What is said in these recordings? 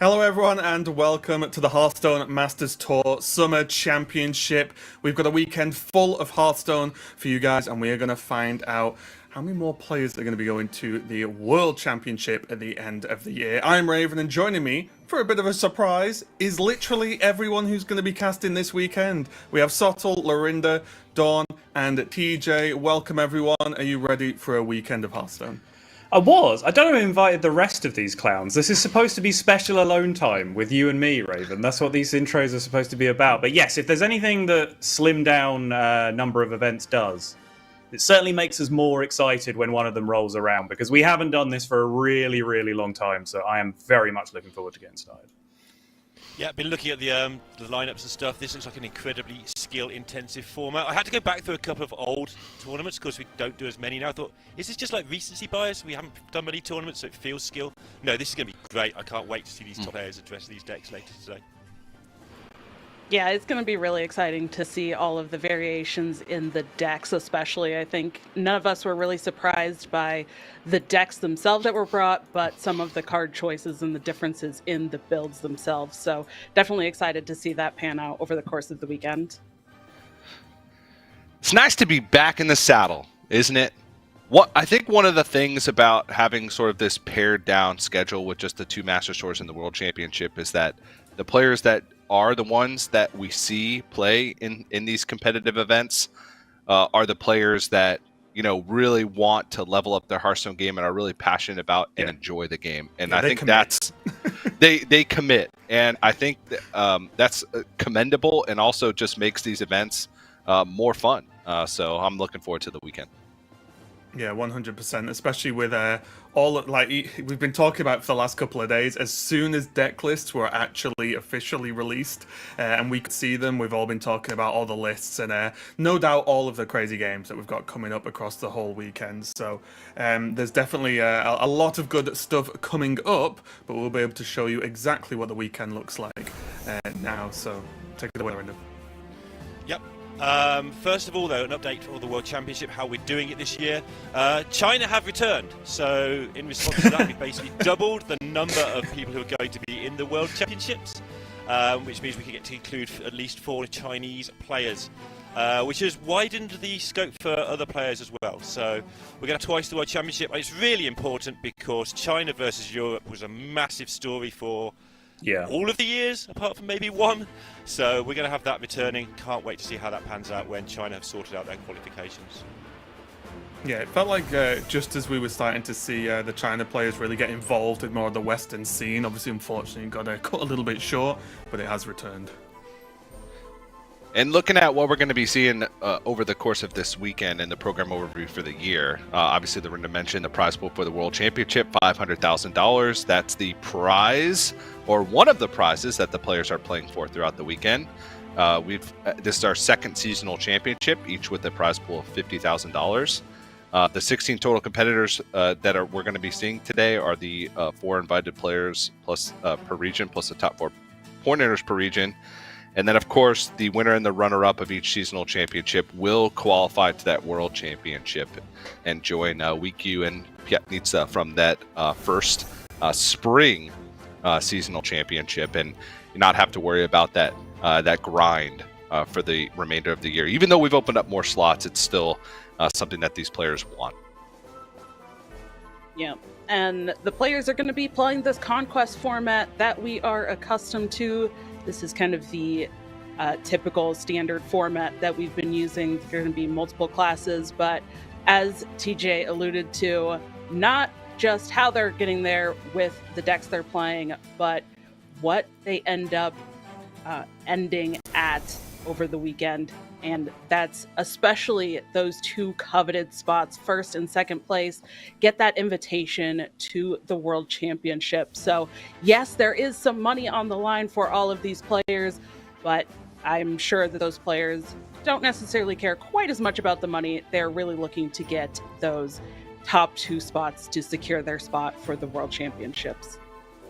Hello everyone and welcome to the Hearthstone Masters Tour Summer Championship. We've got a weekend full of Hearthstone for you guys and we are going to find out how many more players are going to be going to the World Championship at the end of the year. I'm Raven and joining me for a bit of a surprise is literally everyone who's going to be casting this weekend. We have Sottle, Lorinda, Dawn and TJ. Welcome everyone. Are you ready for a weekend of Hearthstone? I was. I don't know who invited the rest of these clowns. This is supposed to be special alone time with you and me, Raven. That's what these intros are supposed to be about. But yes, if there's anything that slimmed down number of events does, it certainly makes us more excited when one of them rolls around, because we haven't done this for a really, really long time. So I am very much looking forward to getting started. Yeah, I've been looking at the lineups and stuff. This looks like an incredibly skill-intensive format. I had to go back through a couple of old tournaments because we don't do as many now. I thought, is this just like recency bias? We haven't done many tournaments, so it feels skill. No, this is going to be great. I can't wait to see these top players address these decks later today. Yeah, it's going to be really exciting to see all of the variations in the decks, especially. I think none of us were really surprised by the decks themselves that were brought, but some of the card choices and the differences in the builds themselves. So definitely excited to see that pan out over the course of the weekend. It's nice to be back in the saddle, isn't it? I think one of the things about having sort of this pared down schedule with just the two Master Tours in the World Championship is that the players that are the ones that we see play in these competitive events are the players that, you know, really want to level up their Hearthstone game and are really passionate about and enjoy the game. And I think that's they commit, and I think that's commendable, and also just makes these events more fun. So I'm looking forward to the weekend. Yeah, 100%, especially with we've been talking about for the last couple of days. As soon as deck lists were actually officially released and we could see them, we've all been talking about all the lists and no doubt all of the crazy games that we've got coming up across the whole weekend. So there's definitely a lot of good stuff coming up, but we'll be able to show you exactly what the weekend looks like now. So take it away, Linda. Yep. First of all, though, an update for the World Championship, how we're doing it this year. China have returned, so in response to that, we've basically doubled the number of people who are going to be in the World Championships, which means we can get to include at least 4 Chinese players, which has widened the scope for other players as well. So we're going to twice the World Championship. It's really important because China versus Europe was a massive story for all of the years, apart from maybe one. So we're going to have that returning. Can't wait to see how that pans out when China have sorted out their qualifications. Yeah, it felt like just as we were starting to see the China players really get involved in more of the Western scene, obviously, unfortunately, got cut a little bit short, but it has returned. And looking at what we're going to be seeing over the course of this weekend and the program overview for the year, obviously, Lorinda mentioned the prize pool for the World Championship, $500,000. That's the prize, or one of the prizes that the players are playing for throughout the weekend. This is our second seasonal championship, each with a prize pool of $50,000. The 16 total competitors that we're going to be seeing today are the 4 invited players plus per region, plus the top 4 point earners per region. And then, of course, the winner and the runner-up of each seasonal championship will qualify to that World Championship and join Wikyu and Piatnitsa from that first spring seasonal championship, and not have to worry about that grind for the remainder of the year. Even though we've opened up more slots, it's still something that these players want. Yeah, and the players are going to be playing this Conquest format that we are accustomed to. This is kind of the typical standard format that we've been using. There are going to be multiple classes, but as TJ alluded to, not just how they're getting there with the decks they're playing, but what they end up ending at over the weekend. And that's especially those 2 coveted spots, first and second place, get that invitation to the World Championship. So yes, there is some money on the line for all of these players, but I'm sure that those players don't necessarily care quite as much about the money. They're really looking to get those top 2 spots to secure their spot for the World Championships.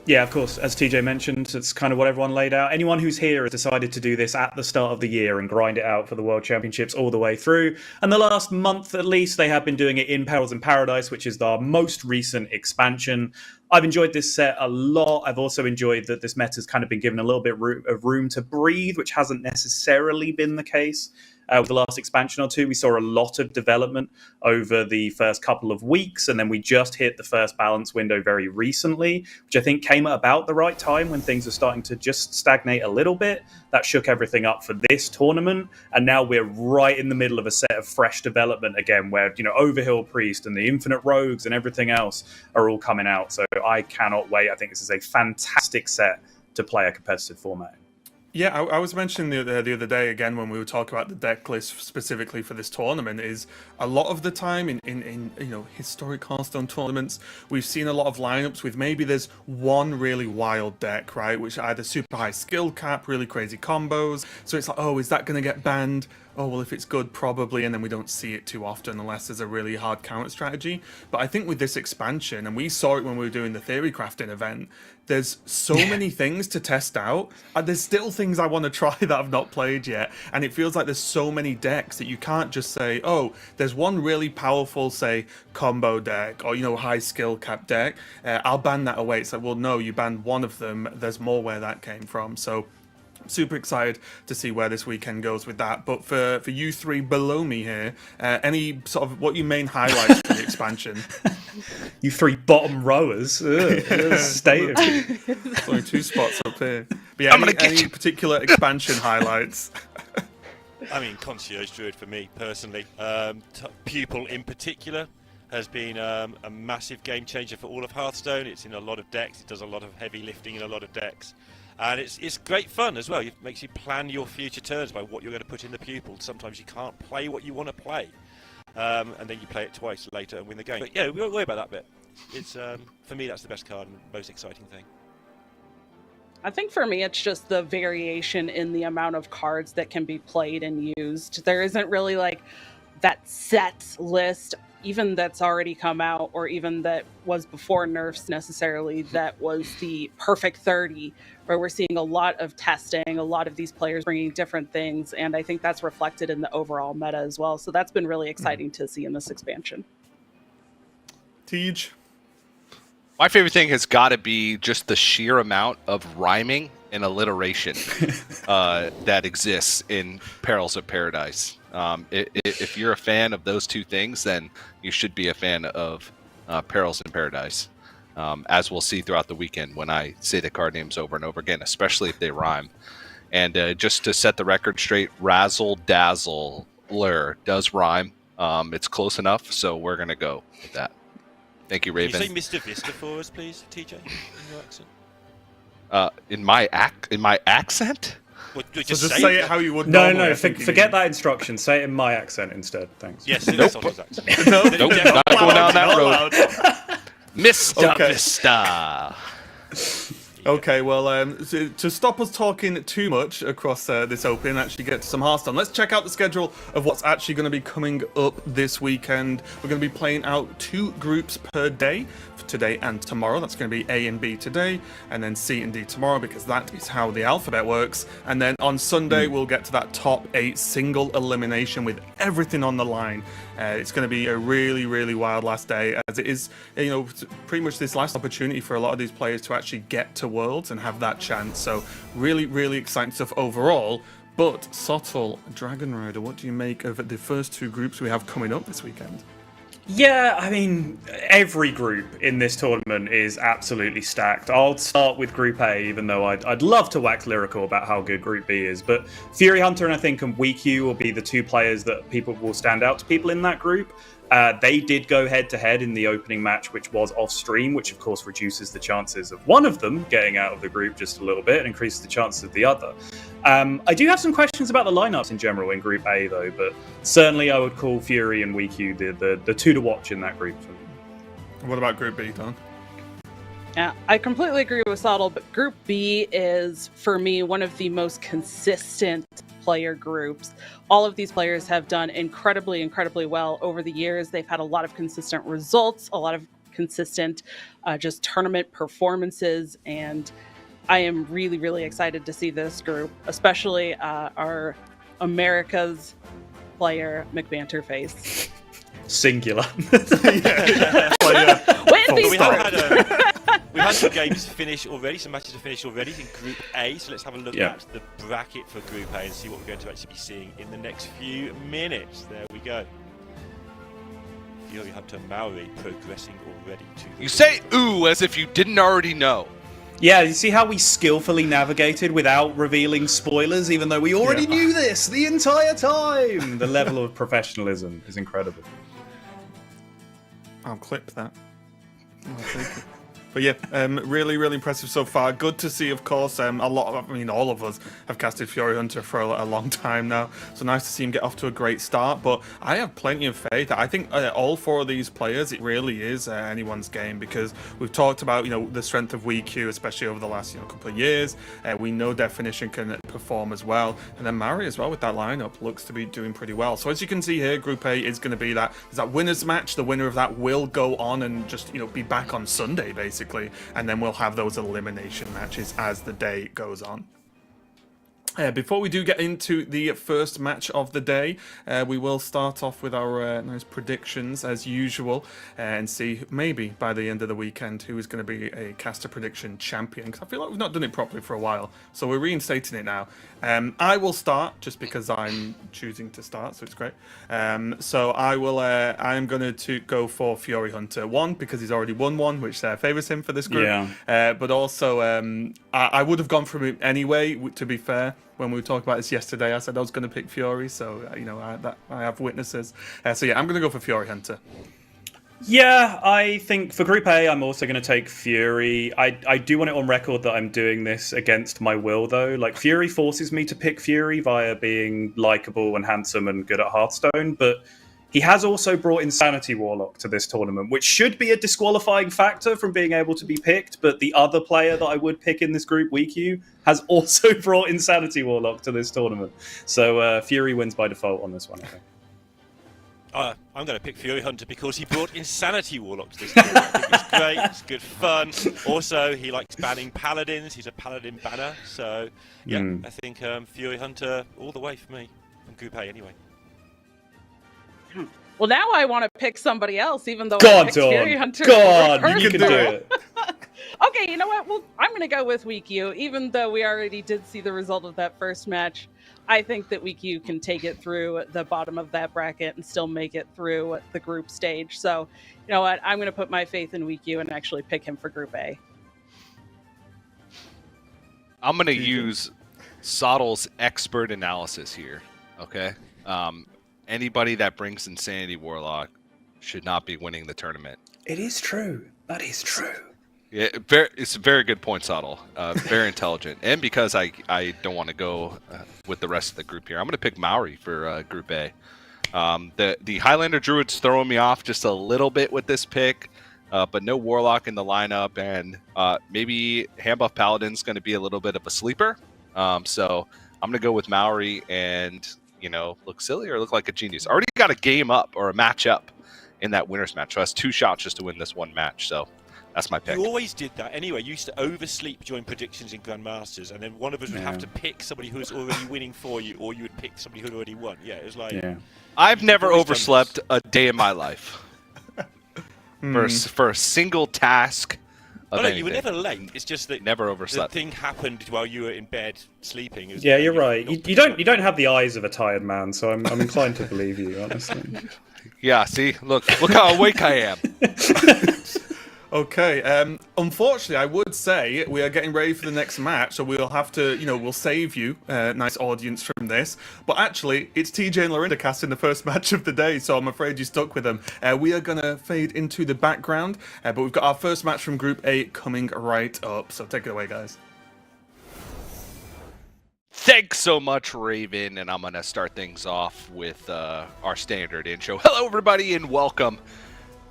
Yeah, of course. As TJ mentioned, it's kind of what everyone laid out. Anyone who's here has decided to do this at the start of the year and grind it out for the World Championships all the way through. And the last month, at least, they have been doing it in Perils in Paradise, which is our most recent expansion. I've enjoyed this set a lot. I've also enjoyed that this meta's kind of been given a little bit of room to breathe, which hasn't necessarily been the case. With the last expansion or two, we saw a lot of development over the first couple of weeks, and then we just hit the first balance window very recently, which I think came at about the right time when things are starting to just stagnate a little bit. That shook everything up for this tournament, and now we're right in the middle of a set of fresh development again, where Overhill Priest and the Infinite Rogues and everything else are all coming out. So I cannot wait. I think this is a fantastic set to play a competitive format in. Yeah, I was mentioning the other day again when we were talking about the deck list specifically for this tournament is a lot of the time in historic Hearthstone tournaments we've seen a lot of lineups with maybe there's one really wild deck, right, which either super high skill cap, really crazy combos, so it's like, oh, is that going to get banned? Oh, well, if it's good, probably, and then we don't see it too often unless there's a really hard counter strategy. But I think with this expansion, and we saw it when we were doing the theory crafting event, there's so many things to test out, and there's still things I want to try that I've not played yet, and it feels like there's so many decks that you can't just say, oh, there's one really powerful, say, combo deck, or, high skill cap deck, I'll ban that away. It's like, well, no, you banned one of them, there's more where that came from, so super excited to see where this weekend goes with that. But for you three below me here, any sort of what your main highlights for the expansion? You three bottom rowers. Stay. There's only 2 spots up here. But yeah, any particular expansion highlights? I mean, Concierge Druid for me personally. Pupil in particular has been a massive game changer for all of Hearthstone. It's in a lot of decks. It does a lot of heavy lifting in a lot of decks. And it's great fun as well. It makes you plan your future turns by what you're going to put in the pupil. Sometimes you can't play what you want to play. And then you play it twice later and win the game. But yeah, we won't worry about that bit. It's for me, that's the best card and most exciting thing. I think for me, it's just the variation in the amount of cards that can be played and used. There isn't really like that set list, even that's already come out, or even that was before nerfs necessarily, that was the perfect 30, where we're seeing a lot of testing, a lot of these players bringing different things, and I think that's reflected in the overall meta as well. So that's been really exciting to see in this expansion. Tej? My favorite thing has got to be just the sheer amount of rhyming and alliteration that exists in Perils of Paradise. If you're a fan of those two things, then you should be a fan of Perils in Paradise, as we'll see throughout the weekend when I say the card names over and over again, especially if they rhyme. And just to set the record straight, Razzle Dazzle Lure does rhyme. It's close enough, so we're going to go with that. Thank you, Raven. Can you say Mr. Vista for us, please, TJ, in your accent? In my accent? Well, So just say it how you would No, normally. no, forget that instruction. Say it in my accent instead. Thanks. Yes, that's on his accent. Nope, Nope, not going down that road. Mr. Okay. Vista. Okay, well, to stop us talking too much across this open and actually get to some Hearthstone, let's check out the schedule of what's actually going to be coming up this weekend. We're going to be playing out 2 groups per day, today and tomorrow. That's going to be A and B today, and then C and D tomorrow, because that is how the alphabet works. And then on Sunday, we'll get to that top 8 single elimination with everything on the line. It's going to be a really, really wild last day, as it is, pretty much this last opportunity for a lot of these players to actually get to Worlds and have that chance. So really, really exciting stuff overall. But Sottle, Dragon Rider, what do you make of the first 2 groups we have coming up this weekend? Yeah, I mean, every group in this tournament is absolutely stacked. I'll start with Group A, even though I'd love to wax lyrical about how good Group B is. But Fury Hunter and I think Weekyu will be the 2 players that people will stand out to people in that group. They did go head-to-head in the opening match, which was off-stream, which of course reduces the chances of one of them getting out of the group just a little bit and increases the chances of the other. I do have some questions about the lineups in general in Group A, though, but certainly I would call Fury and Weekyu the 2 to watch in that group for me. What about Group B, Don? Yeah, I completely agree with Sottle, but Group B is, for me, one of the most consistent player groups. All of these players have done incredibly, incredibly well over the years. They've had a lot of consistent results, a lot of consistent just tournament performances. And I am really, really excited to see this group, especially our America's player, McBanterface. Singular. We've had some games finish already, some matches to finish already in Group A, so let's have a look at the bracket for Group A and see what we're going to actually be seeing in the next few minutes. There we go. Fury Hunter Maori progressing already to the... You say ooh as if you didn't already know. Yeah, you see how we skillfully navigated without revealing spoilers, even though we already knew this the entire time? The level of professionalism is incredible. I'll clip that. I'll take it. But yeah, really, really impressive so far. Good to see, of course. All of us have casted Fury Hunter for a long time now. So nice to see him get off to a great start. But I have plenty of faith. I think all four of these players, it really is anyone's game, because we've talked about, the strength of WeQ, especially over the last, couple of years. We know Definition can perform as well. And then Mari as well with that lineup looks to be doing pretty well. So as you can see here, Group A is going to be that winners match. The winner of that will go on and just, be back on Sunday, basically. And then we'll have those elimination matches as the day goes on. Before we do get into the first match of the day, we will start off with our nice predictions as usual and see maybe by the end of the weekend who is going to be a caster prediction champion, because I feel like we've not done it properly for a while, so we're reinstating it now. I will start just because I'm choosing to start, so it's great. So I am going to go for Fury Hunter 1 because he's already won one, which favours him for this group. Yeah. But also I would have gone for him anyway, to be fair. When we were talking about this yesterday, I said I was going to pick Fury, so I have witnesses. So yeah, I'm going to go for Fury Hunter. Yeah, I think for Group A, I'm also going to take Fury. I do want it on record that I'm doing this against my will, though. Like, Fury forces me to pick Fury via being likable and handsome and good at Hearthstone, but he has also brought Insanity Warlock to this tournament, which should be a disqualifying factor from being able to be picked, but the other player that I would pick in this group, WeQ, has also brought Insanity Warlock to this tournament. So Fury wins by default on this one, I think. I'm going to pick Fury Hunter because he brought Insanity Warlock to this tournament. I think it's great, it's good fun. Also, he likes banning paladins. He's a paladin banner. So, yeah, I think Fury Hunter all the way for me. From Group A, anyway. Well, now I want to pick somebody else, even though I picked Fury Hunter. God, you can do it. Okay, you know what? Well, I'm going to go with WeQ, even though we already did see the result of that first match. I think that WeQ can take it through the bottom of that bracket and still make it through the group stage. So, you know what? I'm going to put my faith in WeQ and actually pick him for Group A. I'm going to use Sottle's expert analysis here, okay? Anybody that brings Insanity Warlock should not be winning the tournament. It is true. That is true. Yeah, it's a very good point, Sottle. Very intelligent. And because I don't want to go with the rest of the group here, I'm going to pick Maori for Group A. The Highlander Druid's throwing me off just a little bit with this pick, but no Warlock in the lineup, and maybe Handbuff Paladin's going to be a little bit of a sleeper. So I'm going to go with Maori and, look silly or look like a genius. Already got a game up or a match up in that winner's match. So that's 2 shots just to win this one match. So that's my pick. You always did that anyway. You used to oversleep during predictions in Grandmasters, and then one of us would have to pick somebody who was already winning for you, or you would pick somebody who had already won. Yeah, it was like... Yeah. I've never overslept a day in my life for a single task of anything. You were never late. It's just that never overslept. The thing happened while you were in bed sleeping. Yeah, you're right. You don't have the eyes of a tired man, so I'm inclined to believe you, honestly. Yeah, see? Look how awake I am. Okay, unfortunately, I would say we are getting ready for the next match, so we'll have to, we'll save you, nice audience, from this. But actually, it's TJ and Lorinda casting the first match of the day, so I'm afraid you stuck with them. We are going to fade into the background, but we've got our first match from Group A coming right up, so take it away, guys. Thanks so much, Raven, and I'm going to start things off with our standard intro. Hello, everybody, and welcome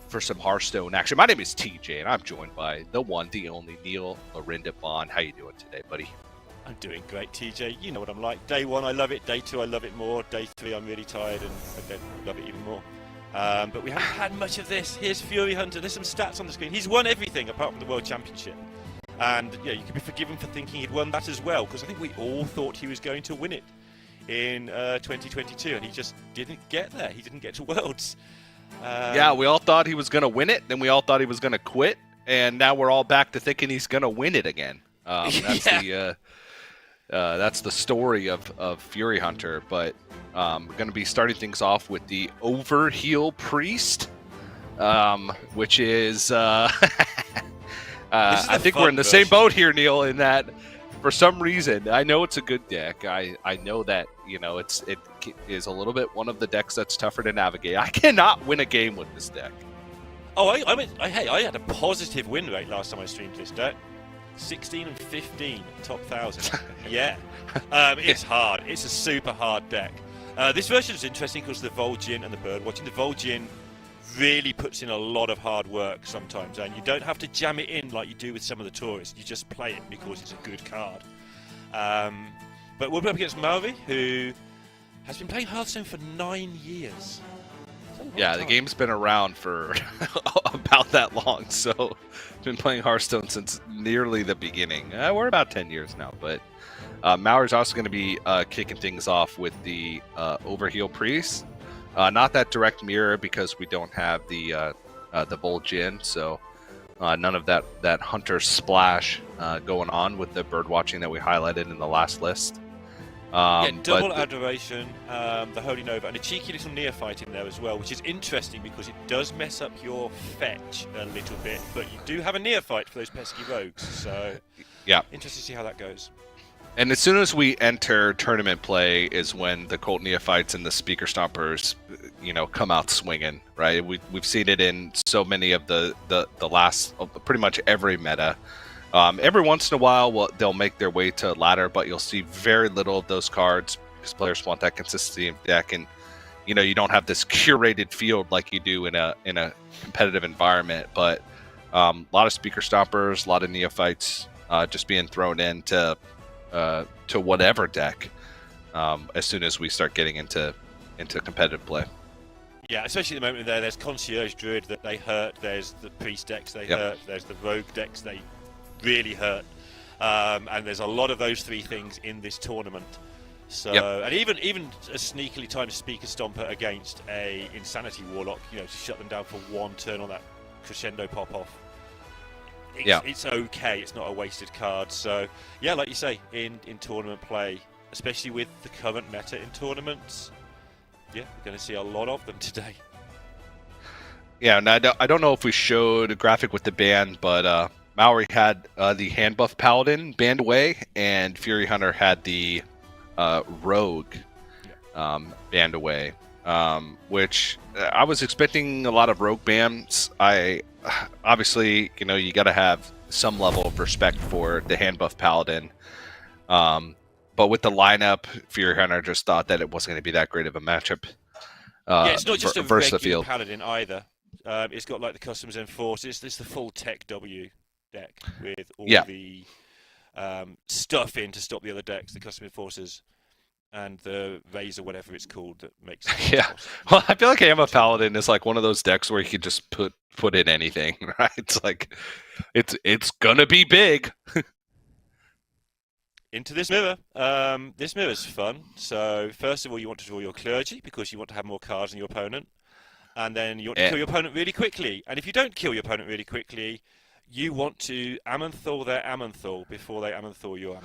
for some Hearthstone action. My name is TJ, and I'm joined by the one, the only Neil Lorinda Bond. How you doing today, buddy? I'm doing great, TJ. You know what I'm like. Day 1, I love it. Day 2, I love it more. Day 3, I'm really tired, and I don't love it even more. But we haven't had much of this. Here's Fury Hunter. There's some stats on the screen. He's won everything apart from the World Championship. And yeah, you can be forgiven for thinking he'd won that as well, because I think we all thought he was going to win it in 2022, and he just didn't get there. He didn't get to Worlds. Yeah, we all thought he was going to win it, then we all thought he was going to quit, and now we're all back to thinking he's going to win it again. That's the story of Fury Hunter, but we're going to be starting things off with the Overheal Priest, which is... I think we're in the same boat here, Neil, in that for some reason, I know it's a good deck. I know that, it is a little bit one of the decks that's tougher to navigate. I cannot win a game with this deck. Oh, I had a positive win rate last time I streamed this deck. 16 and 15 top 1,000. Yeah. It's hard. It's a super hard deck. This version is interesting because of the Vol'jin and the bird watching. The Vol'jin really puts in a lot of hard work sometimes, and you don't have to jam it in like you do with some of the tourists. You just play it because it's a good card. But we'll be up against Maori, who has been playing Hearthstone for 9 years. Yeah, the game's been around for about that long, so been playing Hearthstone since nearly the beginning. We're about 10 years now, but Maori's also going to be kicking things off with the Overheal Priest. Not that direct mirror because we don't have the Vol'jin, so none of that Hunter splash going on with the bird watching that we highlighted in the last list. Double Adoration, the Holy Nova, and a cheeky little Neophyte in there as well, which is interesting because it does mess up your fetch a little bit, but you do have a Neophyte for those pesky rogues, so yeah, interesting to see how that goes. And as soon as we enter tournament play is when the Cult Neophytes and the Speaker Stompers, come out swinging, right? We've seen it in so many of the last, pretty much every meta. Every once in a while, they'll make their way to ladder, but you'll see very little of those cards because players want that consistency of deck, and you don't have this curated field like you do in a competitive environment. But a lot of Speaker Stompers, a lot of Neophytes just being thrown into whatever deck as soon as we start getting into competitive play. Yeah, especially at the moment there's Concierge Druid that they hurt, there's the Priest decks they hurt, there's the Rogue decks they really hurt, and there's a lot of those three things in this tournament. So, and even a sneakily timed Speaker Stomper against a Insanity Warlock, to shut them down for one turn on that Crescendo pop-off. It's okay, it's not a wasted card. So, yeah, like you say, in tournament play, especially with the current meta in tournaments, we're going to see a lot of them today. Yeah, and I don't know if we showed a graphic with the band, but Maori had the hand buff Paladin banned away, and Fury Hunter had the Rogue banned away, which I was expecting a lot of Rogue bans. Obviously, you got to have some level of respect for the hand buff Paladin, but with the lineup, Fury Hunter just thought that it wasn't going to be that great of a matchup. It's not just a regular field. Paladin either. It's got like the Customs Enforce. It's the full Tech W deck with all the stuff in to stop the other decks, the Custom Enforcers and the Razor, whatever it's called, that makes it Well, I feel like Hammer Paladin is like one of those decks where you can just put in anything, right? It's like it's gonna be big. Into this mirror. This mirror is fun. So first of all, you want to draw your clergy because you want to have more cards than your opponent, and then you want to kill your opponent really quickly. And if you don't kill your opponent really quickly, you want to Amanthor their Amanthor before they Amanthor your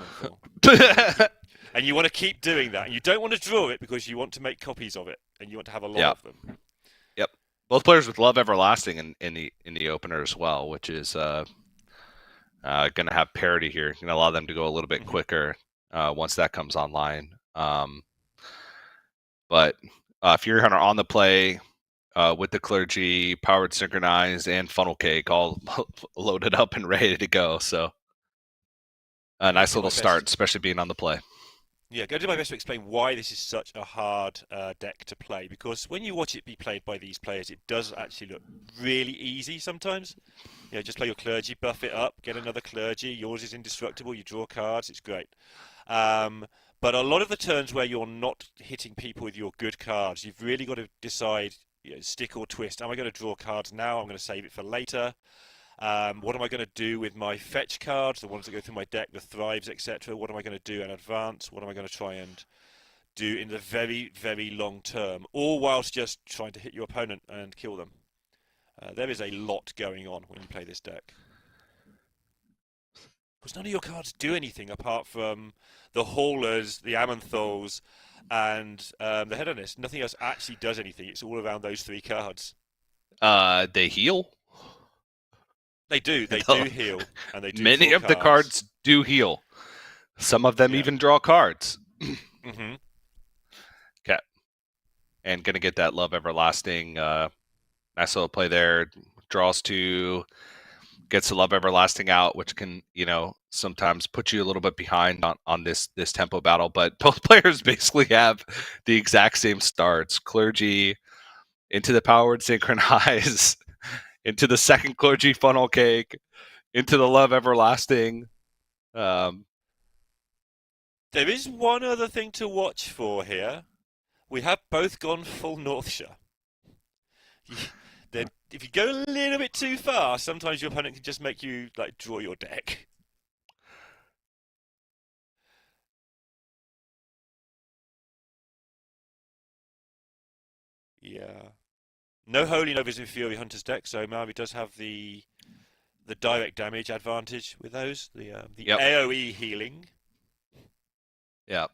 Amanthor. And you want to keep doing that. And you don't want to draw it because you want to make copies of it, and you want to have a lot of them. Yep. Both players with Love Everlasting in the opener as well, which is going to have parity here. Going to allow them to go a little bit quicker once that comes online. But Fury Hunter on the play with the Clergy, Powered Synchronize, and Funnel Cake all loaded up and ready to go. So a nice little start, especially being on the play. Yeah, going to do my best to explain why this is such a hard deck to play, because when you watch it be played by these players, it does actually look really easy sometimes. Just play your Clergy, buff it up, get another Clergy, yours is indestructible, you draw cards, it's great. But a lot of the turns where you're not hitting people with your good cards, you've really got to decide, stick or twist. Am I going to draw cards now? I'm going to save it for later. What am I going to do with my fetch cards, the ones that go through my deck, the thrives, etc.? What am I going to do in advance? What am I going to try and do in the very, very long term, all whilst just trying to hit your opponent and kill them? There is a lot going on when you play this deck. Because none of your cards do anything apart from the Haulers, the Amanthols, and the Hedonist. Nothing else actually does anything. It's all around those 3 cards. They heal. They do. They do heal, and they do. Many of the cards do heal. Some of them even draw cards. Mm-hmm. Okay. And gonna get that Love Everlasting. Nice little play there. Draws 2. Gets the Love Everlasting out, which can, sometimes put you a little bit behind on this tempo battle. But both players basically have the exact same starts. Clergy, into the Powered Synchronize, into the second Clergy Funnel Cake, into the Love Everlasting. There is one other thing to watch for here. We have both gone full Northshire. If you go a little bit too far, sometimes your opponent can just make you draw your deck. Yeah. No Holy Novas in Fury Hunter's deck, so Maori does have the direct damage advantage with those. The Yep. AoE healing. Yeah.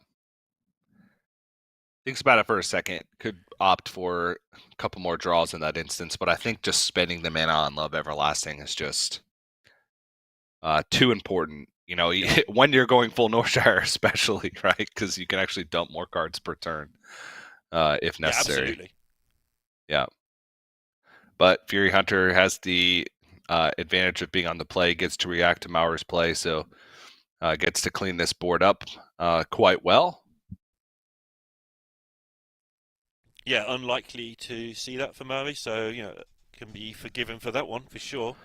Thinks about it for a second. Could opt for a couple more draws in that instance, but I think just spending the mana on Love Everlasting is just too important. When you're going full Northshire, especially, right? Because you can actually dump more cards per turn if necessary. Yeah, absolutely. Yeah. But Fury Hunter has the advantage of being on the play, gets to react to Maurer's play, so gets to clean this board up quite well. Yeah, unlikely to see that for Murray, so can be forgiven for that one for sure.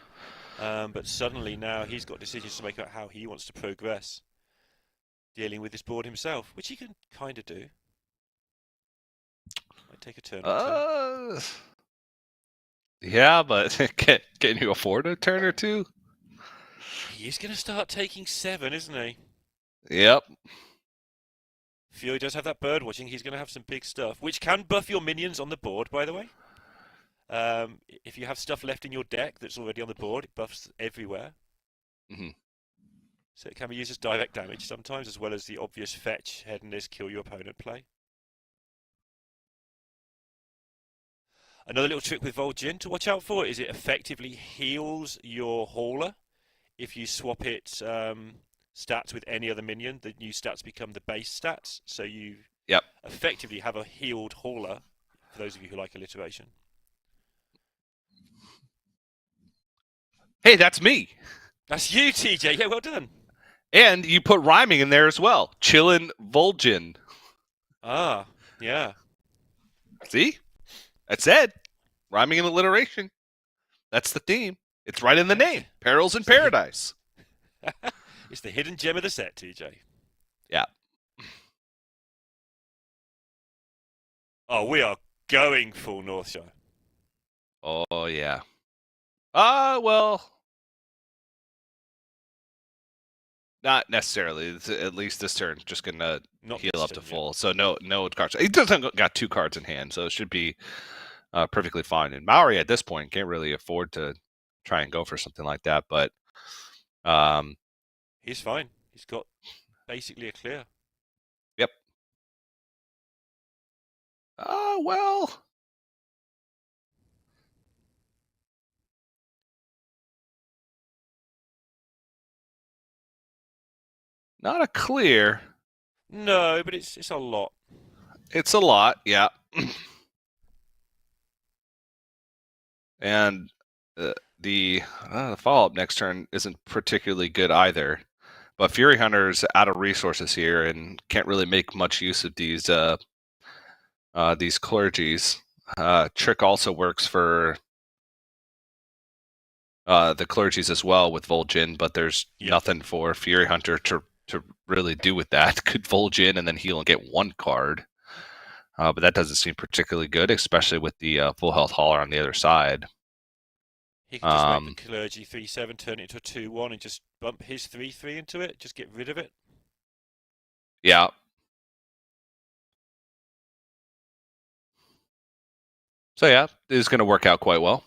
But suddenly now he's got decisions to make about how he wants to progress, dealing with this board himself, which he can kind of do. Might take a turn or two. Yeah, but can you afford a turn or two? He's going to start taking 7, isn't he? Yep. Fury does have that bird watching. He's going to have some big stuff, which can buff your minions on the board, by the way. If you have stuff left in your deck that's already on the board, it buffs everywhere. Mm-hmm. So it can be used as direct damage sometimes, as well as the obvious fetch, hedonist, kill your opponent play. Another little trick with Vol'jin to watch out for is it effectively heals your Hauler. If you swap it stats with any other minion, the new stats become the base stats. So you effectively have a healed Hauler, for those of you who like alliteration. Hey, that's me. That's you, TJ. Yeah, well done. And you put rhyming in there as well. Chillin' Vol'jin. Ah, yeah. See? That's it. Rhyming and alliteration. That's the theme. It's right in the name. Perils in Paradise. It's the hidden gem of the set, TJ. Yeah. Oh, we are going full Northshire. Oh, yeah. Well. Not necessarily. It's, at least this turn, just going to heal up to full. So no cards. He doesn't got 2 cards in hand, so it should be perfectly fine. And Maori at this point can't really afford to try and go for something like that, but he's fine. He's got basically a clear. Yep. Well. Not a clear. No, but it's a lot. It's a lot, yeah. And the follow-up next turn isn't particularly good either. But Fury Hunter's out of resources here and can't really make much use of these clergies. Trick also works for the clergies as well with Vol'jin, but there's nothing for Fury Hunter to really do with that. Could Vol'jin and then heal and get 1 card. But that doesn't seem particularly good, especially with the full health hauler on the other side. He can just make the clergy 3/7, turn it into a 2/1, and just bump his 3/3 into it. Just get rid of it. Yeah. So yeah, this is going to work out quite well.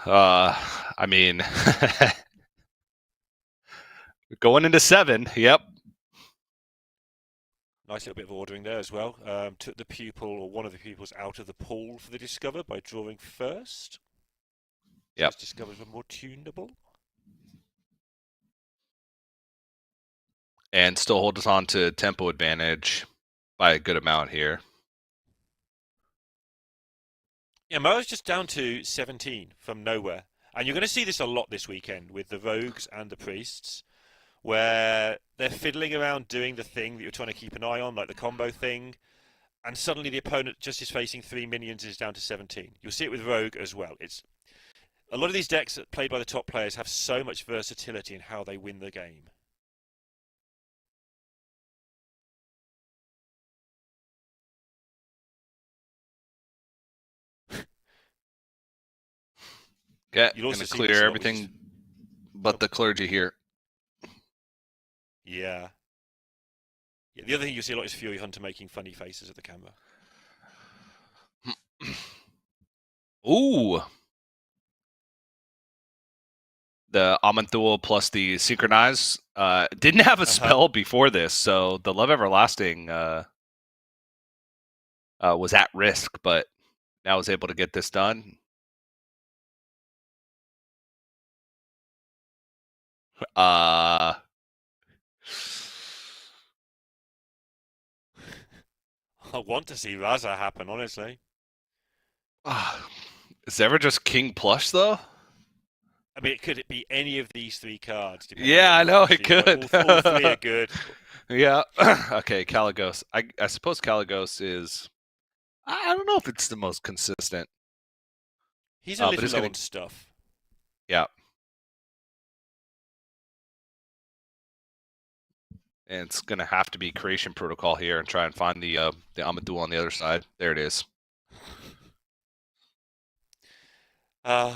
I mean, going into 7. Yep. Nice little bit of ordering there as well. Took the pupil or one of the pupils out of the pool for the Discover by drawing first. Yep. Those Discovers were more tunable. And still hold us on to tempo advantage by a good amount here. Yeah, Moa's just down to 17 from nowhere. And you're going to see this a lot this weekend with the Rogues and the Priests, where they're fiddling around doing the thing that you're trying to keep an eye on, like the combo thing, and suddenly the opponent just is facing 3 minions and is down to 17. You'll see it with Rogue as well. It's a lot of these decks played by the top players have so much versatility in how they win the game. Okay, going to clear everything but the clergy here. Yeah. Yeah. The other thing you see a lot is Fury Hunter making funny faces at the camera. Ooh. The Amanthul plus the Synchronize didn't have a spell before this, so the Love Everlasting was at risk, but now was able to get this done. I want to see Raza happen, honestly. Is it ever just King Plush, though? I mean, could it be any of these 3 cards? Yeah, I know, it could. All 3 are good. Yeah. Okay, Caligos. I suppose Caligos is... I don't know if it's the most consistent. He's a little low on stuff. Yeah. And it's going to have to be Creation Protocol here and try and find the Amadou on the other side. There it is. I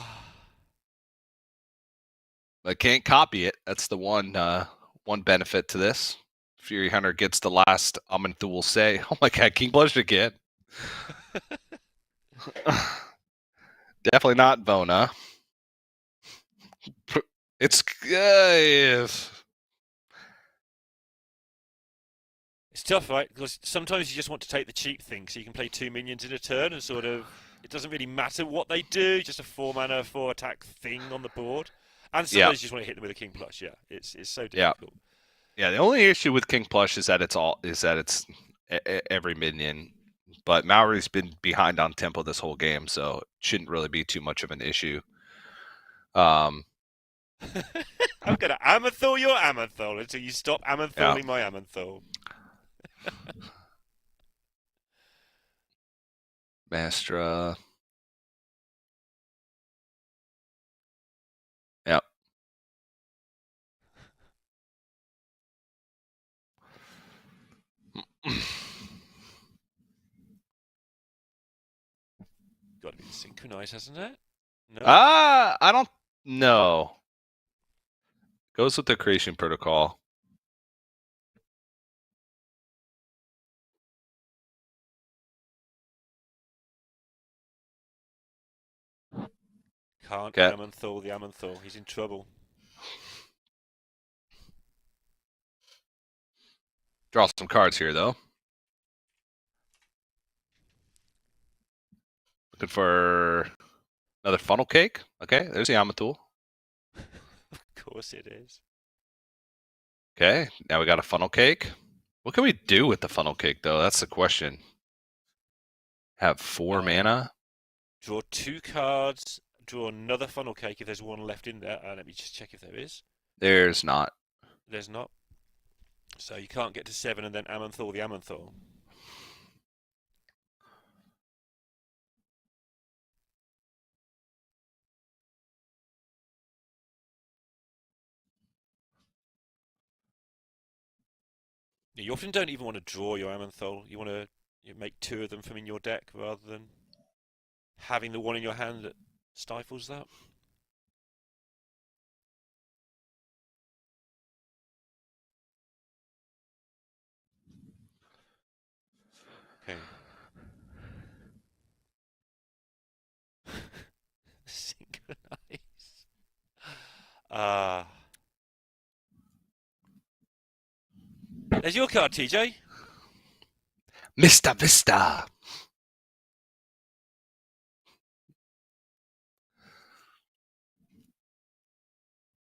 can't copy it. That's the one benefit to this. Fury Hunter gets the last Amanthul say. Oh my god, King Blush again. Definitely not Vona. It's It's tough, right? Because sometimes you just want to take the cheap thing, so you can play 2 minions in a turn and sort of... It doesn't really matter what they do, just a 4-mana, 4-attack thing on the board. And sometimes you just want to hit them with a King Plush, yeah. It's so difficult. Yeah, the only issue with King Plush is that it's every minion. But Maori's been behind on tempo this whole game, so it shouldn't really be too much of an issue. I'm gonna Amanthul your Amanthul until you stop Amanthuling my Amanthul. Mastra. Yep. Got to be synchronized, hasn't it? No. I don't know. Goes with the Creation Protocol. Can't Amanthul the Amanthul. He's in trouble. Draw some cards here, though. Looking for another funnel cake. Okay, there's the Amanthul. Of course it is. Okay, now we got a funnel cake. What can we do with the funnel cake, though? That's the question. Have 4 mana? Draw 2 cards. Draw another funnel cake if there's one left in there. Let me just check if there is. There's not. There's not. So you can't get to 7 and then Amanthul the Amanthul. You often don't even want to draw your Amanthol. You want to make two of them from in your deck rather than having the one in your hand that stifles that. Okay. Synchronize. Ah. There's your card, TJ. Mr. Vista.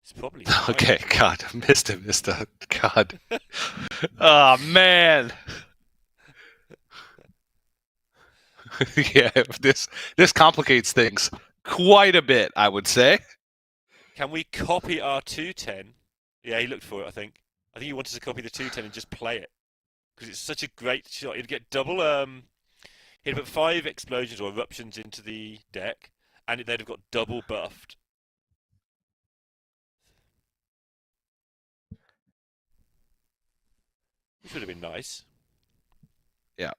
It's probably Okay, fine. God, Mr. God. Oh man. Yeah, this complicates things quite a bit, I would say. Can we copy our 210? Yeah, he looked for it, I think. I think he wanted to copy the 210 and just play it. Because it's such a great shot. He'd get double, he'd put 5 explosions or eruptions into the deck, and they'd have got double buffed. Which would have been nice. Yeah.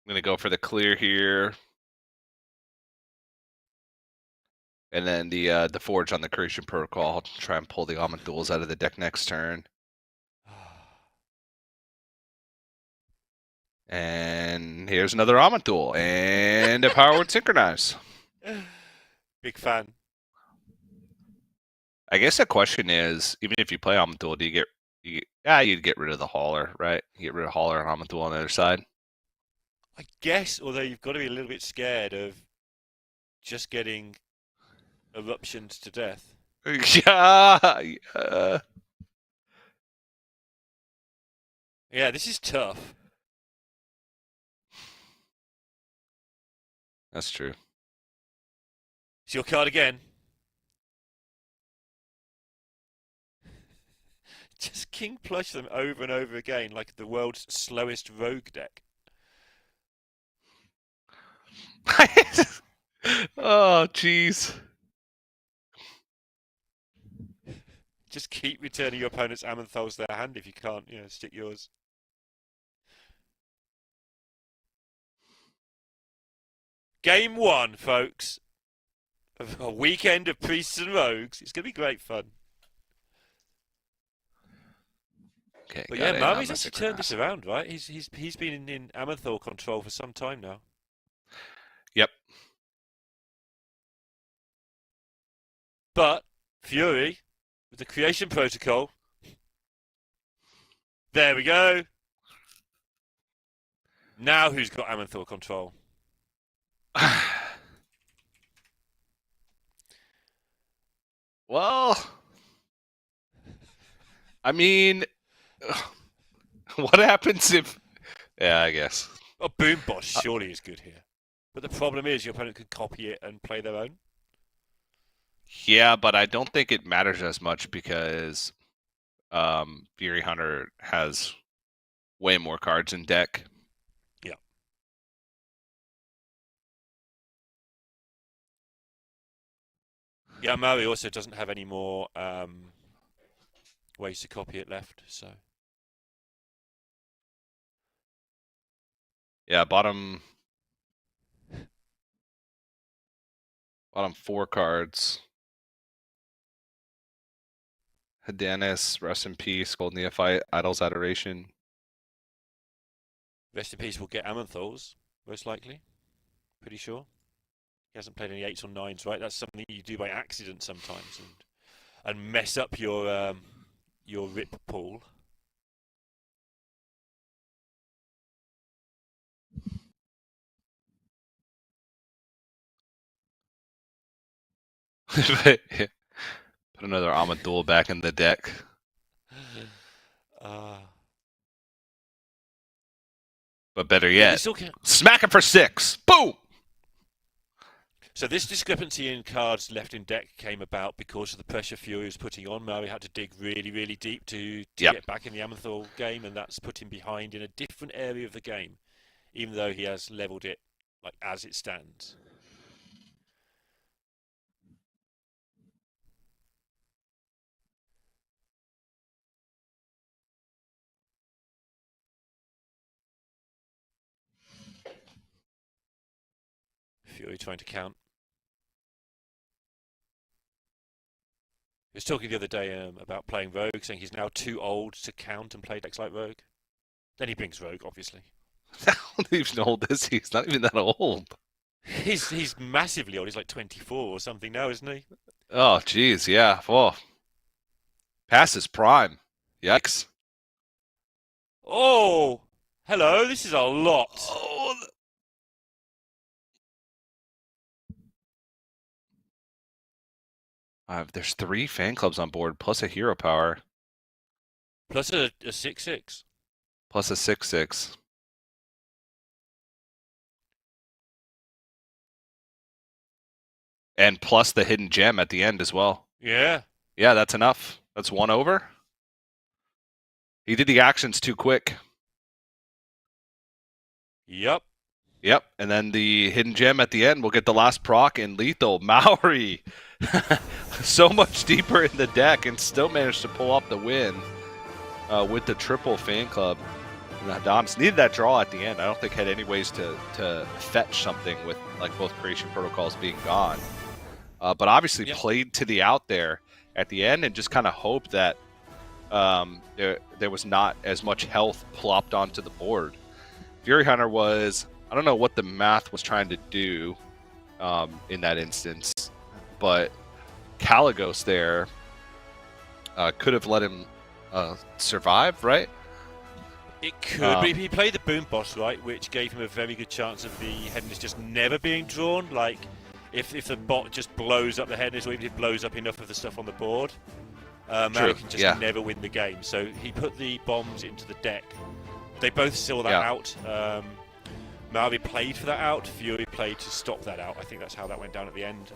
I'm gonna go for the clear here. And then the Forge on the Creation Protocol. Try and pull the Almond Duels out of the deck next turn. And here's another Almond Duel. And a Power Word Synchronize. Big fan. I guess the question is, even if you play Almond Duel, you'd get rid of the Hauler, right? You get rid of Hauler and Almond Duel on the other side. I guess, although you've got to be a little bit scared of just getting eruptions to death. Yeah. Yeah, this is tough. That's true. It's your card again. Just King Plush them over and over again like the world's slowest rogue deck. Oh, jeez. Just keep returning your opponent's Amanthols their hand if you can't, stick yours. Game 1, folks. Of a weekend of Priests and Rogues. It's going to be great fun. Okay, But yeah, got it. Mari's actually turned this around, right? He's been in Amanthol control for some time now. Yep. But Fury, with the Creation Protocol. There we go. Now who's got Amanthol control? Well, I mean, what happens if... Yeah, I guess. Oh, Boom Boss surely is good here. But the problem is your opponent could copy it and play their own. Yeah, but I don't think it matters as much because Fury Hunter has way more cards in deck. Yeah. Yeah, Mari also doesn't have any more ways to copy it left, so... Yeah, bottom 4 cards. Hadanis, Rest in Peace, Gold Neophyte, Idol's Adoration. Rest in Peace will get Amanthols, most likely. Pretty sure. He hasn't played any 8s or 9s, right? That's something you do by accident sometimes and mess up your rip pool. Put another Amadul back in the deck. But better yet, smack him for 6. Boom! So this discrepancy in cards left in deck came about because of the pressure Fury was putting on. Mari had to dig really, really deep to get back in the Amanthol game, and that's put him behind in a different area of the game, even though he has leveled it like as it stands. Fury trying to count. He was talking the other day about playing Rogue, saying he's now too old to count and play decks like Rogue. Then he brings Rogue, obviously. How even old is he? He's not even that old. He's massively old. He's like 24 or something now, isn't he? Oh, jeez, yeah. Oh. Past his prime. Yikes. Oh! Hello, this is a lot. Oh, there's 3 fan clubs on board, plus a hero power, Plus a 6/6. plus a 6/6. And plus the hidden gem at the end as well. Yeah. Yeah, that's enough. That's 1 over. He did the actions too quick. Yep. Yep, and then the hidden gem at the end will get the last proc in lethal. Maori, so much deeper in the deck and still managed to pull off the win with the triple fan club. And Adonis needed that draw at the end. I don't think had any ways to fetch something with like both creation protocols being gone. But obviously played to the out there at the end and just kind of hoped that there was not as much health plopped onto the board. Fury Hunter was, I don't know what the math was trying to do in that instance, but Caligos there could have let him survive, right? It could, but he played the Boom Boss, right, which gave him a very good chance of the Headless just never being drawn. Like, if the bot just blows up the Headless, or even if it blows up enough of the stuff on the board, Maui can just never win the game. So he put the bombs into the deck. They both saw that out. Maui played for that out. Fury played to stop that out. I think that's how that went down at the end.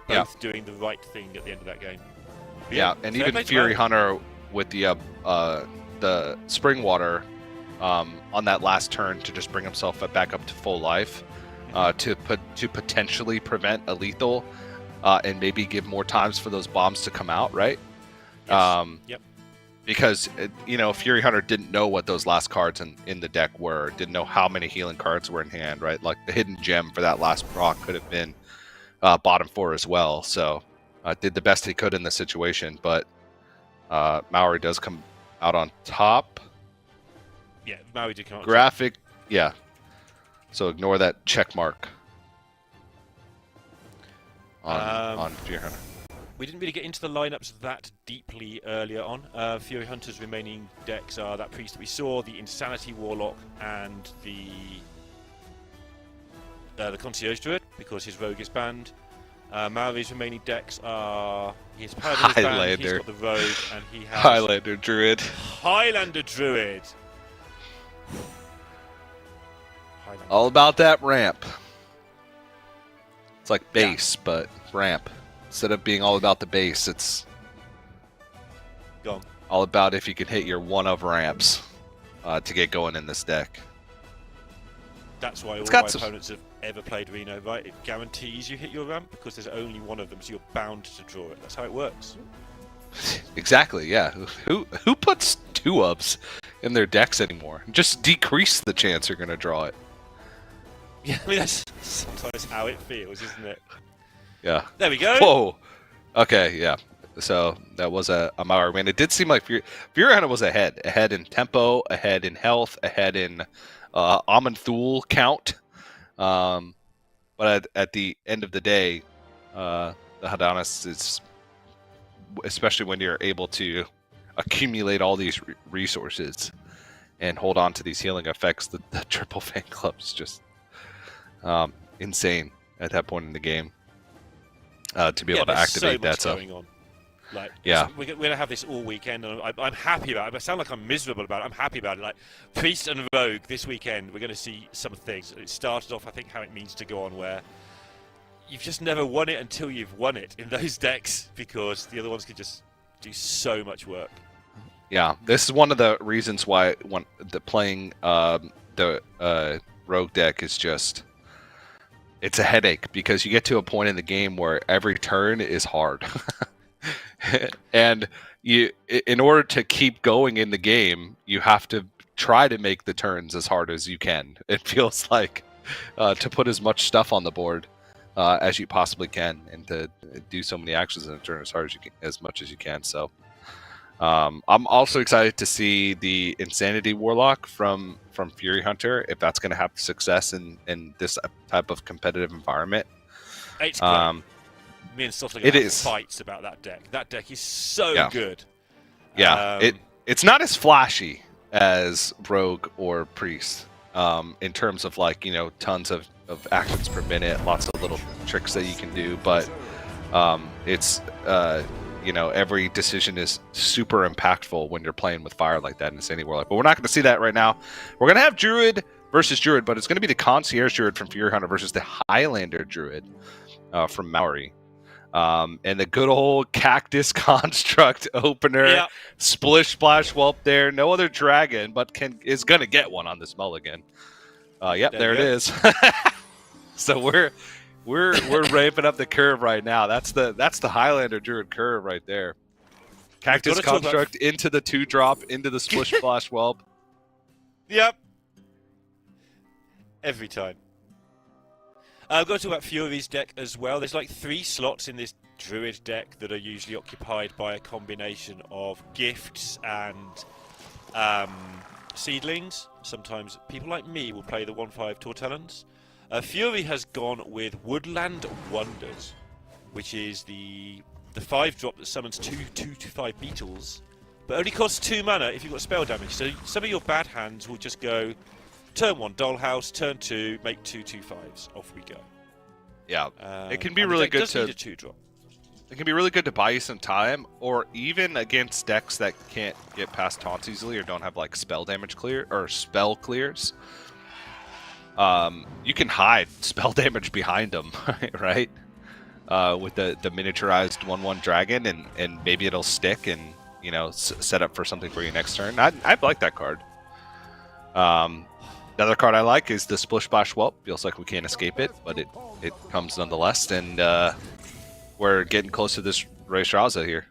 Both doing the right thing at the end of that game. But and even Fury Hunter with the spring water on that last turn to just bring himself back up to full life, to potentially prevent a lethal, and maybe give more times for those bombs to come out, right? Yes. Because Fury Hunter didn't know what those last cards in the deck were, didn't know how many healing cards were in hand, right? Like the hidden gem for that last proc could have been bottom 4 as well. So did the best he could in the situation, but Maori does come out on top. Yeah, Maui did come out. Graphic, so ignore that check mark on Fury Hunter. We didn't really get into the lineups that deeply earlier on. Fury Hunter's remaining decks are that Priest that we saw, the Insanity Warlock, and the Concierge Druid, because his Rogue is banned. Maori's remaining decks are his Paladin is banned, he's got the Rogue, and he has Highlander Druid. Highlander Druid. All about that ramp. It's like base, but ramp. Instead of being all about the base, it's all about if you can hit your one of ramps to get going in this deck. That's why all my opponents have ever played Reno, right? It guarantees you hit your ramp because there's only one of them, so you're bound to draw it. That's how it works. Exactly, yeah. Who puts 2-ups in their decks anymore? Just decrease the chance you're going to draw it. Yeah, I mean, that's sometimes how it feels, isn't it? Yeah. There we go. Whoa. Okay, yeah. So that was a Maori win. It did seem like Fury Hunter was ahead. Ahead in tempo, ahead in health, ahead in Amanthul count. But at the end of the day, the Adonis is, especially when you're able to accumulate all these resources and hold on to these healing effects, the triple fan club's just insane at that point in the game. To be able to activate that stuff. Going on. Like, we're going to have this all weekend, and I'm happy about it. I sound like I'm miserable about it. I'm happy about it. Like, Priest and Rogue this weekend, we're going to see some things. It started off, I think, how it means to go on, where you've just never won it until you've won it in those decks, because the other ones can just do so much work. Yeah, this is one of the reasons why playing the Rogue deck is just... It's a headache, because you get to a point in the game where every turn is hard. And in order to keep going in the game, you have to try to make the turns as hard as you can. It feels like to put as much stuff on the board as you possibly can, and to do so many actions in a turn as hard as you can, as much as you can. So I'm also excited to see the Insanity Warlock from Fury Hunter, if that's going to have success in this type of competitive environment. It's great. Me and Soft are going to have fights about that deck. That deck is so good. Yeah, it's not as flashy as Rogue or Priest in terms of, like, you know, tons of actions per minute, lots of little tricks that you can do, but it's you know, every decision is super impactful when you're playing with fire like that in Insanity Warlock. But we're not going to see that right now. We're going to have Druid versus Druid, but it's going to be the Concierge Druid from Fury Hunter versus the Highlander Druid from Maori. And the good old Cactus Construct opener, Splish Splash Whelp there. No other dragon, but is going to get one on this mulligan. Yep, there it is. So we're ramping up the curve right now. That's the Highlander Druid curve right there. Cactus Construct into the 2-drop, into the Splish Splash Whelp. Yep. Every time. I've got to talk about Fury's deck as well. There's like 3 slots in this Druid deck that are usually occupied by a combination of gifts and seedlings. Sometimes people like me will play the 1/5 Tortellans. Fury has gone with Woodland Wonders, which is the 5-drop that summons 2/5 beetles, but only costs 2 mana if you've got spell damage. So some of your bad hands will just go turn 1 Dollhouse, turn 2 make 2 2/5s. Off we go. Yeah, it can be really good to. Need a 2-drop. It can be really good to buy you some time, or even against decks that can't get past taunts easily or don't have like spell damage clear or spell clears. You can hide spell damage behind them, right? With the miniaturized 1/1 dragon, and maybe it'll stick and, you know, set up for something for you next turn. I like that card. Another card I like is the Splish Splash Whelp. Feels like we can't escape it, but it comes nonetheless, and we're getting close to this Raystraza here.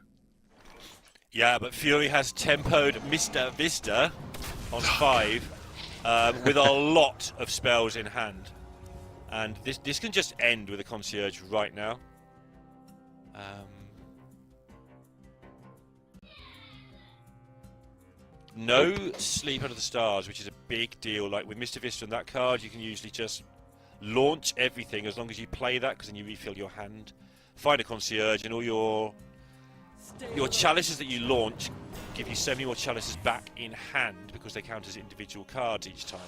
Yeah, but Fury has tempoed Mr. Vista on 5 with a lot of spells in hand. And this can just end with a Concierge right now. No Sleep Under the Stars, which is a big deal. Like with Mr. Vista and that card, you can usually just launch everything as long as you play that, because then you refill your hand. Find a Concierge, and all your chalices that you launch give you so many more chalices back in hand, because they count as individual cards each time.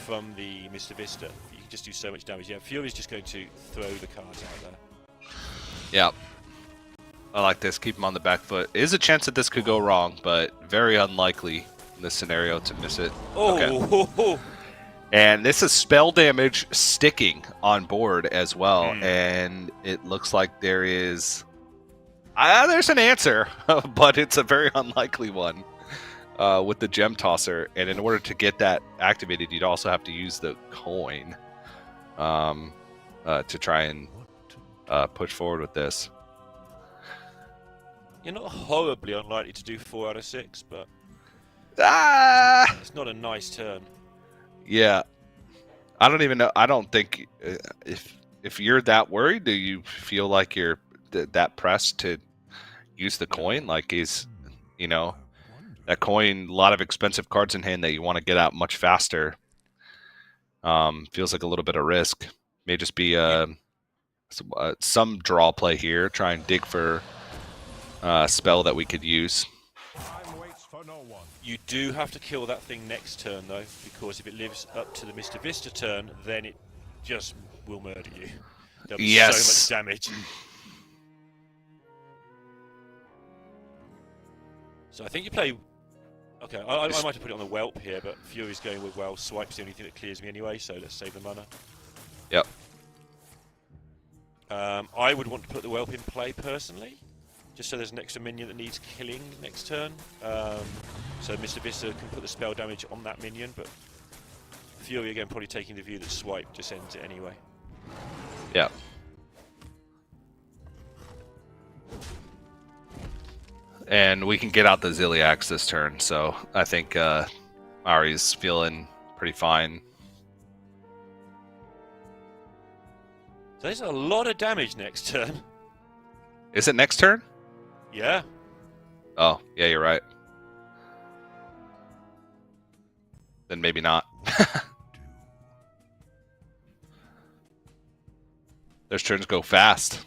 From the Mr. Vista, you can just do so much damage. Yeah, Fury's just going to throw the cards out there. Yeah. I like this. Keep him on the back foot. Is a chance that this could go wrong, but very unlikely in this scenario to miss it. Oh. Okay. And this is spell damage sticking on board as well, and it looks like there is... there's an answer, but it's a very unlikely one with the Gem Tosser, and in order to get that activated, you'd also have to use the coin to try and push forward with this. You're not horribly unlikely to do 4 out of 6, but it's not a nice turn. Yeah, I don't even know. I don't think if you're that worried, do you feel like you're that pressed to use the coin? Like, is, you know, that coin, a lot of expensive cards in hand that you want to get out much faster. Feels like a little bit of risk. May just be some draw play here. Try and dig for a spell that we could use. You do have to kill that thing next turn, though, because if it lives up to the Mr. Vista turn, then it just will murder you. There'll be so much damage. So I think you play... Okay, I might have put it on the Whelp here, but Fury's going with, well, Swipe's the only thing that clears me anyway, so let's save the mana. Yep. I would want to put the Whelp in play, personally, just so there's an extra minion that needs killing next turn. So Mr. Vista can put the spell damage on that minion, but Fury, again, probably taking the view that Swipe just ends it anyway. Yeah. And we can get out the Ziliax this turn, so I think Ari's feeling pretty fine. So there's a lot of damage next turn. Is it next turn? Yeah. Oh, yeah, you're right. Then maybe not. Those turns go fast.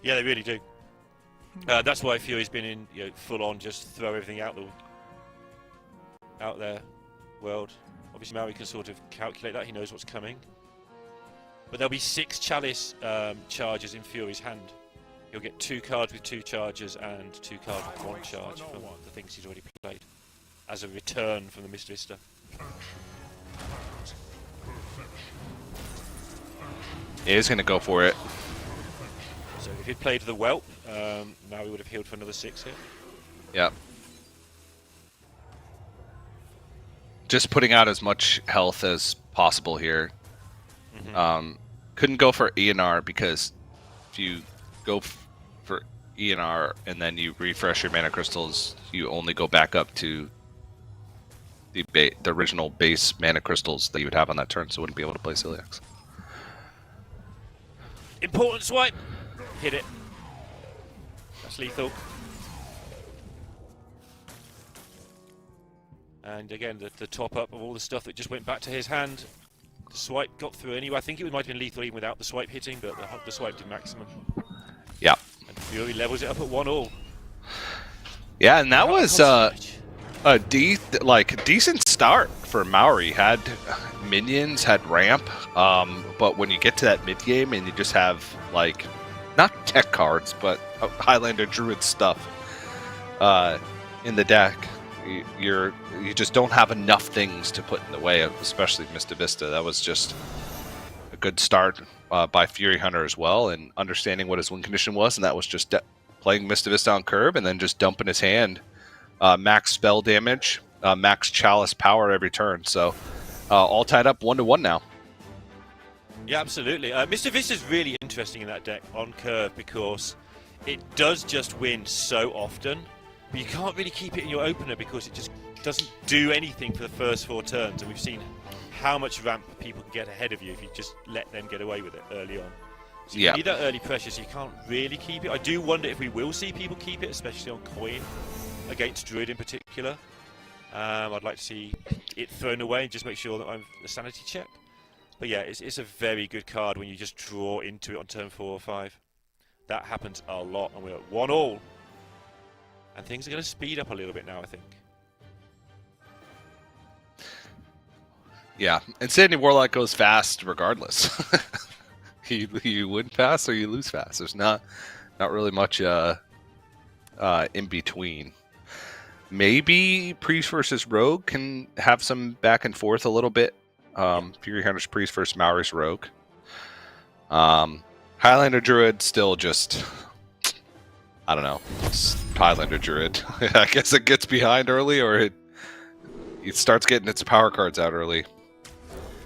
Yeah, they really do. That's why Fury's been in, full on, just throw everything out there. World. Obviously, Maui can sort of calculate that. He knows what's coming. But there'll be 6 Chalice charges in Fury's hand. He'll get 2 cards with 2 charges and 2 cards with 1 charge from the things he's already played as a return from the Mist Vista. He is going to go for it. So if he'd played the Whelp, Maui would have healed for another 6 here. Yep. Just putting out as much health as possible here. Couldn't go for ENR because if you go for ENR and then you refresh your mana crystals, you only go back up to the original base mana crystals that you would have on that turn, so wouldn't be able to play Celiax. Important swipe! Hit it. That's lethal. And again, the top up of all the stuff that just went back to his hand. The swipe got through anyway. I think it might have been lethal even without the swipe hitting, but the swipe did maximum. Yeah. And Fury levels it up at 1-all. Yeah, and that was a decent start for Maori. Had minions, had ramp, but when you get to that mid game and you just have like not tech cards, but Highlander Druid stuff in the deck, you just don't have enough things to put in the way of, especially Mista Vista. That was just a good start by Fury Hunter as well, and understanding what his win condition was, and that was just playing Mista Vista on curve and then just dumping his hand. Max spell damage, max chalice power every turn. So all tied up 1-1 now. Yeah, absolutely. Mr. Vista's really interesting in that deck on curve because it does just win so often, but you can't really keep it in your opener because it just doesn't do anything for the first 4 turns, and we've seen how much ramp people can get ahead of you if you just let them get away with it early on. So you need that early pressure, so you can't really keep it. I do wonder if we will see people keep it, especially on coin, against Druid in particular. I'd like to see it thrown away and just make sure that I'm a sanity check. But yeah, it's a very good card when you just draw into it on turn 4 or 5. That happens a lot, and we're at 1-all. And things are going to speed up a little bit now, I think. Yeah, and Sandy Warlock goes fast regardless. You win fast or you lose fast. There's not really much in between. Maybe Priest versus Rogue can have some back and forth a little bit. Fury Hunter's Priest versus Maori's Rogue. Highlander Druid still just, I don't know. It's Highlander Druid. I guess it gets behind early, or it starts getting its power cards out early.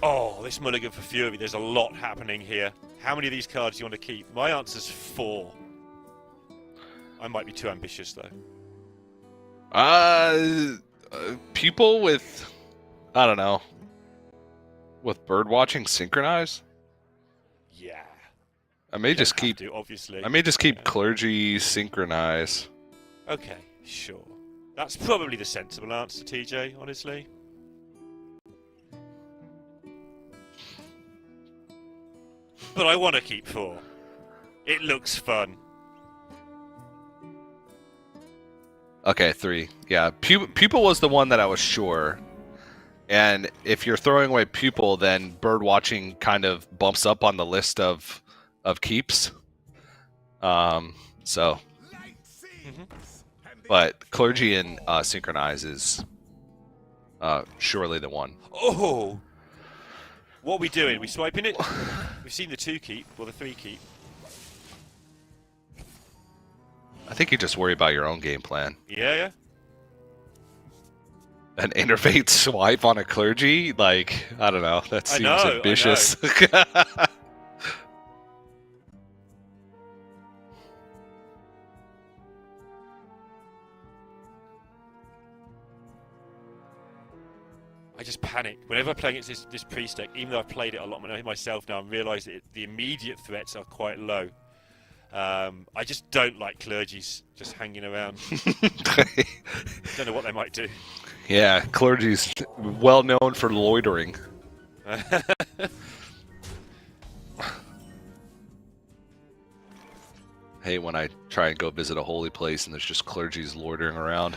Oh, this mulligan for Fury. There's a lot happening here. How many of these cards do you want to keep? My answer's 4. I might be too ambitious, though. People with, I don't know, with bird watching synchronize. Yeah. I may just keep. Obviously. I may just keep clergy synchronize. Okay, sure. That's probably the sensible answer, TJ. Honestly. But I want to keep 4. It looks fun. Okay, 3. Yeah, Pupil was the one that I was sure. And if you're throwing away Pupil, then bird watching kind of bumps up on the list of keeps. So. But clergy and synchronize is surely the one. Oh! What are we doing? We swiping it? We've seen the 2 keep, or the 3 keep. I think you just worry about your own game plan. Yeah. An innervate swipe on a clergy? Like, I don't know. That seems ambitious. I just panic whenever I'm playing against this priest deck. Even though I've played it a lot myself now, I'm realising that the immediate threats are quite low. I just don't like clergies just hanging around. Don't know what they might do. Yeah, clergy's well known for loitering. Hate when I try and go visit a holy place and there's just clergies loitering around.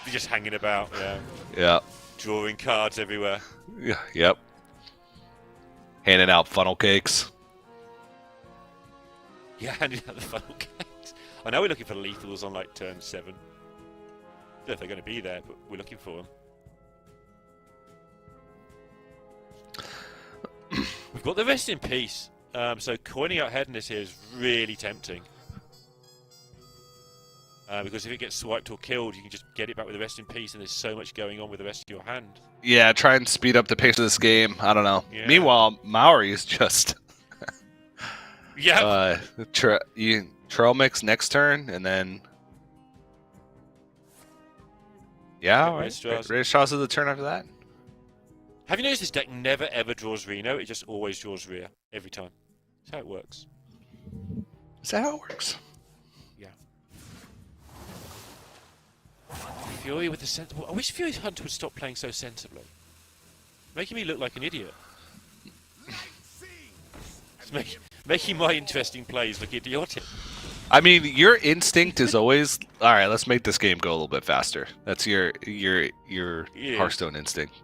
They're just hanging about, yeah. Yeah. Drawing cards everywhere. Yeah. Yep. Handing out funnel cakes. Yeah, handing out the funnel cakes. I know we're looking for lethals on like turn 7. I don't know if they're going to be there, but we're looking for them. We've got the rest in peace. So coining out Hedonist here is really tempting. Because if it gets swiped or killed, you can just get it back with the rest in peace, and there's so much going on with the rest of your hand. Yeah, try and speed up the pace of this game. I don't know. Yeah. Meanwhile, Maori is just... Yeah. Trail mix next turn, and then... Yeah, right. Straws is the turn after that. Have you noticed this deck never ever draws Reno? It just always draws Rhea every time. That's how it works. Is that how it works? Yeah. Fury with the sensible. I wish Fury Hunter would stop playing so sensibly. Making me look like an idiot. It's making my interesting plays look idiotic. I mean, your instinct is always, all right, let's make this game go a little bit faster. That's your Hearthstone instinct.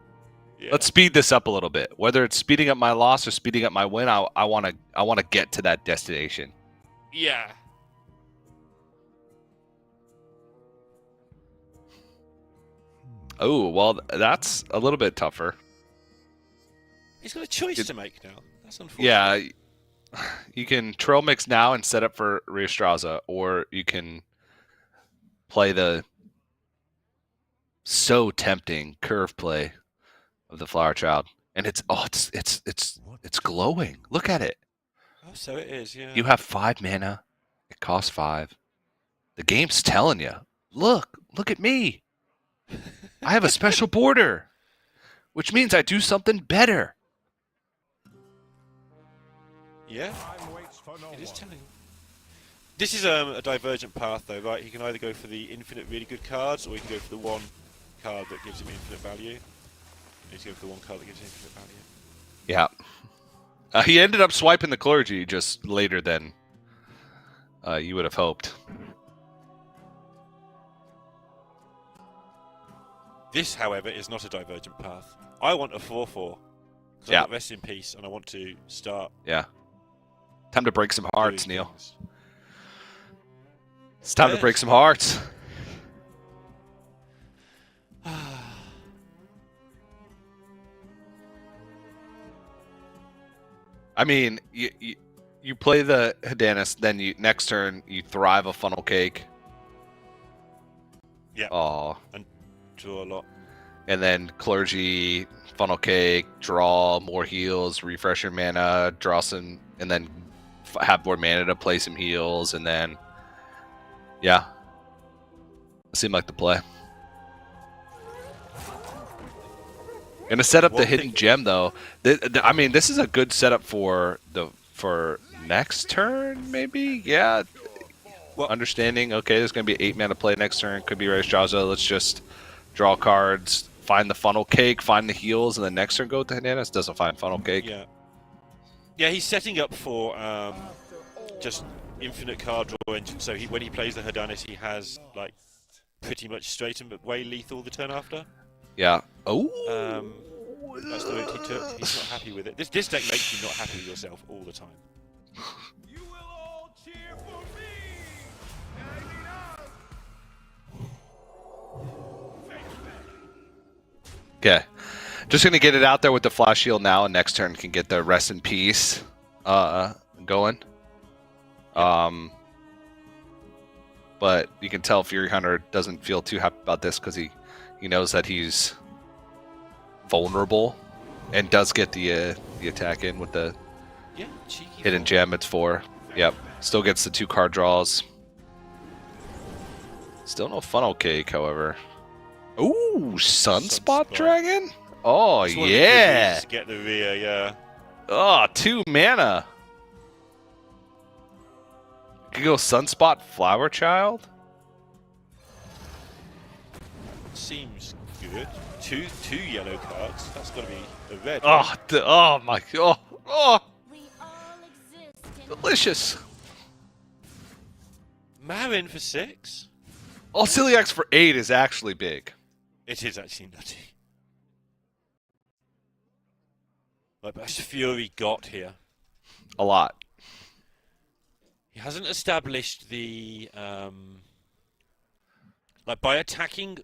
Yeah. Let's speed this up a little bit. Whether it's speeding up my loss or speeding up my win, I want to get to that destination. Yeah. Oh, well, that's a little bit tougher. He's got a choice to make now. That's unfortunate. Yeah, you can trail mix now and set up for Rheastraza, or you can play the so tempting curve play of the Flower Child, and it's glowing. Look at it. Oh, so it is. Yeah. You have 5 mana. It costs 5. The game's telling you, look at me. I have a special border, which means I do something better. Yeah. It is telling. This is a divergent path, though, right? He can either go for the infinite really good cards, or he can go for the one card that gives him infinite value. He needs to go for the one card that gives him infinite value. Yeah. He ended up swiping the clergy just later than you would have hoped. This, however, is not a divergent path. I want a 4/4. Because I want rest in peace, and I want to start. Yeah. Time to break some hearts, Neil. Things. It's time to break some hearts. I mean, you play the Hedanus, then next turn you thrive a funnel cake. Yeah. Oh. And draw a lot. And then clergy, funnel cake, draw more heals, refresh your mana, draw some, and then have more mana to play some heals, and then yeah, it seemed like the play. Gonna set up the hidden gem though. I mean, this is a good setup for next turn, maybe. Yeah. Well, understanding. Okay, there's gonna be 8 mana play next turn. Could be Raystraza. Let's just draw cards, find the funnel cake, find the heals, and then next turn go with the Hernandez. Doesn't find funnel cake. Yeah. Yeah, he's setting up for just infinite card draw engine. So when he plays the Hedanis, he has like pretty much straight and way lethal the turn after. Yeah. Oh. That's the route he took. He's not happy with it. This deck makes you not happy with yourself all the time. You will all cheer for me. Okay. Just gonna get it out there with the flash shield now, and next turn can get the rest in peace going. But you can tell Fury Hunter doesn't feel too happy about this because he knows that he's vulnerable, and does get the attack in with the hidden gem. It's 4. Yep. Still gets the 2 card draws. Still no funnel cake, however. Ooh, Sunspot Dragon? Oh, It's one of the good yeah. reasons to get the rear, yeah. Oh, 2 mana. Could go Sunspot Flower Child. Seems good. Two yellow cards. That's got to be a red. Oh, oh my god. Oh, delicious. Marin for 6? Oh, Celiax for 8 is actually big. It is actually nutty. Like, what's Fury got here? A lot. He hasn't established the like by attacking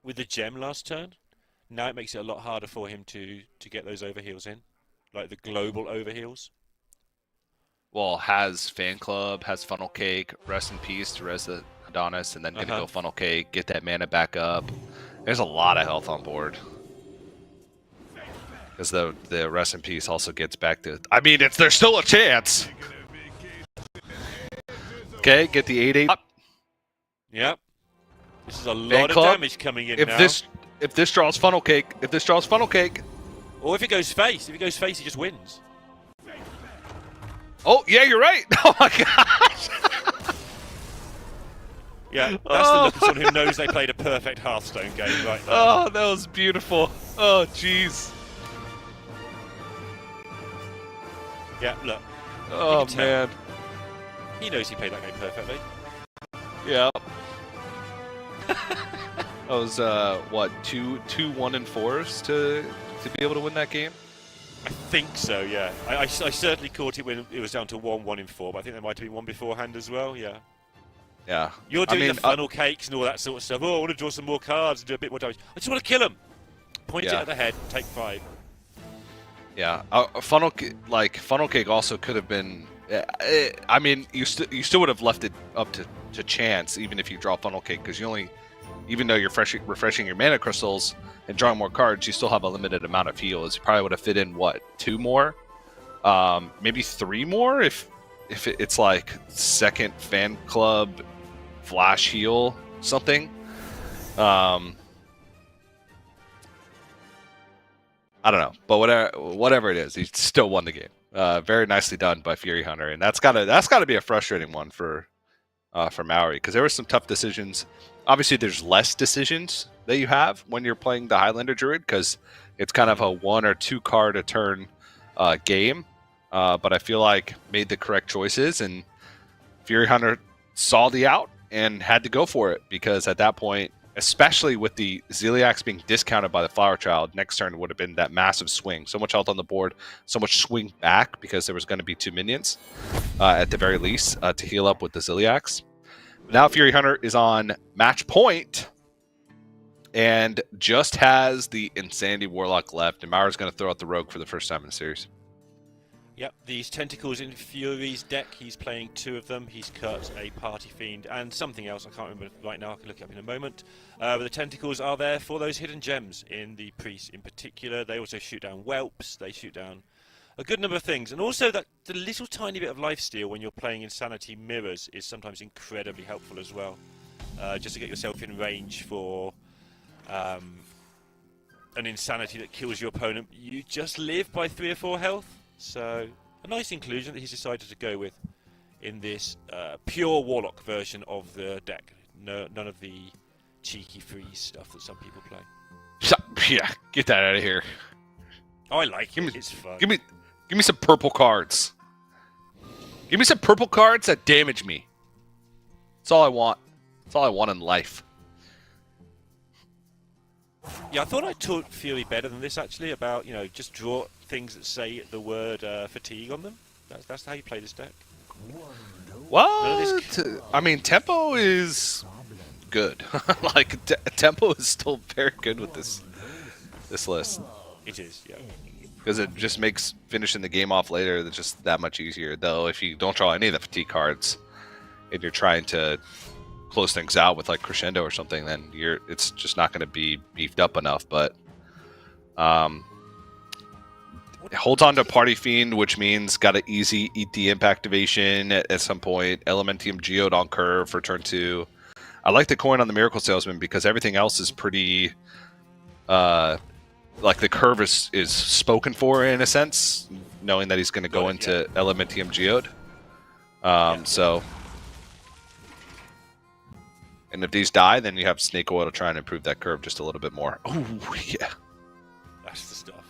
with the gem last turn. Now it makes it a lot harder for him to get those overheals in, like the global overheals. Well, has Fan Club, has Funnel Cake, Rest in Peace to res the Adonis, and then gonna go Funnel Cake, get that mana back up. There's a lot of health on board. Because the Rest in Peace also gets back to... I mean, there's still a chance! Okay, get the 8-8 up. Yep. This is a Fan lot of Club, damage coming in if now. If this draws Funnel Cake, Or if it goes face. If it goes face, he just wins. oh, yeah, you're right! Oh my gosh! Yeah, that's the look of someone who knows they played a perfect Hearthstone game right there. Oh, that was beautiful. Oh, jeez. Yeah, look. Oh, can tell. man. He knows he played that game perfectly. Yeah. That was, what, two 1-4s to be able to win that game? I think so, yeah. I certainly caught it when it was down to 1 in 4, but I think there might have been one beforehand as well, yeah. Yeah. You're doing the I funnel cakes and all that sort of stuff. Oh, I want to draw some more cards and do a bit more damage. I just want to kill him. Point it Yeah. at the head, take 5. yeah. Funnel Cake also could have been... I mean, you still would have left it up to chance, even if you draw Funnel Cake, because you only... Even though you're refreshing your mana crystals and drawing more cards, you still have a limited amount of heals. You probably would have fit in, what, 2 more? Maybe 3 more if it's like second Fan Club flash heal something. I don't know, but whatever it is, he still won the game. Very nicely done by Fury Hunter, and that's gotta be a frustrating one for Maori, because there were some tough decisions. Obviously, there's less decisions that you have when you're playing the Highlander Druid, because it's kind of a 1 or 2 card a turn game. But I feel like made the correct choices, and Fury Hunter saw the out and had to go for it, because at that point, especially with the Zeliax being discounted by the Flower Child, next turn would have been that massive swing. So much health on the board, so much swing back, because there was going to be 2 minions at the very least to heal up with the Zeliax. Now Fury Hunter is on match point and just has the Insanity Warlock left, and Maurer's going to throw out the Rogue for the first time in the series. Yep, these tentacles in Fury's deck, he's playing 2 of them. He's cut a Party Fiend and something else, I can't remember right now, I can look it up in a moment. But the tentacles are there for those hidden gems in the Priest in particular. They also shoot down whelps, they shoot down a good number of things. And also that the little tiny bit of lifesteal when you're playing Insanity Mirrors is sometimes incredibly helpful as well. Just to get yourself in range for an Insanity that kills your opponent. You just live by 3 or 4 health. So, a nice inclusion that he's decided to go with in this pure Warlock version of the deck. None of the cheeky freeze stuff that some people play. Yeah, get that out of here. Oh, I like it. It's fun. Give me some purple cards. Give me some purple cards that damage me. That's all I want. That's all I want in life. Yeah, I thought I taught Fury better than this, actually, about, just draw things that say the word fatigue on them. That's how you play this deck. Well, I mean, tempo is good. Tempo is still very good with this list. It is, yeah. Because it just makes finishing the game off later just that much easier. Though, if you don't draw any of the fatigue cards, and you're trying to close things out with like Crescendo or something, then it's just not going to be beefed up enough. But holds on to Party Fiend, which means got an easy eat the imp activation at some point. Elementium Geode on curve for turn 2. I like the coin on the Miracle Salesman because everything else is pretty like the curve is spoken for in a sense, knowing that he's going to go into Elementium Geode. So, and if these die, then you have Snake Oil to try and improve that curve just a little bit more. Oh yeah, That's the stuff.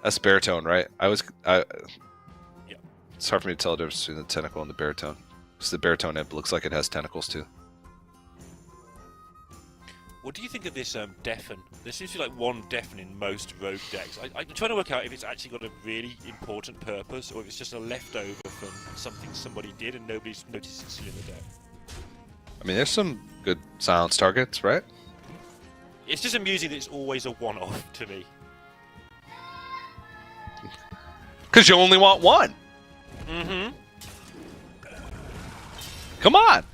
that's baritone, right? Yeah. It's hard for me to tell the difference between the tentacle and the baritone. Because the baritone imp looks like it has tentacles too. What do you think of this deafen? There seems to be like one deafen in most rogue decks. I'm trying to work out if it's actually got a really important purpose or if it's just a leftover from something somebody did and nobody's noticed it's still in the deck. I mean, there's some good silence targets, right? It's just amusing that it's always a one-off to me. Because you only want one. Mm-hmm. Come on.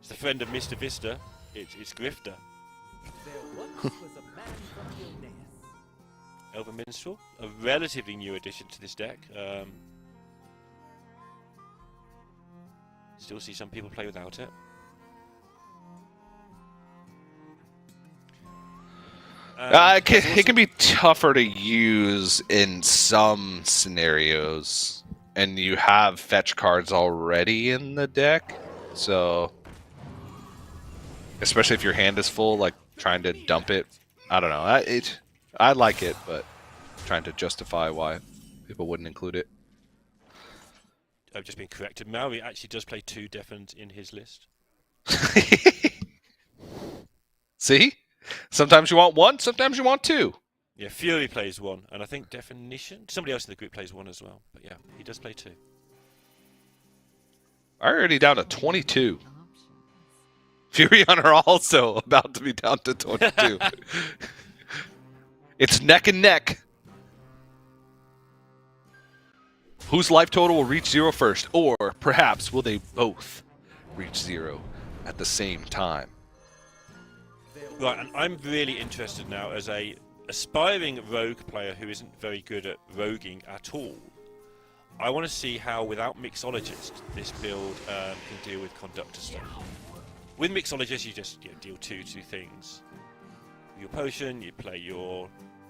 It's the friend of Mr. Vista. It's Grifter. Elven Minstrel, a relatively new addition to this deck. Still see some people play without it. It can be tougher to use in some scenarios, and you have fetch cards already in the deck, so especially if your hand is full, like trying to dump it. I don't know. I like it, but trying to justify why people wouldn't include it. I've just been corrected. Maui actually does play 2 Defens in his list. See? Sometimes you want one, sometimes you want 2. Yeah, Fury plays 1, and I think Definition. Somebody else in the group plays 1 as well. But yeah, he does play 2. Already down to 22. Fury Hunter also about to be down to 22. It's neck and neck. Whose life total will reach 0 first? Or perhaps will they both reach 0 at the same time? Right, and I'm really interested now as a aspiring rogue player who isn't very good at roguing at all. I want to see how, without Mixologist, this build can deal with Conductor stuff. With Mixologist, you just deal two things. Your potion, you play your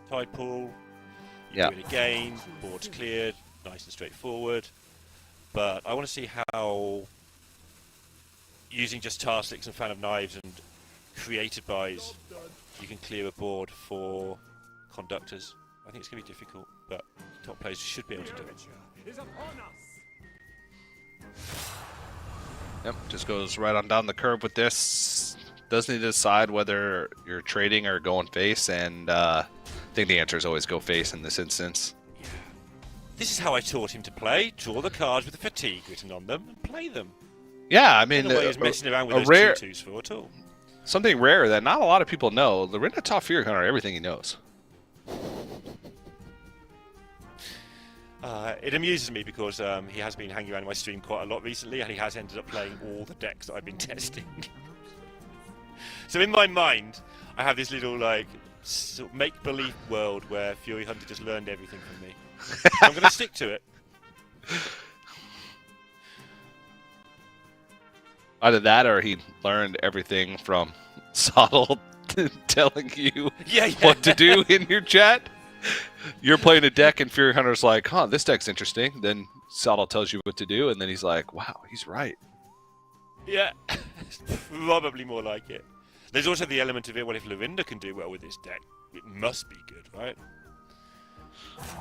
Tide Pool, you do it again, board's cleared, nice and straightforward. But I want to see how using just Tar Slicks and Fan of Knives and created buys, you can clear a board for Conductors. I think it's going to be difficult, but top players should be able to do it. Yep, just goes right on down the curve with this. Does need to decide whether you're trading or going face, and I think the answer is always go face in this instance. Yeah. This is how I taught him to play. Draw the cards with the fatigue written on them and play them. Yeah, I mean, he's messing around with those rare, 2/2s for at all. Something rare that not a lot of people know. Lorinda taught Fury Hunter everything he knows. It amuses me because he has been hanging around my stream quite a lot recently, and he has ended up playing all the decks that I've been testing. So in my mind, I have this little sort of make-believe world where Fury Hunter just learned everything from me. So I'm going to stick to it. Either that, or he learned everything from Sottle telling you what to do in your chat. You're playing a deck, and Fury Hunter's like, "Huh, this deck's interesting." Then Sottle tells you what to do, and then he's like, "Wow, he's right." Yeah, probably more like it. There's also the element of it. Well, if Lorinda can do well with this deck, it must be good, right?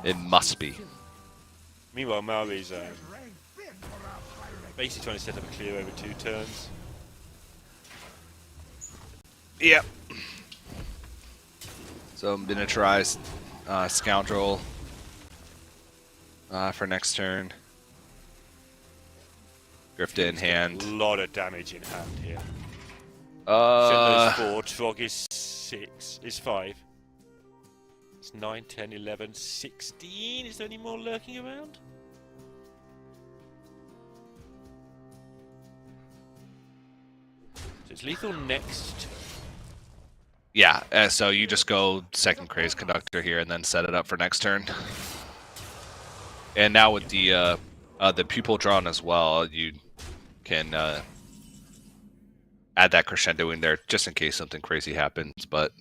It must be. Meanwhile, Maori's basically trying to set up a clear over 2 turns. Yep. So miniaturized Scoundrel for next turn. Grifta in hand. A lot of damage in hand here. Uh, Shenlong's 4, Trog is 6, is 5. It's 9, 10, 11, 16. Is there any more lurking around? So it's lethal next. Yeah, so you just go second Craze Conductor here and then set it up for next turn. And now with the pupil drawn as well, you can add that crescendo in there just in case something crazy happens. But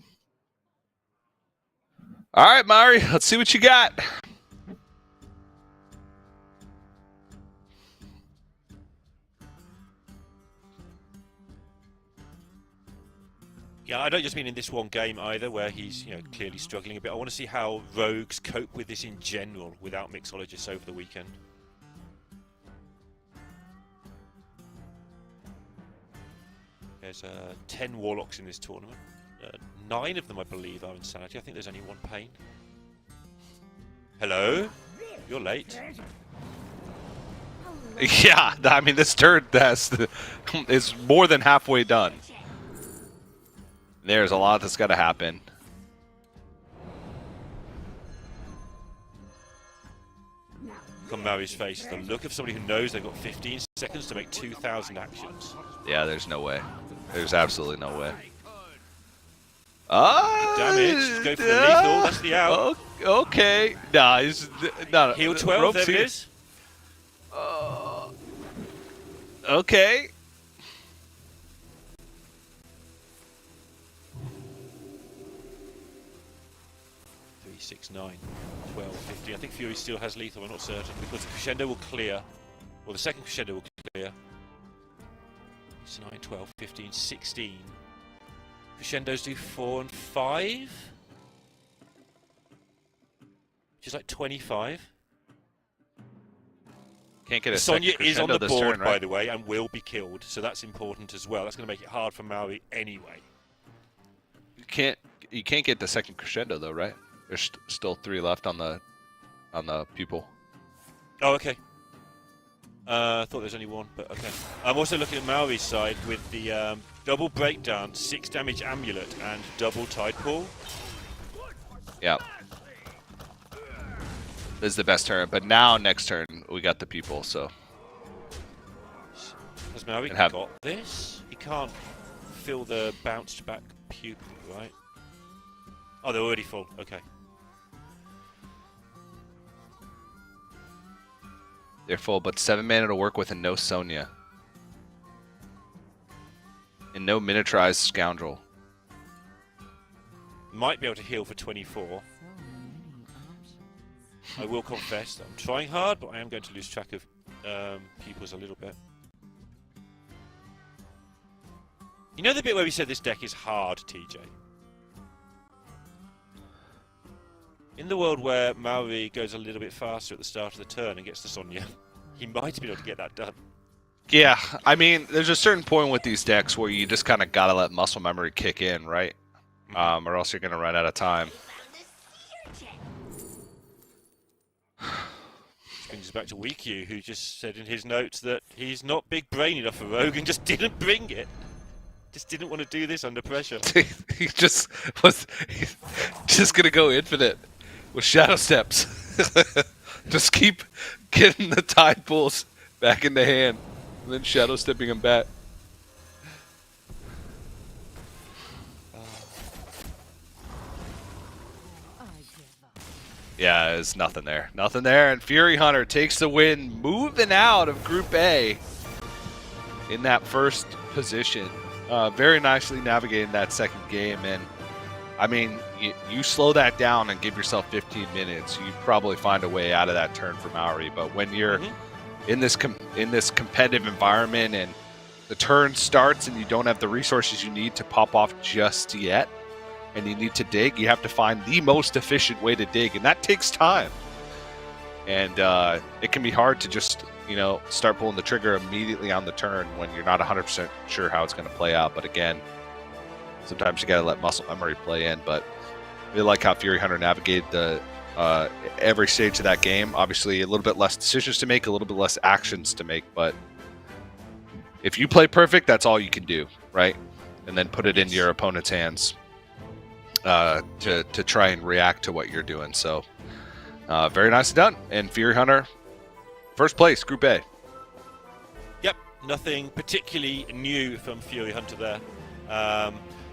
all right, Mari, let's see what you got. Yeah, I don't just mean in this one game either, where he's clearly struggling a bit. I want to see how rogues cope with this in general without mixologists over the weekend. There's 10 warlocks in this tournament. 9 of them, I believe, are insanity. I think there's only 1 pain. Hello? You're late. Yeah, I mean, this turn test is more than halfway done. There's a lot that's got to happen. Look on Maori's face, the look of somebody who knows they've got 15 seconds to make 2,000 actions. Yeah, there's no way. There's absolutely no way. Damage, go for the lethal, that's the out. Okay. Nah, he's not. Heal 12, there it is. Okay. 3, 6, 9, 12, 15. I think Fury still has lethal, I'm not certain, because the crescendo will clear. Well, the second crescendo will clear. It's 9, 12, 15, 16. Crescendos do 4 and 5. Which is like 25. Can't get a Sonya is on the board, turn, right? by the way, and will be killed, so that's important as well. That's going to make it hard for Maori anyway. You can't get the second crescendo though, right? There's still 3 left on the pupil. Oh, okay. I thought there was only 1, but okay. I'm also looking at Maori's side with the double breakdown, 6 damage amulet, and double tide pool. Yeah. This is the best turn, but now next turn we got the people, so. Has Maori got this? He can't fill the bounced back pupil, right? Oh, they're already full. Okay. They're full, but 7 mana to work with and no Sonya. And no miniaturized scoundrel. Might be able to heal for 24. I will confess that I'm trying hard, but I am going to lose track of pupils a little bit. You know the bit where we said this deck is hard, TJ? In the world where Maori goes a little bit faster at the start of the turn and gets to Sonya, he might be able to get that done. Yeah, I mean, there's a certain point with these decks where you just kind of gotta let muscle memory kick in, right? Or else you're gonna run out of time. Which brings us back to Weekyu, who just said in his notes that he's not big brain enough for Rogue and just didn't bring it. Just didn't want to do this under pressure. He's just gonna go infinite with Shadow Steps. Just keep getting the Tide Pools back in the hand, and then Shadow Stepping them back. Yeah, there's nothing there. Nothing there, and Fury Hunter takes the win, moving out of Group A in that first position. Very nicely navigating that second game, and I mean, you slow that down and give yourself 15 minutes, you probably find a way out of that turn for Maori. But when you're in this competitive environment and the turn starts and you don't have the resources you need to pop off just yet, and you need to dig, you have to find the most efficient way to dig, and that takes time. And it can be hard to just, start pulling the trigger immediately on the turn when you're not 100% sure how it's going to play out. But again, sometimes you got to let muscle memory play in. But I really like how Fury Hunter navigated the every stage of that game. Obviously, a little bit less decisions to make, a little bit less actions to make. But if you play perfect, that's all you can do, right? And then put it into your opponent's hands to try and react to what you're doing. So very nicely done. And Fury Hunter, first place, Group A. Yep, nothing particularly new from Fury Hunter there.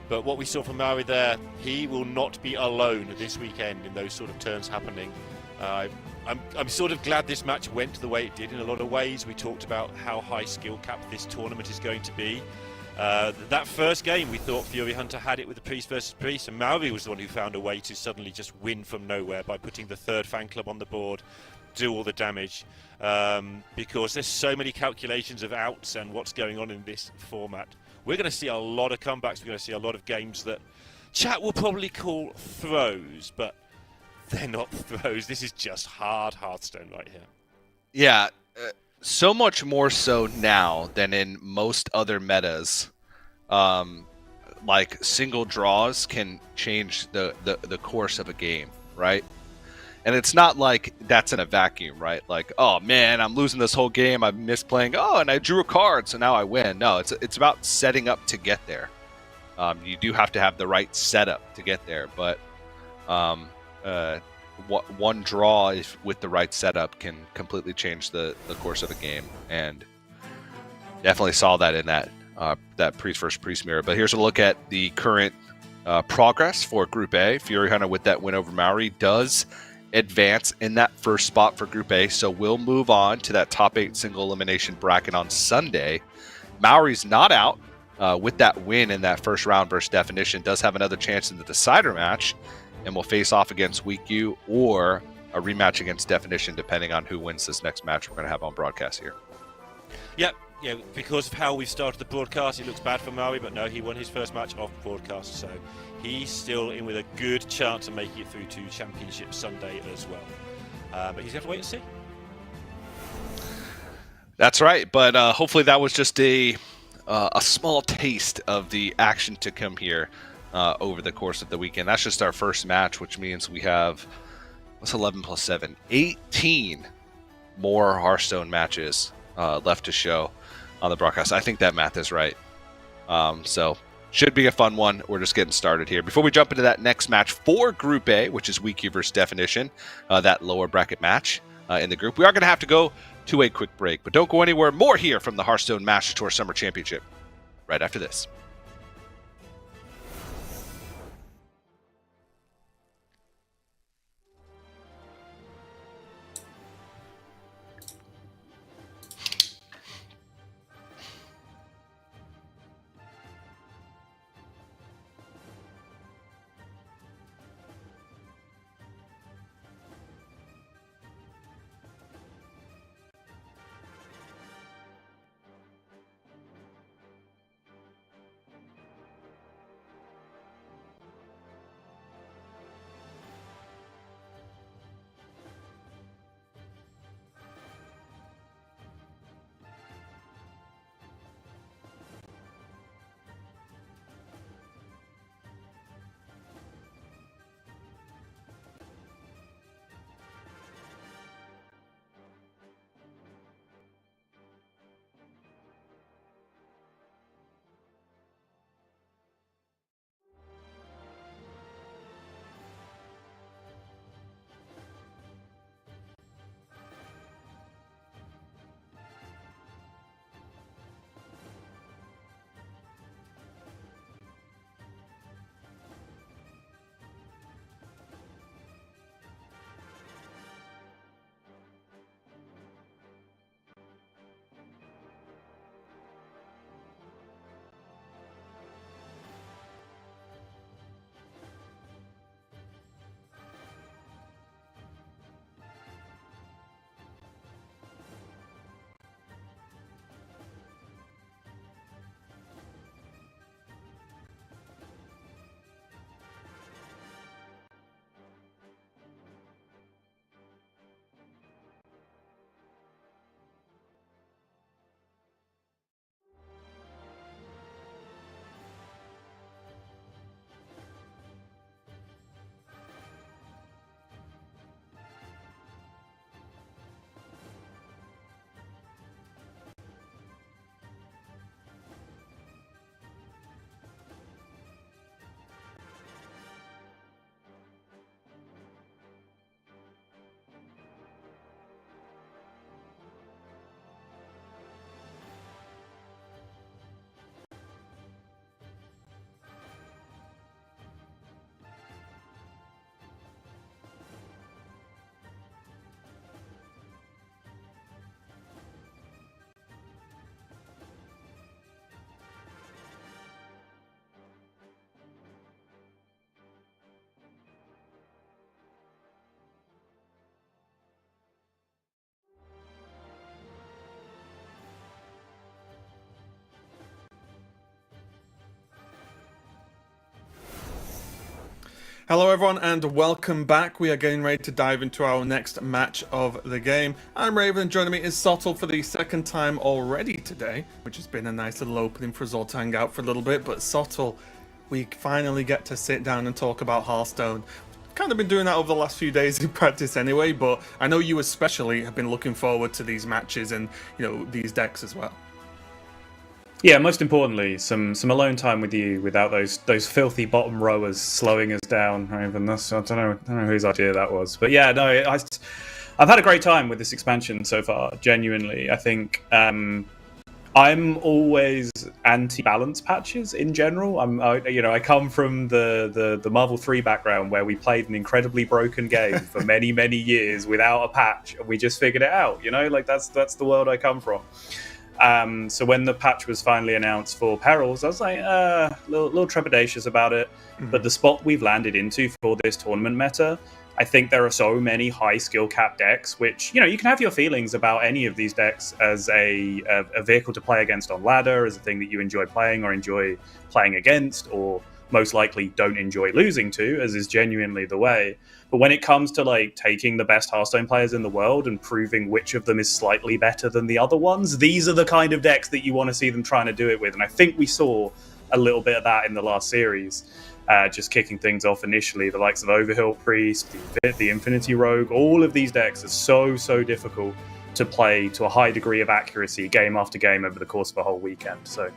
But what we saw from Maori there, he will not be alone this weekend in those sort of turns happening. I'm sort of glad this match went the way it did in a lot of ways. We talked about how high skill cap this tournament is going to be. That first game, we thought Fury Hunter had it with the Priest versus Priest, and Maori was the one who found a way to suddenly just win from nowhere by putting the third fan club on the board, do all the damage, because there's so many calculations of outs and what's going on in this format. We're going to see a lot of comebacks. We're going to see a lot of games that chat will probably call throws, but they're not throws. This is just hard Hearthstone right here. Yeah, so much more so now than in most other metas. Like single draws can change the course of a game, right? And it's not like that's in a vacuum, right? Like, oh man, I'm losing this whole game. I missed playing. Oh, and I drew a card, so now I win. No, it's about setting up to get there. You do have to have the right setup to get there, but one draw with the right setup can completely change the course of a game, and definitely saw that in that Priest versus Priest mirror. But here's a look at the current progress for Group A. Fury Hunter with that win over Maori does advance in that first spot for Group A, so we'll move on to that top 8 single elimination bracket on Sunday. Maori's not out with that win in that first round versus Definition, does have another chance in the decider match, and will face off against Weak U or a rematch against Definition, depending on who wins this next match we're going to have on broadcast here. Yep. Yeah, because of how we've started the broadcast, it looks bad for Maui, but no, he won his first match off broadcast, so he's still in with a good chance of making it through to Championship Sunday as well. But he's going to have to wait and see. That's right, but hopefully that was just a small taste of the action to come here over the course of the weekend. That's just our first match, which means we have, what's 11 plus 7? 18 more Hearthstone matches left to show on the broadcast. I think that math is right. So should be a fun one. We're just getting started here. Before we jump into that next match for Group A, which is Weak U versus Definition, that lower bracket match in the group, we are going to have to go to a quick break. But don't go anywhere. More here from the Hearthstone Master Tour Summer Championship right after this. Hello everyone and welcome back. We are getting ready to dive into our next match of the game. I'm Raven, joining me is Sottle for the second time already today, which has been a nice little opening for us all to hang out for a little bit. But Sottle, we finally get to sit down and talk about Hearthstone. Kind of been doing that over the last few days in practice anyway, but I know you especially have been looking forward to these matches and, you know, these decks as well. Yeah, most importantly, some alone time with you without those filthy bottom rowers slowing us down. Raven, I don't know whose idea that was, but yeah, no, I've had a great time with this expansion so far. Genuinely, I think I'm always anti-balance patches in general. I come from the Marvel 3 background where we played an incredibly broken game for many years without a patch, and we just figured it out. You know, like that's the world I come from. So when the patch was finally announced for Perils, I was like, little trepidatious about it. Mm-hmm. But the spot we've landed into for this tournament meta, I think there are so many high skill cap decks, which, you know, you can have your feelings about any of these decks as a vehicle to play against on ladder, as a thing that you enjoy playing or enjoy playing against, or most likely don't enjoy losing to, as is genuinely the way. But when it comes to like taking the best Hearthstone players in the world and proving which of them is slightly better than the other ones, these are the kind of decks that you want to see them trying to do it with. And I think we saw a little bit of that in the last series, just kicking things off initially. The likes of Overhill Priest, the Infinity Rogue, all of these decks are so difficult to play to a high degree of accuracy game after game over the course of a whole weekend. So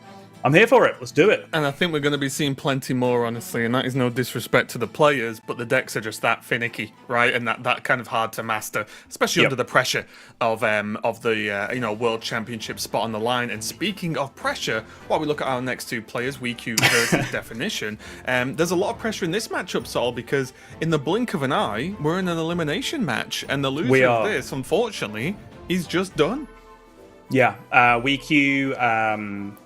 I'm here for it. Let's do it. And I think we're going to be seeing plenty more, honestly, and that is no disrespect to the players, but the decks are just that finicky, right? And that kind of hard to master, especially under the pressure of the World Championship spot on the line. And speaking of pressure, while we look at our next two players, WeQ versus Definition, there's a lot of pressure in this matchup, Sol, because in the blink of an eye, we're in an elimination match, and the loser of this, unfortunately, is just done. Yeah, WeQ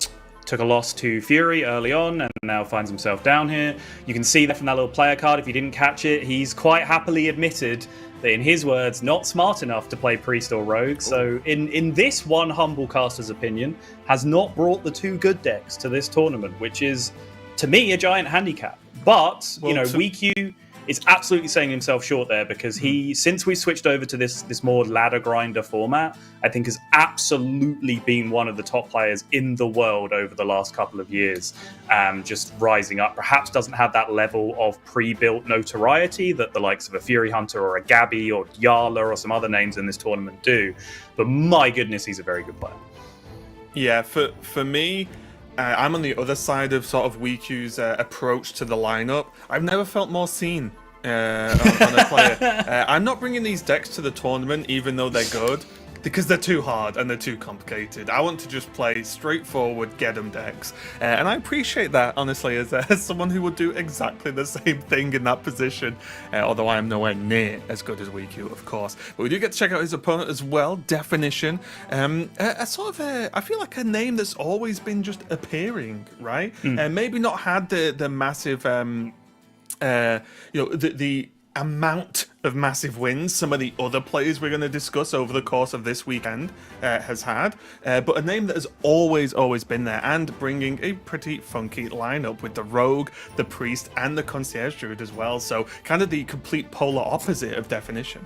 took a loss to Fury early on and now finds himself down here. You can see that from that little player card. If you didn't catch it, he's quite happily admitted that, in his words, not smart enough to play Priest or Rogue. So in this one humble caster's opinion, has not brought the two good decks to this tournament, which is, to me, a giant handicap. But, WeQ is absolutely selling himself short there, because he, since we switched over to this more ladder grinder format, I think has absolutely been one of the top players in the world over the last couple of years, just rising up. Perhaps doesn't have that level of pre-built notoriety that the likes of a Fury Hunter or a Gabby or Yala or some other names in this tournament do, but my goodness, he's a very good player. Yeah, for me, I'm on the other side of sort of WeQ's approach to the lineup. I've never felt more seen on a player. I'm not bringing these decks to the tournament, even though they're good, because they're too hard and they're too complicated. I want to just play straightforward, get 'em decks. And I appreciate that, honestly, as someone who would do exactly the same thing in that position, although I am nowhere near as good as WeQ, of course. But we do get to check out his opponent as well, Definition. I feel like a name that's always been just appearing, right? And maybe not had the massive, the amount of massive wins some of the other players we're going to discuss over the course of this weekend has had, but a name that has always been there, and bringing a pretty funky lineup with the Rogue, the Priest, and the Concierge Druid as well, so kind of the complete polar opposite of Definition.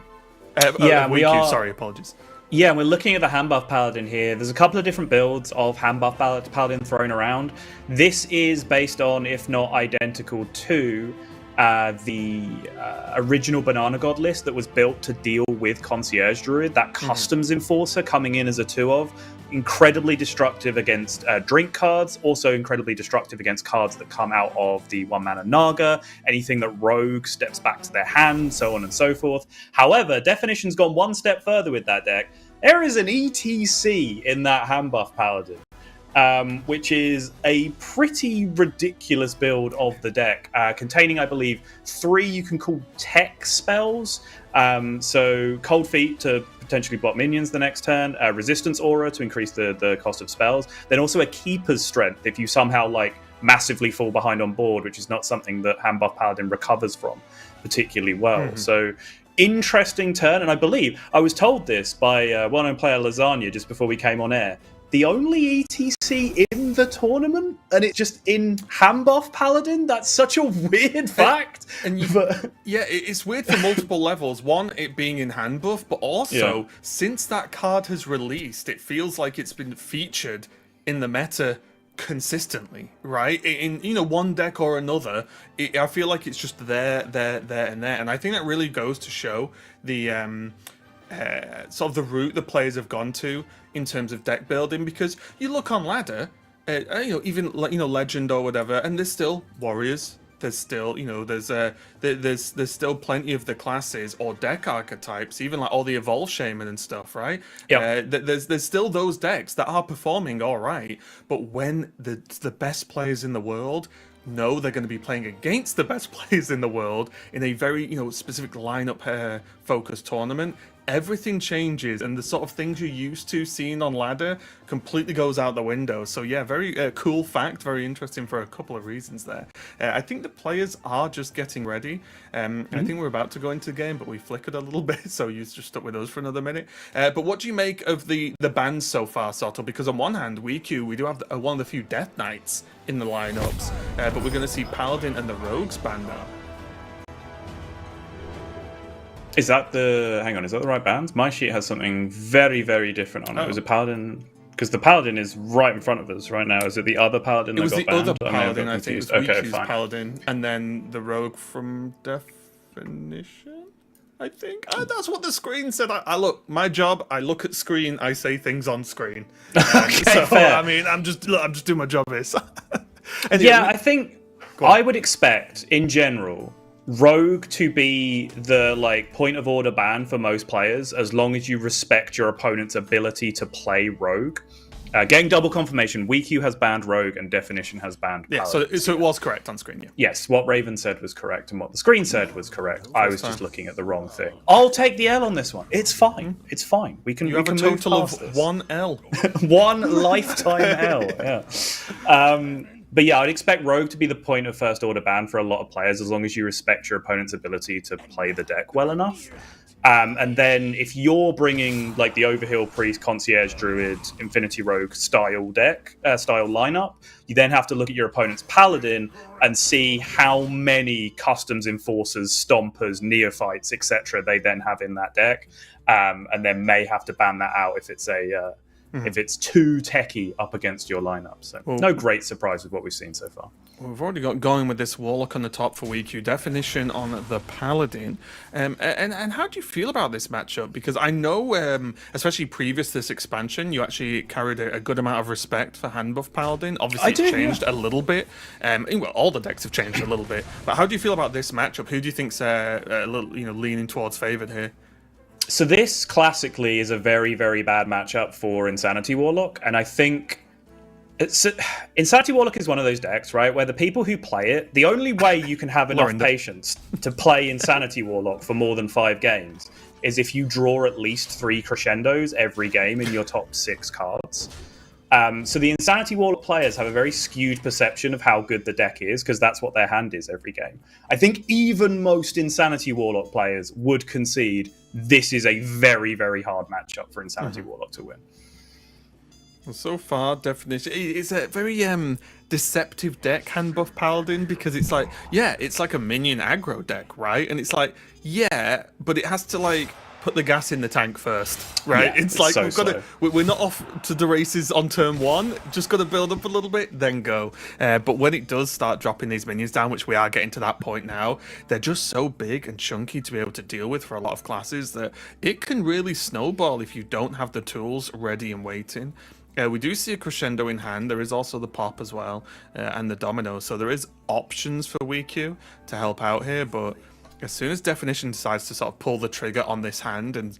WeQ, sorry, apologies. Yeah, we're looking at the hand buff Paladin here. There's a couple of different builds of hand buff Paladin thrown around. This is based on, if not identical to, the original Banana God list that was built to deal with Concierge Druid, that customs enforcer coming in as a 2-of. Incredibly destructive against drink cards, also incredibly destructive against cards that come out of the 1-mana Naga, anything that Rogue steps back to their hand, so on and so forth. However, Definition's gone one step further with that deck. There is an ETC in that hand buff Paladin, which is a pretty ridiculous build of the deck, containing, I believe, 3 you can call tech spells. So Cold Feet to potentially block minions the next turn, Resistance Aura to increase the cost of spells, then also a Keeper's Strength if you somehow massively fall behind on board, which is not something that hand buff Paladin recovers from particularly well. So interesting turn, and I believe I was told this by well-known player Lasagna just before we came on air. the only ETC in the tournament, and it's just in hand buff Paladin. That's such a weird fact. Yeah, it's weird for multiple levels. One, it being in hand buff, but also since that card has released, it feels like it's been featured in the meta consistently, right? In one deck or another, I feel like it's just there, and there, and I think that really goes to show the sort of the route the players have gone to in terms of deck building. Because you look on ladder, even legend or whatever, and there's still warriors. There's still, there's still plenty of the classes or deck archetypes, even like all the evolve shaman and stuff, right? Yeah. There's still those decks that are performing all right, but when the best players in the world know they're going to be playing against the best players in the world in a very specific lineup focused tournament, everything changes, and the sort of things you're used to seeing on ladder completely goes out the window. So yeah, very cool fact, very interesting for a couple of reasons there. I think the players are just getting ready. I think we're about to go into the game, but we flickered a little bit, so you just stuck with us for another minute. But what do you make of the bans so far, Soto? Because on one hand, we do have one of the few Death Knights in the lineups, but we're going to see Paladin and the Rogues banned now. Is that the right bands? My sheet has something very, very different on it. Was it Paladin? Because the Paladin is right in front of us right now. Is it the other Paladin that got banned? It was the other Paladin, I think. It was okay, fine. Paladin, and then the Rogue from Definition, I think. That's what the screen said. I look, my job, I look at screen, I say things on screen. Okay, fair. I mean, I'm just doing my job here. Anyway, yeah, I think I would expect, in general, Rogue to be the point of order ban for most players, as long as you respect your opponent's ability to play Rogue. Getting double confirmation, WeQ has banned Rogue and Definition has banned Paladin. Yeah, so it was correct on screen, yeah. Yes, what Raven said was correct and what the screen said was correct. I was just looking at the wrong thing. I'll take the L on this one. It's fine. It's fine. We can have a total of 1 L. One lifetime L, yeah. But yeah, I'd expect Rogue to be the point of first order ban for a lot of players, as long as you respect your opponent's ability to play the deck well enough. And then if you're bringing the Overhill Priest, Concierge Druid, Infinity Rogue style deck, style lineup, you then have to look at your opponent's Paladin and see how many Customs Enforcers, Stompers, Neophytes, etc. they then have in that deck, and then may have to ban that out if it's if it's too techie up against your lineup. So no great surprise with what we've seen so far. We've already got going with this Warlock on the top for WeQ, Definition on the Paladin. And how do you feel about this matchup? Because I know, especially previous to this expansion, you actually carried a good amount of respect for hand buff Paladin. Obviously, it's changed a little bit. Well, all the decks have changed a little bit. But how do you feel about this matchup? Who do you think's a little, leaning towards favoured here? So this classically is a very, very bad matchup for Insanity Warlock, and I think Insanity Warlock is one of those decks, right, where the people who play it, the only way you can have enough patience to play Insanity Warlock for more than 5 games is if you draw at least 3 crescendos every game in your top 6 cards. So the Insanity Warlock players have a very skewed perception of how good the deck is, because that's what their hand is every game. I think even most Insanity Warlock players would concede this is a very, very hard matchup for Insanity Warlock to win. Well, so far, Definition, it's a very deceptive deck, hand buff Paladin, because it's it's like a minion aggro deck, right? And it's but it has to put the gas in the tank first, right? Yeah, it's we're not off to the races on turn 1, just got to build up a little bit, then go. But when it does start dropping these minions down, which we are getting to that point now, they're just so big and chunky to be able to deal with for a lot of classes that it can really snowball if you don't have the tools ready and waiting. We do see a crescendo in hand. There is also the pop as well, and the domino. So there is options for WeQ to help out here, but as soon as Definition decides to sort of pull the trigger on this hand and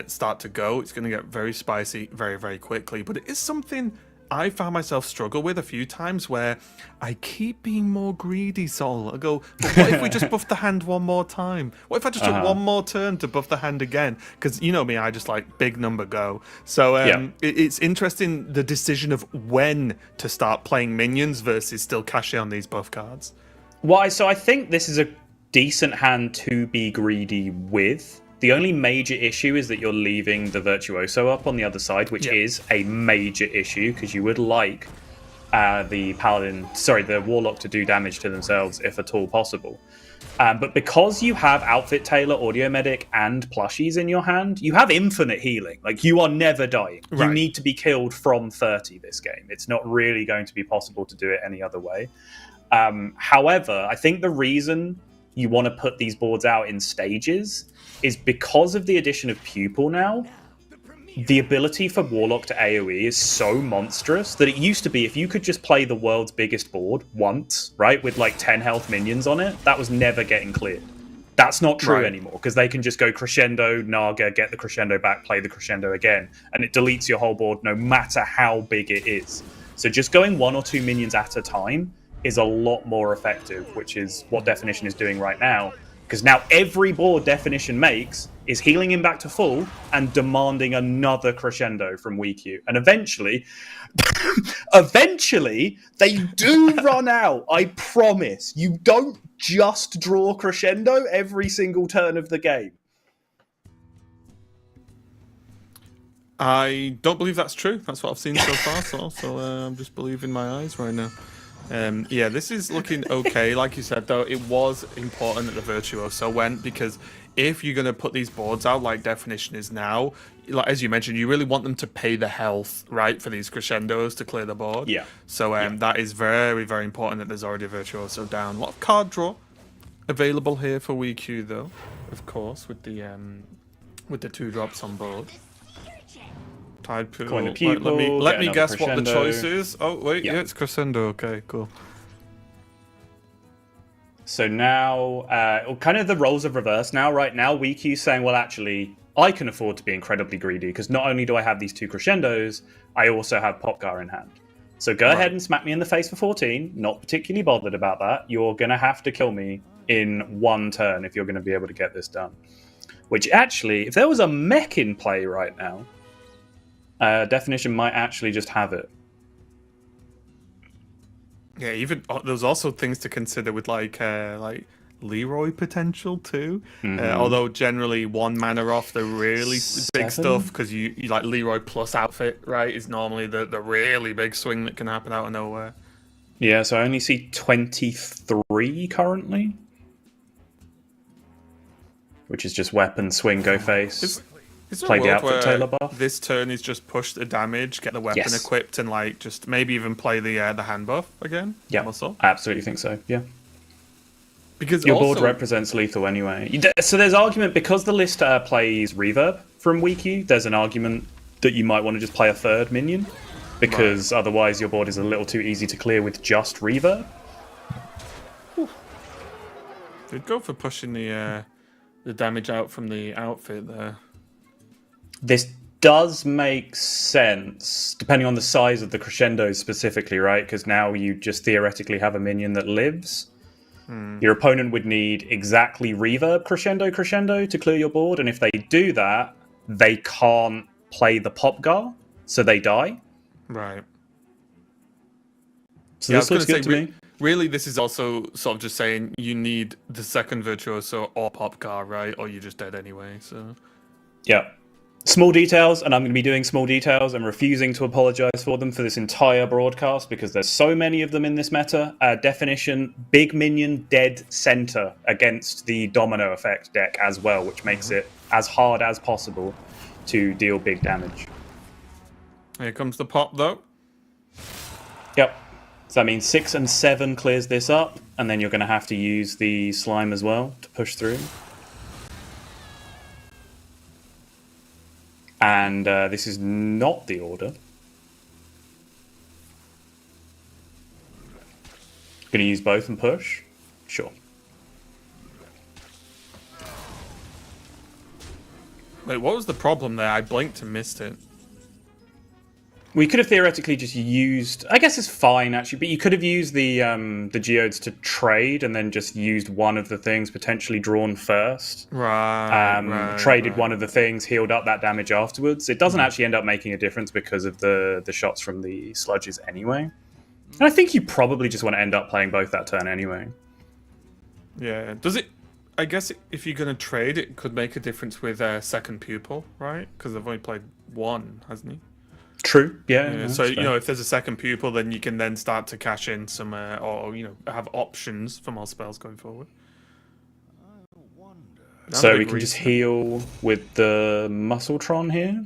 start to go, it's going to get very spicy very, very quickly. But it is something I found myself struggle with a few times, where I keep being more greedy, Sol. I go, but what if we just buff the hand one more time? What if I just took one more turn to buff the hand again? Because you know me, I just like big number go. So it's interesting, the decision of when to start playing minions versus still cashing on these buff cards. Why? So I think this is a decent hand to be greedy with. The only major issue is that you're leaving the Virtuoso up on the other side, which is a major issue because you would like the Warlock to do damage to themselves if at all possible. But because you have Outfit Tailor, Audio Medic, and plushies in your hand, you have infinite healing. Like, you are never dying. Right. You need to be killed from 30 this game. It's not really going to be possible to do it any other way. However, I think the reason you want to put these boards out in stages is because of the addition of Pupil now. The ability for Warlock to AoE is so monstrous that it used to be if you could just play the world's biggest board once, right, with like 10 health minions on it, that was never getting cleared. That's not true anymore because they can just go crescendo, Naga, get the crescendo back, play the crescendo again, and it deletes your whole board no matter how big it is. So just going 1 or 2 minions at a time is a lot more effective, which is what Definition is doing right now. Because now every board Definition makes is healing him back to full and demanding another crescendo from WeQ. And eventually, they do run out. I promise. You don't just draw crescendo every single turn of the game. I don't believe that's true. That's what I've seen so far, so I'm just believing my eyes right now. Yeah, this is looking okay. Like you said, though, it was important that the Virtuoso went, because if you're going to put these boards out like Definition is now, like, as you mentioned, you really want them to pay the health, right, for these crescendos to clear the board. Yeah. So that is very, very important that there's already a Virtuoso down. A lot of card draw available here for WeQ, though, of course, with the 2-drops on board. Tide Pool. Coin a Pupil, let me guess crescendo. what the choice is. Oh, wait, yeah, it's Crescendo. Okay, cool. So now, kind of the roles have reversed now. Right now, WeQ's saying, well, actually, I can afford to be incredibly greedy because not only do I have these 2 crescendos, I also have Popgar in hand. So go ahead and smack me in the face for 14. Not particularly bothered about that. You're going to have to kill me in 1 turn if you're going to be able to get this done. Which actually, if there was a mech in play right now, Definition might actually just have it. Yeah, even there's also things to consider with like Leroy potential too. Although generally 1 mana off the really big stuff, because you like Leroy plus outfit, right, is normally the really big swing that can happen out of nowhere. Yeah, so I only see 23 currently, which is just weapon, swing, go face. Is there Play a the world outfit where tailor buff? this turn is just push the damage, get the weapon Yes. equipped, and like just maybe even play the hand buff again? Yeah, Also? I absolutely think so. Yeah, Because your also, board represents lethal anyway. So there's argument because the list plays reverb from WeQ. There's an argument that you might want to just play a 3rd minion because otherwise your board is a little too easy to clear with just reverb. They'd go for pushing the damage out from the outfit there. This does make sense, depending on the size of the crescendos specifically, right? Because now you just theoretically have a minion that lives. Your opponent would need exactly reverb crescendo to clear your board, and if they do that, they can't play the Popgar, so they die. Right. So Yeah, this looks good to me. Really, this is also sort of just saying you need the 2nd Virtuoso or Popgar, right? Or you're just dead anyway, so... Yeah. Small details, and I'm going to be doing small details. I'm refusing to apologize for them for this entire broadcast because there's so many of them in this meta. Definition, big minion, dead center against the domino effect deck as well, which makes it as hard as possible to deal big damage. Here comes the pop, though. Yep. So that means 6 and 7 clears this up, and then you're going to have to use the slime as well to push through. And this is not the order. Going to use both and push? Sure. Wait, what was the problem there? I blinked and missed it. We could have theoretically just used... I guess it's fine, actually, but you could have used the geodes to trade and then just used one of the things potentially drawn first. Traded one of the things, healed up that damage afterwards. It doesn't actually end up making a difference because of the shots from the sludges anyway. And I think you probably just want to end up playing both that turn anyway. Yeah. Does it... I guess if you're going to trade, it could make a difference with second pupil, right? Because they've only played one, hasn't he? True. Yeah. Yeah, no, so that's fair. if there's a second pupil, then you can then start to cash in some, or have options for more spells going forward. So Another we can just reason. heal with the Muscletron here.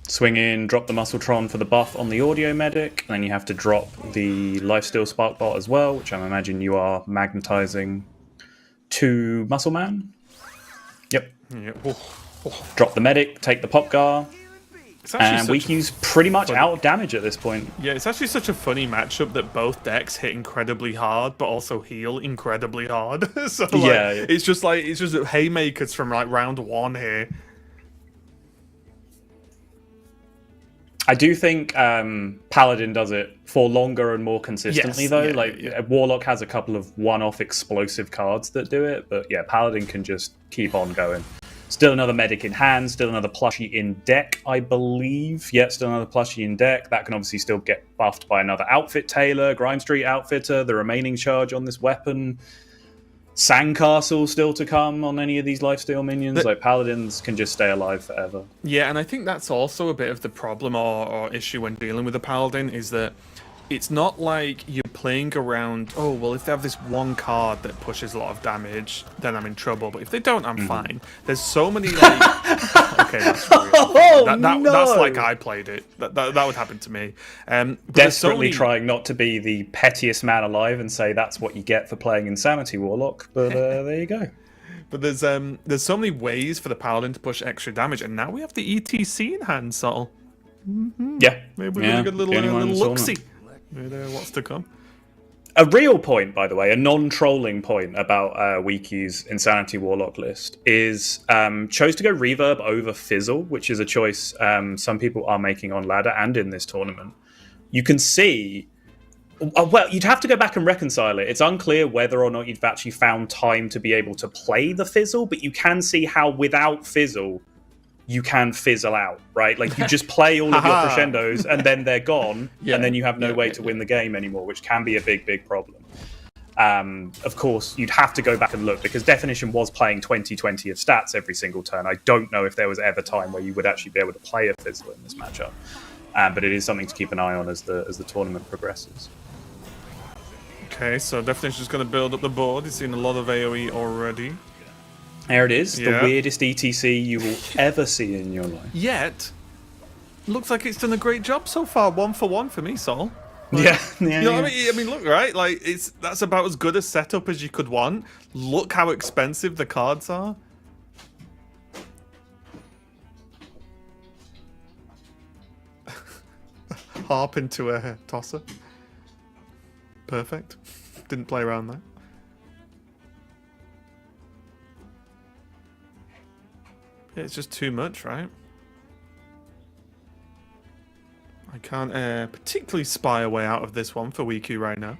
Swing in, drop the Muscletron for the buff on the Audio Medic, and then you have to drop the Lifesteal Spark Bot as well, which I imagine you are magnetizing to Muscle Man. Yep. Yeah. Drop the Medic, take the Popgar, It's actually and such a Weekyu's pretty much funny- out of damage at this point. Yeah, it's actually such a funny matchup that both decks hit incredibly hard, but also heal incredibly hard. So Yeah. it's just haymakers from like round one here. I do think Paladin does it for longer and more consistently, Yes, though. yeah. Warlock has a couple of one-off explosive cards that do it, but yeah, Paladin can just keep on going. Still another Medic in hand, still another plushie in deck, I believe. Yeah, still another plushie in deck. That can obviously still get buffed by another Outfit Tailor, Grime Street Outfitter, the remaining charge on this weapon. Sandcastle still to come on any of these lifesteal minions. Like Paladins can just stay alive forever. Yeah, and I think that's also a bit of the problem or issue when dealing with a paladin is that it's not like you're playing around, oh, well, if they have this one card that pushes a lot of damage, then I'm in trouble. But if they don't, I'm fine. There's so many, like... okay, that's real. That's like I played it. That would happen to me. But there's so Desperately many- trying not to be the pettiest man alive and say that's what you get for playing Insanity Warlock, but there you go. But there's so many ways for the paladin to push extra damage, and now we have the ETC in hand, Sol. Yeah. Maybe yeah, we're going to get a the only one in little the look-see. tournament. What's to come. A real point, by the way, a non-trolling point about Wiki's Insanity Warlock list is chose to go Reverb over Fizzle, which is a choice some people are making on ladder and in this tournament. You can see... well, you'd have to go back and reconcile it. It's unclear whether or not you've actually found time to be able to play the Fizzle, but you can see how without Fizzle, you can fizzle out, right? Like you just play all of your crescendos and then they're gone, and then you have no way to win the game anymore, which can be a big, big problem. Of course, you'd have to go back and look because Definition was playing 20/20 of stats every single turn. I don't know if there was ever time where you would actually be able to play a Fizzle in this matchup, but it is something to keep an eye on as the tournament progresses. Okay, so Definition's going to build up the board. He's seen a lot of AoE already. There it is, Yeah. the weirdest ETC you will ever see in your life. Yet, looks like it's done a great job so far. 1 for 1 for me, Sol. Yeah, You know what I mean? I mean, look, right? Like, that's about as good a setup as you could want. Look how expensive the cards are. Harp into a tosser. Perfect. Didn't play around there. Yeah, it's just too much, right? I can't particularly spy a way out of this one for Wiku right now.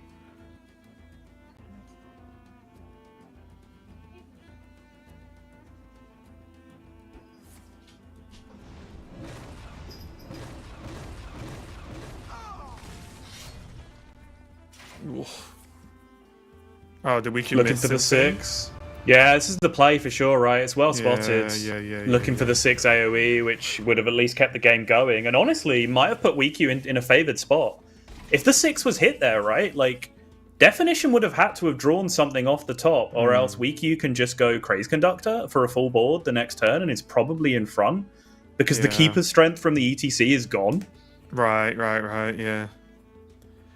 Oof. Oh, did Wiku Looking miss for the something? 6. Yeah, this is the play for sure, right? It's well spotted. Yeah, Looking for the 6 AoE, which would have at least kept the game going, and honestly, might have put Wiku in a favoured spot. If the 6 was hit there, right? Like, Definition would have had to have drawn something off the top, or else Wiku can just go Craze Conductor for a full board the next turn, and it's probably in front, because the Yeah. Keeper's strength from the ETC is gone. Right, yeah.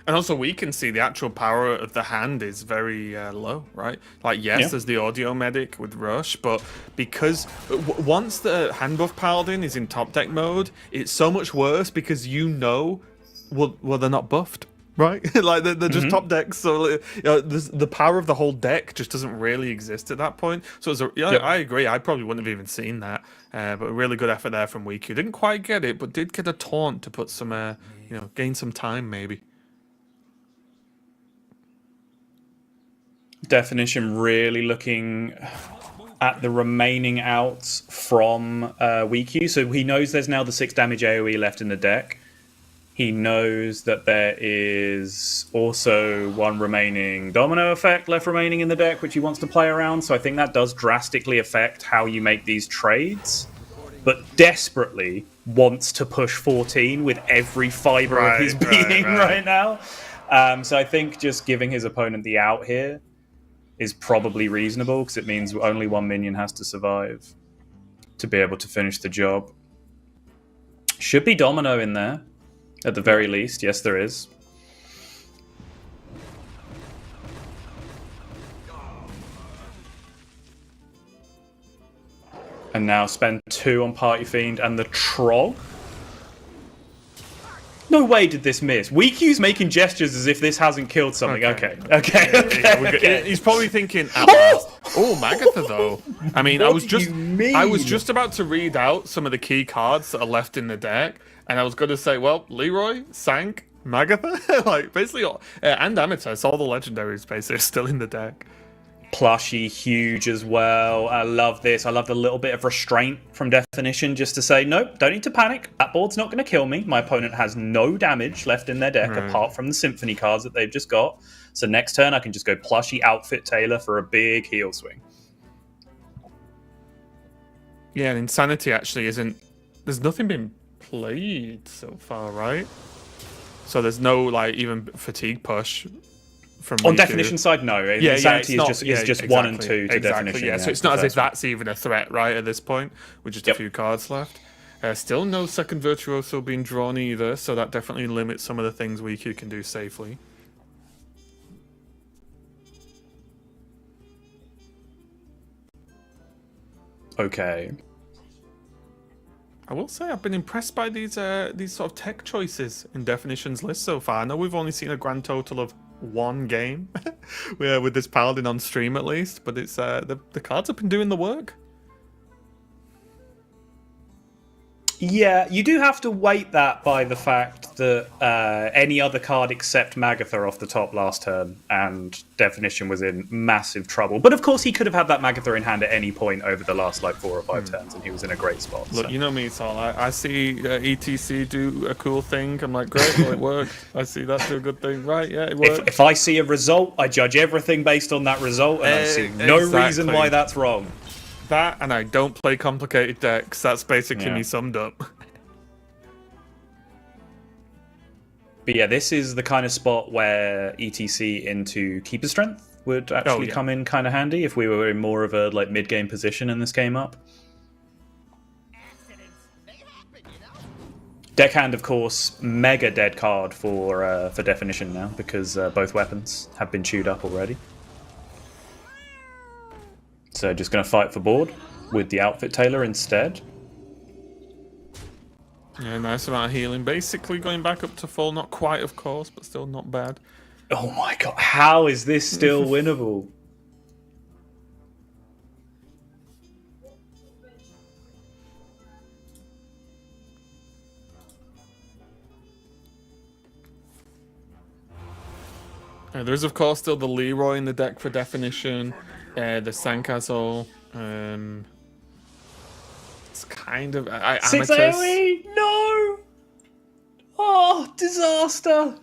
And also, we can see the actual power of the hand is very low, right? Like, yes, Yeah. there's the audio medic with Rush, but because once the hand buff paladin is in top deck mode, it's so much worse because well, they're not buffed, right? Like, they're just top decks, so the power of the whole deck just doesn't really exist at that point. So, I agree, I probably wouldn't have even seen that, but a really good effort there from Wiku. Didn't quite get it, but did get a taunt to put some, gain some time, maybe. Definition really looking at the remaining outs from Wiku. So he knows there's now the 6 damage AoE left in the deck. He knows that there is also one remaining domino effect left remaining in the deck, which he wants to play around. So I think that does drastically affect how you make these trades. But desperately wants to push 14 with every fiber of his being right now. So I think just giving his opponent the out here is probably reasonable, because it means only one minion has to survive to be able to finish the job. Should be domino in there. At the very least, yes, there is. And now spend 2 on Party Fiend and the Troll. No way did this miss. WeQ's making gestures as if this hasn't killed something. Okay. He's probably thinking, at last. Oh, Magatha, though. I mean, I was just about to read out some of the key cards that are left in the deck, and I was going to say, well, Leroy, Sank, Magatha, like, basically, and Amethyst, all the legendaries, basically, are still in the deck. Plushy, huge as well. I love this. I love the little bit of restraint from Definition, just to say, nope, don't need to panic. That board's not going to kill me. My opponent has no damage left in their deck apart from the Symphony cards that they've just got. So next turn, I can just go Plushy, Outfit Taylor for a big heal swing. Yeah, and Insanity actually isn't... There's nothing been played so far, right? So there's no, like, even Fatigue push. On Definition side, no. Insanity is just 1 and 2 to Definition. Yeah, so it's not as if that's even a threat, right, at this point, with just a few cards left. Still no second Virtuoso being drawn either, so that definitely limits some of the things WeQ can do safely. Okay. I will say I've been impressed by these sort of tech choices in Definition's list so far. I know we've only seen a grand total of 1 game with this Paladin on stream at least, but it's the cards have been doing the work. Yeah, you do have to weight that by the fact that any other card except Magatha off the top last turn, and Definition was in massive trouble. But of course, he could have had that Magatha in hand at any point over the last 4 or 5 turns, and he was in a great spot. Look, you know me, Sol. I see ETC do a cool thing. I'm like, great, well, it worked. I see that do a good thing. Right, yeah, it worked. If I see a result, I judge everything based on that result, and I see no reason why that's wrong. That, and I don't play complicated decks. That's basically me summed up. But yeah, this is the kind of spot where ETC into Keeper Strength would actually come in kind of handy if we were in more of a mid-game position and this came up. Deckhand, of course, mega dead card for Definition now, because both weapons have been chewed up already. So just going to fight for board with the Outfit Tailor instead. Yeah, nice amount of healing. Basically going back up to full. Not quite, of course, but still not bad. Oh my god, how is this still winnable? There's, of course, still the Leroy in the deck for Definition. The Sankazol. It's kind of... 6 AoE! No! Oh, disaster!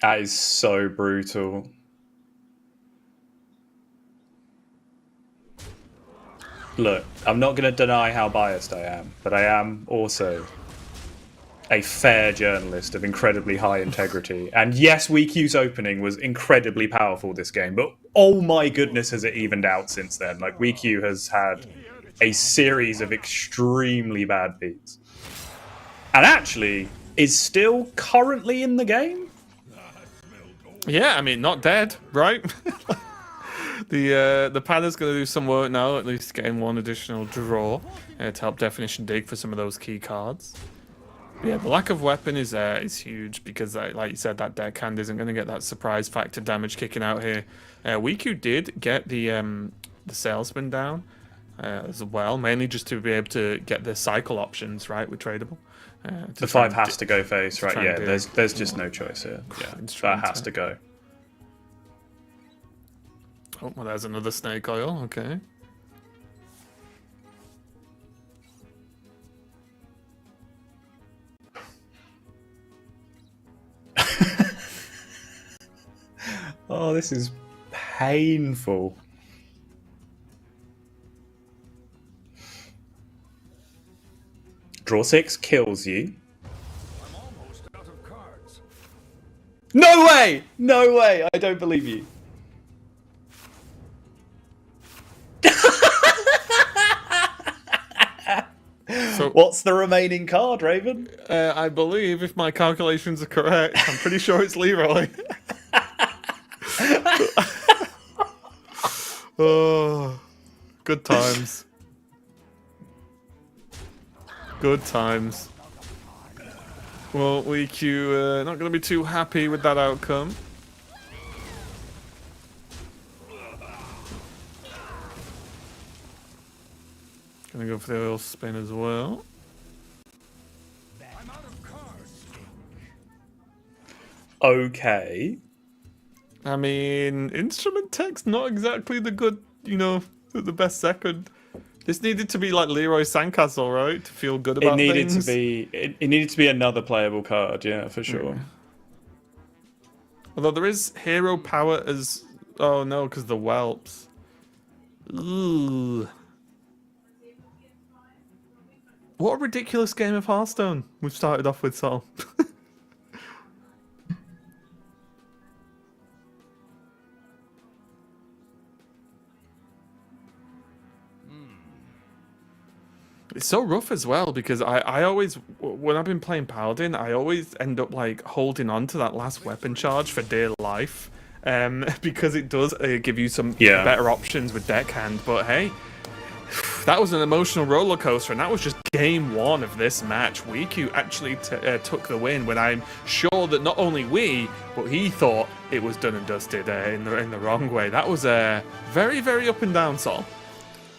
That is so brutal. Look, I'm not going to deny how biased I am, but I am also a fair journalist of incredibly high integrity. And yes, WeQ's opening was incredibly powerful this game, but oh my goodness, has it evened out since then. WeQ has had a series of extremely bad beats. And actually is still currently in the game. Yeah, I mean, not dead, right? The Pada's going to do some work now, at least getting 1 additional draw to help Definition dig for some of those key cards. Yeah, the lack of weapon is huge because, like you said, that deckhand isn't going to get that surprise factor damage kicking out here. WeQ did get the salesman down as well, mainly just to be able to get the cycle options right with tradable. The 5 has to go face, right? Yeah, there's just no choice here. Yeah, that has to go. Oh, well, there's another snake oil. Okay. this is painful. Draw 6 kills you. I'm almost out of cards. No way! No way! I don't believe you. So What's the remaining card, Raven? I believe, if my calculations are correct, I'm pretty sure it's Leroy. Oh, good times. Good times. Well, WeQ not going to be too happy with that outcome. Gonna go for the oil spin as well. I'm out of cards. Okay. I mean, instrument tech's not exactly the good, the best second. This needed to be like Leroy Sandcastle, right? To feel good about It needed things. to be. It needed to be another playable card, yeah, for sure. Although there is hero power as... Oh no, because the whelps. Ooh. What a ridiculous game of Hearthstone we've started off with, Sol. It's so rough as well because I always, when I've been playing Paladin, I always end up like holding on to that last weapon charge for dear life, because it does give you some better options with deckhand. But hey, that was an emotional roller coaster, and that was just game one of this match. WeQ actually took the win when I'm sure that not only we, but he thought it was done and dusted in the wrong way. That was very, very up and down, Sol.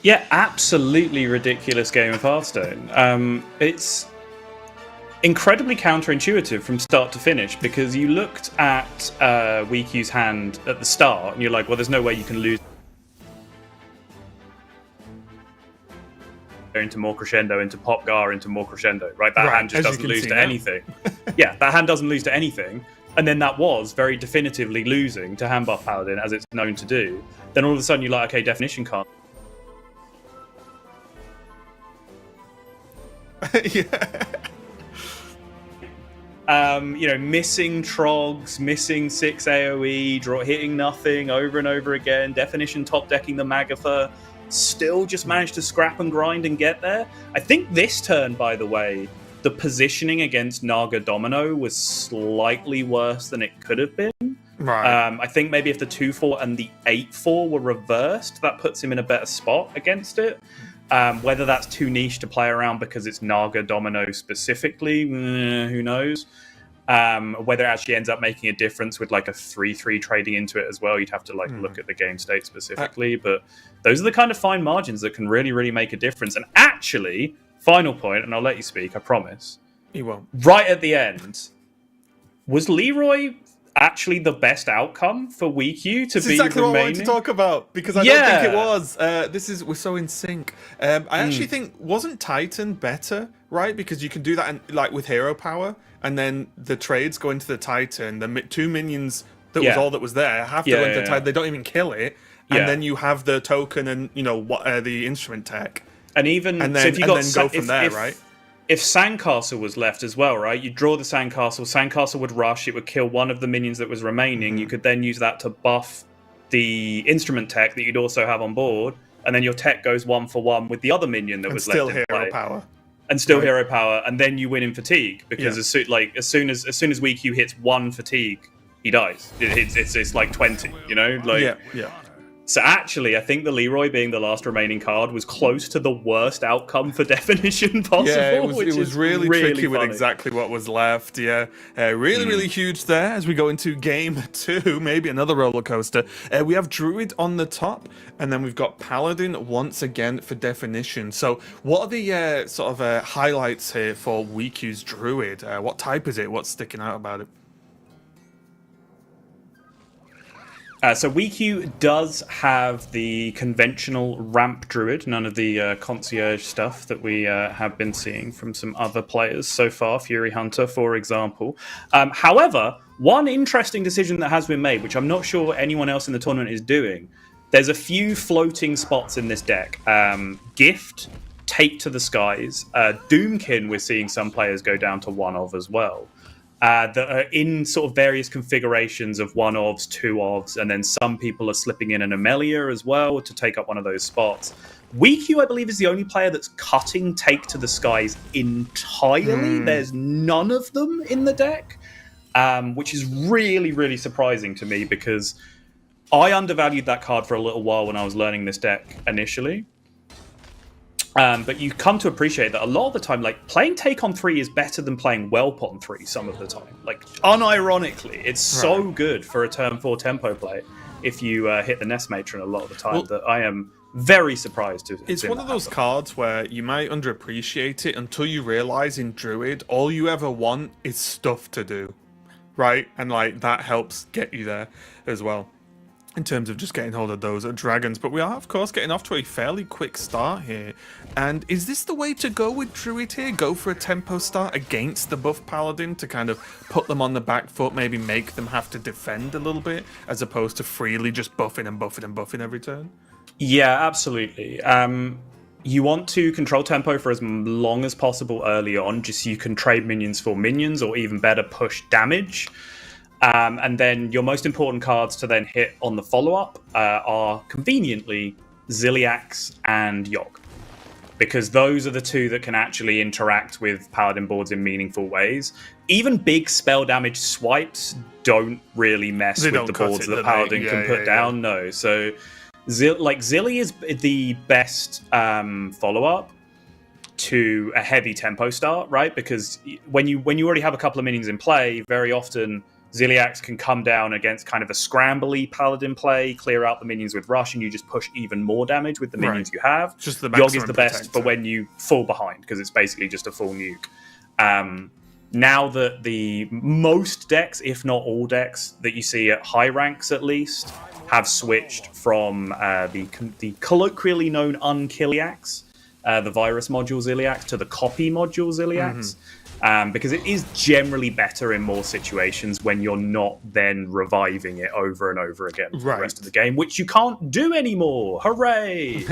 Yeah, absolutely ridiculous game of Hearthstone. It's incredibly counterintuitive from start to finish because you looked at WeQ's hand at the start and you're like, well, there's no way you can lose into more crescendo, into pop gar, into more crescendo, right? That hand just doesn't lose to anything. Yeah, that hand doesn't lose to anything. And then that was very definitively losing to hand buff Paladin, as it's known to do. Then all of a sudden you're like, okay, definition card. Yeah. Missing trogs, missing 6 AoE, hitting nothing over and over again, definition top decking the Magatha, still just managed to scrap and grind and get there. I think this turn, by the way, the positioning against Naga Domino was slightly worse than it could have been. Right. I think maybe if the 2-4 and the 8-4 were reversed, that puts him in a better spot against it. Whether that's too niche to play around because it's Naga Domino specifically, who knows? Whether it actually ends up making a difference with like a 3-3 trading into it as well, you'd have to look at the game state specifically. But those are the kind of fine margins that can really, really make a difference. And actually, final point, and I'll let you speak, I promise. He won't. Right at the end, was Leroy actually the best outcome for WeQ to be exactly remaining? what I wanted to talk about because I don't think it was. We're so in sync. I actually think wasn't Titan better, right? Because you can do that with hero power, and then the trades go into the Titan. The 2 minions that was all that was there have to go into the Titan. They don't even kill it, and then you have the token and the instrument tech, and then go from there, right? If Sandcastle was left as well, right? You draw the Sandcastle. Sandcastle would rush. It would kill one of the minions that was remaining. You could then use that to buff the instrument tech that you'd also have on board, and then your tech goes 1-for-1 with the other minion that was left in play. Still hero power. And still hero power, and then you win in fatigue because as soon as WeQ hits 1 fatigue, he dies. It's like 20, Yeah. So actually, I think the Leroy being the last remaining card was close to the worst outcome for definition possible. Yeah, it was really tricky funny. with exactly what was left. Yeah, really huge there as we go into game 2, maybe another roller coaster. We have Druid on the top, and then we've got Paladin once again for definition. So what are the highlights here for WeQ's Druid? What type is it? What's sticking out about it? So WeQ does have the conventional ramp druid, none of the concierge stuff that we have been seeing from some other players so far, Fury Hunter, for example. However, one interesting decision that has been made, which I'm not sure anyone else in the tournament is doing, there's a few floating spots in this deck. Gift, Take to the Skies, Doomkin, we're seeing some players go down to one of as well. That are in sort of various configurations of one ofs, two ofs, and then some people are slipping in an Amelia as well to take up one of those spots. WeQ, I believe, is the only player that's cutting Take to the Skies entirely. There's none of them in the deck, which is really, really surprising to me because I undervalued that card for a little while when I was learning this deck initially. But you come to appreciate that a lot of the time, like, playing Take on 3 is better than playing Whelp on 3 some of the time. Like, unironically, it's so good for a turn 4 tempo play if you hit the Nest Matron a lot of the time that I am very surprised to. It's one of those cards where you might underappreciate it until you realize in Druid, all you ever want is stuff to do, right? And, like, that helps get you there as well, in terms of just getting hold of those dragons. But we are, of course, getting off to a fairly quick start here. And is this the way to go with Druid here? Go for a tempo start against the buff Paladin to kind of put them on the back foot, maybe make them have to defend a little bit, as opposed to freely just buffing and buffing and buffing every turn? Yeah, absolutely. You want to control tempo for as long as possible early on, just so you can trade minions for minions, or even better, push damage. And then your most important cards to then hit on the follow-up are, conveniently, Ziliax and Yogg. Because those are the two that can actually interact with Paladin boards in meaningful ways. Even big spell damage swipes don't really mess with the boards that Paladin can put down. No, so Zilly is the best follow-up to a heavy tempo start, right? Because when you already have a couple of minions in play, very often Ziliax can come down against kind of a scrambly Paladin play, clear out the minions with Rush, and you just push even more damage with the minions you have. Just the Yogg is the best for when you fall behind, because it's basically just a full nuke. Now that the most decks, if not all decks, that you see at high ranks at least, have switched from the colloquially known Unkiliax, the virus module Ziliax, to the copy module Ziliax. Because it is generally better in more situations when you're not then reviving it over and over again for the rest of the game, which you can't do anymore. Hooray!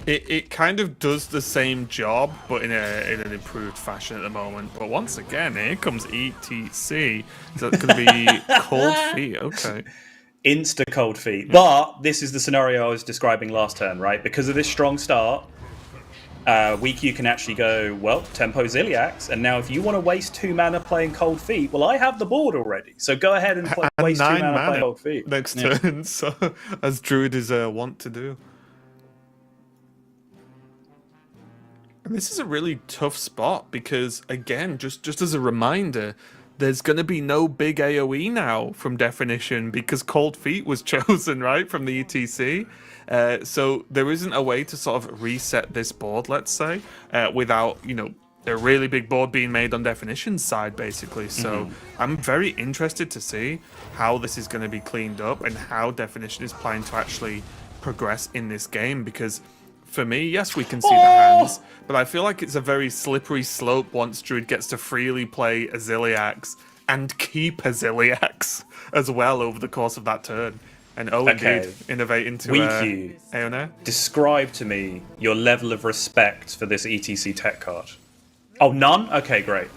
It kind of does the same job, but in an improved fashion at the moment. But once again, here comes ETC. So it's going to be Cold Feet. Okay. Insta Cold Feet. But this is the scenario I was describing last turn, right? Because of this strong start, WeQ can actually go, well, tempo Ziliax, and now if you want to waste 2 mana playing Cold Feet, well, I have the board already, so go ahead and waste 2 mana playing Cold Feet. Next turn, so, as Druid is wont to do. And this is a really tough spot, because, again, just as a reminder, there's going to be no big AoE now from Definition, because Cold Feet was chosen, right, from the ETC. So there isn't a way to sort of reset this board, let's say, without, a really big board being made on Definition's side, basically. So I'm very interested to see how this is going to be cleaned up and how Definition is planning to actually progress in this game, because for me, yes, we can see the hands, but I feel like it's a very slippery slope once Druid gets to freely play a Ziliax and keep a Ziliax as well over the course of that turn. And indeed, innovate into Aeonair. Describe to me your level of respect for this ETC tech card. Oh, none? Okay, great.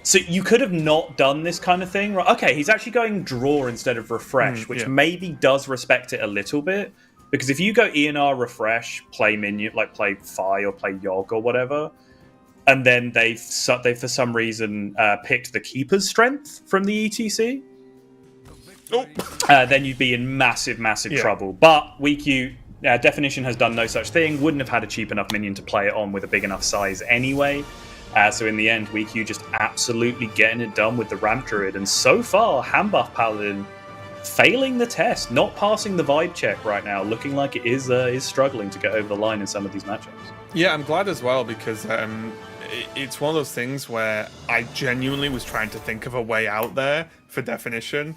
So you could have not done this kind of thing, right? Okay, he's actually going draw instead of refresh, which maybe does respect it a little bit. Because if you go ENR refresh, play minion, like play Fi or play Yogg or whatever, and then they for some reason picked the Keeper's Strength from the ETC, then you'd be in massive trouble. But WeQ Definition has done no such thing, wouldn't have had a cheap enough minion to play it on with a big enough size anyway. So in the end, WeQ just absolutely getting it done with the Ramp Druid. And so far, Handbuff Paladin failing the test, not passing the vibe check right now, looking like it is struggling to get over the line in some of these matchups. Yeah, I'm glad as well, because it's one of those things where I genuinely was trying to think of a way out there for Definition,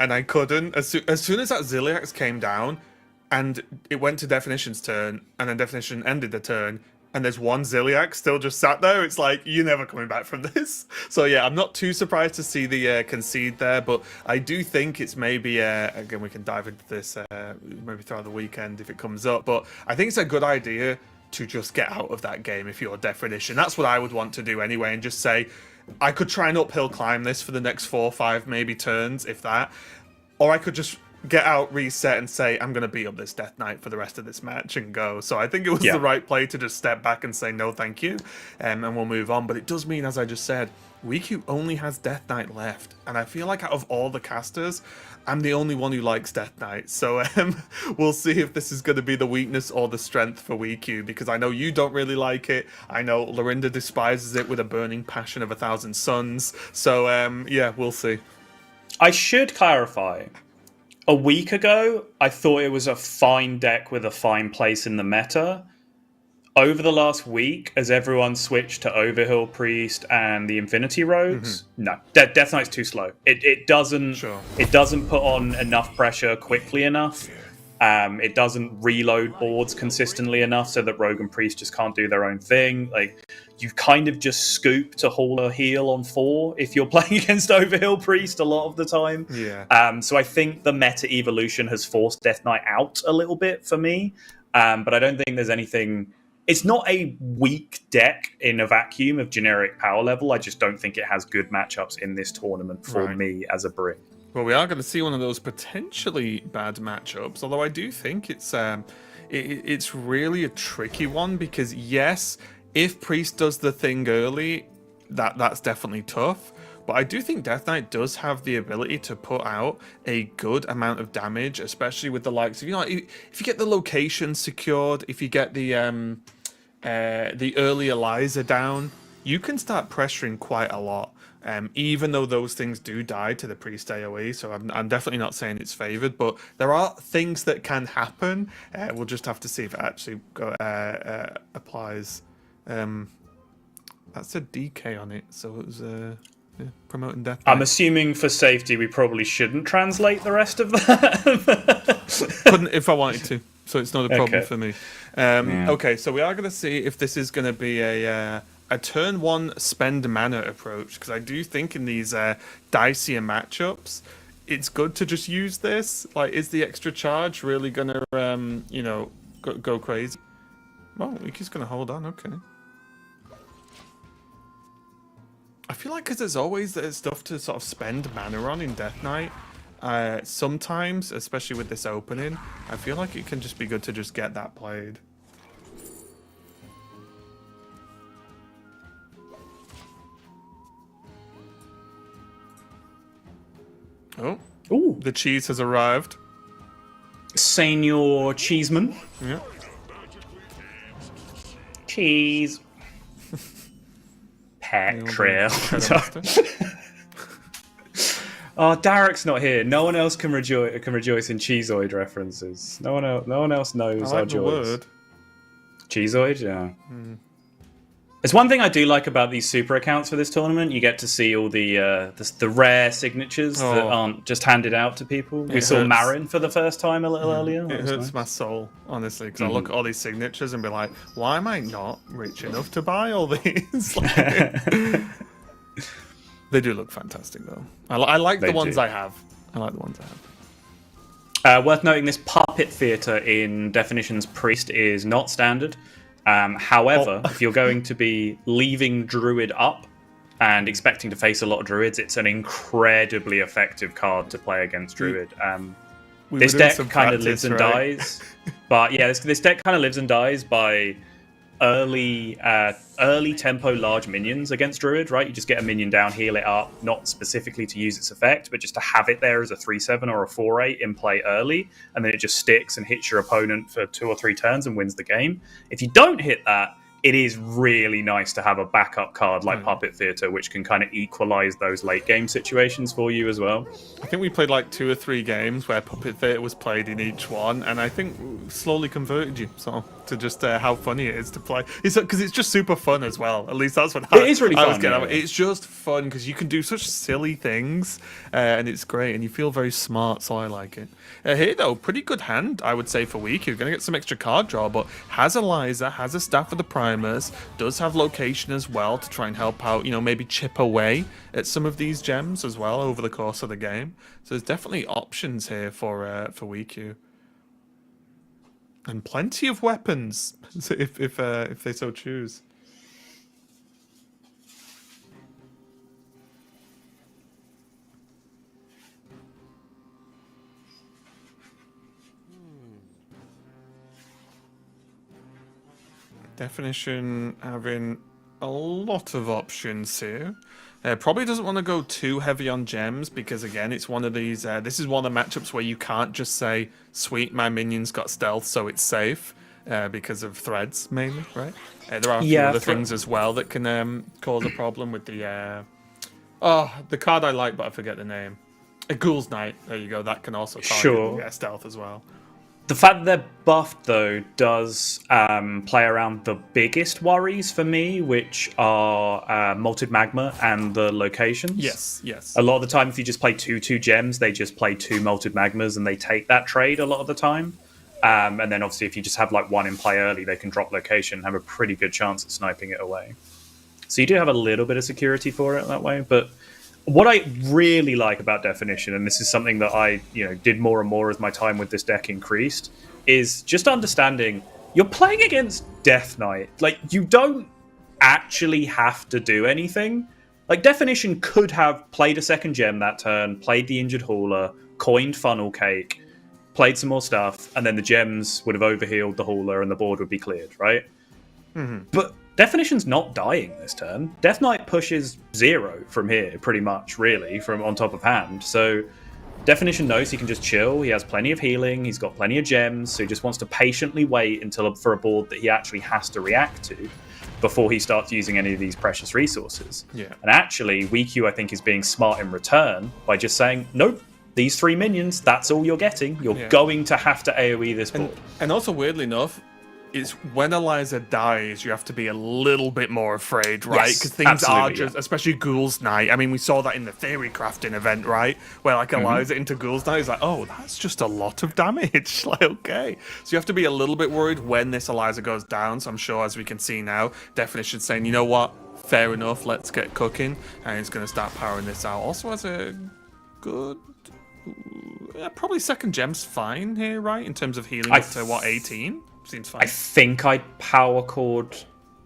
and I couldn't. As soon as that Ziliax came down, and it went to Definition's turn, and then Definition ended the turn, and there's one Ziliax still just sat there, it's like, you're never coming back from this. So yeah, I'm not too surprised to see the concede there, but I do think it's maybe, again, we can dive into this maybe throughout the weekend if it comes up, but I think it's a good idea to just get out of that game if you're Definition. That's what I would want to do anyway, and just say, I could try and uphill climb this for the next 4 or 5 maybe turns, if that, or I could just get out, reset, and say, I'm going to beat up this Death Knight for the rest of this match and go. So I think it was the right play to just step back and say, no, thank you, and we'll move on. But it does mean, as I just said, WeQ only has Death Knight left. And I feel like out of all the casters, I'm the only one who likes Death Knight. So we'll see if this is going to be the weakness or the strength for WeQ, because I know you don't really like it. I know Lorinda despises it with a burning passion of 1,000 suns. So yeah, we'll see. I should clarify. A week ago, I thought it was a fine deck with a fine place in the meta. Over the last week, as everyone switched to Overhill Priest and the Infinity Rogues, no, Death Knight's too slow. It doesn't put on enough pressure quickly enough. It doesn't reload boards consistently enough so that Rogue and Priest just can't do their own thing. Like, you kind of just scoop to haul a heal on 4 if you're playing against Overhill Priest a lot of the time. Yeah. So I think the meta evolution has forced Death Knight out a little bit for me. But I don't think there's anything... It's not a weak deck in a vacuum of generic power level. I just don't think it has good matchups in this tournament for me as a Brit. Well, we are going to see one of those potentially bad matchups, although I do think it's really a tricky one, because yes, if Priest does the thing early, that's definitely tough. But I do think Death Knight does have the ability to put out a good amount of damage, especially with the likes of, if you get the location secured, if you get the early Eliza down, you can start pressuring quite a lot. Even though those things do die to the Priest AoE, so I'm definitely not saying it's favoured, but there are things that can happen. We'll just have to see if it actually applies. That said DK on it, so it was promoting Death Knight. I'm assuming for safety we probably shouldn't translate the rest of that. Couldn't if I wanted to, so it's not a problem Okay. for me. Okay, so we are going to see if this is going to be a turn 1 spend mana approach, because I do think in these dicier matchups, it's good to just use this. Like, is the extra charge really going to, go crazy? Well, Wiki's going to hold on, okay. I feel like because there's always stuff to sort of spend mana on in Death Knight. Sometimes, especially with this opening, I feel like it can just be good to just get that played. Oh, Ooh, the cheese has arrived. Senior Cheeseman. Yeah. Cheese. Pet trail. Oh, Derek's not here. No one else can rejoice in Cheezoid references. No one else knows I our like the joys. word. Cheezoid, yeah. It's one thing I do like about these super accounts for this tournament. You get to see all the rare signatures that aren't just handed out to people. We saw hurts. Marin for the first time a little earlier. It That was hurts nice. my soul, honestly, because I look at all these signatures and be like, why am I not rich enough to buy all these? They do look fantastic, though. I like the ones I have. I like the ones I have. Worth noting, this puppet theatre in Definition's Priest is not standard. However, if you're going to be leaving Druid up and expecting to face a lot of Druids, it's an incredibly effective card to play against Druid. This deck kind of lives and dies. But yeah, this deck kind of lives and dies by early tempo large minions against Druid, right? You just get a minion down, heal it up, not specifically to use its effect, but just to have it there as a 3/7 or a 4/8 in play early, and then it just sticks and hits your opponent for 2 or 3 turns and wins the game. If you don't hit that, it is really nice to have a backup card like Puppet Theatre, which can kind of equalize those late game situations for you as well. I think we played like 2 or 3 games where Puppet Theatre was played in each one, and I think slowly converted you to just how funny it is to play. It's because it's just super fun as well. At least that's what It is really I was fun, getting yeah. at. It's just fun because you can do such silly things, and it's great, and you feel very smart. So I like it. Here though, pretty good hand I would say for week. You're gonna get some extra card draw, but has Eliza, has a staff for the primers, does have location as well to try and help out. You know, maybe chip away at some of these gems as well over the course of the game. So there's definitely options here for WeQ. And plenty of weapons, if they so choose. Definition having a lot of options here. Probably doesn't want to go too heavy on gems because, again, it's one of these... this is one of the matchups where you can't just say, sweet, my minion's got stealth, so it's safe, because of threads, mainly, right? There are a few other things as well that can cause a problem with the... the card I like, but I forget the name. A Ghoul's Knight, there you go, that can also target stealth as well. The fact that they're buffed, though, does play around the biggest worries for me, which are Malted Magma and the locations. Yes. A lot of the time, if you just play 2/2 gems, they just play 2 Malted Magmas and they take that trade a lot of the time. And then, obviously, if you just have like 1 in play early, they can drop location and have a pretty good chance at sniping it away. So you do have a little bit of security for it that way, but... What I really like about Definition, and this is something that I did more and more as my time with this deck increased, is just understanding you're playing against Death Knight. Like, you don't actually have to do anything. Like, Definition could have played a second gem that turn, played the Injured Hauler, coined Funnel Cake, played some more stuff, and then the gems would have overhealed the Hauler and the board would be cleared, right? Mm-hmm. But Definition's not dying this turn. Death Knight pushes 0 from here, pretty much, really, from on top of hand. So Definition knows he can just chill. He has plenty of healing. He's got plenty of gems. So he just wants to patiently wait for a board that he actually has to react to before he starts using any of these precious resources. Yeah. And actually, WeQ, I think, is being smart in return by just saying, nope, these 3 minions, that's all you're getting. You're going to have to AoE this board. And also, weirdly enough, it's when Eliza dies, you have to be a little bit more afraid, right? Because things are just, especially Ghoul's Night. I mean, we saw that in the theory crafting event, right? Where like Eliza into Ghoul's Night is like, oh, that's just a lot of damage. Like, okay. So you have to be a little bit worried when this Eliza goes down. So I'm sure, as we can see now, Definition saying, you know what? Fair enough, let's get cooking. And he's going to start powering this out. Also has a good... probably second gem's fine here, right? In terms of healing up to, what, 18? Seems fine. I think I power chord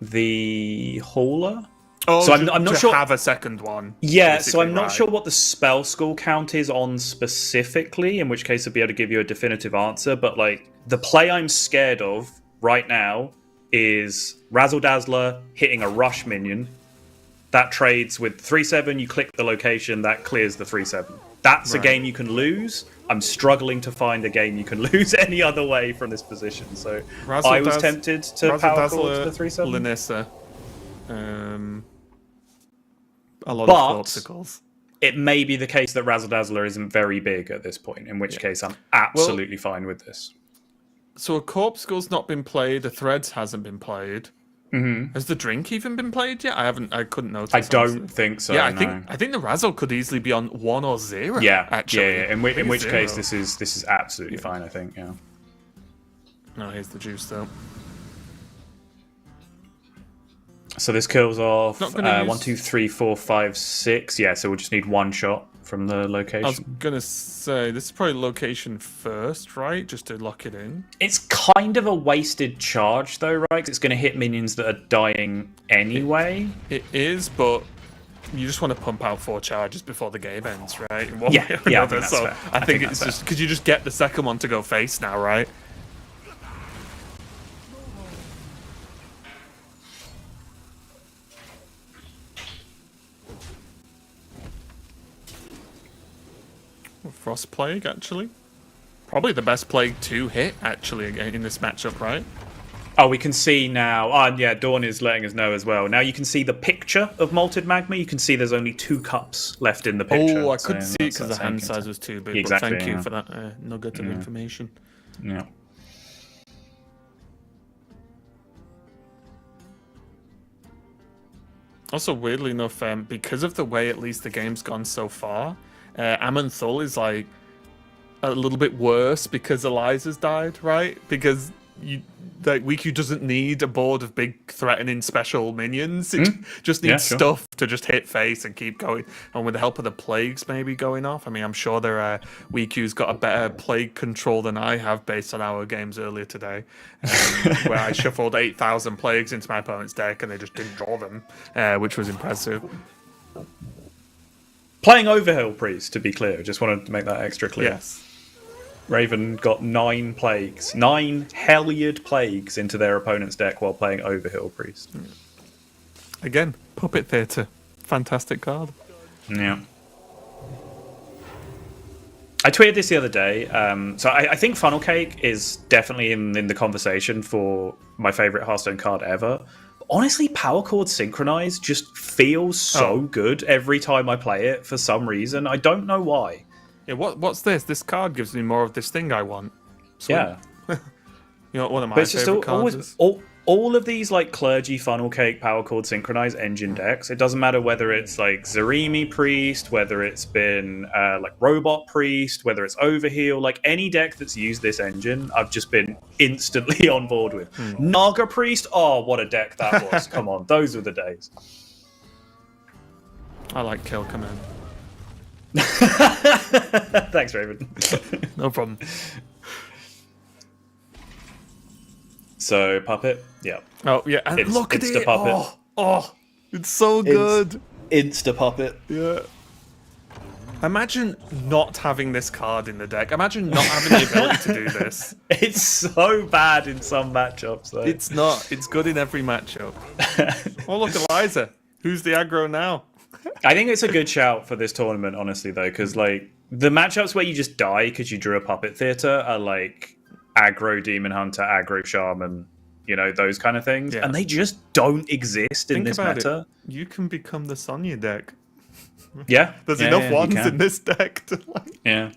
the Hauler. Oh, so I'm not sure. Have a second one. Yeah, so I'm not sure what the spell school count is on specifically, in which case I'd be able to give you a definitive answer. But like the play I'm scared of right now is Razzle Dazzler hitting a rush minion. That trades with 3/7, you click the location, that clears the 3/7. That's a game you can lose. I'm struggling to find a game you can lose any other way from this position. So I was tempted to power chord to the 3/7. Lanissa. A lot of obstacles. It may be the case that Razzle Dazzler isn't very big at this point, in which case I'm absolutely fine with this. So a Corpsicle's not been played, a Threads hasn't been played. Mm-hmm. Has the drink even been played yet? I couldn't notice. I don't think so. Yeah, no. I think the Razzle could easily be on 1 or 0. Yeah, actually. Yeah. In which case, this is absolutely fine. I think. Yeah. No, here's the juice though. So this kills off 1, 2, 3, 4, 5, 6. Yeah, so we'll just need 1 shot from the location. I was gonna say this is probably location first, right? Just to lock it in. It's kind of a wasted charge, though, right? 'Cause it's going to hit minions that are dying anyway. It is, but you just want to pump out 4 charges before the game ends, right? Yeah, I think that's fair. I think it's just because you just get the second one to go face now, right? Frost Plague, actually. Probably the best Plague to hit, actually, in this matchup, right? Oh, we can see now. Oh, yeah, Dawn is letting us know as well. Now you can see the picture of malted magma. You can see there's only 2 cups left in the picture. Oh, I couldn't see it because the hand size was too big. Exactly, but thank you yeah. for that nugget of information. Yeah. Also, weirdly enough, because of the way at least the game's gone so far, Amanthul is like a little bit worse because Eliza's died, right? Because Wiku doesn't need a board of big threatening special minions. It just needs stuff to just hit face and keep going. And with the help of the plagues maybe going off, I mean, I'm sure Wiku's got a better plague control than I have based on our games earlier today, where I shuffled 8,000 plagues into my opponent's deck and they just didn't draw them, which was impressive. Playing Overhill Priest, to be clear. Just wanted to make that extra clear. Yes. Raven got 9 plagues, 9 Helliard plagues into their opponent's deck while playing Overhill Priest. Again, Puppet Theatre. Fantastic card. Yeah. I tweeted this the other day. So I think Funnel Cake is definitely in the conversation for my favorite Hearthstone card ever. Honestly, Power Chord Synchronize just feels so good every time I play it for some reason. I don't know why. Yeah, what's this? This card gives me more of this thing I want. Sweet. Yeah. You know what one of my But it's just favorite cards is? all of these like Clergy, Funnel Cake, Power Chord Synchronize engine decks. It doesn't matter whether it's like Zarimi Priest, whether it's been like Robot Priest, whether it's Overheal, like any deck that's used this engine, I've just been instantly on board with. Naga Priest, oh, what a deck that was. Come on, those were the days. I like Kill Command. Thanks, Raven. No problem. So, Puppet, yeah. Oh, yeah, and look at it! Puppet. Oh, it's so good! Insta Puppet. Yeah. Imagine not having this card in the deck. Imagine not having the ability to do this. It's so bad in some matchups, though. It's not. It's good in every matchup. Oh, look, Eliza. Who's the aggro now? I think it's a good shout for this tournament, honestly, though, because like the matchups where you just die because you drew a Puppet Theatre are like aggro Demon Hunter, aggro Shaman, you know, those kind of things, and they just don't exist in this meta. You can become the Sonya deck. Yeah, there's enough ones in this deck to like. Yeah.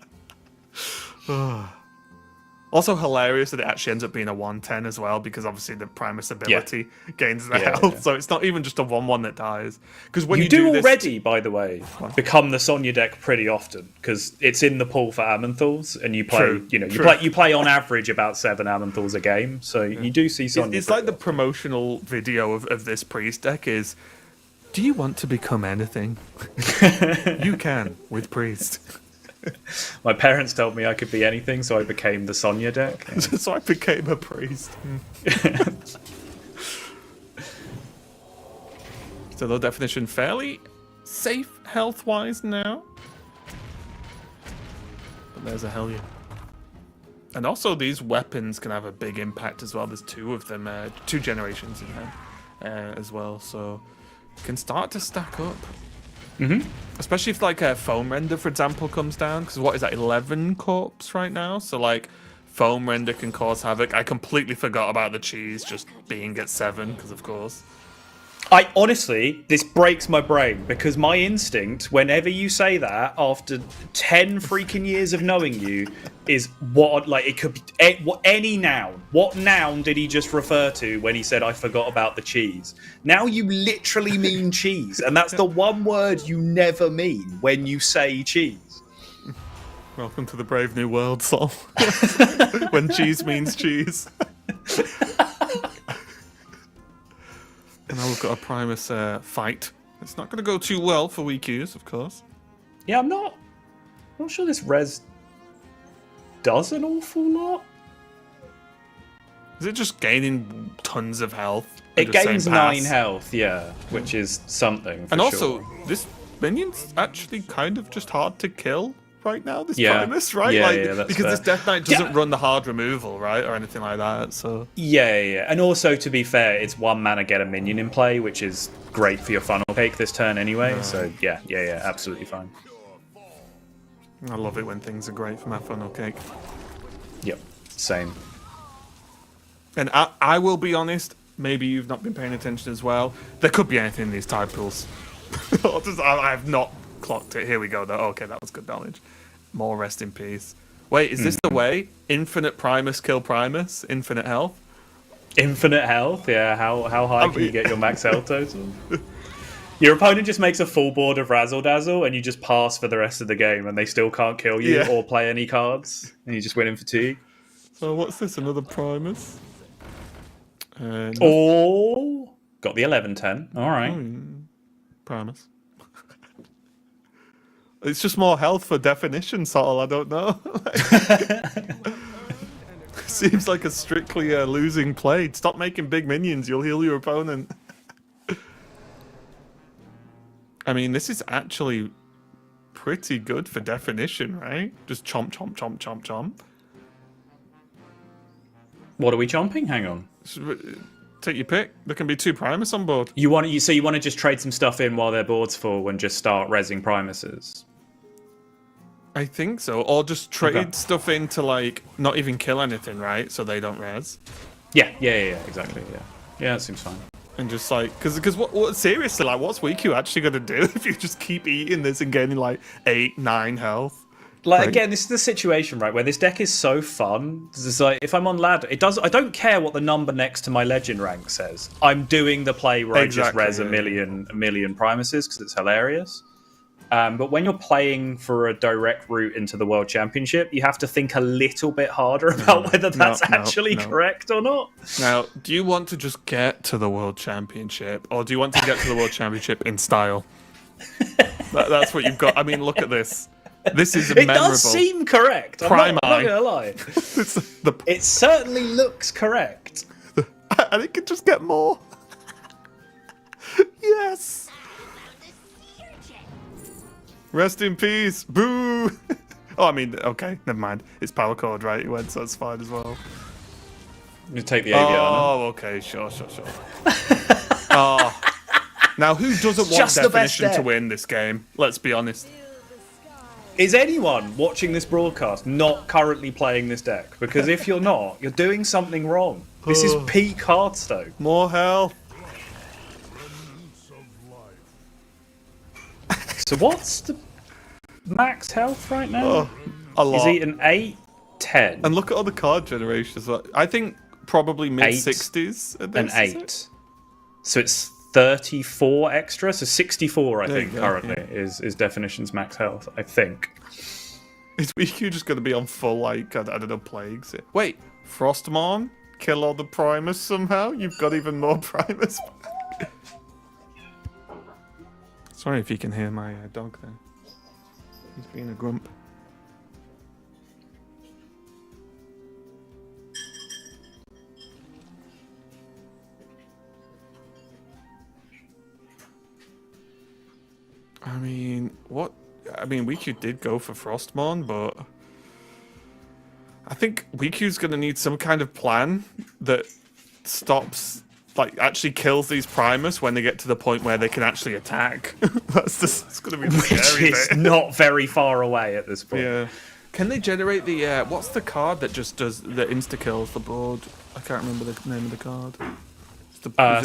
Also hilarious that it actually ends up being a 1/10 as well, because obviously the Primus ability gains the health, so it's not even just a 1/1 that dies. Because when you do this... already, by the way, become the Sonya deck pretty often, because it's in the pool for Amanthuls, and you play, you play on average about 7 Amanthuls a game, so you do see Sonya. It's like the promotional video of this Priest deck is, do you want to become anything? You can with Priest. My parents told me I could be anything, so I became the Sonya deck. So I became a priest. So low definition, fairly safe health-wise now. But there's a Hellion. And also these weapons can have a big impact as well. There's 2 of them, 2 generations in them as well. So can start to stack up. Especially if like a foam render, for example, comes down, because what is that, 11 corpse right now? So like foam render can cause havoc. I completely forgot about the cheese just being at 7, because of course. I honestly, this breaks my brain, because my instinct, whenever you say that, after 10 freaking years of knowing you, is what, like, it could be any noun. What noun did he just refer to when he said, I forgot about the cheese? Now you literally mean cheese, and that's the one word you never mean when you say cheese. Welcome to the brave new world, Sol. When cheese means cheese. And now we've got a Primus fight. It's not going to go too well for Wiku's, of course. Yeah, I'm not sure this res does an awful lot. Is it just gaining tons of health? It gains 9 health, yeah, which is something. And also, this minion's actually kind of just hard to kill right now, this Primus, right? That's because fair. this Death Knight doesn't run the hard removal, right? Or anything like that, so... Yeah. And also, to be fair, it's 1 mana get a minion in play, which is great for your Funnel Cake this turn anyway, so yeah, absolutely fine. I love it when things are great for my Funnel Cake. Yep, same. And I will be honest, maybe you've not been paying attention as well. There could be anything in these tide pools. I have not clocked it. Here we go, though. Okay, that was good knowledge. More rest in peace. Wait, is this the way? Infinite Primus kill Primus? Infinite health? Infinite health? Yeah, how high can you get your max health total? Your opponent just makes a full board of Razzle Dazzle and you just pass for the rest of the game and they still can't kill you or play any cards. And you just win in fatigue. So what's this? Another Primus? Oh, got the 11-10. All right. Primus. It's just more health for definition, Sottle. I don't know. Seems like a strictly losing play. Stop making big minions. You'll heal your opponent. I mean, this is actually pretty good for definition, right? Just chomp, chomp, chomp, chomp, chomp. What are we chomping? Hang on. Take your pick. There can be 2 Primus on board. You want to just trade some stuff in while their board's full and just start rezzing Primuses? I think so. Or just trade stuff in to, like, not even kill anything, right? So they don't res. Yeah, exactly, yeah. Yeah, that seems fine. And just like, because what seriously, like, what's WeQ actually gonna do if you just keep eating this and gaining like 8, 9 health? Like, again, this is the situation, right, where this deck is so fun. It's like, if I'm on ladder, I don't care what the number next to my legend rank says. I'm doing the play where I just res a million Primuses because it's hilarious. But when you're playing for a direct route into the World Championship, you have to think a little bit harder about whether that's actually correct or not. Now, do you want to just get to the World Championship, or do you want to get to the World Championship in style? That's what you've got. I mean, look at this. This is memorable. It does seem correct. I'm not gonna lie. It certainly looks correct. And it could just get more. Yes. Rest in peace. Boo. Oh, I mean, okay, never mind. It's power chord, right? It went, so it's fine as well. You take the ABR. Oh, okay, sure. Oh. Now, who doesn't want definition to win this game? Let's be honest. Is anyone watching this broadcast not currently playing this deck? Because if you're not, you're doing something wrong. This is peak Hearthstone. More health. So what's the max health right now? Oh, a lot. Is he an 8, 10? And look at all the card generations. I think probably mid-60s. An 8. So it's 34 extra. So 64, I think, currently is definition's max health, I think. Is WeQ just going to be on full, like, I don't know, plagues? Wait, Frostmon? Kill all the Primus somehow? You've got even more Primus. Sorry if you can hear my dog there. He's being a grump. I mean, what? I mean, WeQ did go for Frostmon, but I think WeQ's going to need some kind of plan that stops, like, actually kills these Primus when they get to the point where they can actually attack. It's going to be scary. Which is not very far away at this point. Yeah. Can they generate the, what's the card that just does, the insta-kills the board? I can't remember the name of the card.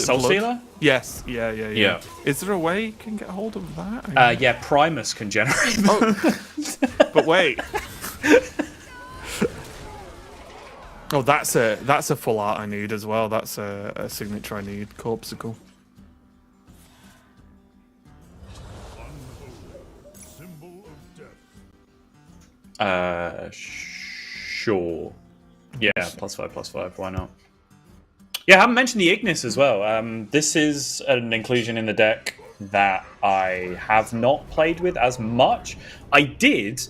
Soul Stealer? Yes, yeah. Is there a way you can get hold of that? Yeah, Primus can generate them. Oh. But wait. Oh, that's a full art I need as well. That's a signature I need. Corpsicle. Sure. Yeah, +5/+5. Why not? Yeah, I haven't mentioned the Ignis as well. This is an inclusion in the deck that I have not played with as much. I did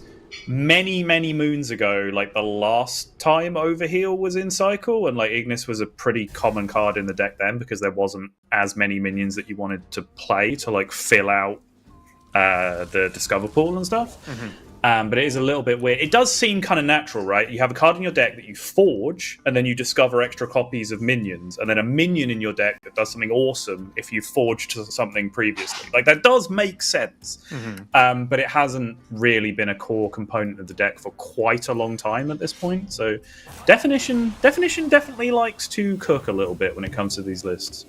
many moons ago, like the last time Overheal was in cycle, and like Ignis was a pretty common card in the deck then because there wasn't as many minions that you wanted to play to like fill out the Discover pool and stuff. But it is a little bit weird. It does seem kind of natural, right? You have a card in your deck that you forge, and then you discover extra copies of minions, and then a minion in your deck that does something awesome if you forged something previously. Like, that does make sense. But it hasn't really been a core component of the deck for quite a long time at this point. So Definition definitely likes to cook a little bit when it comes to these lists.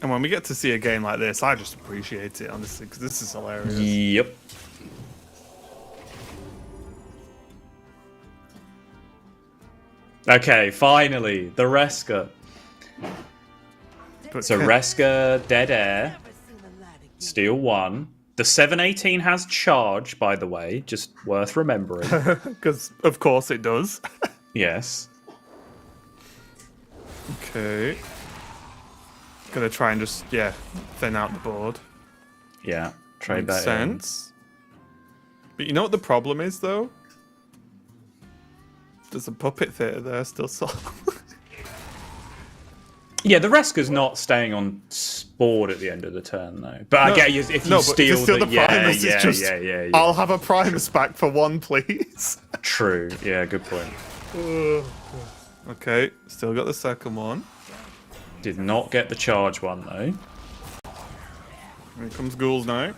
And when we get to see a game like this, I just appreciate it, honestly, because this is hilarious. Yep. Okay, finally, the Reska. So Reska, Dead Air, Steel 1. The 718 has charge, by the way, just worth remembering. Because, of course, it does. Yes. Okay. Gonna try and just, thin out the board. Yeah, trade Makes that sense. But you know what the problem is, though? There's a puppet theater there still. Yeah, the Reska's not staying on board at the end of the turn, though. But I get you, if you steal the Primus, it's just, yeah. I'll have a Primus back for one, please. True. Yeah, good point. Okay, still got the second one. Did not get the charge one, though. Here comes ghouls now.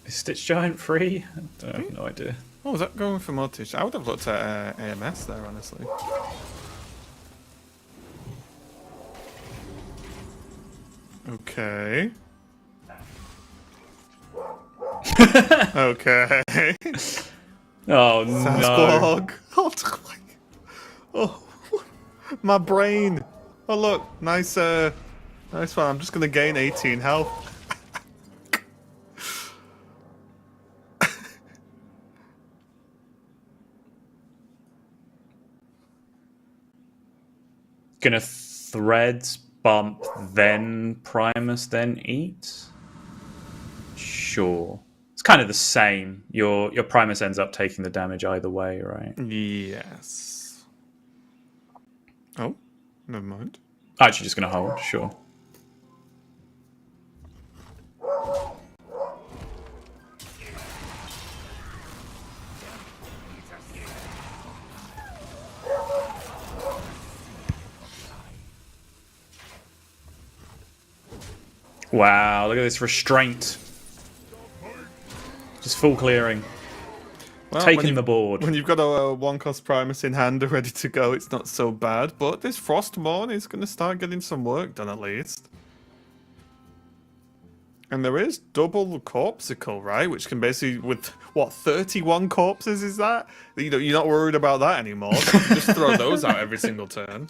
Is Stitch Giant free? I have no idea. Oh, was that going for Mortish? I would have looked at AMS there, honestly. Okay. Okay. Oh, no. Sasquatch. Oh, my brain. Oh, look. Nice one. I'm just going to gain 18 health. Gonna threads, bump, then Primus, then eat? Sure. It's kind of the same. Your Primus ends up taking the damage either way, right? Yes. Oh, never mind. Actually, just gonna hold, sure. Wow, look at this restraint. Just full clearing. Well, Taking the board. When you've got a one-cost Primus in hand and ready to go, it's not so bad. But this Frostmourne is going to start getting some work done at least. And there is double Corpsicle, right? Which can basically, with, what, 31 corpses is that? You know, you're not worried about that anymore. So you can just throw those out every single turn.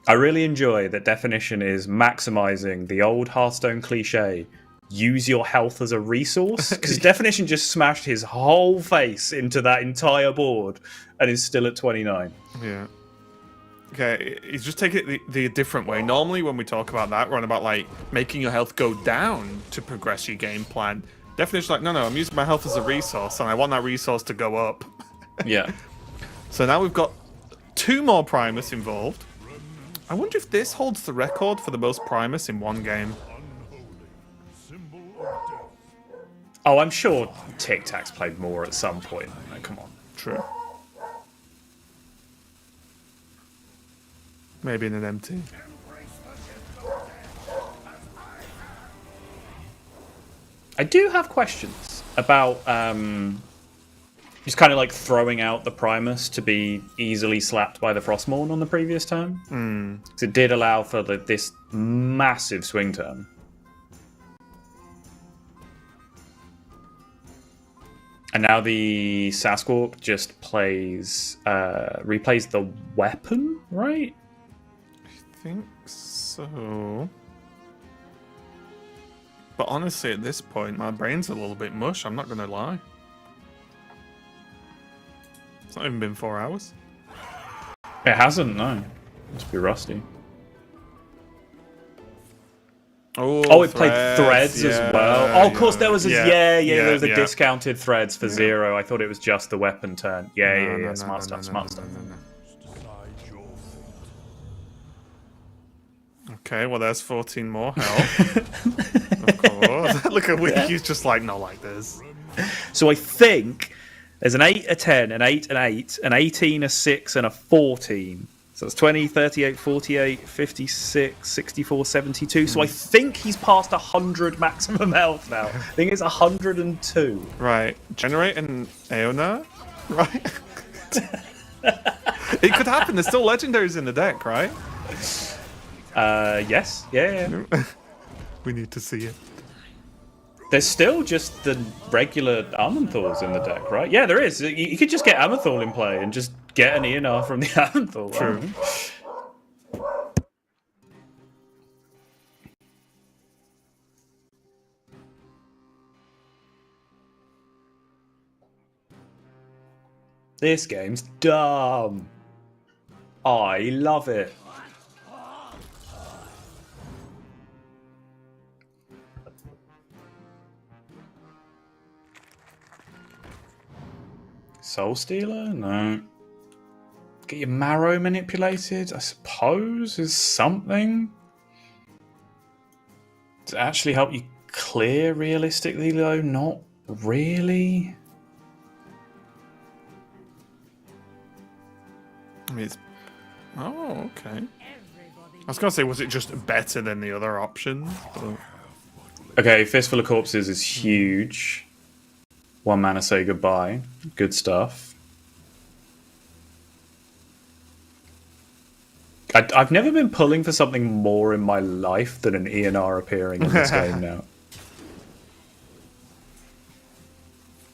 I really enjoy that Definition is maximizing the old Hearthstone cliche, use your health as a resource, because Definition just smashed his whole face into that entire board and is still at 29. Yeah. Okay, he's just taking it the different way. Normally when we talk about that, we're on about, like, making your health go down to progress your game plan. Definition's like, no, I'm using my health as a resource, and I want that resource to go up. Yeah. So now we've got 2 more Primus involved. I wonder if this holds the record for the most Primus in one game. Oh, I'm sure Tic Tac's played more at some point. Oh, come on. True. Maybe in an MT. I do have questions about just kind of like throwing out the Primus to be easily slapped by the Frostmourne on the previous turn. Because it did allow for this massive swing turn. And now the Sasquatch just replays the weapon, right? I think so. But honestly, at this point, my brain's a little bit mush, I'm not going to lie. It's not even been 4 hours. It hasn't, no. Must be rusty. Oh, it played threads as well. Oh, of course, there was there was the yeah. discounted threads for 0. I thought it was just the weapon turn. Yeah, smart stuff. Okay, well, there's 14 more health. Of course. Look at Wiki, he's just like, not like this. So I think there's an 8, a 10, an 8, an 8, an 18, a 6, and a 14. So it's 20, 38, 48, 56, 64, 72. So I think he's past 100 maximum health now. I think it's 102. Right. Generate an Aeona? Right? It could happen. There's still legendaries in the deck, right? Yes. Yeah. We need to see it. There's still just the regular Amanthals in the deck, right? Yeah, there is. You could just get Amanthal in play and just get an ENR from the Amanthal. True. This game's dumb. I love it. Soul Stealer? No. Get your marrow manipulated, I suppose, is something. To actually help you clear realistically, though, not really. I mean, it's... Oh, okay. I was going to say, was it just better than the other options? But... Okay, Fistful of Corpses is huge. 1 mana, say goodbye. Good stuff. I've never been pulling for something more in my life than an ENR appearing in this game now.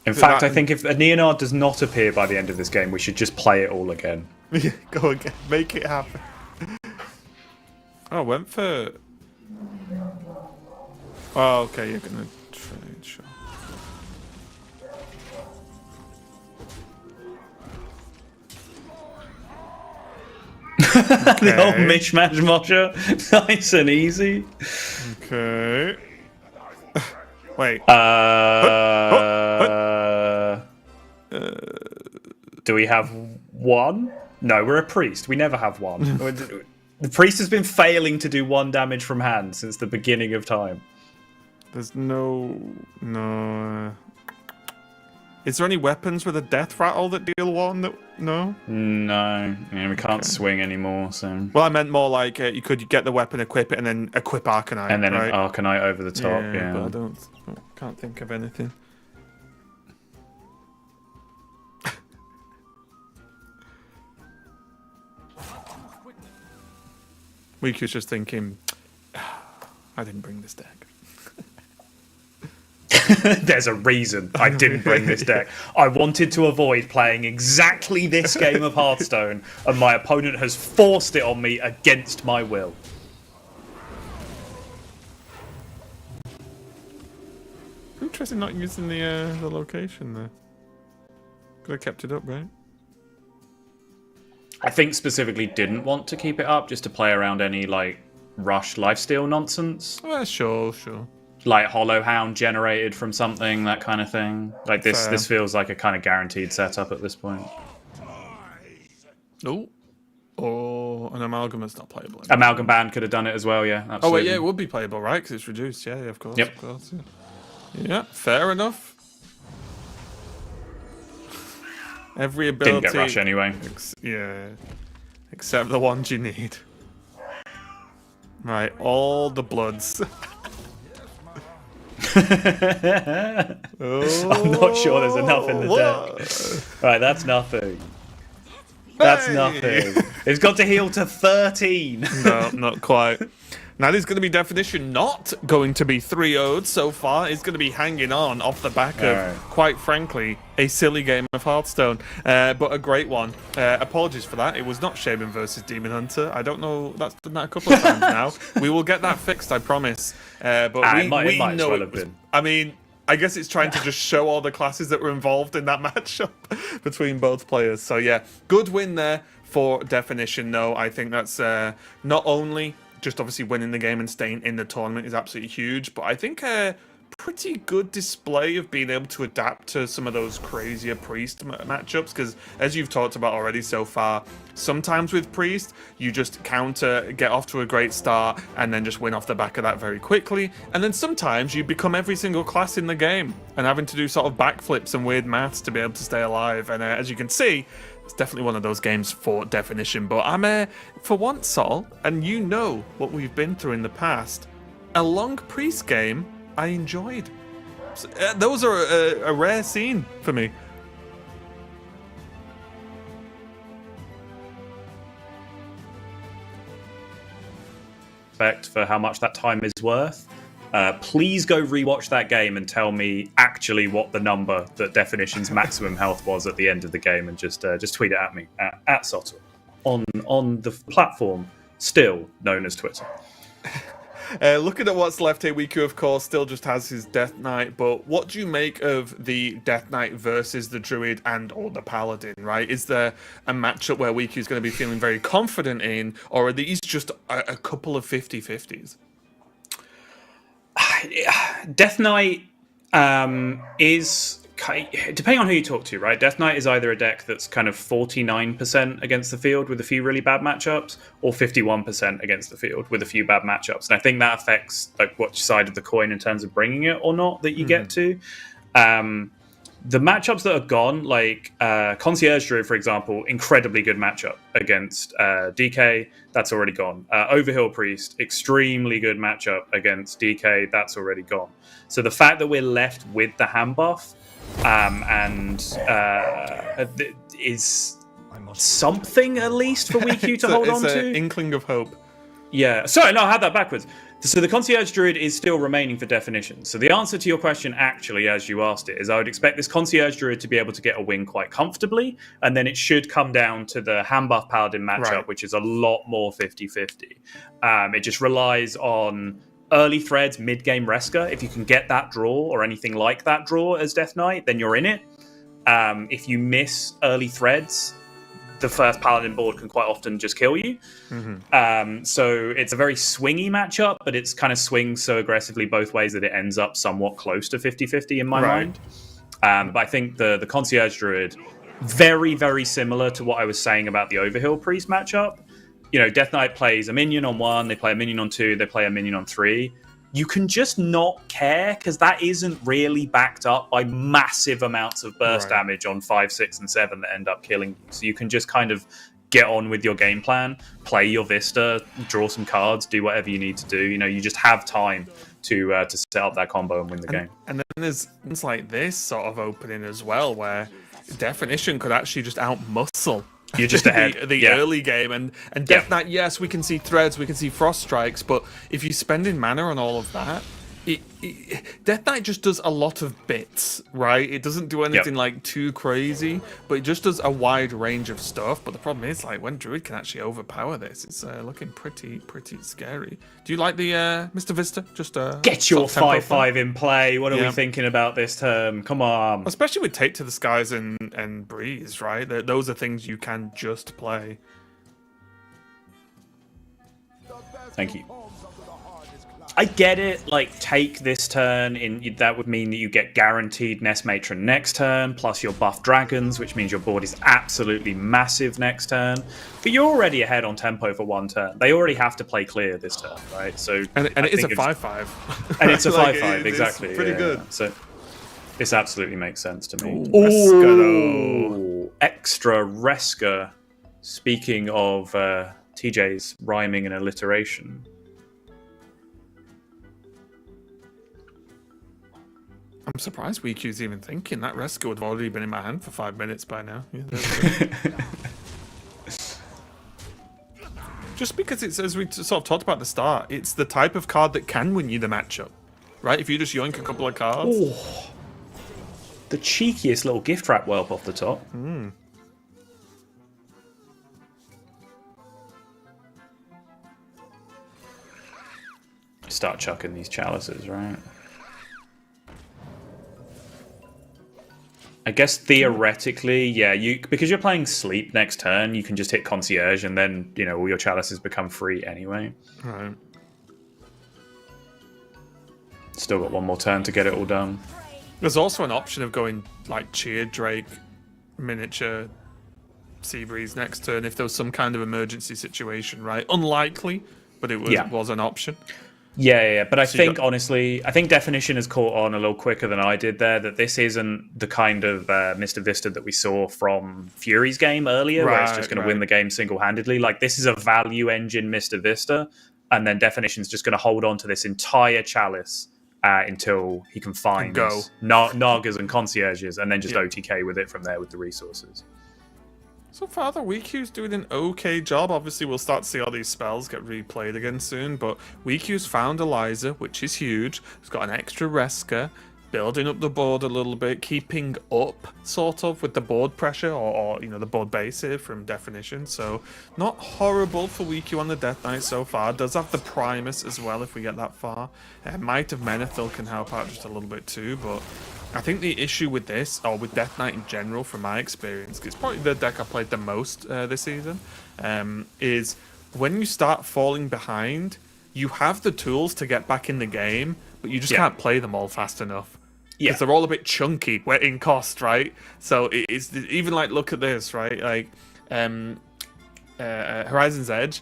In fact, I think if an ENR does not appear by the end of this game, we should just play it all again. Yeah, go again. Make it happen. Oh, went for... Oh, okay, you're going to trade, sure. The old mishmash mosher. Nice and easy. Okay. Wait. Do we have one? No, we're a priest. We never have one. The priest has been failing to do 1 damage from hand since the beginning of time. There's no... Is there any weapons with a death rattle that deal 1? No? No. Yeah, we can't swing anymore, so... Well, I meant more like you could get the weapon, equip it, and then equip Arcanite, and then right? an Arcanite over the top, yeah. But I can't think of anything. Week was just thinking, I didn't bring this deck. There's a reason I didn't bring this deck. I wanted to avoid playing exactly this game of Hearthstone, and my opponent has forced it on me against my will. Interesting not using the location there. Could have kept it up, right? I think specifically didn't want to keep it up just to play around any like rush lifesteal nonsense. Well, sure. Like Hollow Hound generated from something, that kind of thing. Like this feels like a kind of guaranteed setup at this point. Oh. Or an Amalgam's not playable anymore. Amalgam Band could have done it as well, yeah. Absolutely. Oh, wait, yeah, it would be playable, right? Because it's reduced, yeah, of course. Yep. Of course, yeah, fair enough. Every ability... Didn't get rush anyway. Yeah. Except the ones you need. Right, all the bloods. I'm not sure there's enough in the deck. Right, that's nothing. That's nothing. It's got to heal to 13. No, not quite. Now, this is going to be definition not going to be 3-0'd so far. It's going to be hanging on off the back of, quite frankly, a silly game of Hearthstone. But a great one. Apologies for that. It was not Shaman versus Demon Hunter. I don't know. That's done that a couple of times now. We will get that fixed, I promise. But we might know well it have was, been. I mean, I guess it's trying to just show all the classes that were involved in that matchup between both players. So, yeah, good win there for definition, though. I think that's not only... just obviously winning the game and staying in the tournament is absolutely huge. But I think pretty good display of being able to adapt to some of those crazier Priest matchups, because as you've talked about already so far, sometimes with Priest, you just counter, get off to a great start, and then just win off the back of that very quickly, and then sometimes you become every single class in the game, and having to do sort of backflips and weird maths to be able to stay alive, and as you can see, it's definitely one of those games for definition, but I'm, for once, Sol, and you know what we've been through in the past, a long Priest game I enjoyed. Those are a rare scene for me. Respect for how much that time is worth. Please go rewatch that game and tell me actually what the number that Definition's maximum health was at the end of the game, and just tweet it at me at Sotul on the platform still known as Twitter. Looking at what's left here, Wiku, of course, still just has his Death Knight, but what do you make of the Death Knight versus the Druid and or the Paladin, right? Is there a matchup where Wiku's going to be feeling very confident in, or are these just a couple of 50-50s? Death Knight is, depending on who you talk to, right? Death Knight is either a deck that's kind of 49% against the field with a few really bad matchups, or 51% against the field with a few bad matchups. And I think that affects like which side of the coin in terms of bringing it or not that you get to. The matchups that are gone, like Concierge Druid, for example, incredibly good matchup against DK, that's already gone. Overhill Priest, extremely good matchup against DK, that's already gone. So the fact that we're left with the hand buff is something at least for WeQ to hold on to. It's an inkling of hope. Yeah, sorry, no, I had that backwards. So the Concierge Druid is still remaining for definition. So the answer to your question, actually, as you asked it, is I would expect this Concierge Druid to be able to get a win quite comfortably, and then it should come down to the hand buff Paladin matchup, Right. which is a lot more 50-50. It just relies on early threads, mid-game Reska. If you can get that draw or anything like that draw as Death Knight, then you're in it. If you miss early threads, the first Paladin board can quite often just kill you. So it's a very swingy matchup, but it's kind of swings so aggressively both ways that it ends up somewhat close to 50-50 in my mind. But I think the Concierge Druid, very, very similar to what I was saying about the Overhill Priest matchup. You know, Death Knight plays a minion on 1, they play a minion on 2, they play a minion on 3. You can just not care because that isn't really backed up by massive amounts of burst damage on 5, 6, and 7 that end up killing you. So you can just kind of get on with your game plan, play your Vista, draw some cards, do whatever you need to do. You know, you just have time to set up that combo and win the game. And then there's things like this sort of opening as well, where Definition could actually just out-muscle You're just ahead. the early game, and Death Knight, yes, we can see threads, we can see frost strikes, but if you're spending mana on all of that, Death Knight just does a lot of bits, right? It doesn't do anything like too crazy, but it just does a wide range of stuff. But the problem is, like, when Druid can actually overpower this, it's looking pretty scary. Do you like the Mr. Vista? Just get your sort of tempo 5/5 in play. What are we thinking about this term? Come on. Especially with Take to the Skies and Breeze, right? Those are things you can just play. Thank you. I get it, like, take this turn, that would mean that you get guaranteed Nest Matron next turn, plus your buff dragons, which means your board is absolutely massive next turn. But you're already ahead on tempo for one turn. They already have to play clear this turn, right? So And it is a 5/5. And it's a 5/5, like, exactly. It's pretty good. So this absolutely makes sense to me. Ooh, Extra Reska. Speaking of TJ's rhyming and alliteration. I'm surprised WeQ's even thinking. That Reska would have already been in my hand for 5 minutes by now. Yeah, just because it's, as we sort of talked about at the start, it's the type of card that can win you the matchup, right? If you just yoink a couple of cards. Oh, the cheekiest little gift wrap whelp off the top. Start chucking these chalices, right? I guess theoretically, yeah, because you're playing Sleep next turn, you can just hit Concierge and then, you know, all your chalices become free anyway. Right. Still got one more turn to get it all done. There's also an option of going like Cheer Drake, miniature, Seabreeze next turn if there was some kind of emergency situation, right? Unlikely, but it was an option. Yeah. But I think, honestly, I think Definition has caught on a little quicker than I did there, that this isn't the kind of Mr. Vista that we saw from Fury's game earlier, where it's just going to win the game single-handedly. Like, this is a value engine Mr. Vista, and then Definition's just going to hold on to this entire chalice until he can find Nagas and Concierges, and then just OTK with it from there with the resources. So far, the WeQ's doing an okay job. Obviously, we'll start to see all these spells get replayed again soon, but WeQ's found Eliza, which is huge. He's got an extra Reska, building up the board a little bit, keeping up, sort of, with the board pressure, or the board base here from Definition. So, not horrible for WeQ on the Death Knight so far. Does have the Primus as well, if we get that far. Might of Menethil can help out just a little bit too, but I think the issue with this, or with Death Knight in general, from my experience, it's probably the deck I played the most this season, is when you start falling behind, you have the tools to get back in the game, but you just can't play them all fast enough. Because they're all a bit chunky in cost, right? So it's even like, look at this, right? Like Horizon's Edge,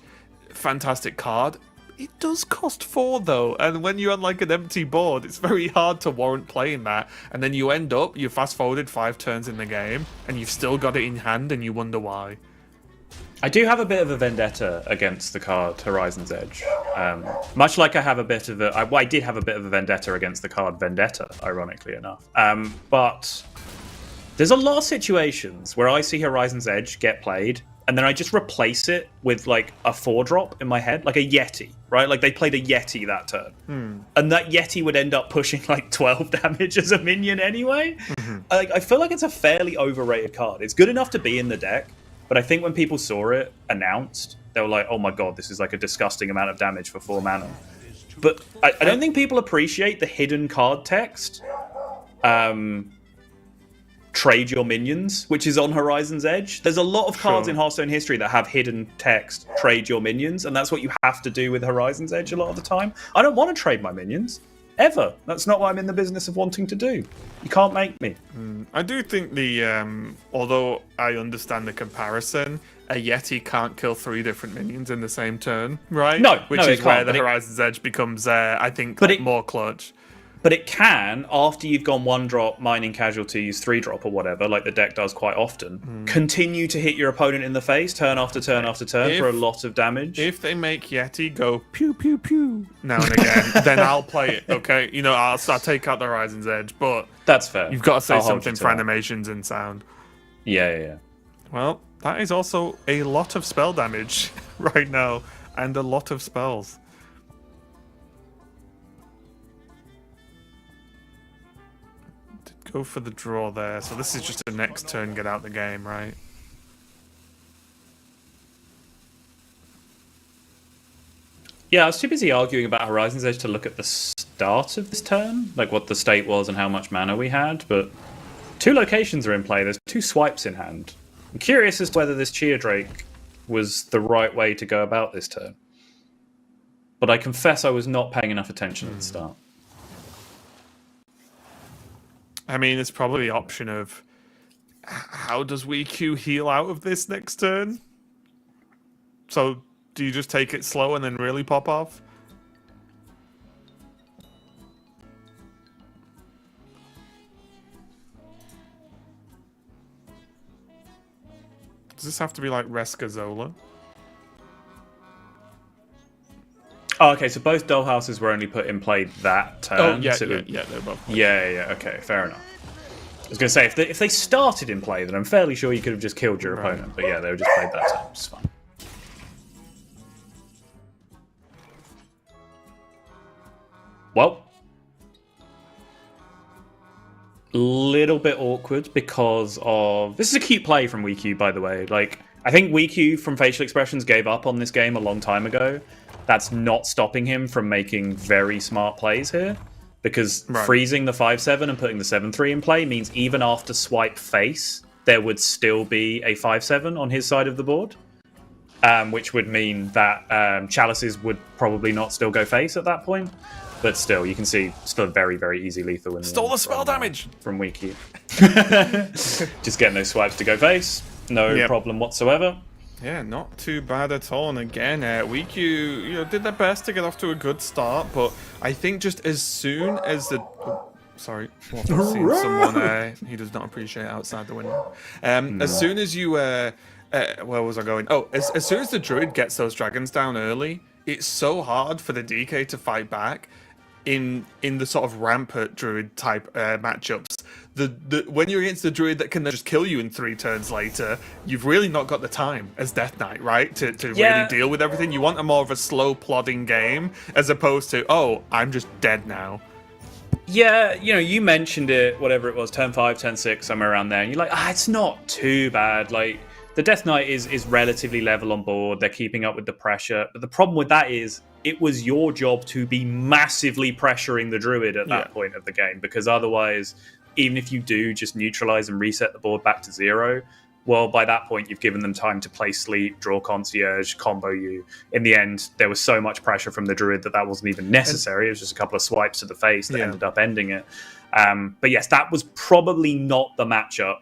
fantastic card. It does cost 4 though, and when you're on like an empty board, it's very hard to warrant playing that. And then you end up, you fast forwarded 5 turns in the game, and you've still got it in hand, and you wonder why. I do have a bit of a vendetta against the card Horizon's Edge. Much like I have a bit of I did have a bit of a vendetta against the card Vendetta, ironically enough. But there's a lot of situations where I see Horizon's Edge get played, and then I just replace it with like a 4-drop in my head, like a Yeti, right? Like they played a Yeti that turn. And that Yeti would end up pushing like 12 damage as a minion anyway. I feel like it's a fairly overrated card. It's good enough to be in the deck, but I think when people saw it announced, they were like, oh my god, this is like a disgusting amount of damage for 4 mana. But I don't think people appreciate the hidden card text. Trade your minions, which is on Horizon's Edge. There's a lot of cards in Hearthstone history that have hidden text, trade your minions, and that's what you have to do with Horizon's Edge a lot of the time. I don't want to trade my minions, ever. That's not what I'm in the business of wanting to do. You can't make me. I do think although I understand the comparison, a Yeti can't kill 3 different minions in the same turn, right? Which is where the Horizon's Edge becomes, I think, more clutch. But it can, after you've gone 1-drop, mining casualties, 3-drop or whatever, like the deck does quite often, continue to hit your opponent in the face turn after turn after turn for a lot of damage. If they make Yeti go pew pew pew now and again, then I'll play it, okay? I'll take out the Horizon's Edge, but that's fair. You've got to say something for animations and sound. Yeah. Well, that is also a lot of spell damage right now, and a lot of spells. Go for the draw there. So this is just a next turn, get out the game, right? Yeah, I was too busy arguing about Horizon's Edge to look at the start of this turn, like what the state was and how much mana we had, but 2 locations are in play. There's 2 swipes in hand. I'm curious as to whether this Cheer Drake was the right way to go about this turn. But I confess I was not paying enough attention at the start. I mean, it's probably the option of how does WeQ heal out of this next turn? So, do you just take it slow and then really pop off? Does this have to be like Reska Zola? Oh, okay, so both dollhouses were only put in play that turn. Oh, yeah, so they're both. Yeah, okay, fair enough. I was going to say, if they started in play, then I'm fairly sure you could have just killed your opponent. But yeah, they were just played that turn. It's fine. Well, little bit awkward because of... This is a cute play from WeQ, by the way. Like, I think WeQ from Facial Expressions gave up on this game a long time ago. That's not stopping him from making very smart plays here. Because freezing the 5-7 and putting the 7-3 in play means even after swipe face, there would still be a 5-7 on his side of the board. Which would mean that Chalices would probably not still go face at that point. But still, you can see still very, very easy lethal. Stole the spell damage! From Wiki. Just getting those swipes to go face. No problem whatsoever. Yeah, not too bad at all. And again, WeQ, did their best to get off to a good start, but I think just as soon as the... Oh, sorry, I've seen someone he does not appreciate outside the window. As soon as you... where was I going? Oh, as soon as the Druid gets those dragons down early, it's so hard for the DK to fight back in the sort of rampant Druid type matchups. When you're against the Druid that can then just kill you in 3 turns later, you've really not got the time as Death Knight, right? To really deal with everything. You want a more of a slow plodding game as opposed to, oh, I'm just dead now. Yeah, you mentioned it, whatever it was, turn 5, turn 6, somewhere around there, and you're like, it's not too bad. Like, the Death Knight is relatively level on board, they're keeping up with the pressure, but the problem with that is, it was your job to be massively pressuring the Druid at that point of the game, because otherwise, even if you do just neutralize and reset the board back to 0, well, by that point, you've given them time to play sleep, draw concierge, combo you. In the end, there was so much pressure from the Druid that wasn't even necessary. It was just a couple of swipes to the face that ended up ending it. But yes, that was probably not the matchup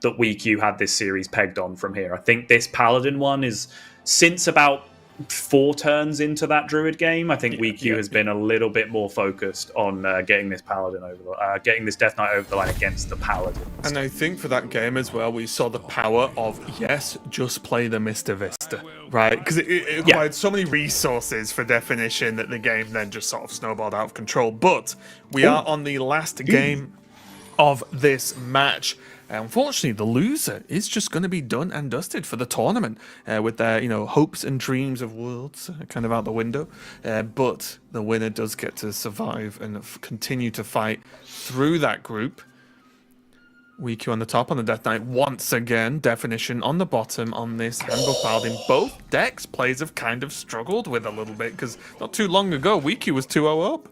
that WeQ had this series pegged on from here. I think this Paladin one is, since about 4 turns into that Druid game, I think WeQ has been a little bit more focused on getting this Paladin getting this Death Knight over the line against the Paladins. And I think for that game as well, we saw the power of just play the Mr. Vista, right? Because it required so many resources for definition that the game then just sort of snowballed out of control. But we are on the last game of this match. Unfortunately, the loser is just going to be done and dusted for the tournament, with their hopes and dreams of worlds kind of out the window. But the winner does get to survive and continue to fight through that group. WeQ on the top on the Death Knight once again. Definition on the bottom on this Handbuff Paladin. Both decks players have kind of struggled with a little bit because not too long ago WeQ was 2-0 up.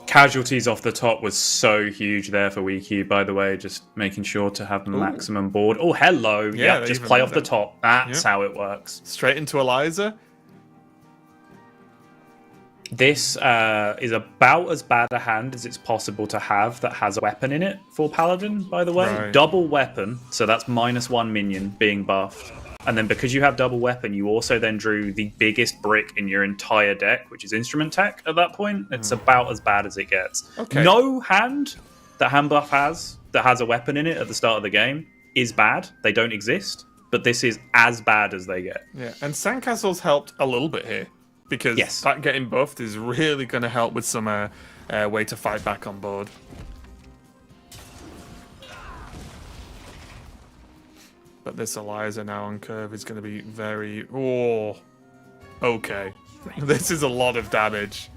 Casualties off the top was so huge there for WeQ, by the way, just making sure to have maximum board. Oh, hello. Yeah, just play off the top. That's how it works. Straight into Eliza. This is about as bad a hand as it's possible to have that has a weapon in it for Paladin, by the way. Right. Double weapon, so that's -1 minion being buffed. And then because you have double weapon, you also then drew the biggest brick in your entire deck, which is Instrument Tech at that point. It's about as bad as it gets. Okay. No hand that Handbuff has that has a weapon in it at the start of the game is bad. They don't exist. But this is as bad as they get. Yeah, and Sandcastle's helped a little bit here. Because that getting buffed is really going to help with some way to fight back on board. But this Eliza now on curve is going to be very... Oh, okay. This is a lot of damage.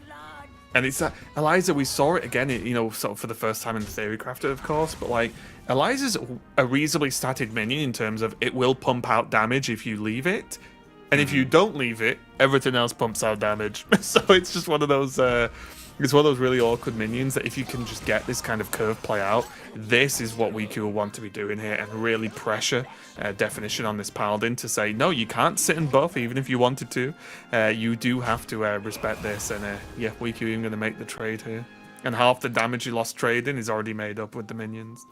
And it's Eliza, we saw it again, sort of for the first time in the Theory Crafter, of course, but like, Eliza's a reasonably statted minion in terms of it will pump out damage if you leave it. And if you don't leave it, everything else pumps out damage. So it's just one of those really awkward minions that if you can just get this kind of curve play out, this is what WeQ will want to be doing here and really pressure definition on this Paladin to say, no, you can't sit and buff even if you wanted to. You do have to respect this. And WeQ even going to make the trade here. And half the damage you lost trading is already made up with the minions.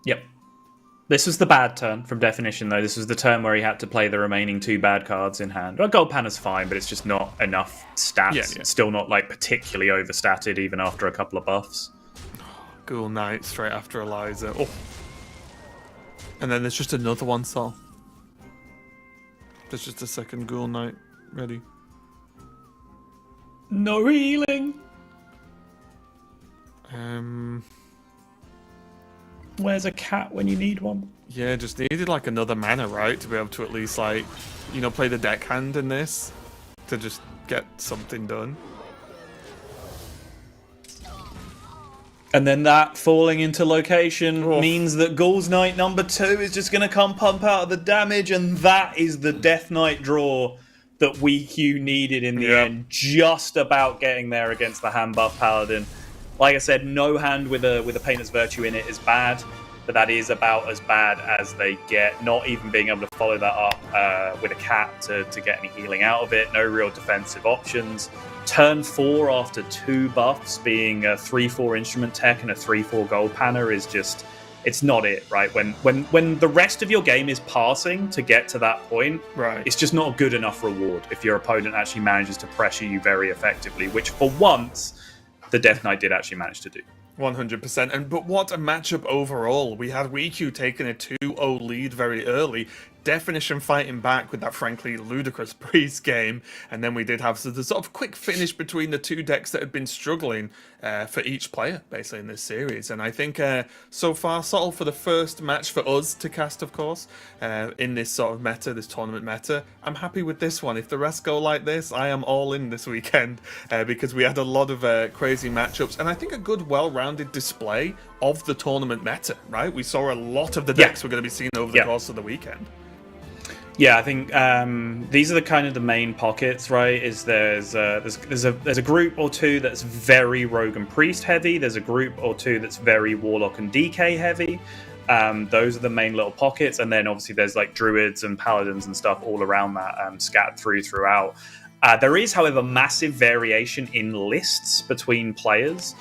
Yep. This was the bad turn from definition, though. This was the turn where he had to play the remaining 2 bad cards in hand. Well, Gold Panna's fine, but it's just not enough stats. Yeah. It's still not like particularly overstatted even after a couple of buffs. Ghoul Knight straight after Eliza. Oh. And then there's just another one, Sol. There's just a second Ghoul Knight ready. No healing. Where's a cat when you need one? Yeah, just needed like another mana, right? To be able to at least like, play the deck hand in this. To just get something done. And then that falling into location means that Ghoul's Knight number 2 is just going to come pump out of the damage. And that is the Death Knight draw that WeQ needed in the end. Just about getting there against the Handbuff Paladin. Like I said, no hand with a Painter's Virtue in it is bad, but that is about as bad as they get. Not even being able to follow that up with a cat to get any healing out of it. No real defensive options. turn 4 after 2 buffs being a 3/4 instrument tech and a 3/4 gold panna is just, it's not it, right? When the rest of your game is passing to get to that point, Right. it's just not a good enough reward if your opponent actually manages to pressure you very effectively, which for once the Death Knight did actually manage to do. 100%. But what a matchup overall. We had Riku taking a 2-0 lead very early. Definition fighting back with that frankly ludicrous Priest game, and then we did have the sort of quick finish between the two decks that had been struggling for each player basically in this series. And I think so far, sort of for the first match for us to cast, of course, in this sort of meta, this tournament meta, I'm happy with this one. If the rest go like this, I am all in this weekend because we had a lot of crazy matchups, and I think a good, well-rounded display of the tournament meta. Right, we saw a lot of the decks we're going to be seeing over the course of the weekend. Yeah, I think these are the kind of the main pockets, right? Is there's a group or two that's very rogue and priest heavy. There's a group or two that's very warlock and DK heavy. Those are the main little pockets, and then obviously there's like druids and paladins and stuff all around that, scattered throughout. There is, however, massive variation in lists between players,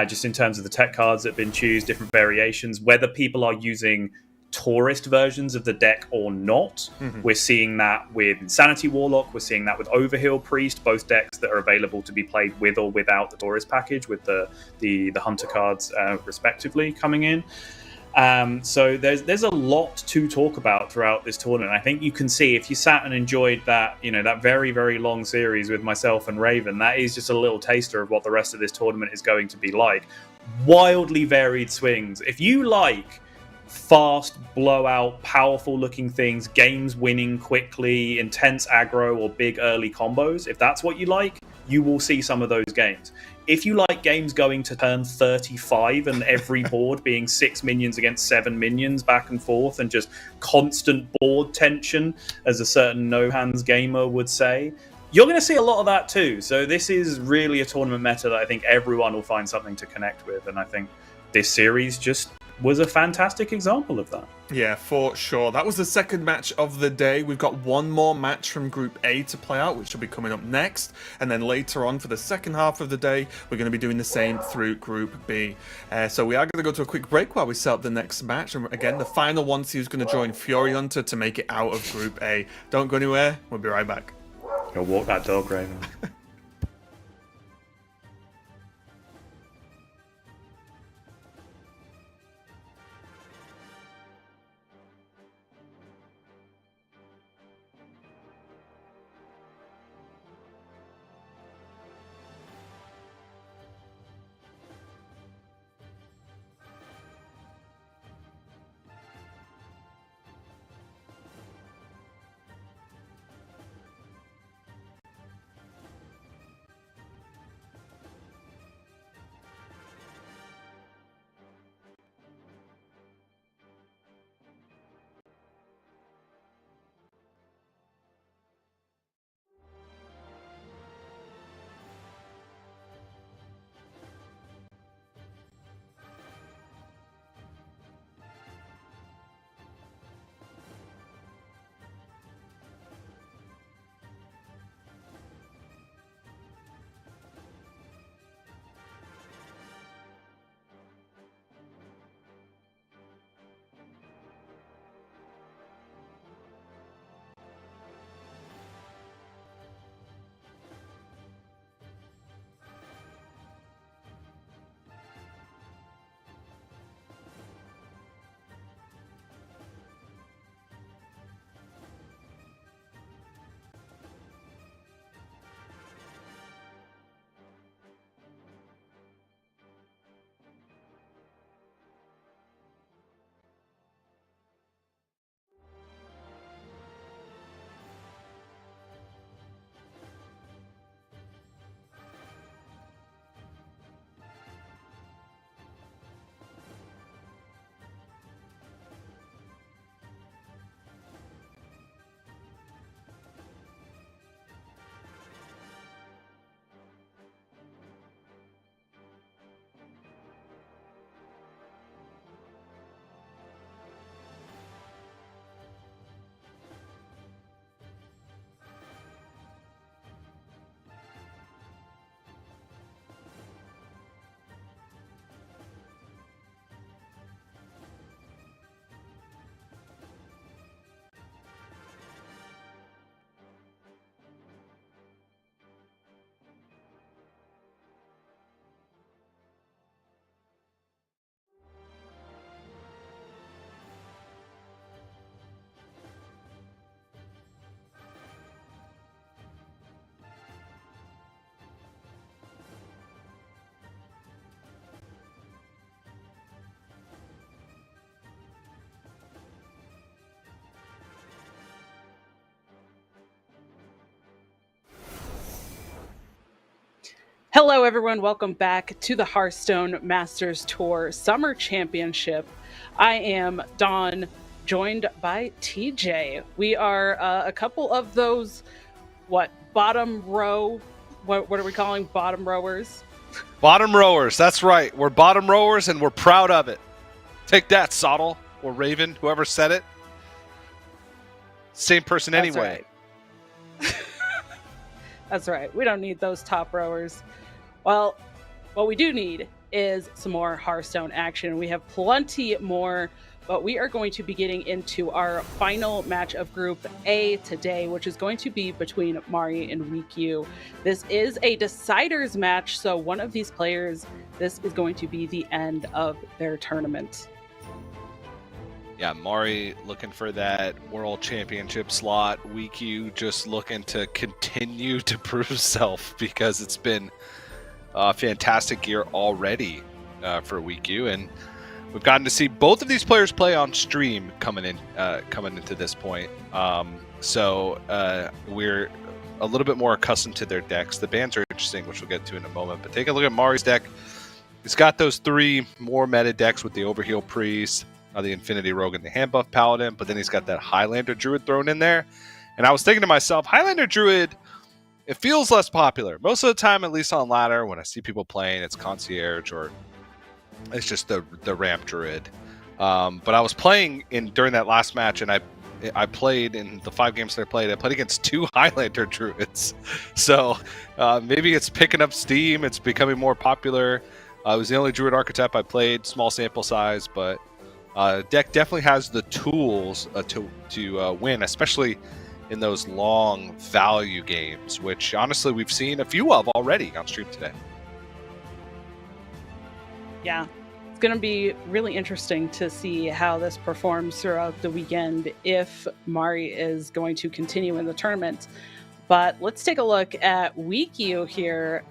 just in terms of the tech cards that have been chosen, different variations, whether people are using tourist versions of the deck or not. We're seeing that with Insanity Warlock, we're seeing that with Overheal Priest, both decks that are available to be played with or without the tourist package, with the Hunter cards respectively coming in. So there's a lot to talk about throughout this tournament. I think you can see, if you sat and enjoyed that, that very, very long series with myself and Raven, that is just a little taster of what the rest of this tournament is going to be like. Wildly varied swings. If you like fast, blowout, powerful looking things, games winning quickly, intense aggro, or big early combos, if that's what you like, you will see some of those games. If you like games going to turn 35 and every board being 6 minions against 7 minions back and forth and just constant board tension, as a certain no-hands gamer would say, you're going to see a lot of that too. So this is really a tournament meta that I think everyone will find something to connect with, and I think this series just was a fantastic example of that. Yeah, for sure. That was the second match of the day. We've got one more match from Group A to play out, which will be coming up next. And then later on, for the second half of the day, we're going to be doing the same through Group B. So we are going to go to a quick break while we set up the next match. And again, the final one, see who's going to join Fury Hunter to make it out of Group A. Don't go anywhere. We'll be right back. Go walk that dog, Raven. Hello, everyone. Welcome back to the Hearthstone Masters Tour Summer Championship. I am Dawn, joined by TJ. We are a couple of those, bottom row? What are we calling bottom rowers? Bottom rowers, that's right. We're bottom rowers and we're proud of it. Take that, Sottle or Raven, whoever said it. Same person That's anyway. Right. That's right. We don't need those top rowers. Well, what we do need is some more Hearthstone action. We have plenty more, but we are going to be getting into our final match of Group A today, which is going to be between Mari and Weekyu. This is a deciders match, so one of these players, this is going to be the end of their tournament. Yeah, Mari looking for that World Championship slot. Weekyu just looking to continue to prove himself because it's been a fantastic year already for Weekyu, and we've gotten to see both of these players play on stream coming into this point. So we're a little bit more accustomed to their decks. The bans are interesting, which we'll get to in a moment. But take a look at Mari's deck. He's got those three more meta decks with the Overheal Priest, the Infinity Rogue, and the Hand Buff Paladin. But then he's got that Highlander Druid thrown in there. And I was thinking to myself, Highlander Druid, it feels less popular. Most of the time, at least on ladder, when I see people playing, it's Concierge or it's just the Ramp Druid. But I was playing during that last match, and I played in the 5 games that I played against 2 Highlander Druids. So maybe it's picking up steam. It's becoming more popular. It was the only Druid archetype I played. Small sample size, but deck definitely has the tools to win, especially in those long value games, which honestly we've seen a few of already on stream today. Yeah, it's going to be really interesting to see how this performs throughout the weekend if Mari is going to continue in the tournament. But let's take a look at Weekyu here.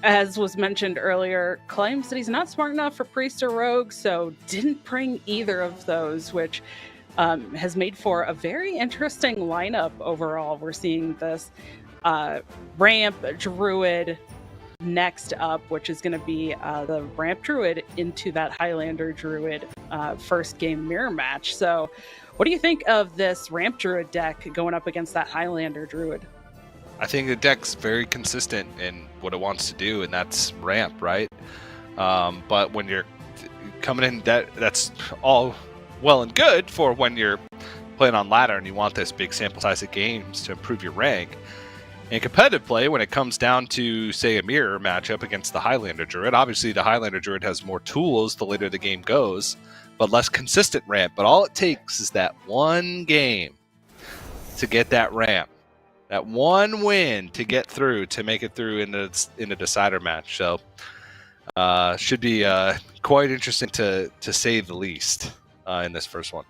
As was mentioned earlier, claims that he's not smart enough for Priest or Rogue, so didn't bring either of those, which has made for a very interesting lineup overall. We're seeing this Ramp Druid next up, which is going to be the Ramp Druid into that Highlander Druid first game mirror match. So what do you think of this Ramp Druid deck going up against that Highlander Druid? I think the deck's very consistent in what it wants to do, and that's ramp, right? But when you're coming in, that's all well and good for when you're playing on ladder and you want this big sample size of games to improve your rank. In competitive play, when it comes down to, say, a mirror matchup against the Highlander Druid, obviously the Highlander Druid has more tools the later the game goes, but less consistent ramp. But all it takes is that one game to get that ramp. That one win to get through, to make it through in a decider match. So should be quite interesting to say the least in this first one.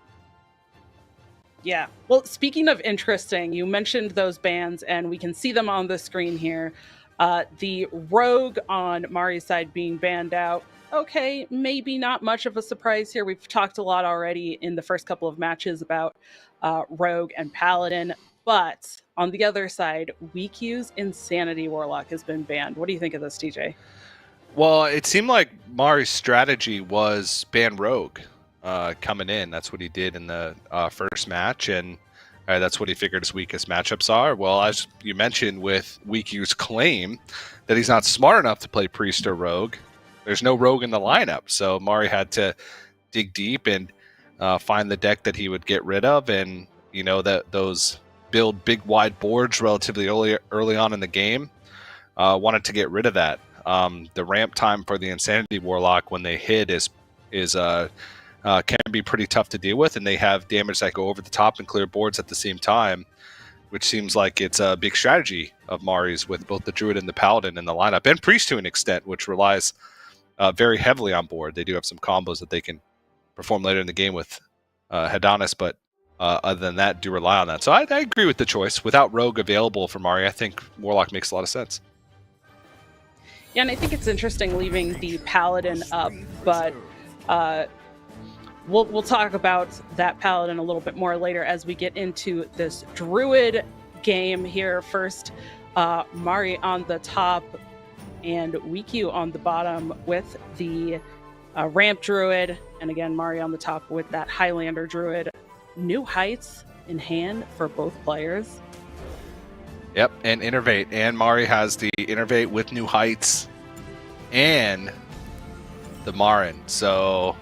Yeah. Well, speaking of interesting, you mentioned those bans, and we can see them on the screen here. The Rogue on Mari's side being banned out. Okay, maybe not much of a surprise here. We've talked a lot already in the first couple of matches about Rogue and Paladin. But on the other side, Weekyu's Insanity Warlock has been banned. What do you think of this, TJ? Well, it seemed like Mari's strategy was ban Rogue coming in. That's what he did in the first match, and that's what he figured his weakest matchups are. Well, as you mentioned with Weekyu's claim that he's not smart enough to play Priest or Rogue, there's no Rogue in the lineup. So Mari had to dig deep and find the deck that he would get rid of, and that those build big wide boards relatively early on in the game. Wanted to get rid of that. The ramp time for the Insanity Warlock when they hit is can be pretty tough to deal with, and they have damage that go over the top and clear boards at the same time, which seems like it's a big strategy of Mari's with both the Druid and the Paladin in the lineup, and Priest to an extent, which relies very heavily on board. They do have some combos that they can perform later in the game with Hedonis, but other than that, do rely on that. So I agree with the choice. Without Rogue available for Mari, I think Warlock makes a lot of sense. Yeah, and I think it's interesting leaving the Paladin up, but we'll talk about that Paladin a little bit more later as we get into this Druid game here. First, Mari on the top. and Wiku on the bottom with the Ramp Druid, and again, Mari on the top with that Highlander Druid. New heights in hand for both players. Yep, and Innervate. And Mari has the Innervate with New Heights and the Marin. So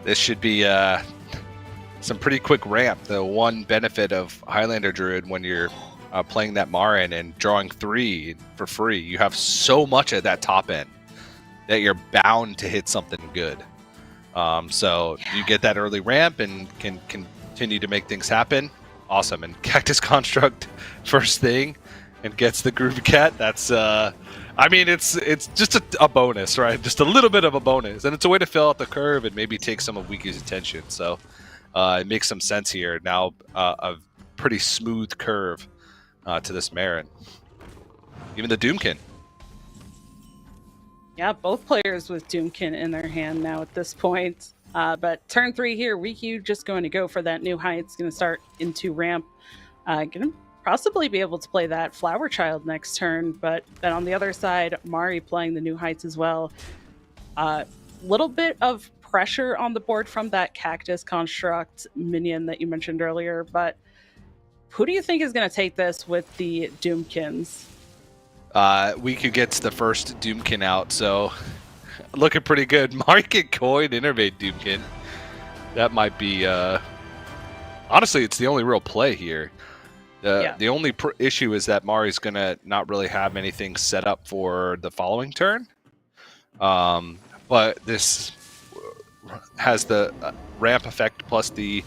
this should be some pretty quick ramp. The one benefit of Highlander Druid when you're playing that Marin and drawing 3 for free, you have so much at that top end that you're bound to hit something good. So you get that early ramp and can continue to make things happen. Awesome. And Cactus Construct first thing and gets the Groovy Cat. That's I mean, it's just a bonus, right? Just a little bit of a bonus, and it's a way to fill out the curve and maybe take some of Wiku's attention. So it makes some sense here. Now a pretty smooth curve to this Marin. Even the Doomkin. Yeah, both players with Doomkin in their hand now at this point. But turn 3 here, Riku just going to go for that new height. It's going to start into ramp. Going to possibly be able to play that Flower Child next turn. But then on the other side, Mari playing the new heights as well. Little bit of pressure on the board from that Cactus Construct minion that you mentioned earlier. But who do you think is going to take this with the Doomkins? Wiku gets the first Doomkin out, so looking pretty good. Market coin Innervate Doomkin. That might be honestly, it's the only real play here. The only issue is that Mari's gonna not really have anything set up for the following turn. But this has the ramp effect plus the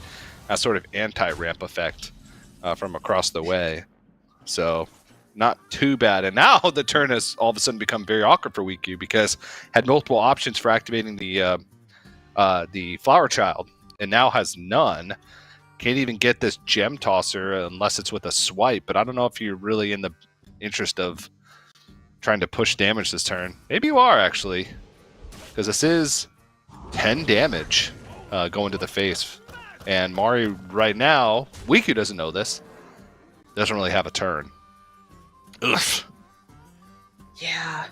sort of anti-ramp effect from across the way. So not too bad. And now the turn has all of a sudden become very awkward for Wiku because had multiple options for activating the Flower Child and now has none. Can't even get this Gem Tosser unless it's with a swipe. But I don't know if you're really in the interest of trying to push damage this turn. Maybe you are, actually, because this is 10 damage going to the face. And Mari right now, Wiku doesn't know this, doesn't really have a turn. Ugh. Yeah.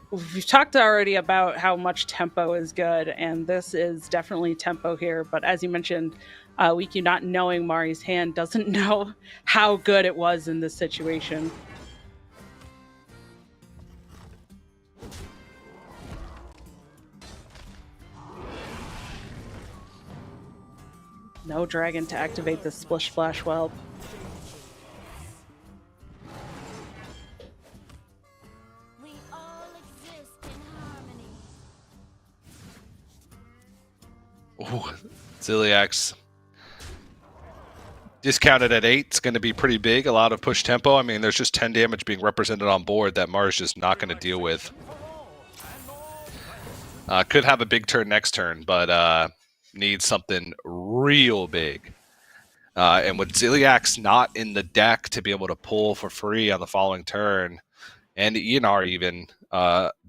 We've talked already about how much tempo is good, and this is definitely tempo here. But as you mentioned, Wiku not knowing Mari's hand doesn't know how good it was in this situation. No dragon to activate the Splish Splash Whelp. Ooh, Ziliax discounted at 8. It's going to be pretty big. A lot of push tempo. I mean, there's just 10 damage being represented on board that Mars just not going to deal with. Could have a big turn next turn, but needs something real big. And with Ziliax not in the deck to be able to pull for free on the following turn, and ENR even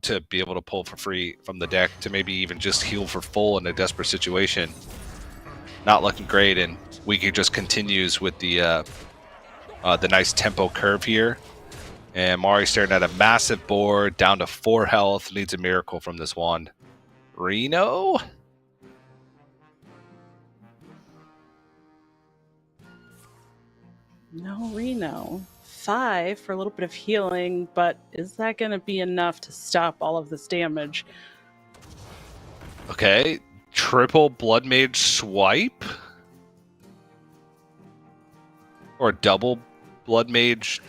to be able to pull for free from the deck to maybe even just heal for full in a desperate situation. Not looking great, and Wiku just continues with the nice tempo curve here. And Mari's staring at a massive board, down to 4 health, needs a miracle from this wand. Reno? No Reno. 5 for a little bit of healing, but is that going to be enough to stop all of this damage? Okay, triple Blood Mage swipe? Or double Blood Mage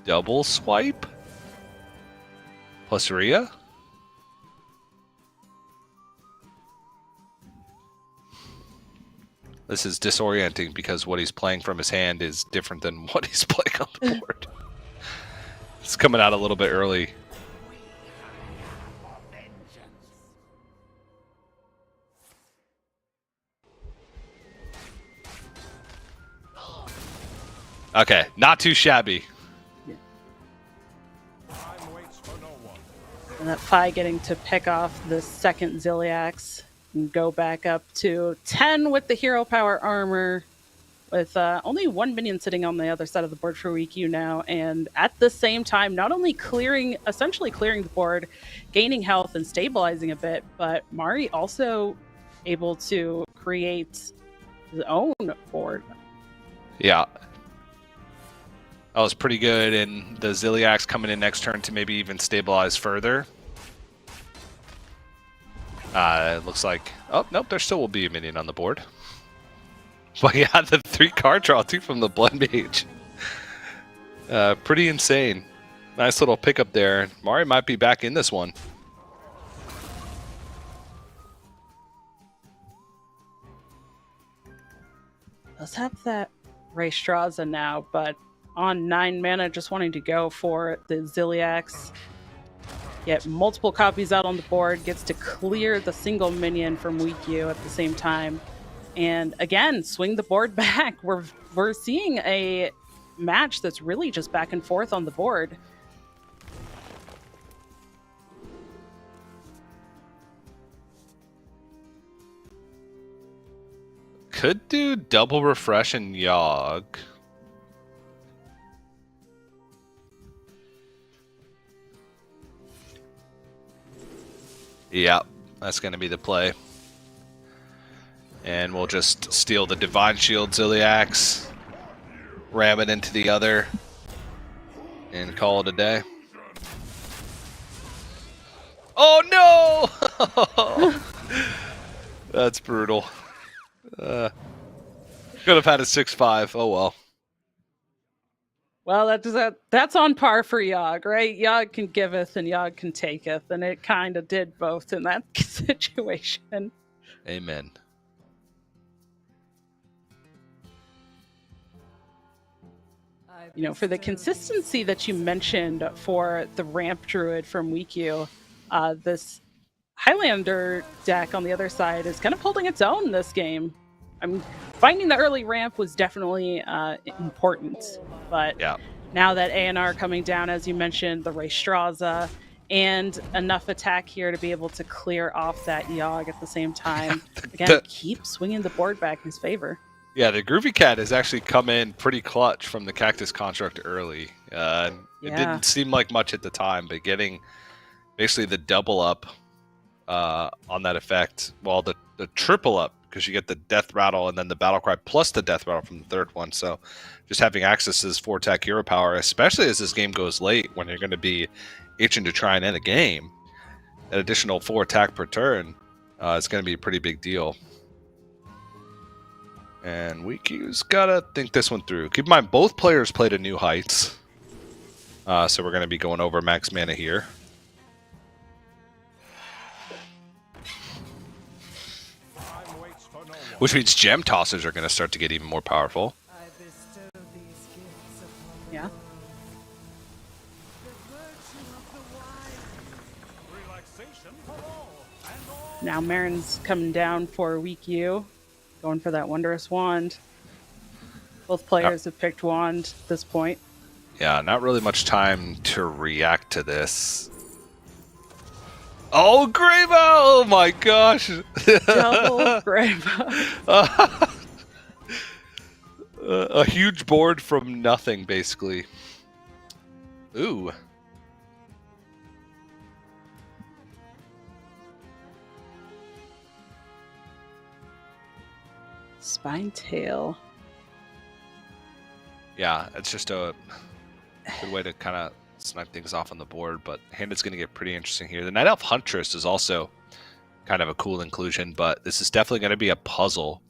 double swipe? Plus Rhea? This is disorienting because what he's playing from his hand is different than what he's playing on the board. It's coming out a little bit early. Okay, not too shabby. And that Phi getting to pick off the second Ziliax and go back up to 10 with the hero power armor. with only one minion sitting on the other side of the board for Riku now, and at the same time, not only essentially clearing the board, gaining health and stabilizing a bit, but Mari also able to create his own board. Yeah. That was pretty good, and the Ziliax coming in next turn to maybe even stabilize further. It looks like... Oh, nope, there still will be a minion on the board. But yeah, the 3-card draw, too, from the Blood Mage. Pretty insane. Nice little pickup there. Mari might be back in this one. Let's have that Raystraza now, but on 9 mana, just wanting to go for the Ziliax. Get multiple copies out on the board, gets to clear the single minion from Weekyu at the same time. And again, swing the board back. We're seeing a match that's really just back and forth on the board. Could do double refresh and Yogg. Yeah, that's going to be the play. And we'll just steal the Divine Shield Ziliax, ram it into the other, and call it a day. Oh no! That's brutal. Could have had a 6-5. Oh well. Well, that's on par for Yogg, right? Yogg can giveth and Yogg can taketh, and it kind of did both in that situation. Amen. You know, for the consistency that you mentioned for the ramp druid from Weekyu, this Highlander deck on the other side is kind of holding its own this game. I'm finding the early ramp was definitely important, but Yeah. now that A&R coming down, as you mentioned, the Raystraza, and enough attack here to be able to clear off that Yogg at the same time. Again, keep swinging the board back in his favor. Yeah, the Groovy Cat has actually come in pretty clutch from the Cactus Construct early. It didn't seem like much at the time, but getting basically the double up on that effect, well, the triple up, because you get the Death Rattle and then the Battle Cry plus the Death Rattle from the third one. So just having access to this 4-attack hero power, especially as this game goes late, when you're going to be itching to try and end a game, an additional 4-attack per turn is going to be a pretty big deal. And Wiki's got to think this one through. Keep in mind, both players played a New Heights. So we're going to be going over max mana here. Which means Gem Tossers are going to start to get even more powerful. Yeah. Now Marin's coming down for Weekyu, going for that Wondrous Wand. Both players have picked Wand at this point. Yeah, not really much time to react to this. Oh, Greybow! Oh my gosh! Double Greybow. A huge board from nothing, basically. Ooh. Spine Tail. Yeah, it's just a good way to kind of snipe things off on the board, but Handed's going to get pretty interesting here. The Night Elf Huntress is also kind of a cool inclusion, but this is definitely going to be a puzzle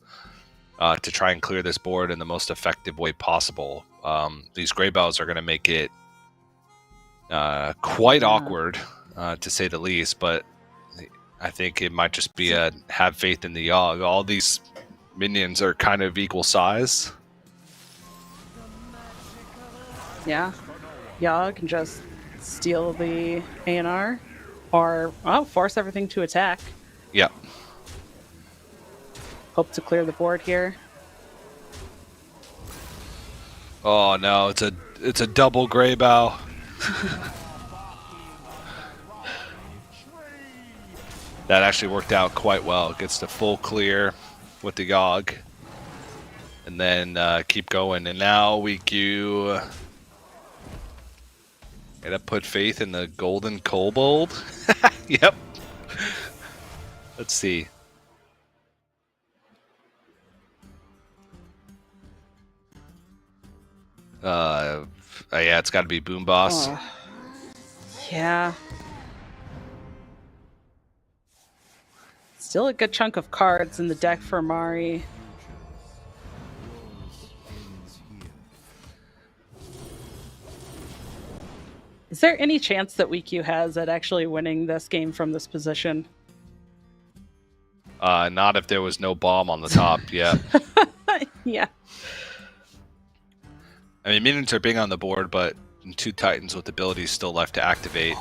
to try and clear this board in the most effective way possible. These Greybows are going to make it quite awkward, to say the least, but I think it might just be a have faith in the Yogg. All these minions are kind of equal size. Yeah. Yogg can just steal the A&R or force everything to attack. Yep. Hope to clear the board here. Oh no, it's a double Greybow. That actually worked out quite well. Gets the full clear with the Yogg. and then keep going. And now WeQ gotta put faith in the golden kobold. Yep. Let's see. Yeah, it's got to be Boom Boss. Oh. Yeah. Still a good chunk of cards in the deck for Mari. Is there any chance that WeQ has at actually winning this game from this position? Not if there was no bomb on the top. Yeah. Yeah. I mean, minions are big on the board, but 2 Titans with abilities still left to activate.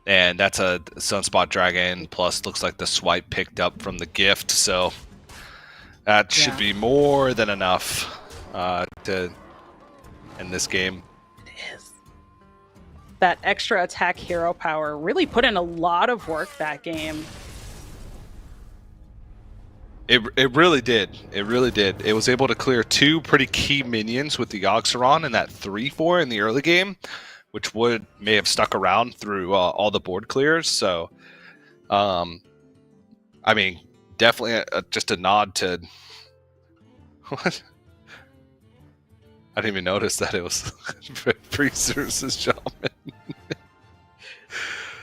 And that's a Sunspot Dragon, plus looks like the swipe picked up from the gift, so that should be more than enough to end this game. It is. That extra attack hero power really put in a lot of work that game. It really did. It really did. It was able to clear 2 pretty key minions with the Yogg-Saron in that 3-4 in the early game, which may have stuck around through all the board clears. So, I mean, definitely just a nod to... What? I didn't even notice that it was Priest versus Shaman.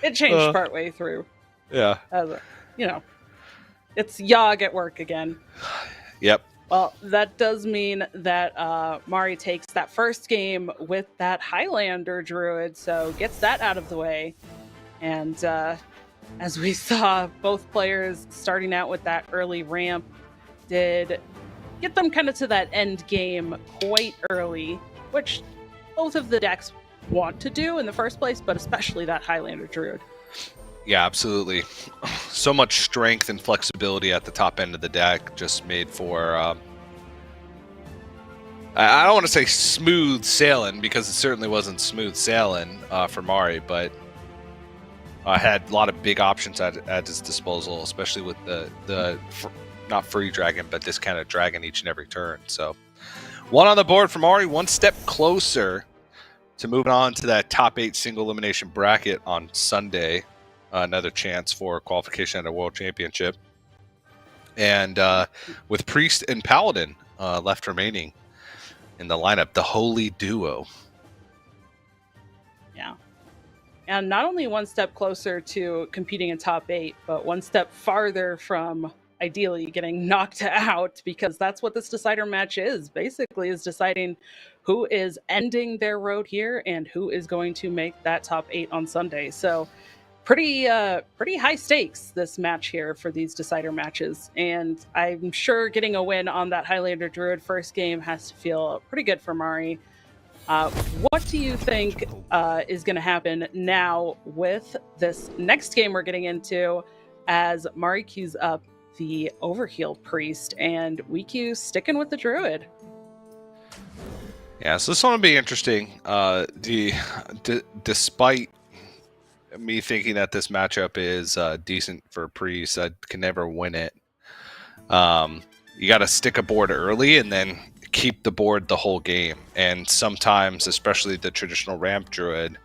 It changed partway through. Yeah. It's Yogg at work again. Yep. Well, that does mean that Mari takes that first game with that Highlander Druid, so gets that out of the way. And as we saw, both players starting out with that early ramp did get them kind of to that end game quite early, which both of the decks want to do in the first place, but especially that Highlander Druid. Yeah, absolutely. So much strength and flexibility at the top end of the deck just made for, I don't want to say smooth sailing, because it certainly wasn't smooth sailing for Mari, but had a lot of big options at his disposal, especially with the not free dragon, but this kind of dragon each and every turn. So 1 on the board for Mari, 1 step closer to moving on to that top 8 single elimination bracket on Sunday. Another chance for qualification at a world championship. And with Priest and Paladin left remaining in the lineup, the holy duo. Yeah. And not only 1 step closer to competing in top 8, but 1 step farther from ideally getting knocked out, because that's what this decider match is. Basically, is deciding who is ending their road here and who is going to make that top 8 on Sunday. So pretty high stakes, this match here for these decider matches, and I'm sure getting a win on that Highlander Druid first game has to feel pretty good for Mari. What do you think is going to happen now with this next game we're getting into, as Mari queues up the Overheal Priest and WeQ sticking with the Druid? Yeah, so this one will be interesting. Despite me thinking that this matchup is decent for Priest, I can never win it. You got to stick a board early and then keep the board the whole game. And sometimes, especially the traditional ramp druid,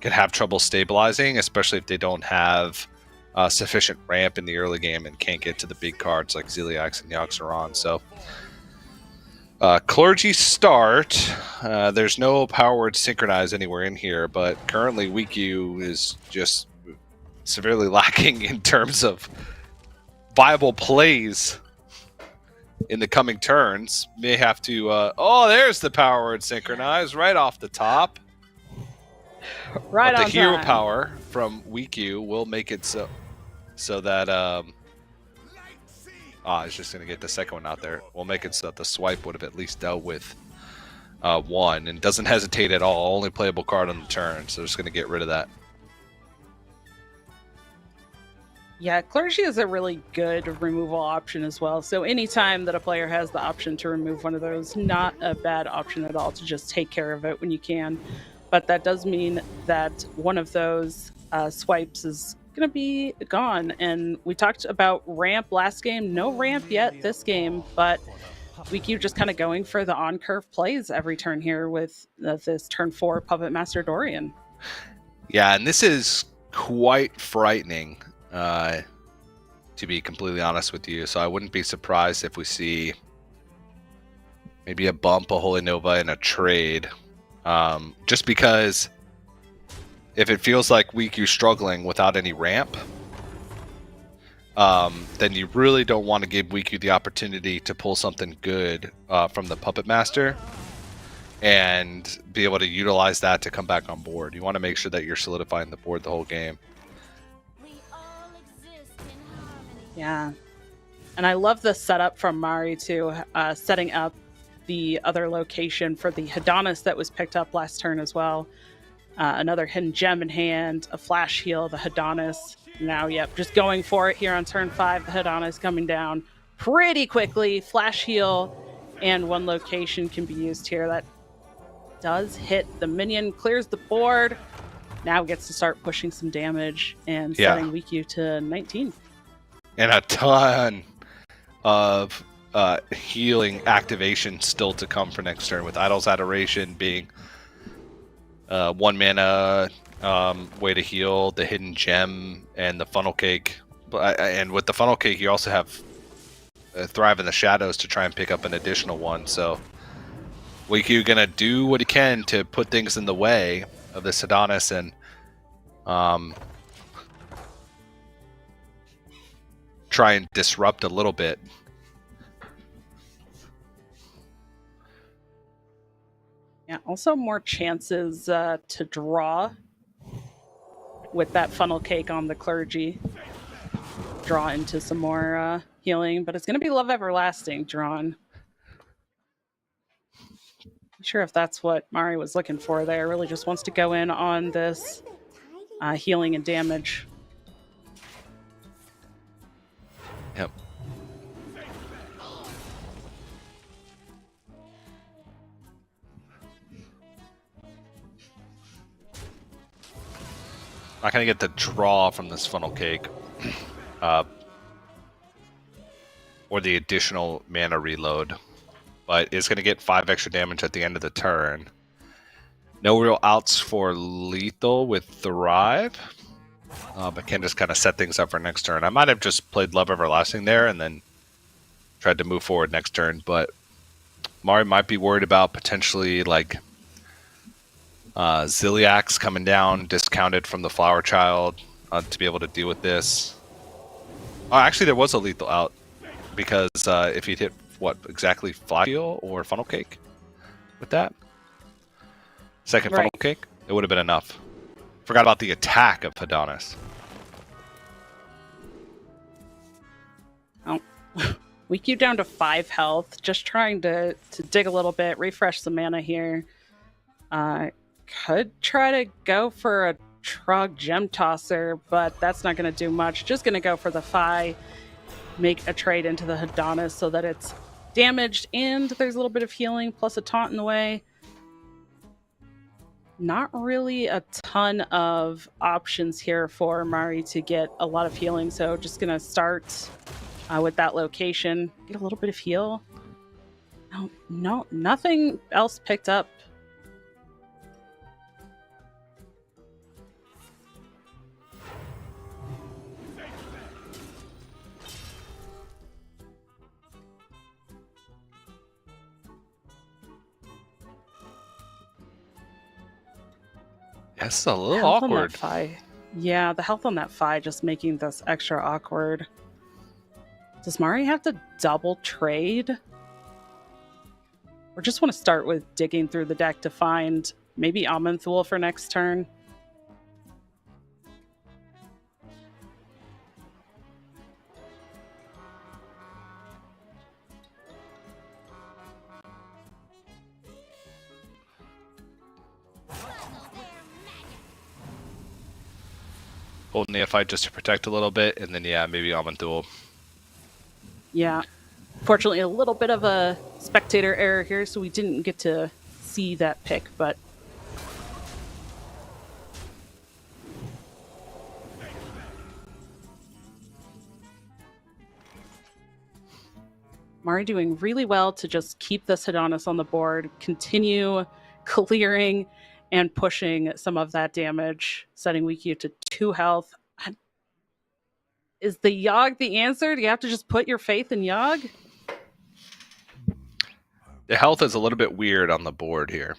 can have trouble stabilizing, especially if they don't have sufficient ramp in the early game and can't get to the big cards like Ziliax and Yogg-Saron. So Clergy start. There's no power word synchronize anywhere in here, but currently WeQ is just severely lacking in terms of viable plays in the coming turns. May have to... oh, there's the power word synchronize right off the top. Right but on the hero time. power from WeQ will make it so that... I was just going to get the second one out there. We'll make it so that the swipe would have at least dealt with 1 and doesn't hesitate at all. Only playable card on the turn, so just going to get rid of that. Yeah, Clergy is a really good removal option as well. So anytime that a player has the option to remove one of those, not a bad option at all to just take care of it when you can. But that does mean that one of those swipes is gonna be gone. And we talked about ramp last game. No ramp yet this game, but WeQ just kind of going for the on-curve plays every turn here with this turn 4 Puppet Master Dorian. Yeah, and this is quite frightening, to be completely honest with you. So I wouldn't be surprised if we see maybe a bump, a Holy Nova, and a trade. Just because if it feels like WeQ struggling without any ramp, then you really don't want to give WeQ the opportunity to pull something good from the Puppet Master and be able to utilize that to come back on board. You want to make sure that you're solidifying the board the whole game. Yeah. And I love the setup from Mari too, setting up the other location for the Adonis that was picked up last turn as well. Another hidden gem in hand, a flash heal, the Adonis. Now, yep, just going for it here on turn 5. The Adonis coming down pretty quickly. Flash heal and one location can be used here. That does hit the minion, clears the board. Now gets to start pushing some damage and setting WeQ to 19. And a ton of healing activation still to come for next turn, with Idol's Adoration being 1 mana way to heal, the hidden gem, and the funnel cake. And with the funnel cake, you also have Thrive in the Shadows to try and pick up an additional one. So WeQ gonna do what he can to put things in the way of this Adonis and try and disrupt a little bit. Yeah, also more chances to draw with that funnel cake on the clergy. Draw into some more healing, but it's going to be Love Everlasting drawn. Not sure if that's what Mari was looking for there. Really just wants to go in on this healing and damage. Yep. Not gonna get the draw from this funnel cake, or the additional mana reload, but it's gonna get 5 extra damage at the end of the turn. No real outs for lethal with Thrive, but can just kind of set things up for next turn. I might have just played Love Everlasting there and then tried to move forward next turn, but Mari might be worried about potentially like Ziliax coming down, discounted from the Flower Child to be able to deal with this. Oh, actually, there was a lethal out because if you'd hit what exactly, Fly Heal or Funnel Cake with that second Funnel Cake, it would have been enough. Forgot about the attack of Adonis. Oh, WeQ down to 5 health. Just trying to dig a little bit, refresh some mana here. Could try to go for a Trog Gem Tosser, but that's not going to do much. Just going to go for the Phi, make a trade into the Adonis so that it's damaged and there's a little bit of healing plus a taunt in the way. Not really a ton of options here for Mari to get a lot of healing, so just going to start with that location. Get a little bit of heal. No, nothing else picked up. That's a little awkward. Yeah, the health on that Phi just making this extra awkward. Does Mari have to double trade? Or just want to start with digging through the deck to find maybe Amanthul for next turn? Holding the Fi just to protect a little bit, and then yeah, maybe Amanthul. Yeah. Fortunately, a little bit of a spectator error here, so we didn't get to see that pick, but Mari doing really well to just keep this Adonis on the board, continue clearing and pushing some of that damage, setting Wikyu to 2 health. Is the Yogg the answer? Do you have to just put your faith in Yogg? The health is a little bit weird on the board here.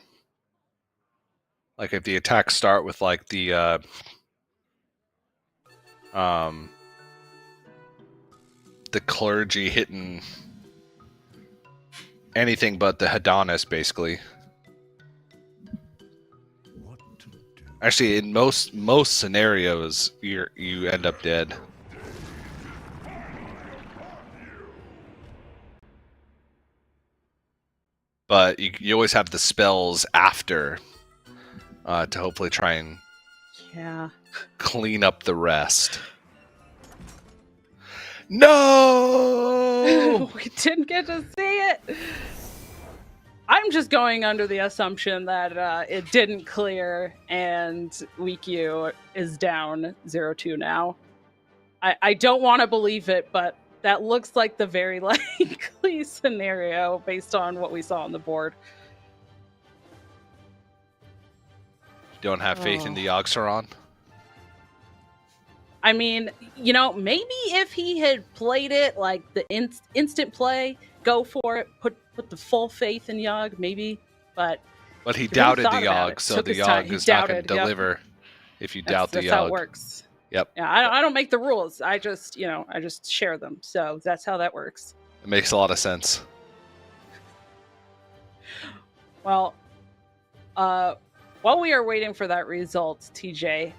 Like if the attacks start with like the clergy hitting anything but the Adonis, basically. What to do? Actually, in most scenarios, you end up dead. But you always have the spells after to hopefully try and clean up the rest. No! We didn't get to see it. I'm just going under the assumption that it didn't clear and Wikyu is down 0-2 now. I don't want to believe it, but that looks like the very likely scenario based on what we saw on the board. Don't have faith in the Yogg-Saron? I mean, you know, maybe if he had played it like the instant play, go for it, put the full faith in Yogg, maybe. But he really doubted the thought about Yogg, it. so Took the his time. Yogg He is not going doubted, to yep. deliver if you doubt the That's how it Yogg. works. Yep. Yeah, I don't make the rules. I just share them. So that's how that works. It makes a lot of sense. Well, while we are waiting for that result, TJ,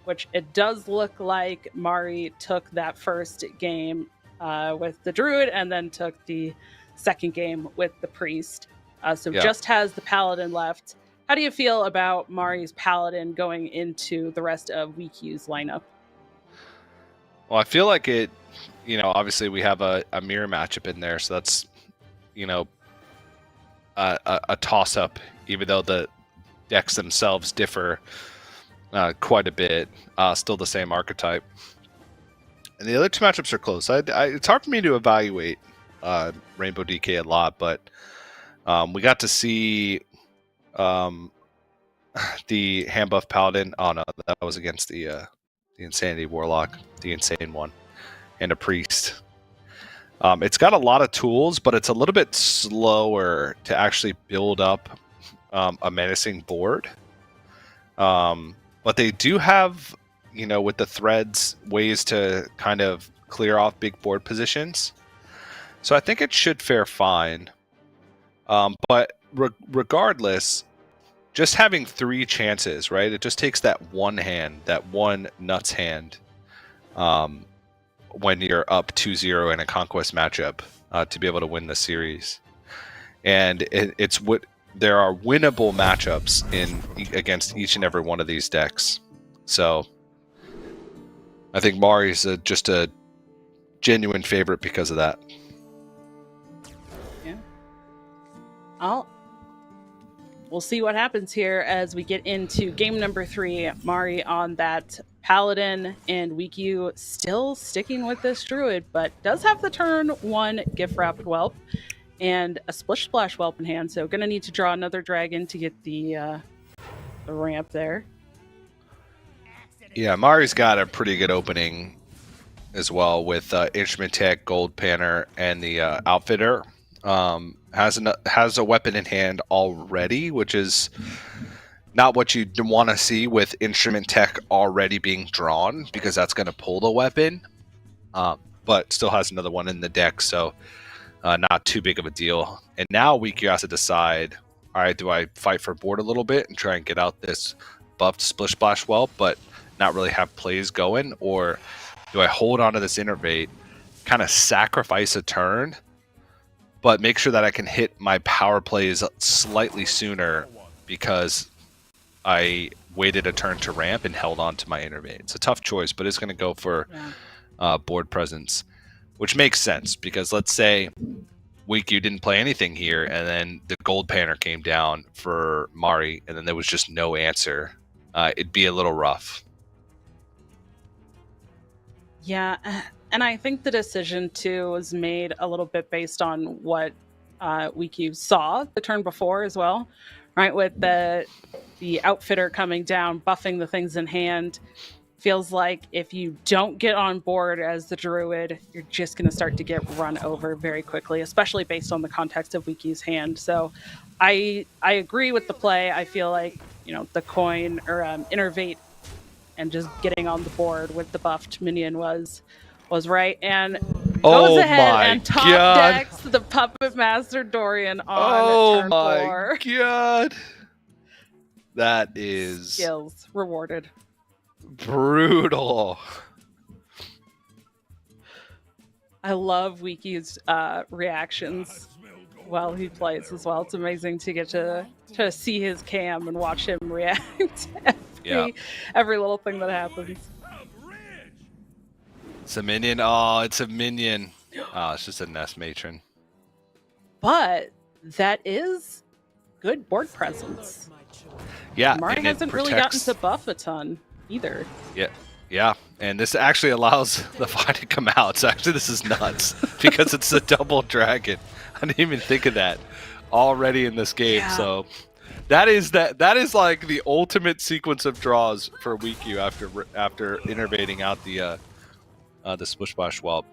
which it does look like Mari took that first game with the Druid and then took the second game with the Priest. Just has the Paladin left. How do you feel about Mari's Paladin going into the rest of Wikyu's lineup? Well, I feel like it, obviously we have a mirror matchup in there, so that's, a toss-up, even though the decks themselves differ quite a bit. Still the same archetype. And the other two matchups are close. It's hard for me to evaluate Rainbow DK a lot, but we got to see the hand buff Paladin. Oh no, that was against the Insanity Warlock, the insane one, and a Priest. It's got a lot of tools, but it's a little bit slower to actually build up a menacing board. But they do have, with the threads, ways to kind of clear off big board positions. So I think it should fare fine. But regardless, just having 3 chances, right? It just takes that one hand, that one nuts hand, when you're up 2-0 in a conquest matchup to be able to win the series. And it's what there are winnable matchups against each and every one of these decks. So I think Mari's just a genuine favorite because of that. Yeah. We'll see what happens here as we get into game number 3. Mari on that Paladin and Wikyu still sticking with this Druid, but does have the turn 1 gift wrapped whelp and a splish splash whelp in hand. So gonna need to draw another dragon to get the ramp there. Yeah, Mari's got a pretty good opening as well with Instrument Tech, Gold Panner, and the Outfitter. Has a weapon in hand already, which is not what you want to see with Instrument Tech already being drawn, because that's going to pull the weapon. But still has another one in the deck, so not too big of a deal. And now Wikyu has to decide, all right, do I fight for board a little bit and try and get out this buffed Splish Splash Whelp, but not really have plays going, or do I hold on to this Innervate, kind of sacrifice a turn, but make sure that I can hit my power plays slightly sooner because I waited a turn to ramp and held on to my Innervate. It's a tough choice, but it's going to go for board presence, which makes sense because let's say Wikyu didn't play anything here and then the Gold Panner came down for Mari and then there was just no answer. It'd be a little rough. Yeah, And I think the decision too was made a little bit based on what WeQ saw the turn before as well, right? With the outfitter coming down, buffing the things in hand. Feels like if you don't get on board as the druid, you're just going to start to get run over very quickly, especially based on the context of WeQ's hand. So I agree with the play. I feel like, the coin or innervate and just getting on the board with the buffed minion was right. And goes ahead and top decks the Puppet Master Dorian on turn 4. God. That is Skills rewarded. brutal. I love WeQ's reactions while he plays as well. It's amazing to get to see his cam and watch him react to every little thing that happens. It's a minion. Oh, it's a minion. Oh, it's just a Nest Matron. But that is good board presence. Yeah, Mari hasn't really gotten to buff a ton either. Yeah, and this actually allows the fight to come out. So actually, this is nuts because it's a double dragon. I didn't even think of that already in this game. Yeah. So that is like the ultimate sequence of draws for WeQ after innervating out the Splish Splash Whelp.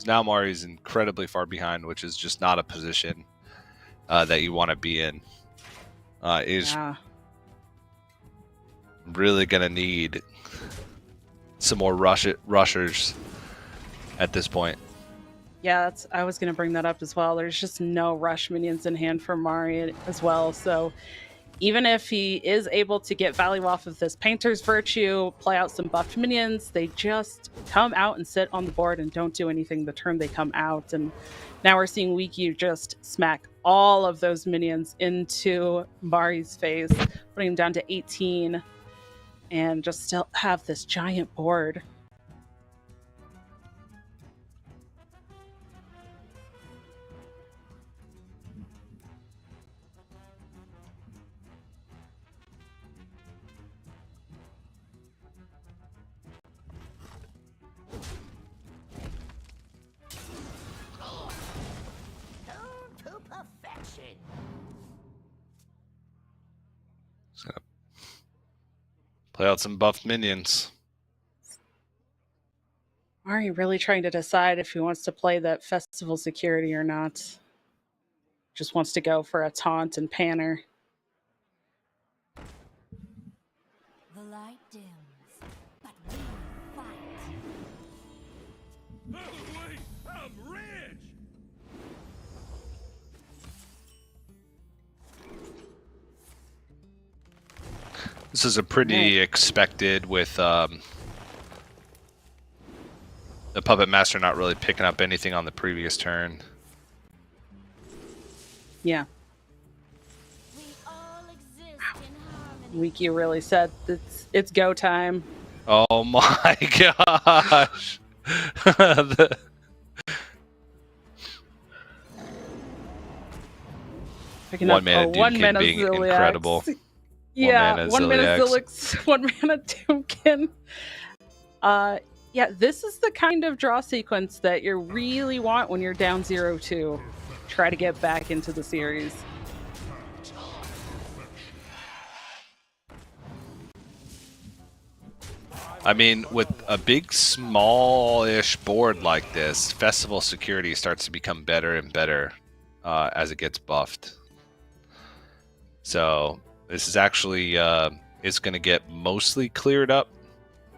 Now Mari's incredibly far behind, which is just not a position that you want to be in. Is really gonna need some more rushers at this point. Yeah, I was going to bring that up as well. There's just no rush minions in hand for Mari as well. So even if he is able to get value off of this Painter's Virtue, play out some buffed minions, they just come out and sit on the board and don't do anything the turn they come out. And now we're seeing WeQ just smack all of those minions into Mari's face, putting him down to 18, and just still have this giant board. So, play out some buffed minions. Mari really trying to decide if he wants to play that festival security or not. Just wants to go for a taunt and panner. The light dims, but we fight. Wait, I'm rich! This is a pretty expected with the Puppet Master not really picking up anything on the previous turn. Yeah. We all exist in harmony. WeQ really said it's go time. Oh my gosh! Picking One up mana a 1 Doomkin mana being Ziliax. incredible. Yeah, mana 1 mana Ziliax. Zilix, 1 mana Doomkin. Yeah, this is the kind of draw sequence that you really want when you're down 0-2. Try to get back into the series. I mean, with a big, smallish board like this, Festival Security starts to become better and better as it gets buffed. So this is actually it's going to get mostly cleared up.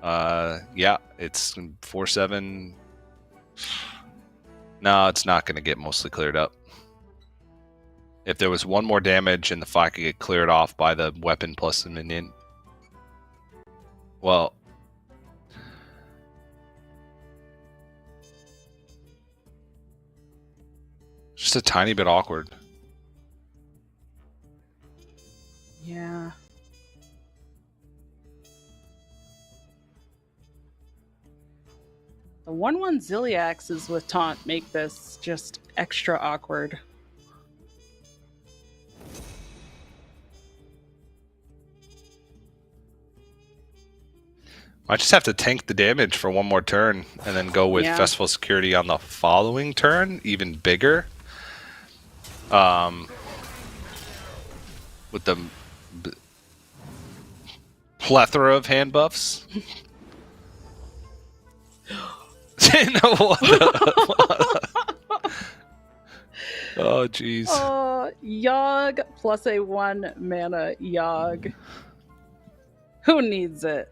Yeah, it's 4/7. No, it's not going to get mostly cleared up. If there was one more damage and the fight could get cleared off by the weapon plus the minion, well, just a tiny bit awkward. Yeah. The 1/1 Ziliaxes with taunt make this just extra awkward. I just have to tank the damage for one more turn and then go with Yeah. Festival Security on the following turn, even bigger. With the plethora of hand buffs. No, what oh, jeez. Yogg plus a 1 mana Yogg. Who needs it?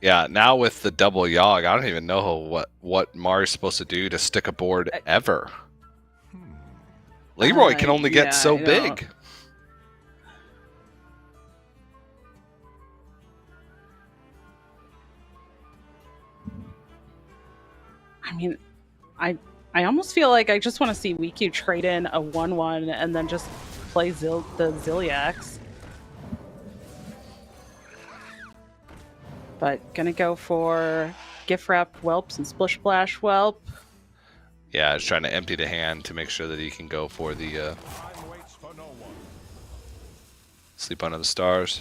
Yeah, now with the double Yogg, I don't even know what Mario's supposed to do to stick a board ever. Leroy can only get so big. I mean, I almost feel like I just want to see WeQ trade in a 1/1 and then just play the Ziliax. But gonna go for Gift Wrap Whelps and Splish Splash Whelp. Yeah, he's trying to empty the hand to make sure that he can go for the Time waits for no one. Sleep Under the Stars.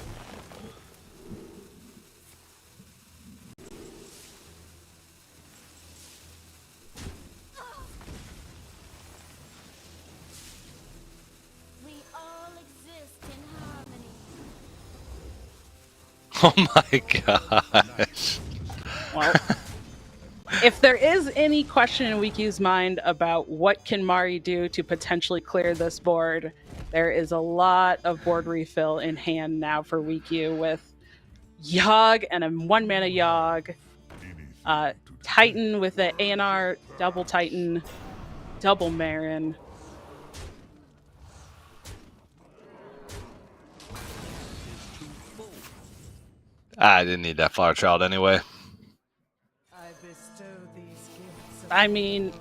We all exist in harmony. Oh my gosh. Well, if there is any question in WeQ's mind about what can Mari do to potentially clear this board, there is a lot of board refill in hand now for WeQ with Yogg and a 1 mana Yogg, Titan with the ANR, double Titan, double Marin. I didn't need that Flower Child anyway. I mean,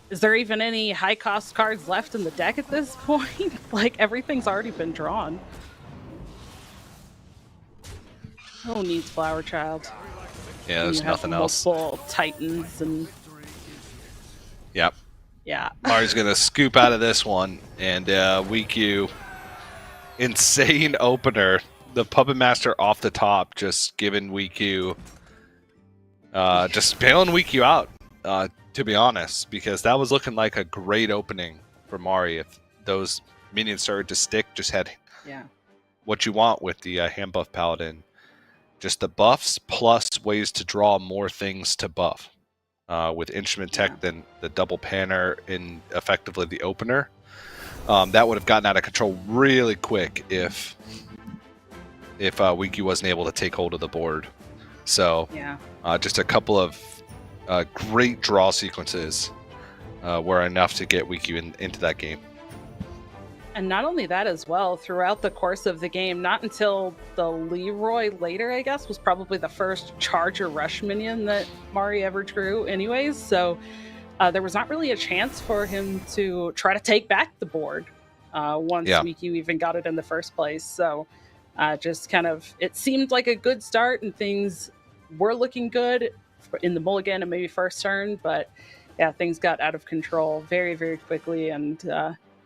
is there even any high cost cards left in the deck at this point? Like, everything's already been drawn. Who needs Flower Child? Yeah, there's You have nothing else. multiple Titans and Yep. yeah. Mari's gonna scoop out of this one, and WeQ, insane opener. The Puppet Master off the top, just giving WeQ, just bailing WeQ out. To be honest, because that was looking like a great opening for Mari. If those minions started to stick, just had Yeah. what you want with the hand buff Paladin. Just the buffs plus ways to draw more things to buff. With Instrument Tech, then the double panner in effectively the opener. That would have gotten out of control really quick if WeQ wasn't able to take hold of the board. So Yeah. just a couple of great draw sequences were enough to get WeQ into that game. And not only that as well, throughout the course of the game, not until the Leroy later, I guess, was probably the first charge or rush minion that Mari ever drew anyways. So there was not really a chance for him to try to take back the board once WeQ even got it in the first place. So just kind of, it seemed like a good start and things were looking good in the mulligan and maybe first turn, but yeah, things got out of control very, very quickly, and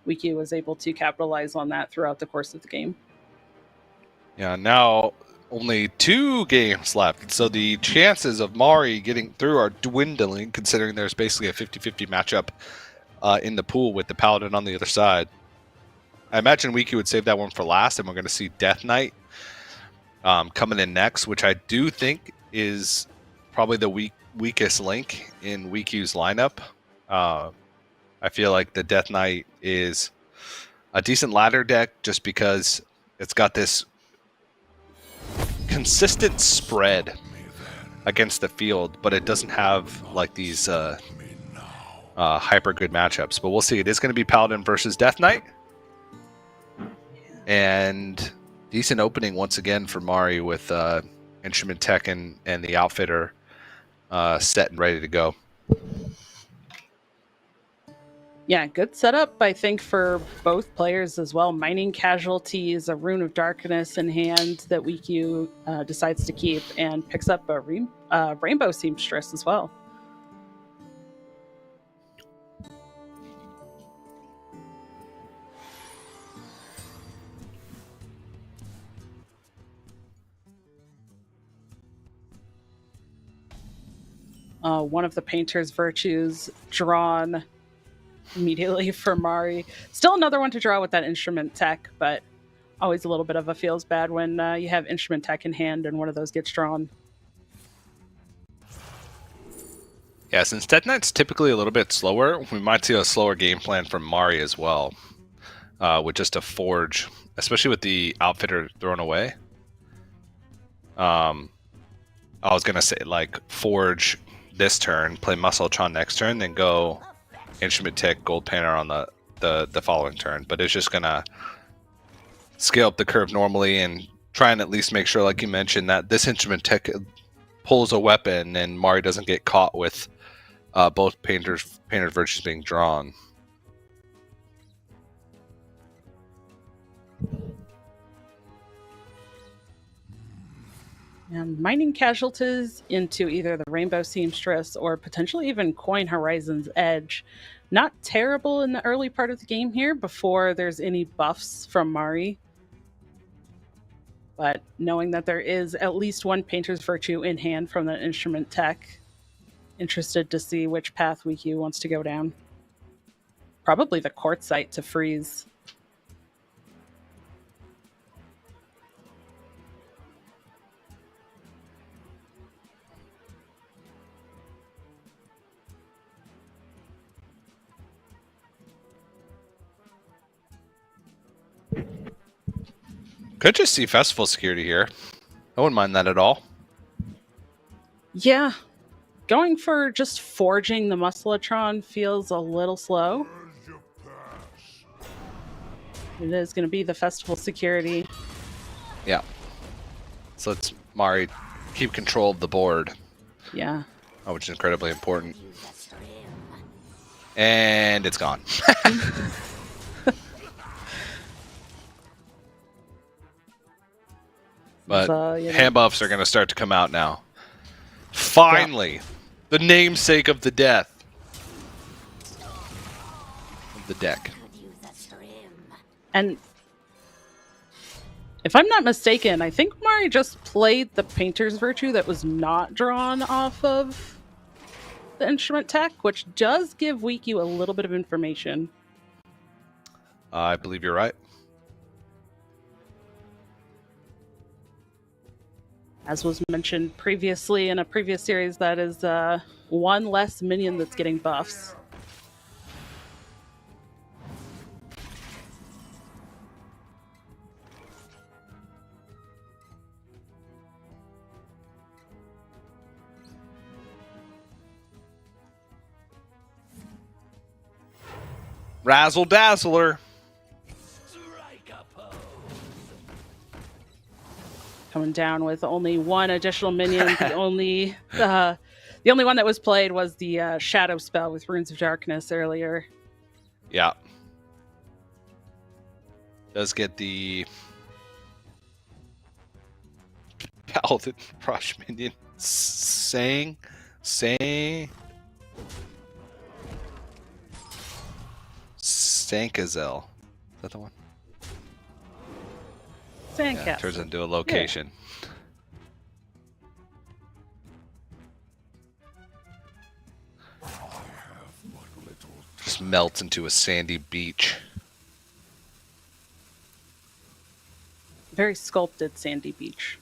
WeQ was able to capitalize on that throughout the course of the game. Yeah, now only 2 games left, so the chances of Mari getting through are dwindling, considering there's basically a 50-50 matchup in the pool with the Paladin on the other side. I imagine WeQ would save that one for last, and we're going to see Death Knight coming in next, which I do think is probably the weakest link in WeQ's lineup. I feel like the Death Knight is a decent ladder deck just because it's got this consistent spread against the field, but it doesn't have like these hyper good matchups. But we'll see. It is going to be Paladin versus Death Knight. And decent opening once again for Mari with Instrument Tech and the Outfitter set and ready to go. Yeah, good setup, I think, for both players as well. Mining Casualties, a Rune of Darkness in hand that WeQ decides to keep, and picks up a Rainbow Seamstress as well. one of the painter's virtues drawn immediately for Mari. Still another one to draw with that instrument tech, but always a little bit of a feels bad when you have instrument tech in hand and one of those gets drawn. Yeah, since Death Knight's typically a little bit slower, we might see a slower game plan from Mari as well. With just a forge, especially with the outfitter thrown away. I was gonna say like forge this turn, play Muscletron next turn, then go instrument tech gold panner on the following turn. But it's just gonna scale up the curve normally and try and at least make sure, like you mentioned, that this instrument tech pulls a weapon and Mari doesn't get caught with both painter's virtues being drawn. And mining casualties into either the Rainbow Seamstress or potentially even Coin Horizon's Edge. Not terrible in the early part of the game here before there's any buffs from Mari. But knowing that there is at least one Painter's Virtue in hand from the instrument tech, interested to see which path WeQ wants to go down. Probably the Quartzite to freeze. Could just see Festival Security here. I wouldn't mind that at all. Yeah. Going for just forging the Muscletron feels a little slow. It is going to be the Festival Security. Yeah. So let's Mari keep control of the board. Yeah. Which is incredibly important. And it's gone. But hand buffs are going to start to come out now. Finally, the namesake of the death of the deck. And if I'm not mistaken, I think Mari just played the Painter's Virtue that was not drawn off of the instrument tech, which does give WeQ a little bit of information. I believe you're right. As was mentioned previously in a previous series, that is one less minion that's getting buffs. Razzle Dazzler. Coming down with only one additional minion. The only one that was played was the Shadow spell with Runes of Darkness earlier. Yeah. Does get the Paladin Rush minion. Sankazel. Is that the one? Sandcastle. Yeah, turns into a location. I have but little Just melts into a sandy beach. Very sculpted sandy beach.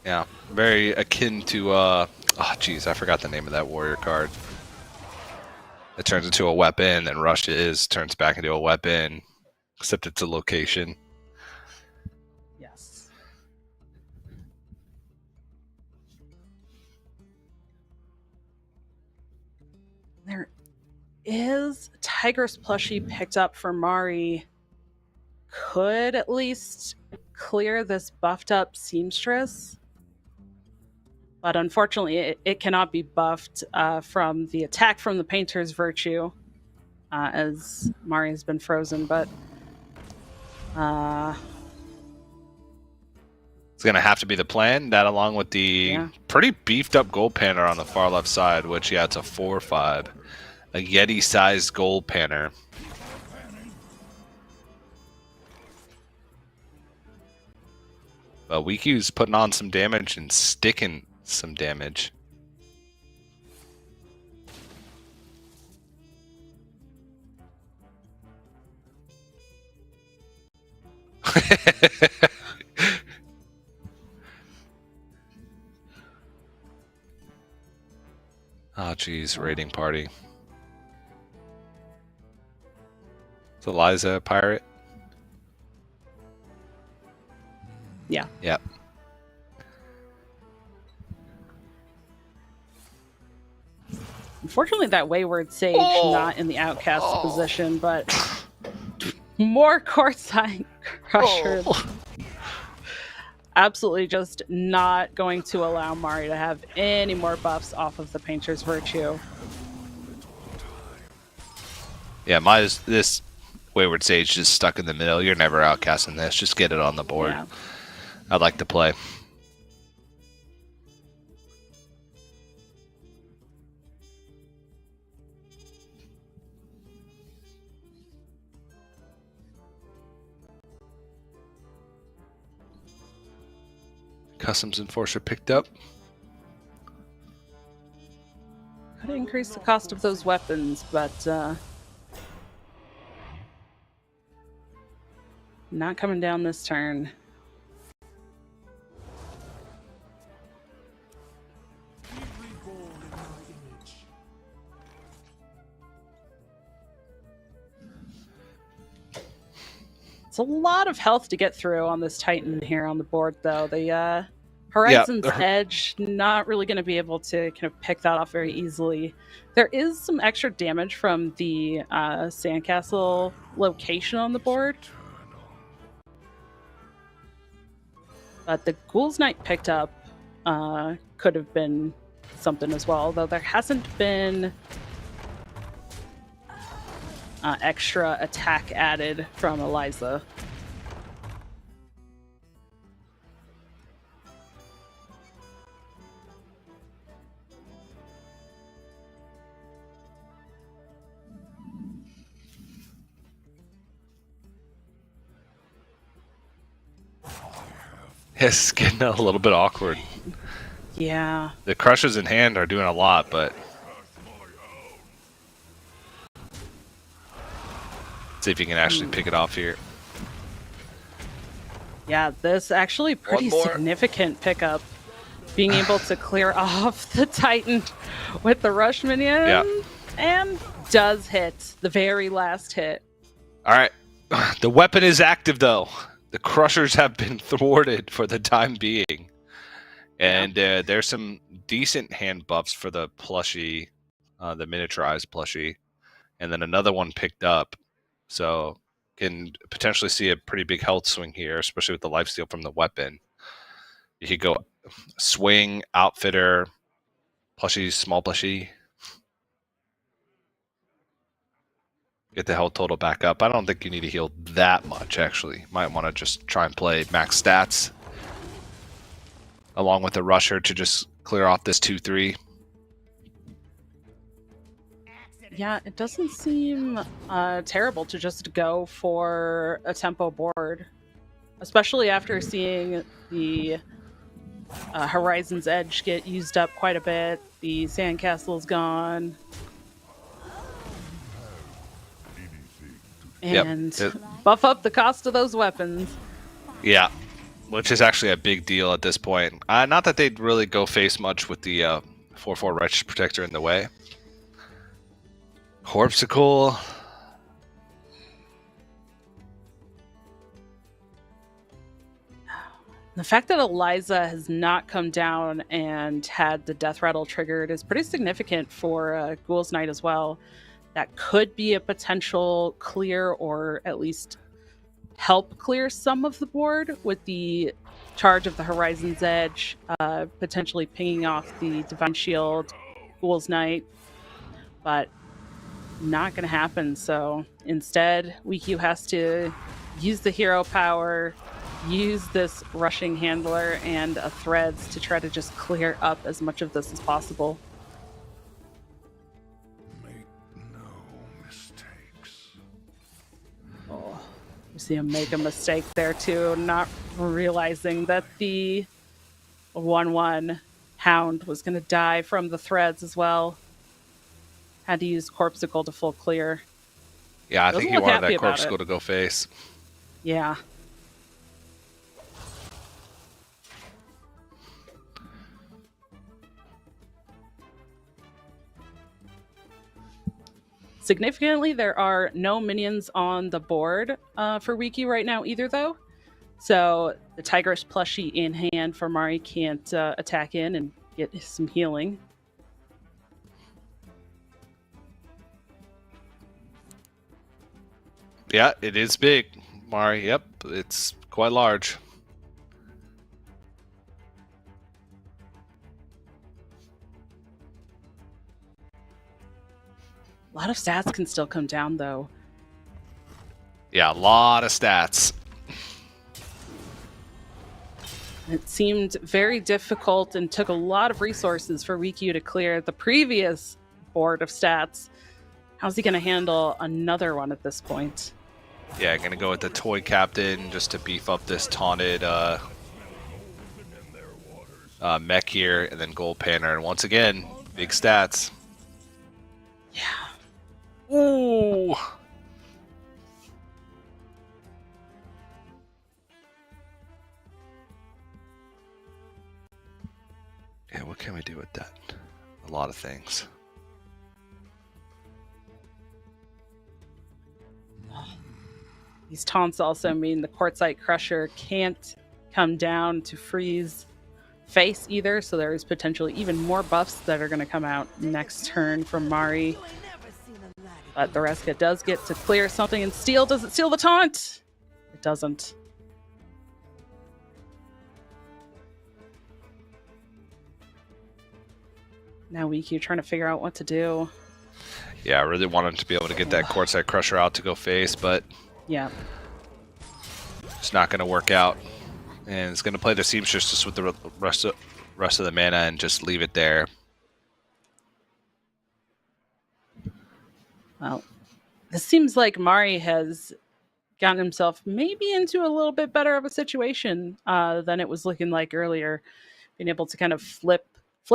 Yeah, very akin to oh geez, I forgot the name of that warrior card. It turns into a weapon, then rushes, turns back into a weapon, except it's a location. Yes. There is Tigress plushie picked up for Mari. Could at least clear this buffed up Seamstress. But unfortunately, it cannot be buffed from the attack from the Painter's Virtue, as Mari has been frozen. But It's going to have to be the plan. That along with the pretty beefed up gold panner on the far left side, which, yeah, it's a 4/5. A Yeti-sized gold panner. But Wiki's putting on some damage and sticking some damage. Oh, geez, raiding party. Is Eliza a pirate? Yeah. Yep. Unfortunately, that Wayward Sage not in the outcast position, but more courtside Crusher. Absolutely just not going to allow Mari to have any more buffs off of the Painter's Virtue. Yeah, this Wayward Sage just stuck in the middle. You're never outcasting this. Just get it on the board. Yeah. I'd like to play. Customs Enforcer picked up. Could increase the cost of those weapons, but not coming down this turn. It's a lot of health to get through on this Titan here on the board, though. The Horizon's Edge, not really going to be able to kind of pick that off very easily. There is some extra damage from the Sandcastle location on the board. But the Ghoul's Knight picked up could have been something as well, though there hasn't been extra attack added from Eliza. It's getting a little bit awkward. Yeah. The Crushers in hand are doing a lot, but... see if you can actually pick it off here. Yeah, this actually pretty significant pickup. Being able to clear off the Titan with the rush minion. Yeah. And does hit the very last hit. Alright. The weapon is active, though. The Crushers have been thwarted for the time being. And there's some decent hand buffs for the plushie, the miniaturized plushie. And then another one picked up. So can potentially see a pretty big health swing here, especially with the lifesteal from the weapon. You could go swing, outfitter, plushie, small plushie. Get the health total back up. I don't think you need to heal that much, actually. Might want to just try and play max stats. Along with the rusher to just clear off this 2-3. Yeah, it doesn't seem terrible to just go for a tempo board. Especially after seeing the Horizon's Edge get used up quite a bit. The Sandcastle's gone. And buff up the cost of those weapons. Yeah, which is actually a big deal at this point. Not that they'd really go face much with the 4/4 Righteous Protector in the way. Corpsicle. The fact that Eliza has not come down and had the Death Rattle triggered is pretty significant for Ghoul's Knight as well. That could be a potential clear, or at least help clear some of the board with the charge of the Horizon's Edge, potentially pinging off the Divine Shield, Ghoul's Knight, but not going to happen. So instead, WeQ has to use the hero power, use this rushing handler and a threads to try to just clear up as much of this as possible. You see him make a mistake there too, not realizing that the 1/1 Hound was going to die from the threads as well. Had to use Corpsicle to full clear. Yeah, I Doesn't think he look wanted happy that about Corpsicle it. to go face. Yeah. Significantly, there are no minions on the board for Riki right now either, though. So the Tigress plushie in hand for Mari can't attack in and get some healing. Yeah, it is big, Mari. Yep, it's quite large. A lot of stats can still come down, though. Yeah, a lot of stats. It seemed very difficult and took a lot of resources for Riku to clear the previous board of stats. How's he going to handle another one at this point? Yeah, gonna go with the Toy Captain just to beef up this taunted mech here, and then Gold Panner. And once again, big stats. Yeah. Ooh! Yeah, what can we do with that? A lot of things. These taunts also mean the Quartzite Crusher can't come down to freeze face either, so there is potentially even more buffs that are going to come out next turn from Mari. But the Reska does get to clear something, and steal. Does it steal the taunt? It doesn't. Now Riku trying to figure out what to do. Yeah, I really wanted to be able to get that Quartzite Crusher out to go face, but Yeah. it's not going to work out. And it's going to play the Seamstress just with the rest of the mana and just leave it there. Well, this seems like Mari has gotten himself maybe into a little bit better of a situation than it was looking like earlier. Being able to kind of flip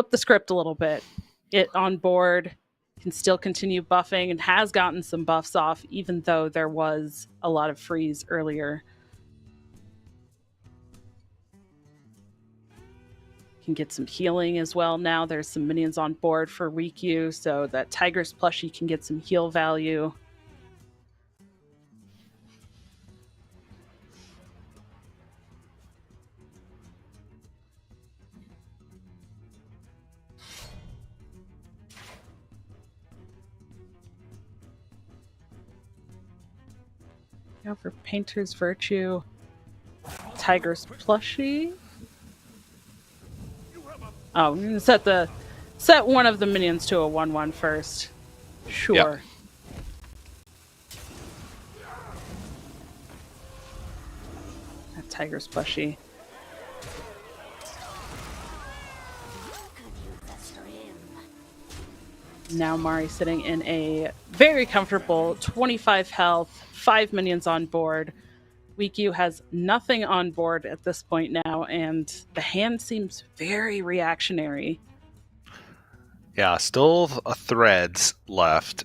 the script a little bit. It on board, can still continue buffing, and has gotten some buffs off, even though there was a lot of freeze earlier. Can get some healing as well now. There's some minions on board for Riku, so that Tigress plushie can get some heal value. Now for Painter's Virtue, Tigress plushie. Oh, I'm gonna set one of the minions to a 1/1 first. Sure. Yep. That Tigress plushie. Now Mari sitting in a very comfortable 25 health, 5 minions on board. Riku has nothing on board at this point now, and the hand seems very reactionary. Yeah, still a threads left.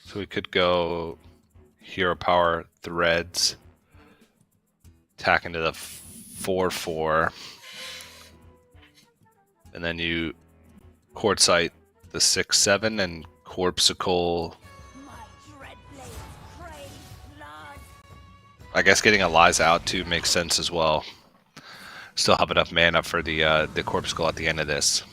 So we could go hero power threads, attack into the 4/4, and then you quartzite the 6/7 and corpsicle. I guess getting Eliza out too makes sense as well. Still have enough mana for the corpsicle at the end of this.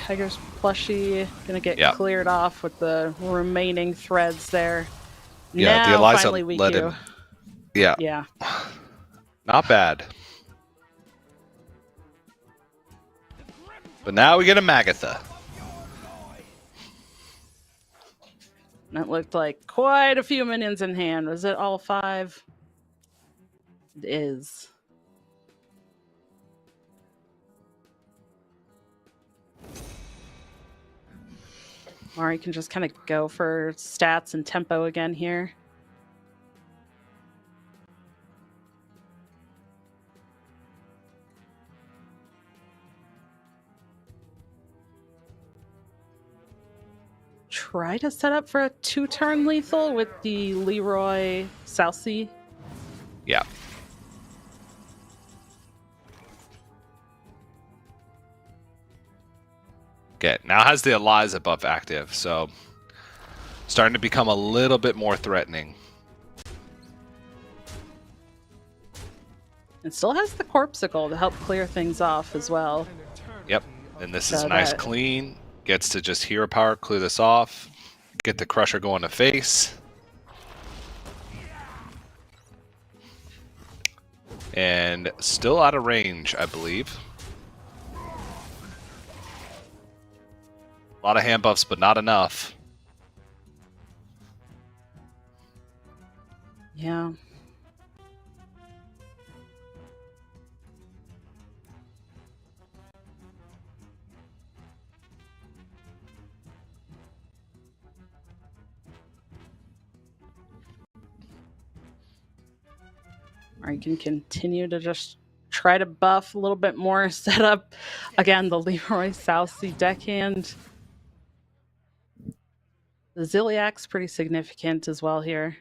Tiger's plushie gonna get Yeah. cleared off with the remaining threads there. Yeah, now, the Eliza finally let Riku. him. Yeah, Yeah. not bad. But now we get a Magatha. That looked like quite a few minions in hand. Was it all 5? It is. Mari can just kind of go for stats and tempo again here. Try to set up for a 2-turn lethal with the Leroy Southsea. Yeah. Okay, now has the Eliza buff active, so starting to become a little bit more threatening. It still has the Corpsicle to help clear things off as well. Yep, and this is So nice, that- clean. Gets to just hero power, clear this off. Get the Crusher going to face. And still out of range, I believe. A lot of hand buffs, but not enough. Yeah. Or you can continue to just try to buff a little bit more, set up, again, the Leroy Southsea deckhand. The Ziliak's pretty significant as well here.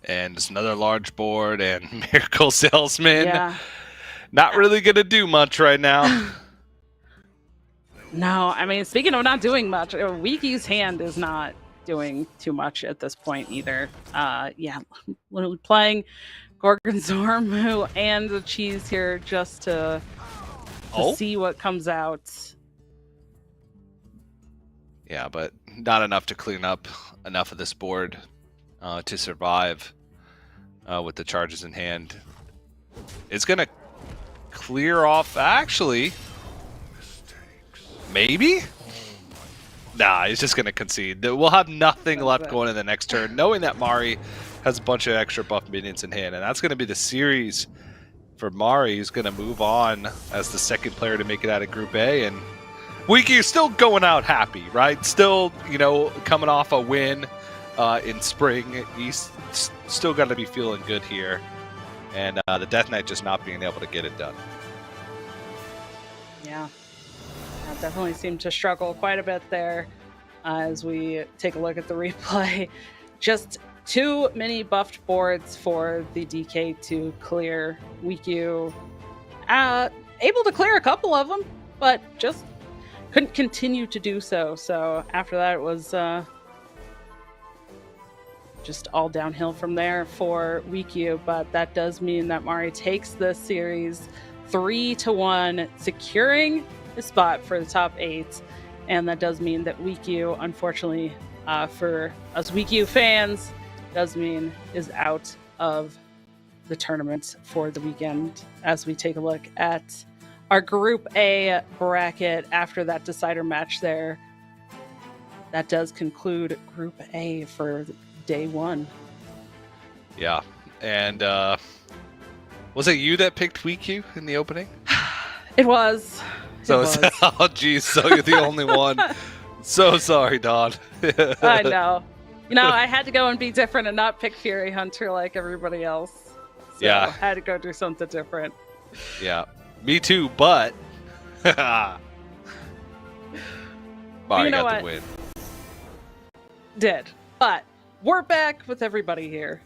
And it's another large board and Miracle Salesman. Yeah. Not really going to do much right now. No, I mean, speaking of not doing much, Wiki's hand is not doing too much at this point either. Yeah, literally playing Gorgonzormu and the cheese here just to see what comes out. Yeah, but not enough to clean up enough of this board to survive with the charges in hand. It's going to clear off, actually. Maybe? Nah, he's just going to concede. We'll have nothing left going in the next turn, knowing that Mari has a bunch of extra buff minions in hand. And that's going to be the series for Mari. He's going to move on as the second player to make it out of Group A. And Wiki is still going out happy, right? Still, you know, coming off a win in spring. He's still got to be feeling good here. And the Death Knight just not being able to get it done. Yeah. That definitely seemed to struggle quite a bit there as we take a look at the replay. Just too many buffed boards for the DK to clear. Wikyu able to clear a couple of them, but just couldn't continue to do so. So after that, it was just all downhill from there for Wikyu. But that does mean that Mari takes this series 3-1, securing a spot for the top 8, and that does mean that Wikyu, unfortunately, for us Wikyu fans, does mean is out of the tournament for the weekend. As we take a look at our Group A bracket after that decider match there, that does conclude Group A for day 1. Yeah, and was it you that picked Wikyu in the opening? It was. So it's, oh geez, so you're the only one. So sorry, Don. I know. You know, I had to go and be different and not pick Fury Hunter like everybody else. So Yeah. I had to go do something different. Yeah, me too, but Mari You know got what? the win. Did. But we're back with everybody here.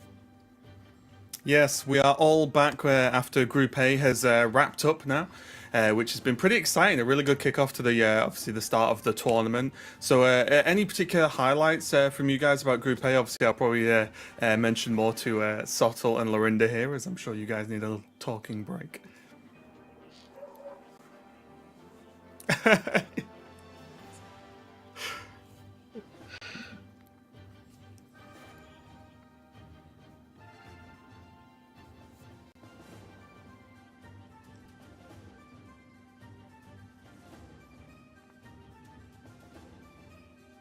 Yes, we are all back after Group A has wrapped up now, which has been pretty exciting. A really good kickoff to the obviously the start of the tournament. So, any particular highlights from you guys about Group A? Obviously, I'll probably mention more to Sottle and Lorinda here, as I'm sure you guys need a little talking break.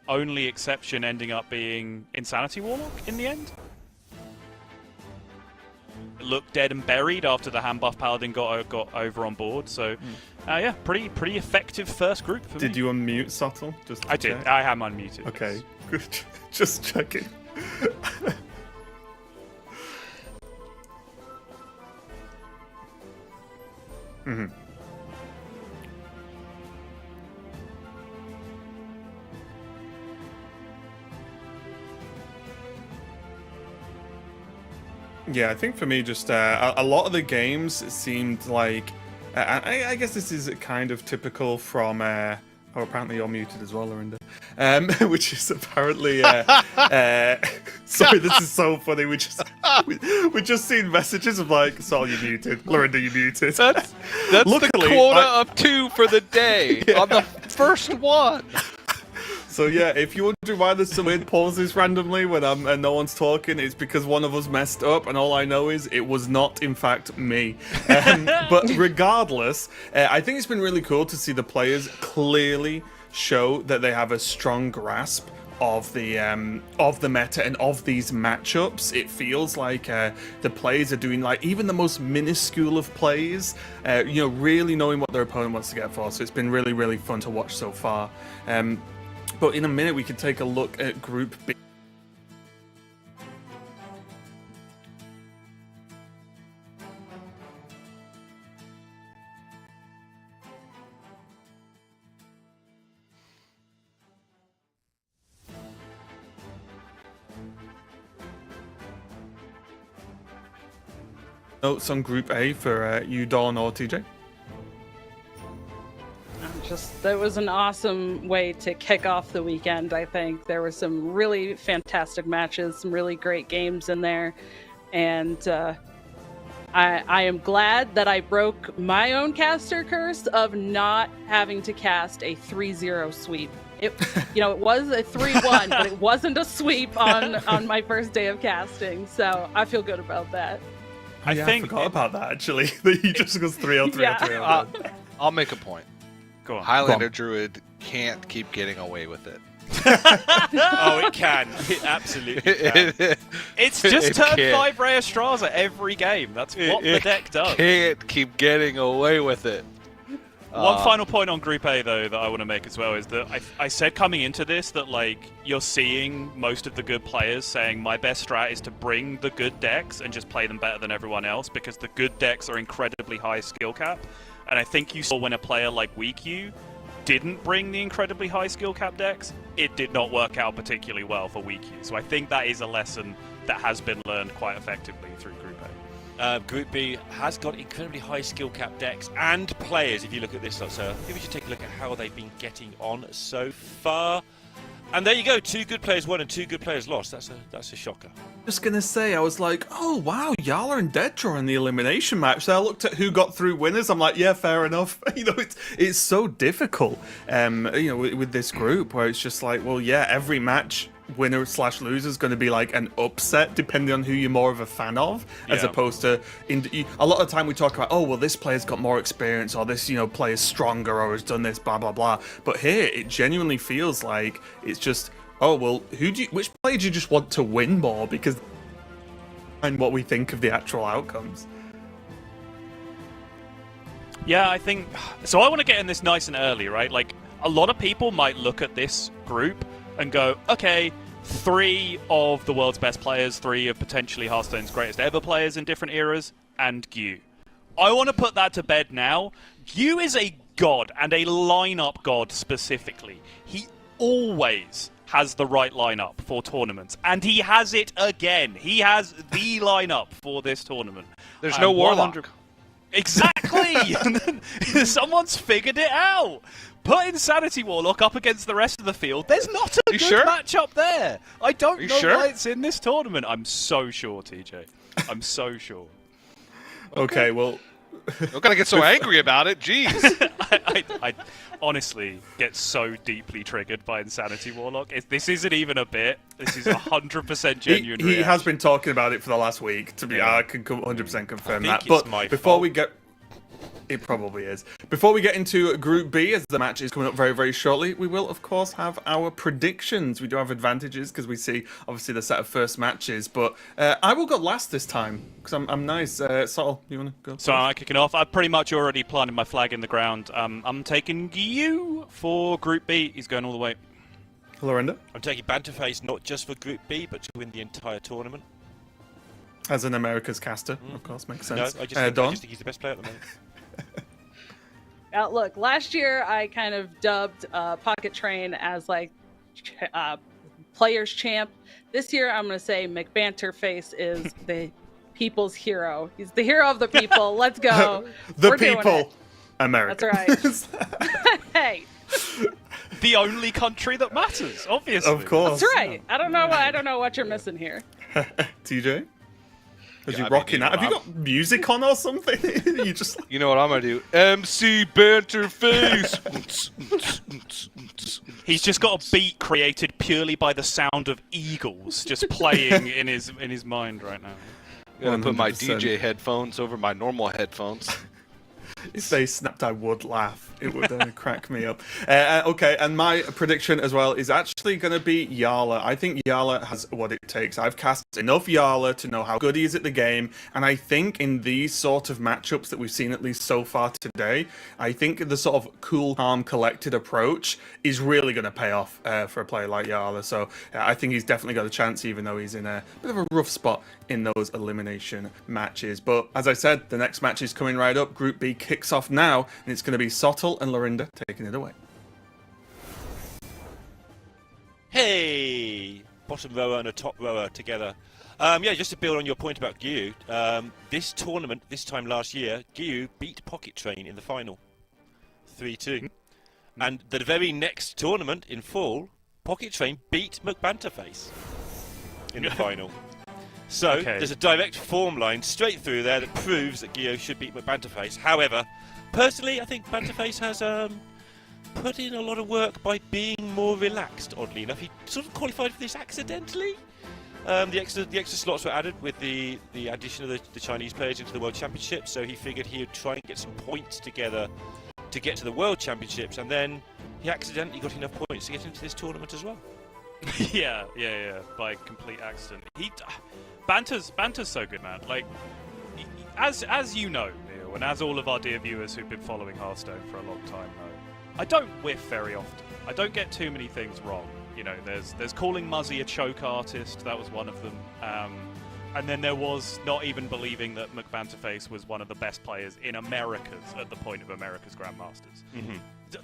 only exception ending up being Insanity Warlock in the end. It looked dead and buried after the hand buff Paladin got over on board. So, yeah, pretty effective first group for me. Did you unmute Subtle? I did. I am unmuted. Okay, good. Just checking. Yeah, I think for me, just a lot of the games seemed like, I guess this is kind of typical from, oh, apparently you're muted as well, Lorinda, which is apparently, sorry, this is so funny, we just seen messages of like, Sol, you muted, Lorinda, you muted. That's Luckily, the quota of 2 for the day on the first one. So yeah, if you're wondering why there's some weird pauses randomly when and no one's talking, it's because one of us messed up, and all I know is it was not, in fact, me. But regardless, I think it's been really cool to see the players clearly show that they have a strong grasp of the meta and of these matchups. It feels like the players are doing like even the most minuscule of plays, really knowing what their opponent wants to get for. So it's been really, really fun to watch so far. But in a minute, we could take a look at Group B. Notes on Group A for you, Dawn, or TJ? That was an awesome way to kick off the weekend, I think. There were some really fantastic matches, some really great games in there. And I am glad that I broke my own caster curse of not having to cast a 3-0 sweep. It was a 3-1, but it wasn't a sweep on my first day of casting. So I feel good about that. I forgot about that, actually. That you just goes 3-0, 3-0, 3-0. I'll make a point. Go on. Highlander Druid can't keep getting away with it. Oh, it can. It absolutely can. It's just turn can't. 5 Rhea Straza every game. That's what the deck does. Can't keep getting away with it. One final point on Group A, though, that I want to make as well is that I said coming into this that, like, you're seeing most of the good players saying my best strat is to bring the good decks and just play them better than everyone else because the good decks are incredibly high skill cap. And I think you saw when a player like WeQ didn't bring the incredibly high skill cap decks, it did not work out particularly well for WeQ. So I think that is a lesson that has been learned quite effectively through Group A. Group B has got incredibly high skill cap decks and players. If you look at this lot, so I think we should take a look at how they've been getting on so far. And there you go, 2 good players won and 2 good players lost. That's a shocker. Just gonna say, I was like, oh wow, Yala and Deaddraw in the elimination match. So I looked at who got through winners. I'm like, yeah, fair enough. It's so difficult. With this group where it's just like, well, yeah, every match winner / loser is going to be like an upset depending on who you're more of a fan of, as opposed to a lot of the time we talk about, oh well, this player's got more experience, or this player's stronger, or has done this, blah blah blah. But here it genuinely feels like it's just, oh well, which player do you just want to win more, because and what we think of the actual outcomes. Yeah, I think so. I want to get in this nice and early, right? Like, a lot of people might look at this group and go, okay, 3 of the world's best players, 3 of potentially Hearthstone's greatest ever players in different eras, and Gyu. I want to put that to bed now. Gyu is a god, and a lineup god specifically. He always has the right lineup for tournaments, and he has it again. He has the lineup for this tournament. There's no Warlock. Exactly! Someone's figured it out! Put Insanity Warlock up against the rest of the field. There's not a good matchup there. I don't know why it's in this tournament. I'm so sure, TJ. I'm so sure. Okay, well... Don't gotta get so angry about it, jeez. I honestly get so deeply triggered by Insanity Warlock. This isn't even a bit. This is 100% genuine. He has been talking about it for the last week. I can 100% confirm that. But It probably is. Before we get into Group B, as the match is coming up very, very shortly, we will, of course, have our predictions. We do have advantages because we see, obviously, the set of first matches. But I will go last this time because I'm nice. Sol, you want to go? So I'm kicking off. I've pretty much already planted my flag in the ground. I'm taking you for Group B. He's going all the way. Lorinda? I'm taking Banterface not just for Group B, but to win the entire tournament. As an America's caster, of course, makes sense. No, I just think he's the best player at the moment. Look, last year I kind of dubbed Pocket Train as like players champ. This year I'm going to say McBanterface is the people's hero. He's the hero of the people. Let's go. The We're doing people. it. America. That's right. Hey, The only country that matters, obviously. Of course. that's right. I don't know what you're missing here. TJ? As Yeah, you I mean, rocking you know, out? Have you got music on or something? You just You know what I'm gonna do? MC Banterface. He's just got a beat created purely by the sound of eagles just playing in his mind right now. Gonna put my 100%. DJ headphones over my normal headphones. If they snapped, I would laugh. It would crack me up. Okay, and my prediction as well is actually going to be Yarla. I think Yarla has what it takes. I've cast enough Yarla to know how good he is at the game, and I think in these sort of matchups that we've seen at least so far today, I think the sort of cool, calm, collected approach is really going to pay off for a player like Yarla. So I think he's definitely got a chance, even though he's in a bit of a rough spot in those elimination matches. But as I said, the next match is coming right up. Group B kicks off now, and it's going to be Sottle and Lorinda taking it away. Hey! Bottom rower and a top rower together. Yeah, just to build on your point about Gyu, this tournament, this time last year, Gyu beat Pocket Train in the final. 3-2. And the very next tournament in fall, Pocket Train beat McBanterface in the final. So, Okay. there's a direct form line straight through there that proves that Gyu should beat McBanterface. However, personally, I think Banterface has put in a lot of work by being more relaxed, oddly enough. He sort of qualified for this accidentally. The extra slots were added with the addition of the Chinese players into the World Championship, so he figured he would try and get some points together to get to the World Championships, and then he accidentally got enough points to get into this tournament as well. yeah, by complete accident. Banter's so good, man. Like, as you know, Neil, and as all of our dear viewers who've been following Hearthstone for a long time know, I don't whiff very often. I don't get too many things wrong. You know, there's calling Muzzy a choke artist. That was one of them. And then there was not even believing that McBanterface was one of the best players in Americas at the point of America's Grandmasters.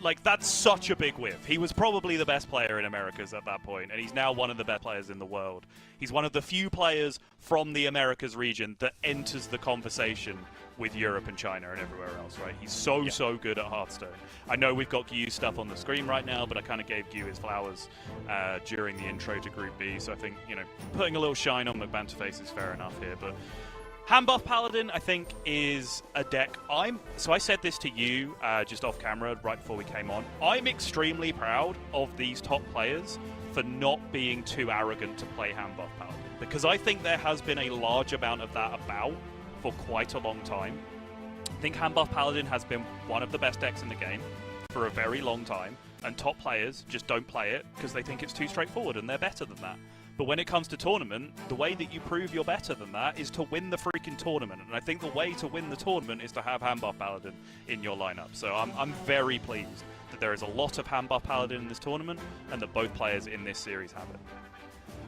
Like, that's such a big whiff. He was probably the best player in Americas at that point, and he's now one of the best players in the world. He's one of the few players from the Americas region that enters the conversation with Europe and China and everywhere else, right? He's so good at Hearthstone. I know we've got Gyu stuff on the screen right now, but I kind of gave Gyu his flowers during the intro to Group B, so I think, you know, putting a little shine on McBanterface is fair enough here, but Hand Buff Paladin, I think, is a deck. So I said this to you just off camera right before we came on. I'm extremely proud of these top players for not being too arrogant to play Hand Buff Paladin, because I think there has been a large amount of that about for quite a long time. I think Hand Buff Paladin has been one of the best decks in the game for a very long time, and top players just don't play it because they think it's too straightforward and they're better than that. But when it comes to tournament, the way that you prove you're better than that is to win the freaking tournament. And I think the way to win the tournament is to have Hand Buff Paladin in your lineup. So I'm very pleased that there is a lot of Hand Buff Paladin in this tournament and that both players in this series have it.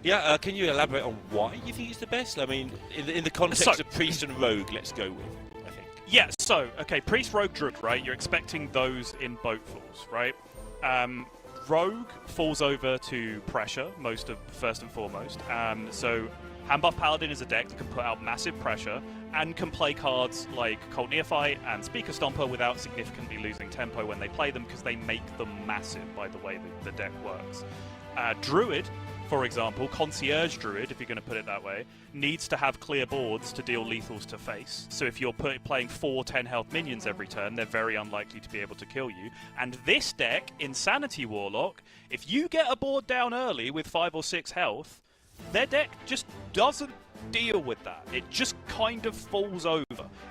Yeah, can you elaborate on why you think he's the best? I mean, in the context of Priest and Rogue, let's go with, I think. Yeah, so, okay, Priest, Rogue, Druid, right? You're expecting those in boat falls, right? Rogue falls over to pressure, first and foremost. So Hand Buff Paladin is a deck that can put out massive pressure and can play cards like Cult Neophyte and Speaker Stomper without significantly losing tempo when they play them, because they make them massive by the way that the deck works. Druid, for example, Concierge Druid, if you're going to put it that way, needs to have clear boards to deal lethals to face. So if you're playing 4 10 health minions every turn, they're very unlikely to be able to kill you. And this deck, Insanity Warlock, if you get a board down early with 5 or 6 health, their deck just doesn't deal with that. It just kind of falls over.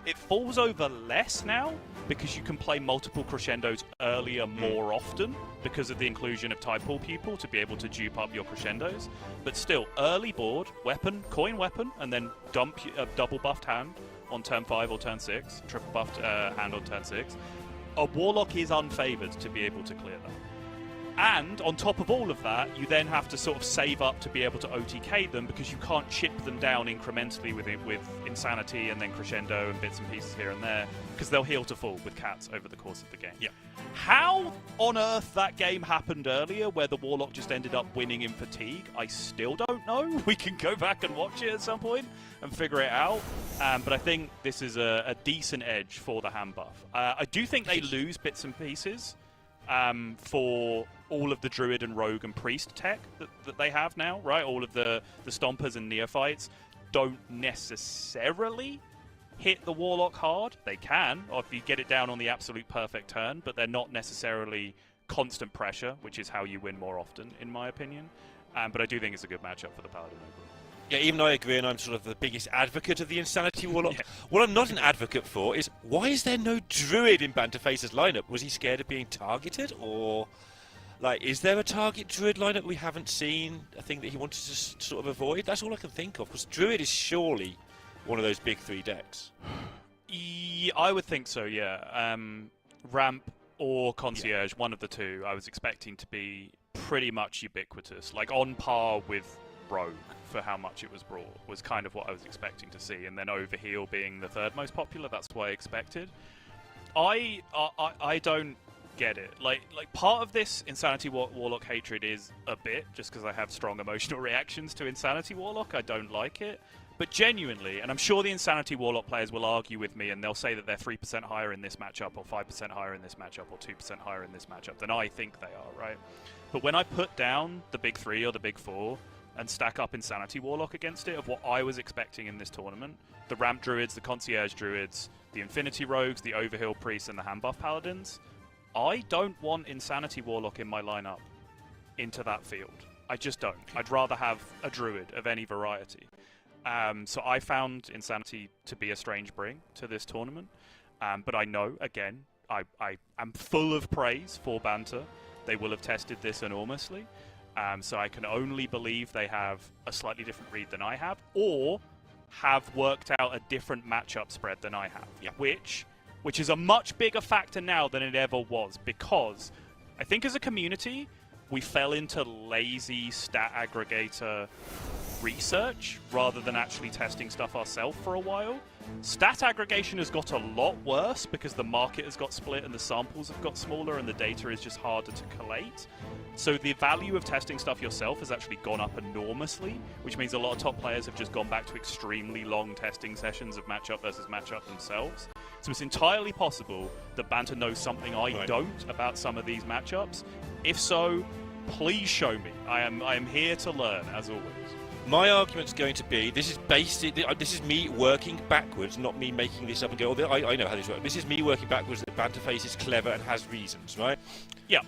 It falls over less now, because you can play multiple crescendos earlier more often because of the inclusion of Tide Pool Pupil to be able to dupe up your crescendos. But still, early board, weapon, coin weapon, and then dump a double buffed hand on turn 5 or turn 6, triple buffed hand on turn 6. A Warlock is unfavoured to be able to clear that. And on top of all of that, you then have to sort of save up to be able to OTK them because you can't chip them down incrementally with Insanity and then Crescendo and bits and pieces here and there because they'll heal to full with cats over the course of the game. Yeah. How on earth that game happened earlier where the Warlock just ended up winning in Fatigue, I still don't know. We can go back and watch it at some point and figure it out. But I think this is a decent edge for the hand buff. I do think they lose bits and pieces for all of the Druid and Rogue and Priest tech that they have now, right? All of the Stompers and Neophytes don't necessarily hit the Warlock hard. They can, or if you get it down on the absolute perfect turn, but they're not necessarily constant pressure, which is how you win more often, in my opinion. But I do think it's a good matchup for the Paladin overall. Yeah, even though I agree, and I'm sort of the biggest advocate of the Insanity Warlock. Yeah. What I'm not an advocate for is, why is there no Druid in Banterface's lineup? Was he scared of being targeted, or like, is there a target Druid lineup we haven't seen? A thing that he wanted to sort of avoid? That's all I can think of, because Druid is surely one of those big 3 decks. I would think so, yeah. Ramp or Concierge, one of the two, I was expecting to be pretty much ubiquitous, like on par with Rogue for how much it was brought, was kind of what I was expecting to see. And then Overheal being the 3rd most popular, that's what I expected. I don't get it. Like part of this Insanity Warlock hatred is a bit, just because I have strong emotional reactions to Insanity Warlock. I don't like it. But genuinely, and I'm sure the Insanity Warlock players will argue with me and they'll say that they're 3% higher in this matchup or 5% higher in this matchup or 2% higher in this matchup than I think they are, right? But when I put down the big 3 or the big 4 and stack up Insanity Warlock against it of what I was expecting in this tournament, the Ramp Druids, the Concierge Druids, the Infinity Rogues, the Overhill Priests, and the Hand Buff Paladins, I don't want Insanity Warlock in my lineup into that field. I just don't. I'd rather have a Druid of any variety. So I found Insanity to be a strange bring to this tournament. But I know, again, I am full of praise for Banter. They will have tested this enormously. So I can only believe they have a slightly different read than I have, or have worked out a different matchup spread than I have. Yeah. Which is a much bigger factor now than it ever was, because I think as a community, we fell into lazy stat aggregator research rather than actually testing stuff ourselves for a while. Stat aggregation has got a lot worse because the market has got split and the samples have got smaller and the data is just harder to collate. So the value of testing stuff yourself has actually gone up enormously, which means a lot of top players have just gone back to extremely long testing sessions of matchup versus matchup themselves. So it's entirely possible that Banter knows something I don't about some of these matchups. If so, please show me. I am here to learn, as always. My argument's going to be, this is me working backwards, not me making this up and go, oh, I know how this works. This is me working backwards that Banterface is clever and has reasons, right? Yeah.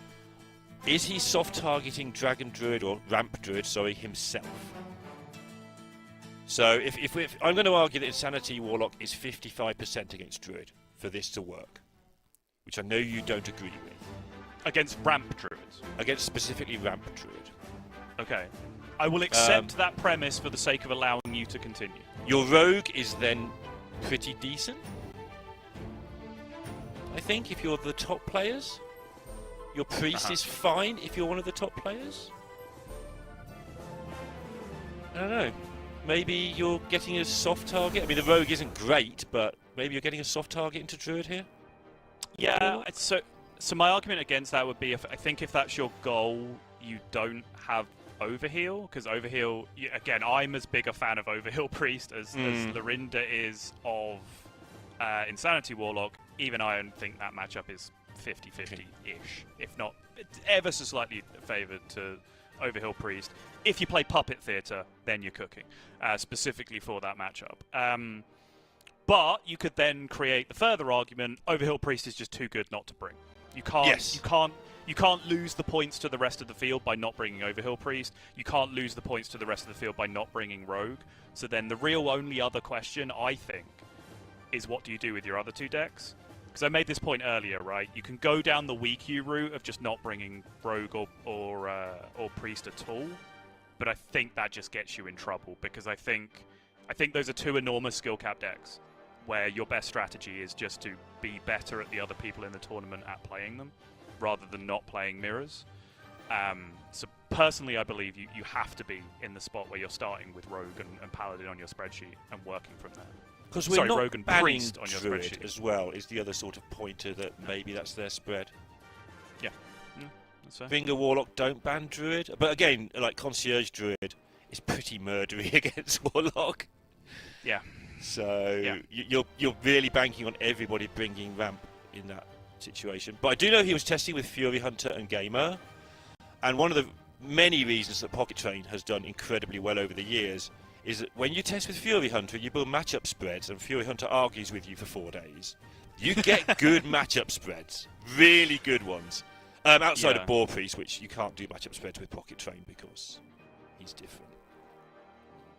Is he soft-targeting Dragon Druid, or Ramp Druid, sorry, himself? So if I'm going to argue that Insanity Warlock is 55% against Druid for this to work, which I know you don't agree with. Against Ramp Druids? Against specifically Ramp Druid. Okay. I will accept that premise for the sake of allowing you to continue. Your Rogue is then pretty decent, I think, if you're the top players. Your Priest is fine if you're one of the top players. I don't know. Maybe you're getting a soft target. I mean, the Rogue isn't great, but maybe you're getting a soft target into Druid here. Yeah, so my argument against that would be, I think if that's your goal, you don't have Overheal, because Overheal, again, I'm as big a fan of Overheal Priest as Lorinda is of Insanity Warlock. Even I don't think that matchup is 50-50-ish, if not ever so slightly favoured to Overhill Priest. If you play Puppet Theatre, then you're cooking, specifically for that matchup. But you could then create the further argument, Overhill Priest is just too good not to bring. You can't lose the points to the rest of the field by not bringing Overhill Priest. You can't lose the points to the rest of the field by not bringing Rogue. So then the real only other question, I think, is what do you do with your other two decks? because I made this point earlier, right? You can go down the weak U route of just not bringing Rogue or Priest at all, but I think that just gets you in trouble, because I think those are two enormous skill cap decks where your best strategy is just to be better at the other people in the tournament at playing them, rather than not playing mirrors. So personally, I believe you have to be in the spot where you're starting with Rogue and Paladin on your spreadsheet and working from there. Because we're not Rogue and banning Priest on your Druid spreadsheet as well, is the other sort of pointer that maybe that's their spread. Yeah, that's fair. Bingo Warlock don't ban Druid, but again, like Concierge Druid is pretty murdery against Warlock. Yeah. So Yeah. You're really banking on everybody bringing ramp in that situation. But I do know he was testing with Fury Hunter and Gamer, and one of the many reasons that Pocket Train has done incredibly well over the years is that when you test with Fury Hunter, you build matchup spreads, and Fury Hunter argues with you for 4 days. You get good matchup spreads, really good ones. Outside of Boar Priest, which you can't do matchup spreads with Pocket Train because he's different.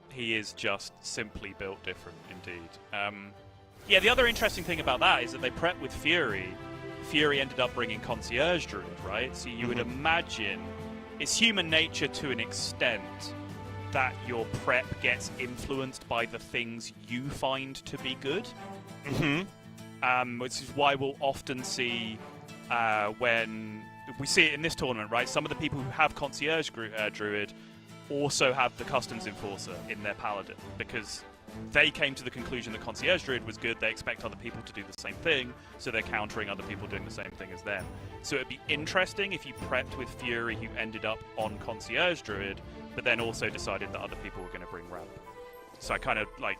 He is just simply built different, indeed. Yeah, the other interesting thing about that is that they prepped with Fury. Fury ended up bringing Concierge Druid, right? So you would imagine it's human nature to an extent that your prep gets influenced by the things you find to be good. Which is why we'll often see when we see it in this tournament, right? Some of the people who have Concierge Druid also have the Customs Enforcer in their Paladin, because they came to the conclusion that Concierge Druid was good. They expect other people to do the same thing, so they're countering other people doing the same thing as them. So it'd be interesting if you prepped with Fury who ended up on Concierge Druid, but then also decided that other people were going to bring ramp. So I kind of like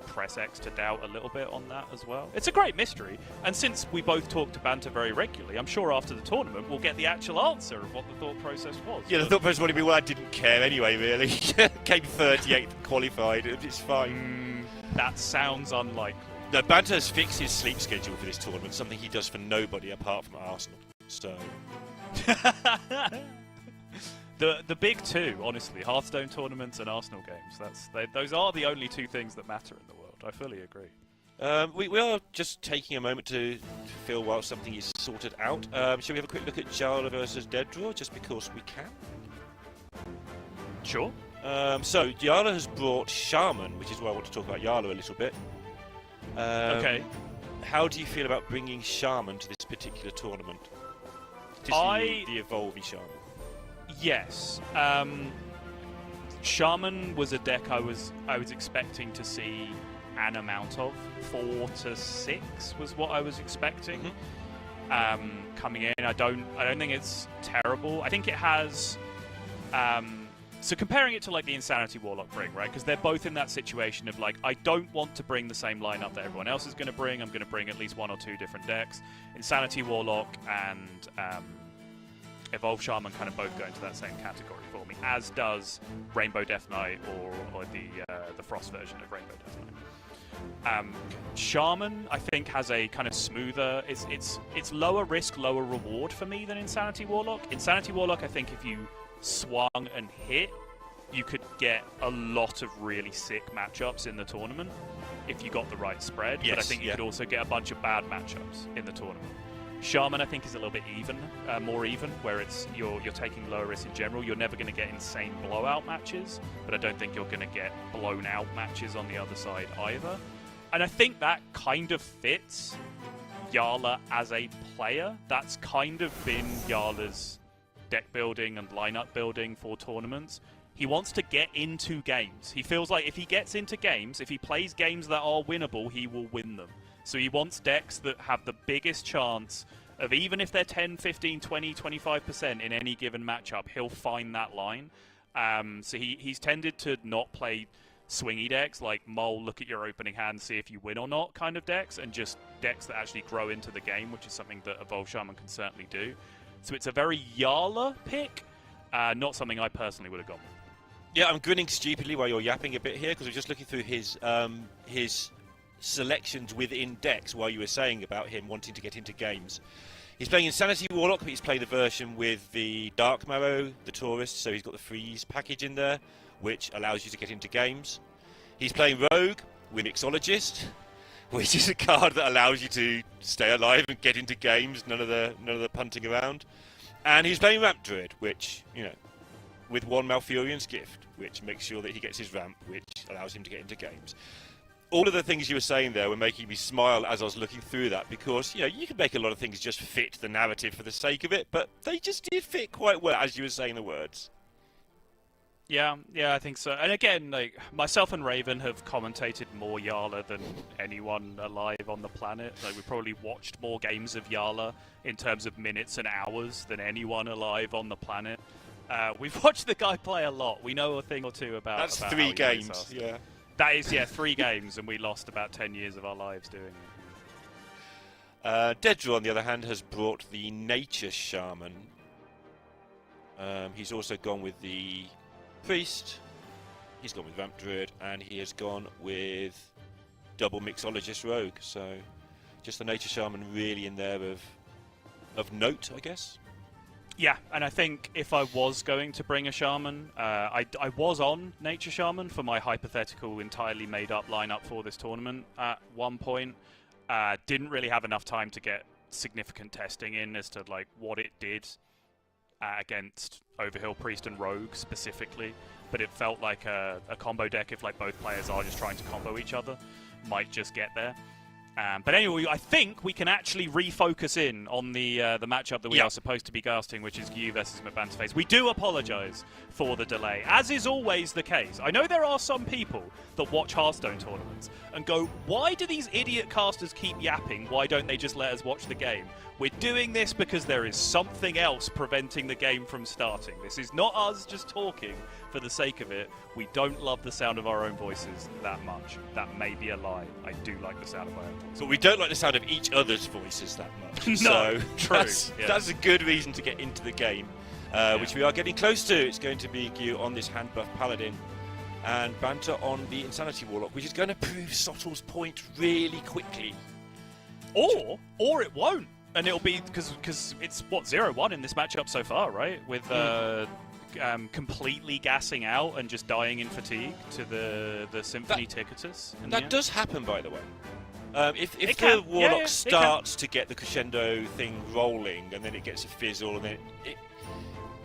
press X to doubt a little bit on that as well. It's a great mystery, and since we both talk to Banter very regularly, I'm sure after the tournament we'll get the actual answer of what the thought process was. Yeah, the thought process would be, well, I didn't care anyway, really. Came 38th qualified, it's fine. That sounds unlikely. No, Banter has fixed his sleep schedule for this tournament, something he does for nobody apart from Arsenal. So... The big two, honestly, Hearthstone tournaments and Arsenal games. Those are the only two things that matter in the world. I fully agree. We are just taking a moment to feel while something is sorted out. Shall we have a quick look at Jarla versus Dead Draw, just because we can? Sure. So, Jarla has brought Shaman, which is why I want to talk about Jarla a little bit. Okay. How do you feel about bringing Shaman to this particular tournament? Particularly the Evolvey Shaman. Yes. Shaman was a deck I was expecting to see an amount of. 4 to 6 was what I was expecting. Coming in, I don't think it's terrible. I think it has. So comparing it to like the Insanity Warlock bring, right? Because they're both in that situation of like, I don't want to bring the same lineup that everyone else is going to bring. I'm going to bring at least 1 or 2 different decks. Insanity Warlock and Evolve Shaman kind of both go into that same category for me, as does Rainbow Death Knight or the Frost version of Rainbow Death Knight. Shaman, I think, has a kind of smoother. It's lower risk, lower reward for me than Insanity Warlock. Insanity Warlock, I think, if you swung and hit, you could get a lot of really sick matchups in the tournament if you got the right spread. Yes, but I think you could also get a bunch of bad matchups in the tournament. Shaman, I think, is a little bit more even, where it's you're taking lower risk in general. You're never going to get insane blowout matches, but I don't think you're going to get blown out matches on the other side either. And I think that kind of fits Jarla as a player. That's kind of been Jarla's deck building and lineup building for tournaments. He wants to get into games. He feels like if he gets into games, if he plays games that are winnable, he will win them. So he wants decks that have the biggest chance of, even if they're 10, 15, 20, 25% in any given matchup, he'll find that line. So he's tended to not play swingy decks like Mole, look at your opening hand, see if you win or not kind of decks, and just decks that actually grow into the game, which is something that Evolve Shaman can certainly do. So it's a very Jarla pick, not something I personally would have gone with. Yeah, I'm grinning stupidly while you're yapping a bit here, because I'm just looking through his selections within decks while you were saying about him wanting to get into games. He's playing Insanity Warlock, but he's playing the version with the Dark Marrow, the Tourist, so he's got the Freeze package in there, which allows you to get into games. He's playing Rogue with Mixologist, which is a card that allows you to stay alive and get into games. None of the punting around. And he's playing Ramp Druid, which, you know, with one Malfurion's Gift, which makes sure that he gets his ramp, which allows him to get into games. All of the things you were saying there were making me smile as I was looking through that, because, you know, you can make a lot of things just fit the narrative for the sake of it, but they just did fit quite well as you were saying the words. Yeah, I think so. And again, like, myself and Raven have commentated more Yala than anyone alive on the planet. Like, we probably watched more games of Yala in terms of minutes and hours than anyone alive on the planet. We've watched the guy play a lot. We know a thing or two about. That's about 3 games. Yeah. That is 3 games, and we lost about 10 years of our lives doing it. Dedra, on the other hand, has brought the Nature Shaman. He's also gone with the Priest, he's gone with Ramp Druid, and he has gone with double Mixologist Rogue. So just the Nature Shaman really in there of note, I guess. Yeah, and I think if I was going to bring a Shaman, I was on Nature Shaman for my hypothetical entirely made up lineup for this tournament at one point. Didn't really have enough time to get significant testing in as to like what it did against Overhill Priest and Rogue specifically, but it felt like a combo deck if like both players are just trying to combo each other, might just get there. But anyway, I think we can actually refocus in on the matchup that we are supposed to be casting, which is Yu versus McBanterface. We do apologise for the delay, as is always the case. I know there are some people that watch Hearthstone tournaments and go, why do these idiot casters keep yapping? Why don't they just let us watch the game? We're doing this because there is something else preventing the game from starting. This is not us just talking for the sake of it. We don't love the sound of our own voices that much. That may be a lie. I do like the sound of my own voice. But we don't like the sound of each other's voices that much. No, so true. That's a good reason to get into the game, which we are getting close to. It's going to be Gyu on this hand buff Paladin, and Banter on the Insanity Warlock, which is going to prove Sottle's point really quickly. Or it won't. And it'll be because it's 0-1 in this matchup so far, right? With completely gassing out and just dying in fatigue to the Symphony Ticketus. That does happen, by the way. If the Warlock starts to get the crescendo thing rolling, and then it gets a fizzle, and then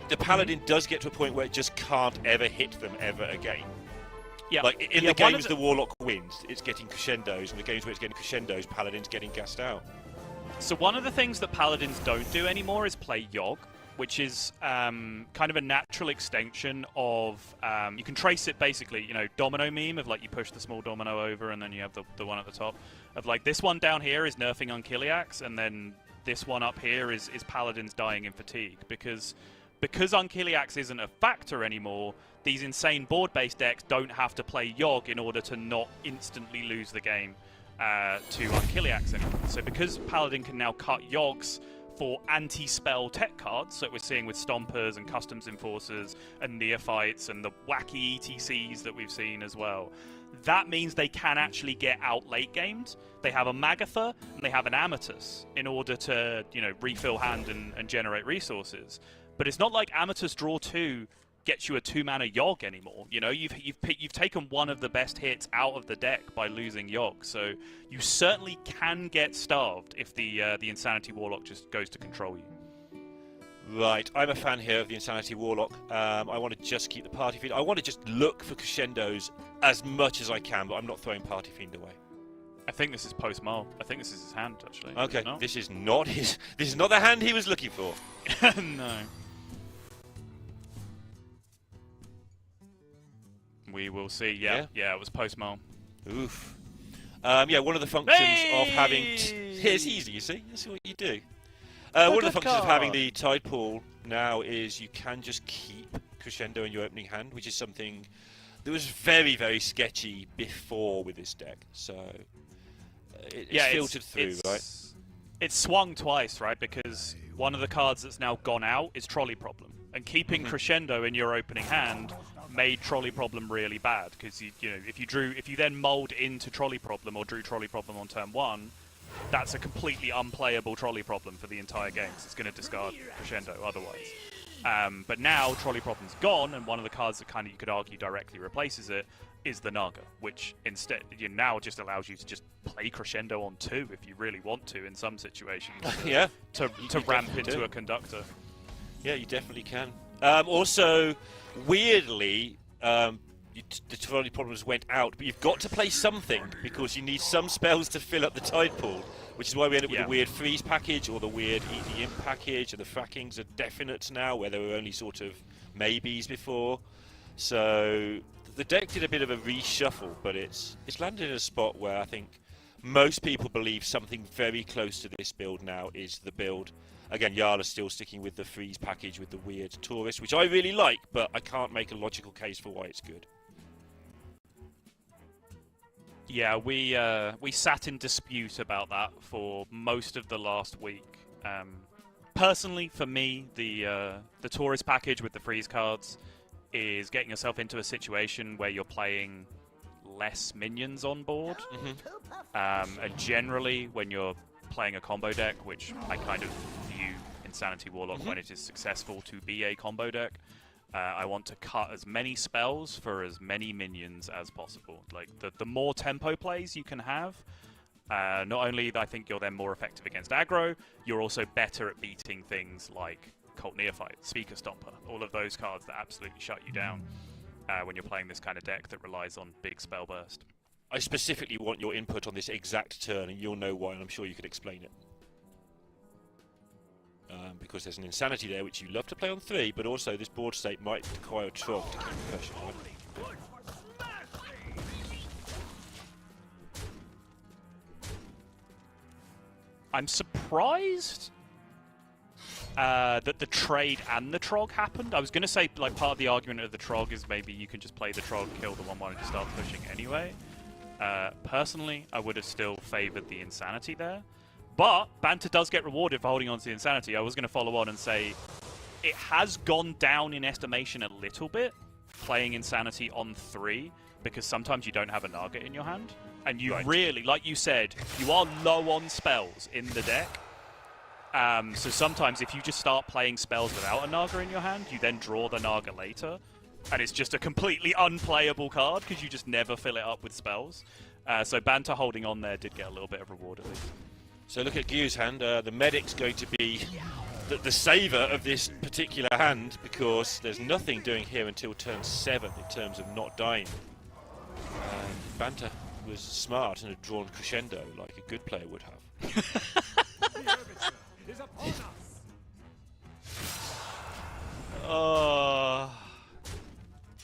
the Paladin does get to a point where it just can't ever hit them ever again. Yeah. Like in the games the Warlock wins, it's getting crescendos, and the games where it's getting crescendos, Paladin's getting gassed out. So one of the things that Paladins don't do anymore is play Yogg, which is kind of a natural extension of, you can trace it basically, you know, domino meme of like you push the small domino over and then you have the one at the top. Of like this one down here is nerfing Unkiliax, and then this one up here is Paladins dying in fatigue. Because Unkiliax isn't a factor anymore, these insane board-based decks don't have to play Yogg in order to not instantly lose the game to Unkiliax anymore. So because Paladin can now cut Yoggs for anti-spell tech cards that we're seeing with Stompers and Customs Enforcers and Neophytes and the wacky ETCs that we've seen as well, that means they can actually get out late gamed. They have a Magatha and they have an Amatus in order to, you know, refill hand and generate resources. But it's not like Amatus Draw 2 gets you a 2-mana Yogg anymore. You know, you've taken one of the best hits out of the deck by losing Yogg, so you certainly can get starved if the Insanity Warlock just goes to control you. Right, I'm a fan here of the Insanity Warlock. I want to just keep the Party Fiend. I want to just look for crescendos as much as I can, but I'm not throwing Party Fiend away. I think this is post-Mal. I think this is his hand, actually. Okay, this is not the hand he was looking for. No. We will see. Yeah, it was post-Mal. Oof. One of the functions of having... It's easy, you see? That's what you do. One of the functions of having the Tide Pool now is you can just keep Crescendo in your opening hand, which is something that was very, very sketchy before with this deck. So it's filtered through, right? It's swung twice, right? Because one of the cards that's now gone out is Trolley Problem. And keeping Crescendo in your opening hand made Trolley Problem really bad, because you know if you then mulled into Trolley Problem or drew Trolley Problem on turn 1, that's a completely unplayable Trolley Problem for the entire game. So it's going to discard Crescendo otherwise. But now Trolley Problem's gone, and one of the cards that kind of you could argue directly replaces it is the Naga, which instead now just allows you to just play Crescendo on 2 if you really want to in some situations. Yeah. To ramp into a conductor. Yeah, you definitely can. Also, weirdly, the Trolley Problems went out, but you've got to play something because you need some spells to fill up the tide pool, which is why we end up with the weird freeze package or the weird easy imp package, and the frackings are definite now where there were only sort of maybes before. So the deck did a bit of a reshuffle, but it's landed in a spot where I think most people believe something very close to this build now is the build. Again, Jarl is still sticking with the freeze package with the weird tourist, which I really like, but I can't make a logical case for why it's good. Yeah, we sat in dispute about that for most of the last week. Personally, for me, the tourist package with the freeze cards is getting yourself into a situation where you're playing less minions on board. And generally, when you're playing a combo deck, which I kind of view Insanity Warlock when it is successful to be a combo deck, I want to cut as many spells for as many minions as possible. Like, the more tempo plays you can have, not only I think you're then more effective against aggro, you're also better at beating things like Cult Neophyte, Speaker Stomper, all of those cards that absolutely shut you down when you're playing this kind of deck that relies on big spell burst. I specifically want your input on this exact turn, and you'll know why, and I'm sure you could explain it. Because there's an Insanity there, which you love to play on 3, but also this board state might require a Trog to keep pressure on. I'm surprised that the trade and the Trog happened. I was going to say, like, part of the argument of the Trog is maybe you can just play the Trog, kill the 1/1 and start pushing anyway. Personally, I would have still favoured the Insanity there. But Banter does get rewarded for holding on to the Insanity. I was going to follow on and say it has gone down in estimation a little bit, playing Insanity on 3, because sometimes you don't have a Naga in your hand. And you really, like you said, you are low on spells in the deck. So sometimes if you just start playing spells without a Naga in your hand, you then draw the Naga later. And it's just a completely unplayable card because you just never fill it up with spells. So Banter holding on there did get a little bit of reward at least. So look at Gyu's hand. The Medic's going to be the saver of this particular hand because there's nothing doing here until turn 7 in terms of not dying. And Banter was smart and had drawn Crescendo like a good player would have.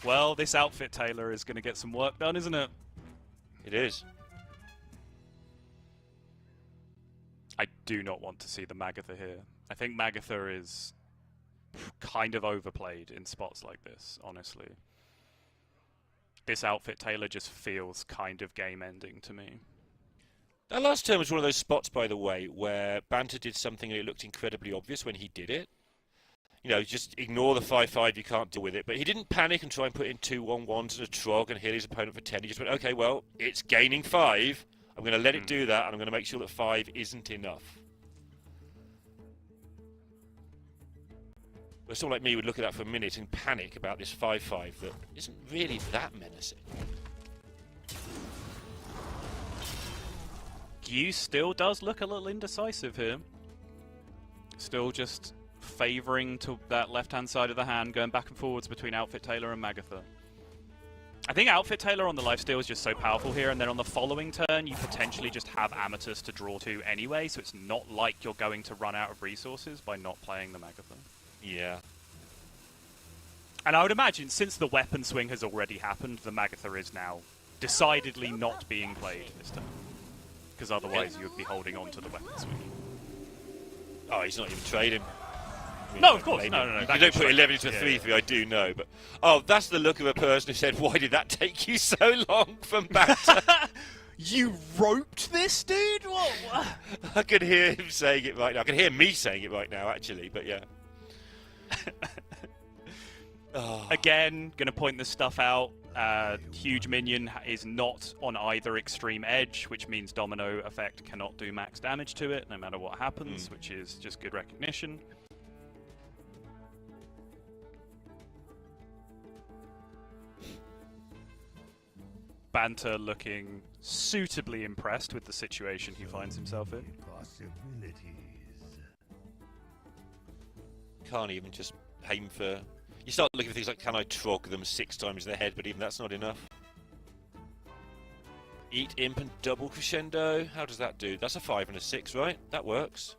Well, this outfit tailor is going to get some work done, isn't it? It is. I do not want to see the Magatha here. I think Magatha is kind of overplayed in spots like this, honestly. This outfit tailor just feels kind of game-ending to me. That last turn was one of those spots, by the way, where Banter did something and it looked incredibly obvious when he did it. You know, just ignore the 5/5, you can't deal with it. But he didn't panic and try and put in 2 1/1s and a Trog and heal his opponent for 10. He just went, okay, well, it's gaining 5. I'm going to let it do that, and I'm going to make sure that 5 isn't enough. But someone like me would look at that for a minute and panic about this 5/5 that isn't really that menacing. Gyu still does look a little indecisive here. Still just favouring to that left-hand side of the hand, going back and forwards between Outfit Tailor and Magatha. I think Outfit Tailor on the lifesteal is just so powerful here, and then on the following turn you potentially just have Amatus to draw to anyway, so it's not like you're going to run out of resources by not playing the Magatha. Yeah. And I would imagine, since the weapon swing has already happened, the Magatha is now decidedly not being played this turn. Because otherwise you would be holding on to the weapon swing. Oh, he's not even trading. I mean, No, of course. No. You don't put 11 into a 3/3, I do know. But oh, that's the look of a person who said, why did that take you so long from Banter? You roped this dude? What? I could hear him saying it right now. I can hear me saying it right now, actually, but yeah. Again, going to point this stuff out. Huge Minion is not on either extreme edge, which means Domino Effect cannot do max damage to it, no matter what happens, which is just good recognition. Banter looking suitably impressed with the situation he finds himself in. Can't even just aim for... You start looking for things like, can I trog them 6 times in the head, but even that's not enough. Eat Imp and double Crescendo. How does that do? That's a 5 and a 6, right? That works.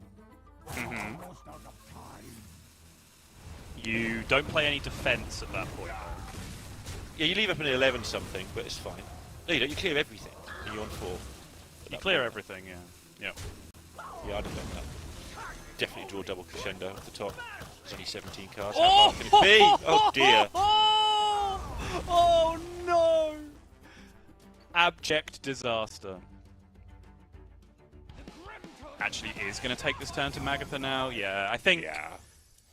Mm-hmm. You don't play any defense at that point. Yeah, you leave up an 11 something, but it's fine. No, you don't. You clear everything, and you're on 4. You clear everything, yeah. Yeah, I'd have done that. Definitely draw double Crescendo off the top. There's only 17 cards. Oh! How hard can it be? Oh dear. Oh no! Abject disaster. Actually is going to take this turn to Magatha now. Yeah, I think...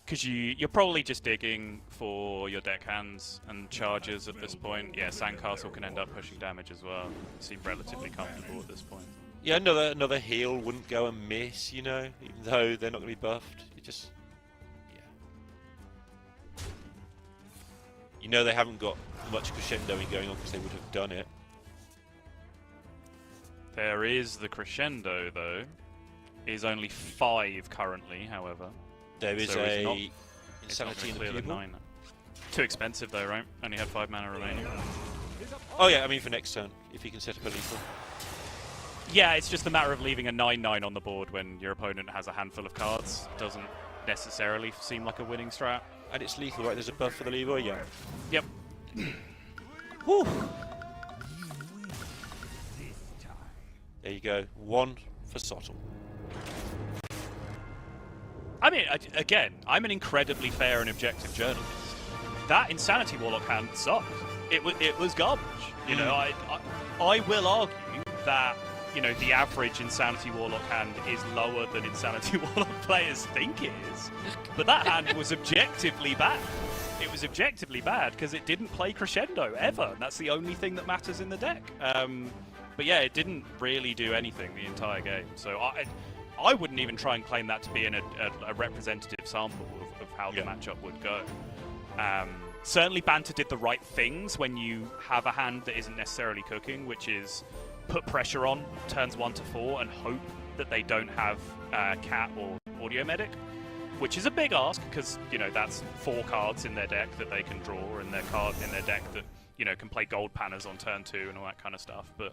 Because you're probably just digging for your deck hands and charges at this point. Yeah, Sandcastle can end up pushing damage as well. Seem relatively comfortable at this point. Yeah, another heal wouldn't go amiss, you know, even though they're not going to be buffed. It just... Yeah. You know they haven't got much crescendoing going on because they would have done it. There is the Crescendo, though. Is only 5 currently, however. There is so a it's not Insanity in the clear the Pupil. 9. Too expensive, though, right? Only had 5 mana remaining. Oh yeah, I mean for next turn, if he can set up a lethal. Yeah, it's just a matter of leaving a 9/9 on the board when your opponent has a handful of cards. Doesn't necessarily seem like a winning strat. And it's lethal, right? There's a buff for the Leroy, yeah. Yep. Whew. There you go. 1 for Sottle. I mean, again, I'm an incredibly fair and objective journalist. That Insanity Warlock hand sucked. It was garbage. You know, I will argue that, you know, the average Insanity Warlock hand is lower than Insanity Warlock players think it is. But that hand was objectively bad. It was objectively bad because it didn't play Crescendo ever. And that's the only thing that matters in the deck. But yeah, it didn't really do anything the entire game. So I wouldn't even try and claim that to be a representative sample of how the matchup would go. Certainly Banter did the right things when you have a hand that isn't necessarily cooking, which is put pressure on turns 1 to 4 and hope that they don't have Cat or Audio Medic, which is a big ask because, you know, that's 4 cards in their deck that they can draw and their card in their deck that, you know, can play gold panas on turn 2 and all that kind of stuff. But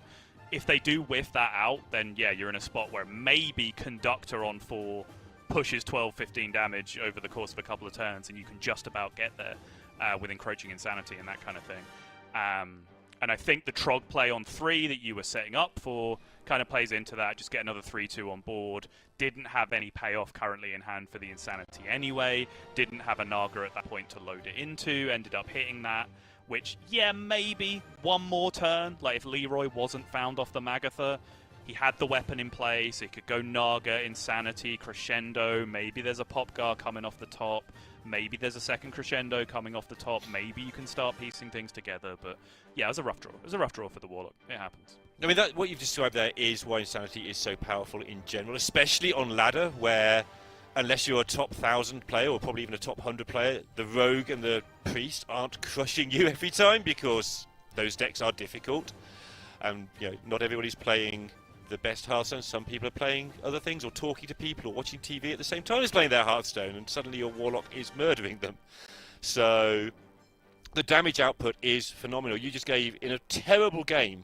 if they do whiff that out, then yeah, you're in a spot where maybe Conductor on 4 pushes 12-15 damage over the course of a couple of turns and you can just about get there with Encroaching Insanity and that kind of thing. And I think the Trog play on 3 that you were setting up for kind of plays into that. Just get another 3-2 on board. Didn't have any payoff currently in hand for the Insanity anyway. Didn't have a Naga at that point to load it into. Ended up hitting that. Which, yeah, maybe one more turn. Like, if Leroy wasn't found off the Magatha, he had the weapon in play, so he could go Naga, Insanity, Crescendo. Maybe there's a Popgar coming off the top. Maybe there's a second Crescendo coming off the top. Maybe you can start piecing things together. But, yeah, it was a rough draw. It was a rough draw for the Warlock. It happens. I mean, what you've described there is why Insanity is so powerful in general, especially on ladder, where unless you're a top 1,000 player or probably even a top 100 player, the Rogue and the Priest aren't crushing you every time because those decks are difficult. And, you know, not everybody's playing the best Hearthstone. Some people are playing other things or talking to people or watching TV at the same time as playing their Hearthstone, and suddenly your Warlock is murdering them. So the damage output is phenomenal. You just gave, in a terrible game,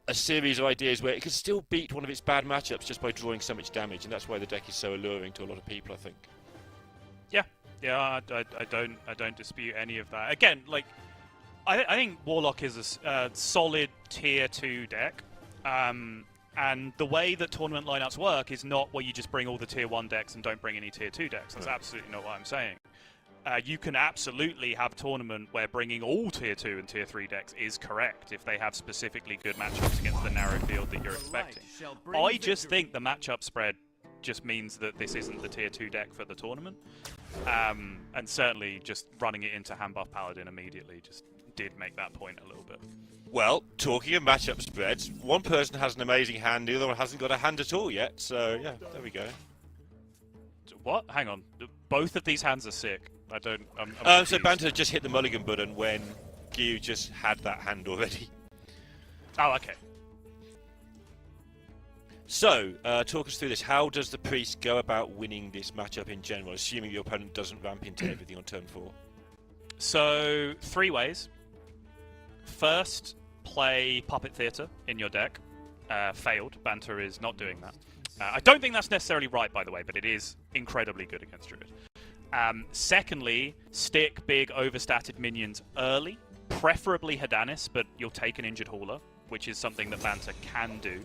a series of ideas where it could still beat one of its bad matchups just by drawing so much damage, and that's why the deck is so alluring to a lot of people, I think. Yeah, I don't dispute any of that. Again, like, I think Warlock is a solid tier 2 deck. And the way that tournament lineups work is not where you just bring all the tier 1 decks and don't bring any tier 2 decks. That's absolutely not what I'm saying. You can absolutely have a tournament where bringing all tier 2 and tier 3 decks is correct if they have specifically good matchups against the narrow field that you're expecting. I just think the matchup spread just means that this isn't the tier 2 deck for the tournament. And certainly just running it into hand buff Paladin immediately just did make that point a little bit. Well, talking of matchup spreads, one person has an amazing hand, the other one hasn't got a hand at all yet, so yeah, there we go. What? Hang on. Both of these hands are sick. I'm so Banter just hit the mulligan button when Gyu just had that hand already. Oh, okay. So, talk us through this. How does the priest go about winning this matchup in general, assuming your opponent doesn't ramp into everything on turn 4? So, 3 ways. First, play Puppet Theatre in your deck. Failed. Banter is not doing that. I don't think that's necessarily right, by the way, but it is incredibly good against Druid. Secondly, stick big overstatted minions early, preferably Hadanis, but you'll take an Injured Hauler, which is something that Banter can do.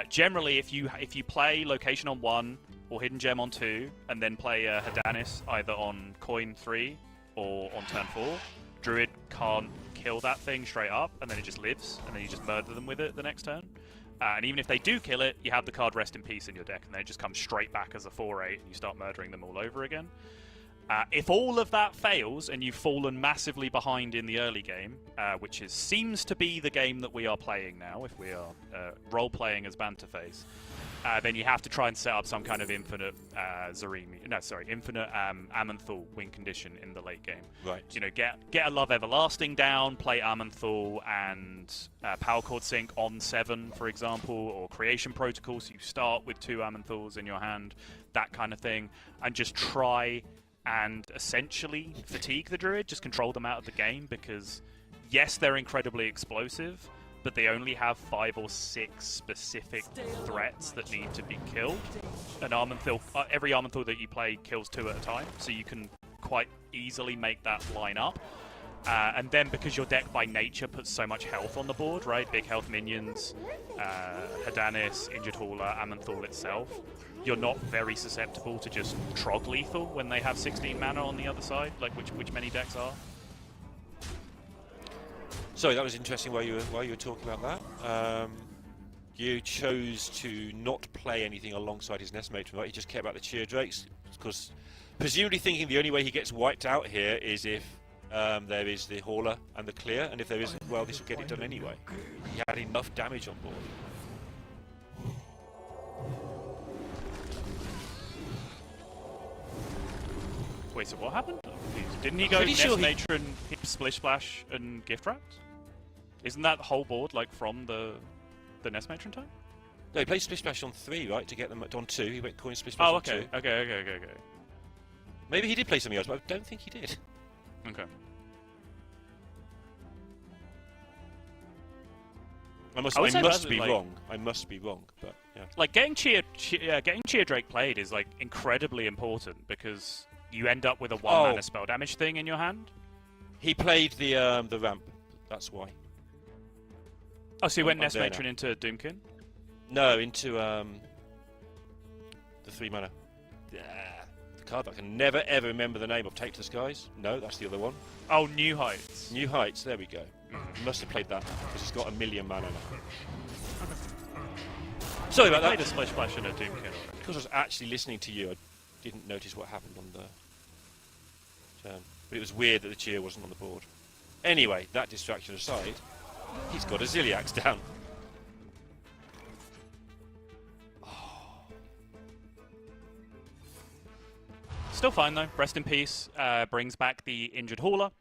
Generally, if you play Location on 1 or Hidden Gem on 2, and then play Hadanis either on Coin 3 or on turn 4, Druid can't kill that thing straight up, and then it just lives, and then you just murder them with it the next turn. And even if they do kill it, you have the card Rest in Peace in your deck, and then it just comes straight back as a 4/8, and you start murdering them all over again. If all of that fails, and you've fallen massively behind in the early game, which seems to be the game that we are playing now, if we are role-playing as Banterface, then you have to try and set up some kind of infinite infinite Amanthul win condition in the late game. Right. You know, get a Love Everlasting down, play Amanthul and Power Chord Sync on 7, for example, or Creation Protocol, so you start with 2 Amanthuls in your hand, that kind of thing, and just try and essentially fatigue the Druid, just control them out of the game, because yes, they're incredibly explosive, but they only have 5 or 6 specific threats that need to be killed. An Armanthul, every Armanthul that you play kills 2 at a time, so you can quite easily make that line up. And then because your deck by nature puts so much health on the board, right? Big health minions, Hadanis, Injured Hauler, Amanthul itself, you're not very susceptible to just Trog lethal when they have 16 mana on the other side, like which many decks are. Sorry, that was interesting while you were talking about that. You chose to not play anything alongside his Nest Matron, right? He just cared about the Cheer Drakes, because presumably thinking the only way he gets wiped out here is if there is the Hauler and the Clear, and if there isn't, well, this will get it done anyway. He had enough damage on board. Wait, so what happened? Didn't he go Pretty Nest sure Matron, Splish Splash, and Gift Wrapped? Isn't that the whole board like from the Nest Matron time? No, he played Splish Splash on 3, right, to get them on 2. He went Coin Splish Splash Oh, on 2. okay. Maybe he did play something else, but I don't think he did. Okay. I must would say be like- wrong. I must be wrong, but yeah. Like getting Cheer Drake played is like incredibly important, because you end up with a 1 mana spell damage thing in your hand. He played the ramp. That's why. Oh, so you went I'm Nest there Matron into Doomkin? No, into the 3 mana. The card that I can never ever remember the name of. Take to the Skies? No, that's the other one. Oh, New Heights. New Heights. There we go. He must have played that because he's got 1,000,000 mana now. Sorry about Played that. a Splish Splash and a Doomkin already. Because I was actually listening to you, I didn't notice what happened on the turn. But it was weird that the Cheer wasn't on the board. Anyway, that distraction aside, he's got a Ziliax down. Still fine though. Rest in Peace brings back the Injured Hauler.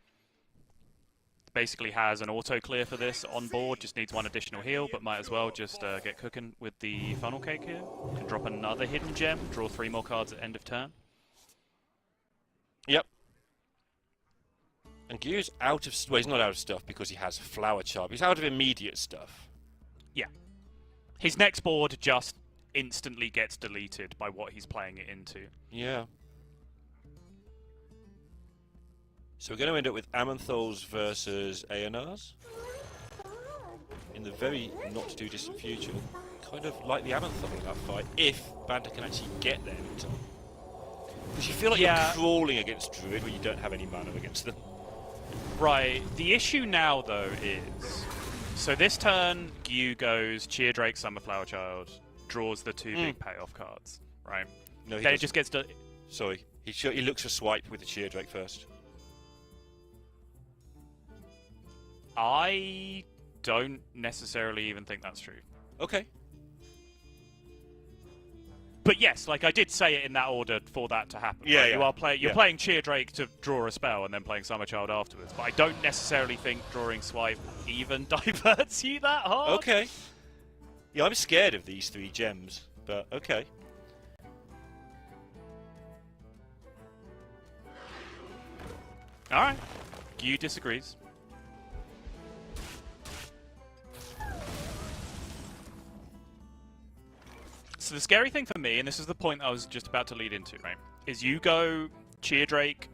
Basically has an auto clear for this on board, just needs 1 additional heal, but might as well just get cooking with the Funnel Cake here. Can drop another Hidden Gem, draw 3 more cards at end of turn. Yep. And Gyu's out of... Well, he's not out of stuff because he has Flower Charm. He's out of immediate stuff. Yeah. His next board just instantly gets deleted by what he's playing it into. Yeah. So we're going to end up with Amanthuls versus ANRs in the very not-too-distant future. Kind of like the Amanthul in that fight, if Banter can actually get there in time. Because you feel like you're crawling against Druid when you don't have any mana against them. Right. The issue now, though, is... So this turn, Gyu goes Cheer Drake, Summerflower Child, draws the 2 big payoff cards, right? No, he then doesn't. it just gets to... Sorry. He looks for Swipe with the Cheer Drake first. I don't necessarily even think that's true. Okay. But yes, like I did say it in that order for that to happen. Yeah, right? yeah. You're playing Cheer Drake to draw a spell and then playing Summer Child afterwards. But I don't necessarily think drawing Swipe even diverts you that hard. Okay. Yeah, I'm scared of these 3 gems, but okay. All right. Gyu disagrees. So the scary thing for me, and this is the point I was just about to lead into, right, is you go Cheer Drake,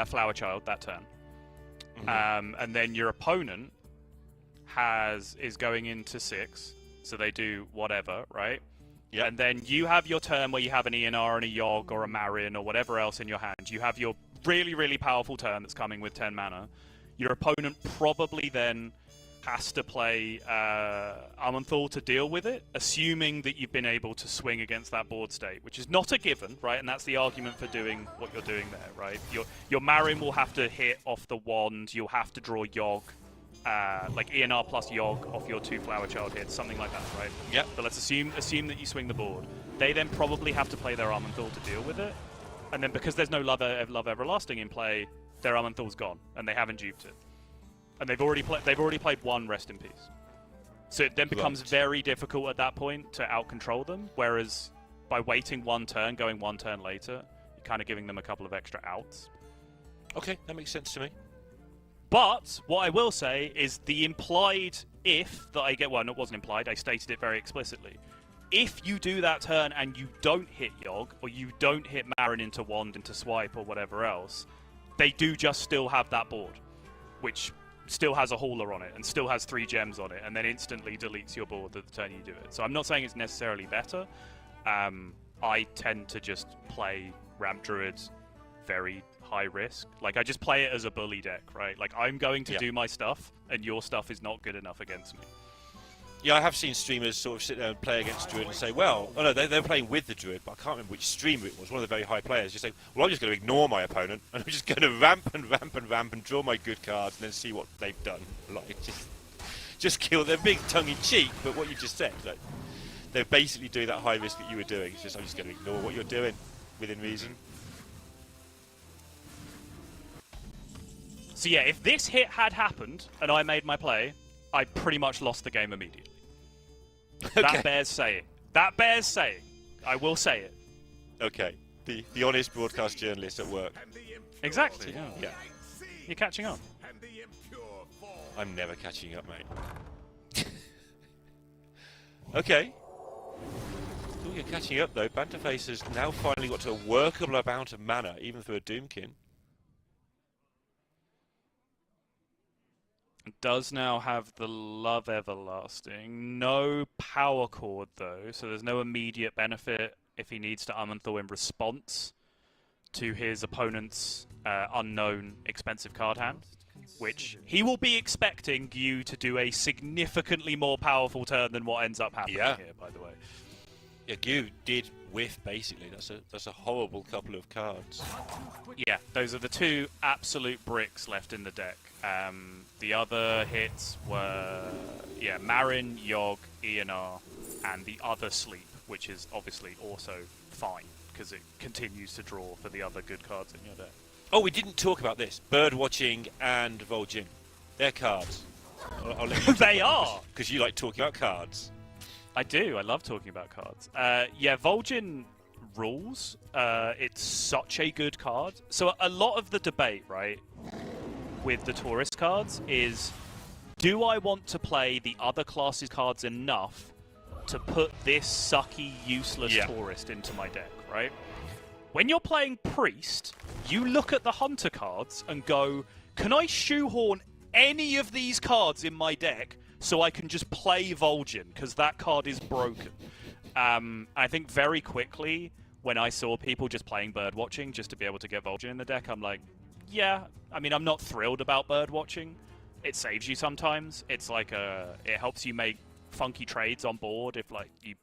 Flower Child that turn, and then your opponent is going into 6, so they do whatever, right? Yeah. And then you have your turn where you have an ENR and a Yogg or a Marin or whatever else in your hand. You have your really, really powerful turn that's coming with 10 mana. Your opponent probably then has to play Amanthal to deal with it, assuming that you've been able to swing against that board state, which is not a given, right? And that's the argument for doing what you're doing there, right? Your Marin will have to hit off the wand, you'll have to draw Yogg, like ENR plus Yogg off your 2 Flower Child hits, something like that, right? Yep. But let's assume that you swing the board. They then probably have to play their Amanthal to deal with it, and then because there's no Love Everlasting in play, their Amanthal's gone, and they haven't duped it. And they've already played 1 Rest in Peace. So it then becomes very difficult at that point to out-control them, whereas by waiting 1 turn, going 1 turn later, you're kind of giving them a couple of extra outs. Okay, that makes sense to me. But what I will say is the implied if that I get, well, it wasn't implied, I stated it very explicitly. If you do that turn and you don't hit Yogg, or you don't hit Marin into Wand, into Swipe, or whatever else, they do just still have that board, which still has a hauler on it and still has 3 gems on it, and then instantly deletes your board the turn you do it. So I'm not saying it's necessarily better. I tend to just play Ramp Druids very high risk. Like, I just play it as a bully deck, right? Like, I'm going to do my stuff, and your stuff is not good enough against me. Yeah, I have seen streamers sort of sit there and play against Druid and say, well, oh no, they're playing with the Druid, but I can't remember which streamer it was, one of the very high players, just say, well, I'm just going to ignore my opponent, and I'm just going to ramp and ramp and ramp and draw my good cards and then see what they've done. Like, just kill. They're being tongue-in-cheek, but what you just said, like, they're basically doing that high risk that you were doing. It's just, I'm just going to ignore what you're doing, within reason. So yeah, if this hit had happened, and I made my play, I pretty much lost the game immediately. Okay. That bears saying. That bears saying. I will say it. Okay. The honest broadcast journalist at work. Exactly. Yeah. You're catching on. I'm never catching up, mate. Okay. Oh, you're catching up, though. Banterface has now finally got to a workable amount of mana, even for a Doomkin. Does now have the Love Everlasting. No power chord, though, so there's no immediate benefit if he needs to Amanthal in response to his opponent's unknown expensive card hand, which he will be expecting you to do a significantly more powerful turn than what ends up happening here, by the way. Yeah, Gyu did whiff, basically. That's a horrible couple of cards. Yeah, those are the 2 absolute bricks left in the deck. The other hits were, Marin, Yogg, ENR, and the other Sleep, which is obviously also fine, because it continues to draw for the other good cards in your deck. Oh, we didn't talk about this. Birdwatching and Vol'jin. They're cards. I'll let you They are! Because you like talking about cards. I do. I love talking about cards. Vol'jin rules. It's such a good card. So a lot of the debate, right, with the tourist cards is, do I want to play the other classes' cards enough to put this sucky, useless tourist into my deck, right? When you're playing Priest, you look at the Hunter cards and go, can I shoehorn any of these cards in my deck so I can just play Vol'jin, because that card is broken. I think very quickly, when I saw people just playing Birdwatching just to be able to get Vol'jin in the deck, I'm like, yeah, I mean, I'm not thrilled about Birdwatching. It saves you sometimes. It's like it helps you make funky trades on board if, like, you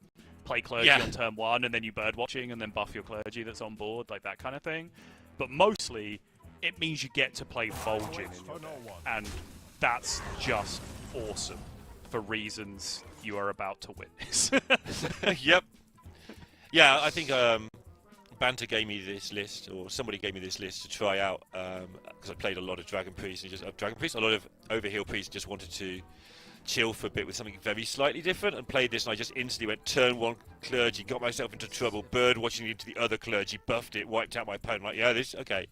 play Clergy on turn 1 and then you Birdwatching and then buff your Clergy that's on board, like that kind of thing. But mostly, it means you get to play Vol'jin in your deck, and that's just awesome for reasons you are about to witness. Yep. Yeah, I think Banter gave me this list, or somebody gave me this list to try out, because I played a lot of Dragon Priest, and a lot of Overheal Priest, just wanted to chill for a bit with something very slightly different, and played this, and I just instantly went turn 1 clergy, got myself into trouble, bird watching into the other clergy, buffed it, wiped out my opponent. Like, yeah, okay.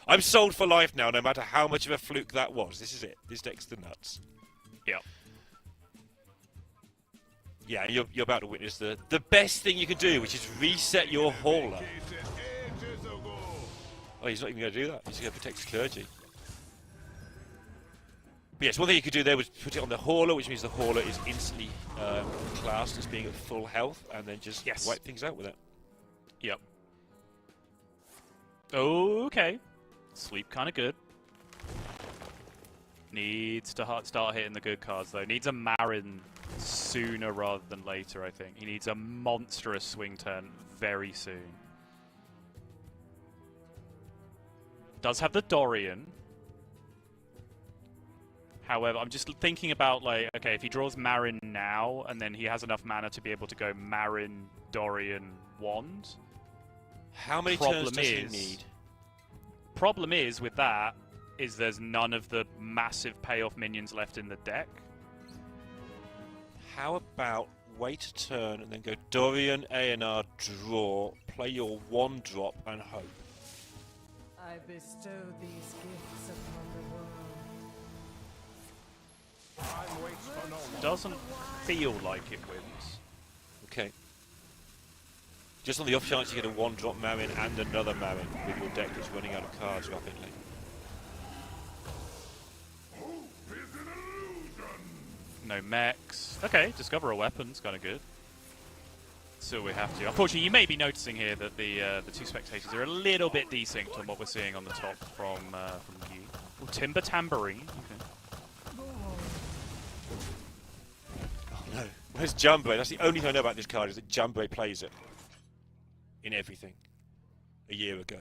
I'm sold for life now, no matter how much of a fluke that was. This is it. This deck's the nuts. Yeah. Yeah, you're about to witness the best thing you can do, which is reset your hauler. Oh, he's not even going to do that. He's going to protect his clergy. But yes, one thing you could do there was put it on the hauler, which means the hauler is instantly classed as being at full health, and then just wipe things out with it. Yep. Okay. Sleep kind of good. Needs to start hitting the good cards, though. Needs a Marin sooner rather than later, I think. He needs a monstrous swing turn very soon. Does have the Dorian. However, I'm just thinking about, like, okay, if he draws Marin now, and then he has enough mana to be able to go Marin, Dorian, Wand. How many turns does he need? Problem is, with that, is there's none of the massive payoff minions left in the deck. How about wait a turn and then go Dorian, A&R, draw, play your 1-drop and hope? I bestow these gifts upon the world. Doesn't feel like it wins. Okay. Just on the off chance you get a 1-drop Marin and another Marin with your deck that's running out of cards rapidly. No mechs. Okay, discover a weapon's kind of good. So we have to. Unfortunately, you may be noticing here that the two spectators are a little bit desynced on what we're seeing on the top from you. Oh, Timber Tambourine. Okay. Oh no, where's Jumbre? That's the only thing I know about this card, is that Jumbre plays it in everything a year ago.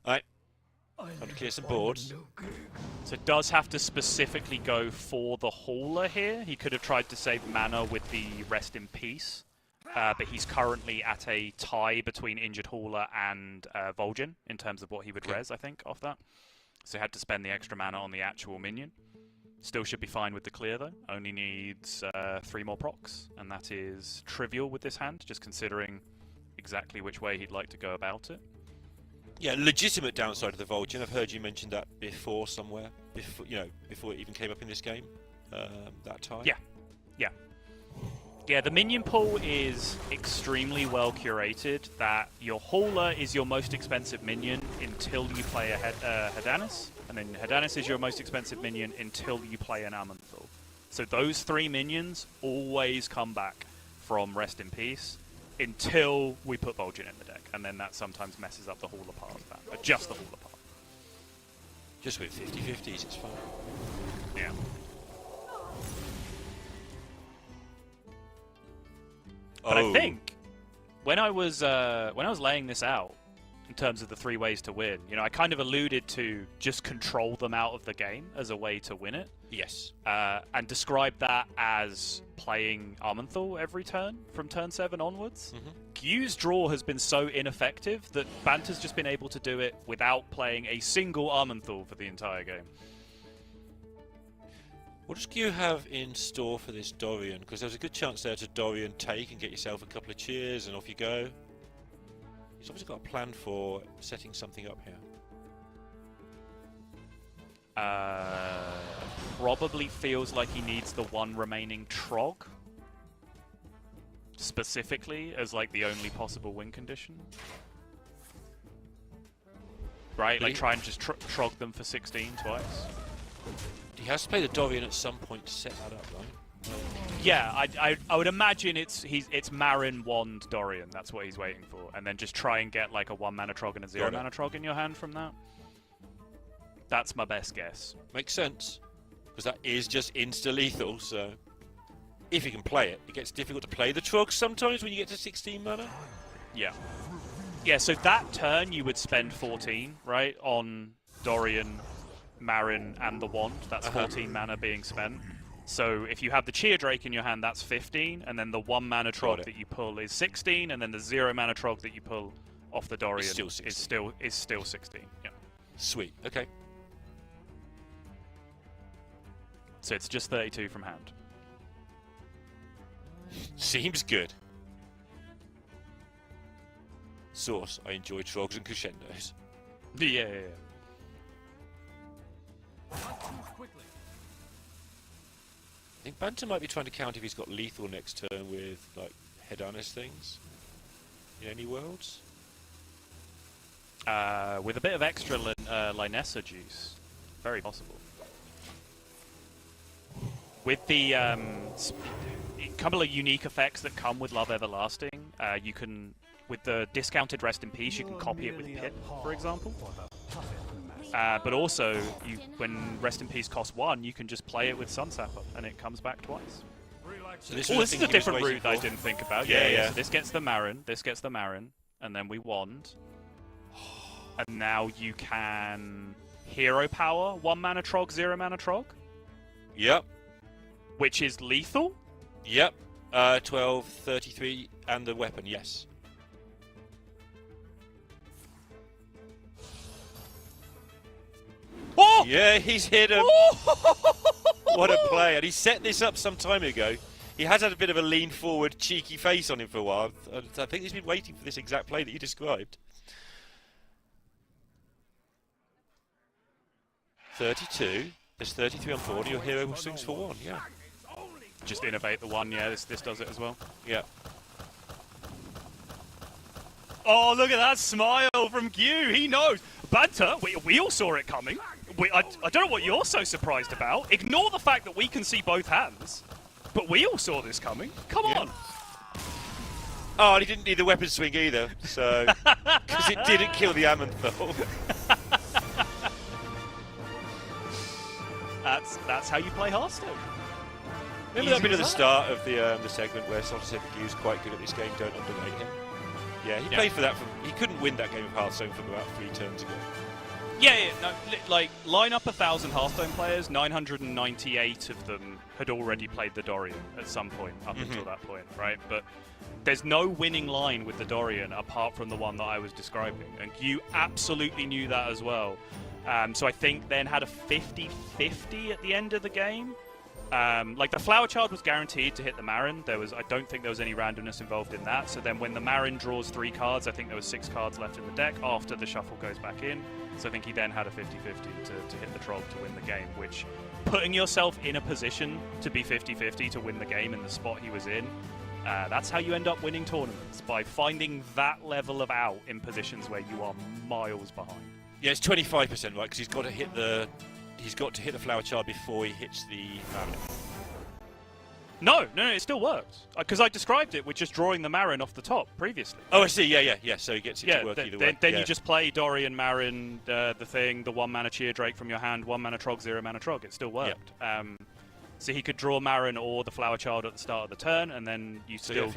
Alright, time to clear some boards. So does have to specifically go for the hauler here. He could have tried to save mana with the Rest in Peace, but he's currently at a tie between Injured Hauler and Vol'jin in terms of what he would res, I think, off that. So he had to spend the extra mana on the actual minion. Still should be fine with the clear, though. Only needs 3 more procs, and that is trivial with this hand, just considering exactly which way he'd like to go about it. Yeah, legitimate downside of the Vol'jin. I've heard you mention that before somewhere. Before it even came up in this game. That time. Yeah, the minion pool is extremely well curated. That your hauler is your most expensive minion until you play a Hedanis, and then Hedanis is your most expensive minion until you play an Aman'Thul. So those 3 minions always come back from Rest in Peace until we put Vol'jin in the deck, and then that sometimes messes up the hauler part of that, but just the hauler part. Just with 50-50s, it's fine. Yeah. But I think when I was laying this out in terms of the 3 ways to win, I kind of alluded to just control them out of the game as a way to win it. Yes. And described that as playing Aman'Thul every turn from turn 7 onwards. Gyu's draw has been so ineffective that Banter's just been able to do it without playing a single Aman'Thul for the entire game. What does Gyu have in store for this Dorian? Because there's a good chance there to Dorian take and get yourself a couple of cheers and off you go. He's obviously got a plan for setting something up here. Probably feels like he needs the 1 remaining Trog. Specifically, as like the only possible win condition. Right, like try and just Trog them for 16 twice. He has to play the Dorian at some point to set that up, right? Yeah, I would imagine it's Marin, Wand, Dorian. That's what he's waiting for, and then just try and get like a 1-mana Trog and a 0-mana Trog in your hand from that. That's my best guess. Makes sense, because that is just insta-lethal, so if you can play it, it gets difficult to play the Trogs sometimes when you get to 16 mana. Yeah. Yeah, so that turn you would spend 14, right, on Dorian, Marin, and the Wand. That's 14 mana being spent. So if you have the Cheer Drake in your hand, that's 15, and then the 1 mana Trog it. that you pull is 16, and then the 0 mana Trog that you pull off the Dorian still is 16. still 16. Yeah. Sweet. Okay. So it's just 32 from hand. Seems good. Source, I enjoy trogs and crescendos. Yeah. I think Banter might be trying to count if he's got lethal next turn with, like, Hedanis things. In any worlds? With a bit of extra Linessa juice. Very possible. With the couple of unique effects that come with Love Everlasting, you can, with the discounted Rest in Peace, you can copy it with Pip, for example. But also, when Rest in Peace costs 1, you can just play it with Sunsapper, and it comes back twice. So this This is a different route that I didn't think about. Yeah. So this gets the Marin, and then we wand. And now you can Hero Power, 1 mana Trog, 0 mana Trog. Yep. Which is lethal? Yep. 12, 33, and the weapon, yes. Oh! Yeah, he's hit him. What a play. And he set this up some time ago. He has had a bit of a lean forward, cheeky face on him for a while. I think he's been waiting for this exact play that you described. 32. There's 33 on board. Your hero swings for 1, yeah. Just innovate the 1, yeah, this does it as well. Yeah. Oh, look at that smile from Gyu. He knows. Banter, we all saw it coming. I don't know what you're so surprised about. Ignore the fact that we can see both hands. But we all saw this coming. Come on. Oh, and he didn't need the weapon swing either, so... Because it didn't kill the Amanthol. That's how you play Hearthstone. Remember that bit at the start of the segment where Salter said that Gu's quite good at this game, don't underrate him? Yeah, he played for that. He couldn't win that game of Hearthstone from about 3 turns ago. Yeah, no, like, line up 1,000 Hearthstone players, 998 of them had already played the Dorian at some point, up until that point, right? But there's no winning line with the Dorian apart from the one that I was describing, and you absolutely knew that as well. So I think then had a 50-50 at the end of the game. Like, the Flower Child was guaranteed to hit the Marin. I don't think there was any randomness involved in that. So then when the Marin draws 3 cards, I think there was 6 cards left in the deck after the shuffle goes back in. So I think he then had a 50-50 to hit the Trog to win the game, which, putting yourself in a position to be 50-50 to win the game in the spot he was in, that's how you end up winning tournaments, by finding that level of out in positions where you are miles behind. Yeah, it's 25%, right? Because he's got to hit the Flower Child before he hits the Marin. No, it still works. Because I described it with just drawing the Marin off the top previously. Oh, I see. Yeah. So he gets it to work either way. Then you just play Dorian, Marin, the 1 mana Cheer Drake from your hand, 1 mana Trog, 0 mana Trog. It still worked. Yep. So he could draw Marin or the Flower Child at the start of the turn, and then you still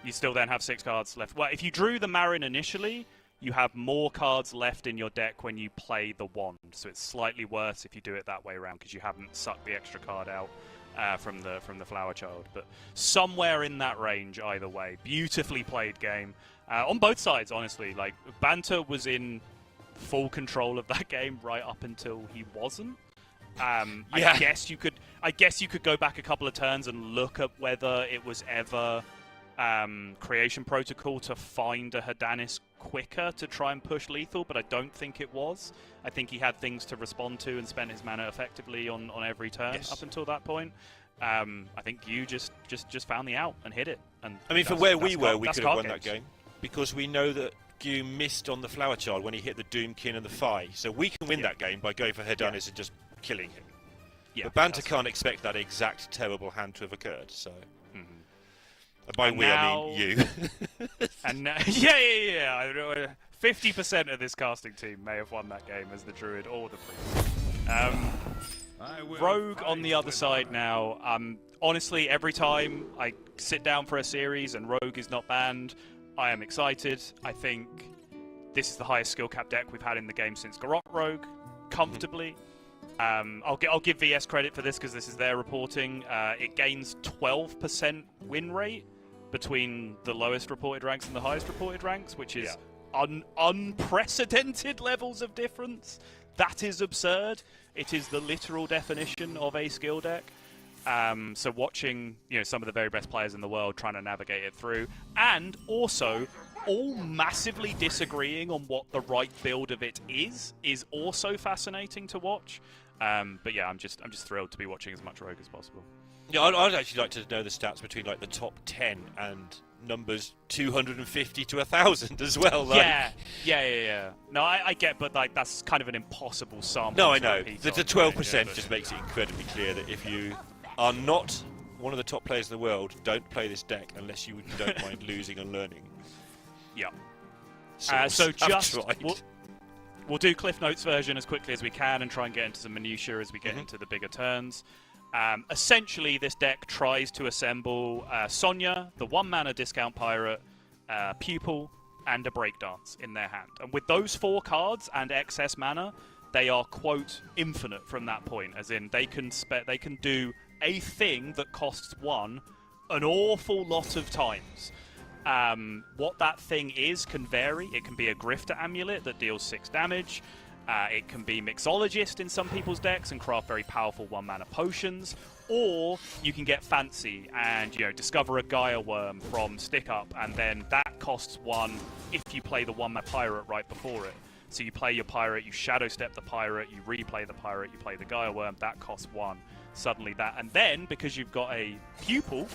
you still then have 6 cards left. Well, if you drew the Marin initially, you have more cards left in your deck when you play the wand. So it's slightly worse if you do it that way around, because you haven't sucked the extra card out from the Flower Child. But somewhere in that range, either way. Beautifully played game. On both sides, honestly. Like, Banter was in full control of that game right up until he wasn't. I guess you could go back a couple of turns and look at whether it was ever Creation Protocol to find a Hedanis quicker to try and push lethal, but I don't think it was. I think he had things to respond to and spent his mana effectively on every turn up until that point. I think you just found the out and hit it. And I mean, from where we were, we could have won that game, because we know that Gu missed on the Flower Child when he hit the Doomkin and the Fi. So we can win that game by going for Hedanis and just killing him. Yeah, but Banter can't expect that exact terrible hand to have occurred, so... By we, I mean you. And now, yeah. 50% of this casting team may have won that game as the Druid or the Priest. Rogue on the other side now. Honestly, every time I sit down for a series and Rogue is not banned, I am excited. I think this is the highest skill cap deck we've had in the game since Garrote Rogue, comfortably. I'll give VS credit for this because this is their reporting. It gains 12% win rate between the lowest reported ranks and the highest reported ranks, which is unprecedented levels of difference. That is absurd. It is the literal definition of a skill deck. So watching, some of the very best players in the world trying to navigate it through, and also all massively disagreeing on what the right build of it is also fascinating to watch. But yeah, I'm just thrilled to be watching as much Rogue as possible. Yeah, I'd actually like to know the stats between like the top 10 and numbers 250 to 1,000 as well. Like... Yeah. No, I get, but like that's kind of an impossible sample. No, I know. The 12% just makes it incredibly clear that if you are not one of the top players in the world, don't play this deck unless you don't mind losing and learning. Yeah. So just we'll do Cliff Notes version as quickly as we can and try and get into some minutiae as we get into the bigger turns. Essentially, this deck tries to assemble Sonya, the 1-mana discount pirate, Pupil, and a Breakdance in their hand. And with those 4 cards and excess mana, they are, quote, infinite from that point. As in, they can do a thing that costs 1 an awful lot of times. What that thing is can vary. It can be a Grifter Amulet that deals 6 damage. It can be Mixologist in some people's decks and craft very powerful 1-mana potions. Or you can get fancy and, discover a Gaia Worm from Stick Up, and then that costs 1 if you play the 1-mana pirate right before it. So you play your pirate, you Shadow Step the pirate, you replay the pirate, you play the Gaia Worm, that costs 1. Suddenly that. And then, because you've got a Pupil,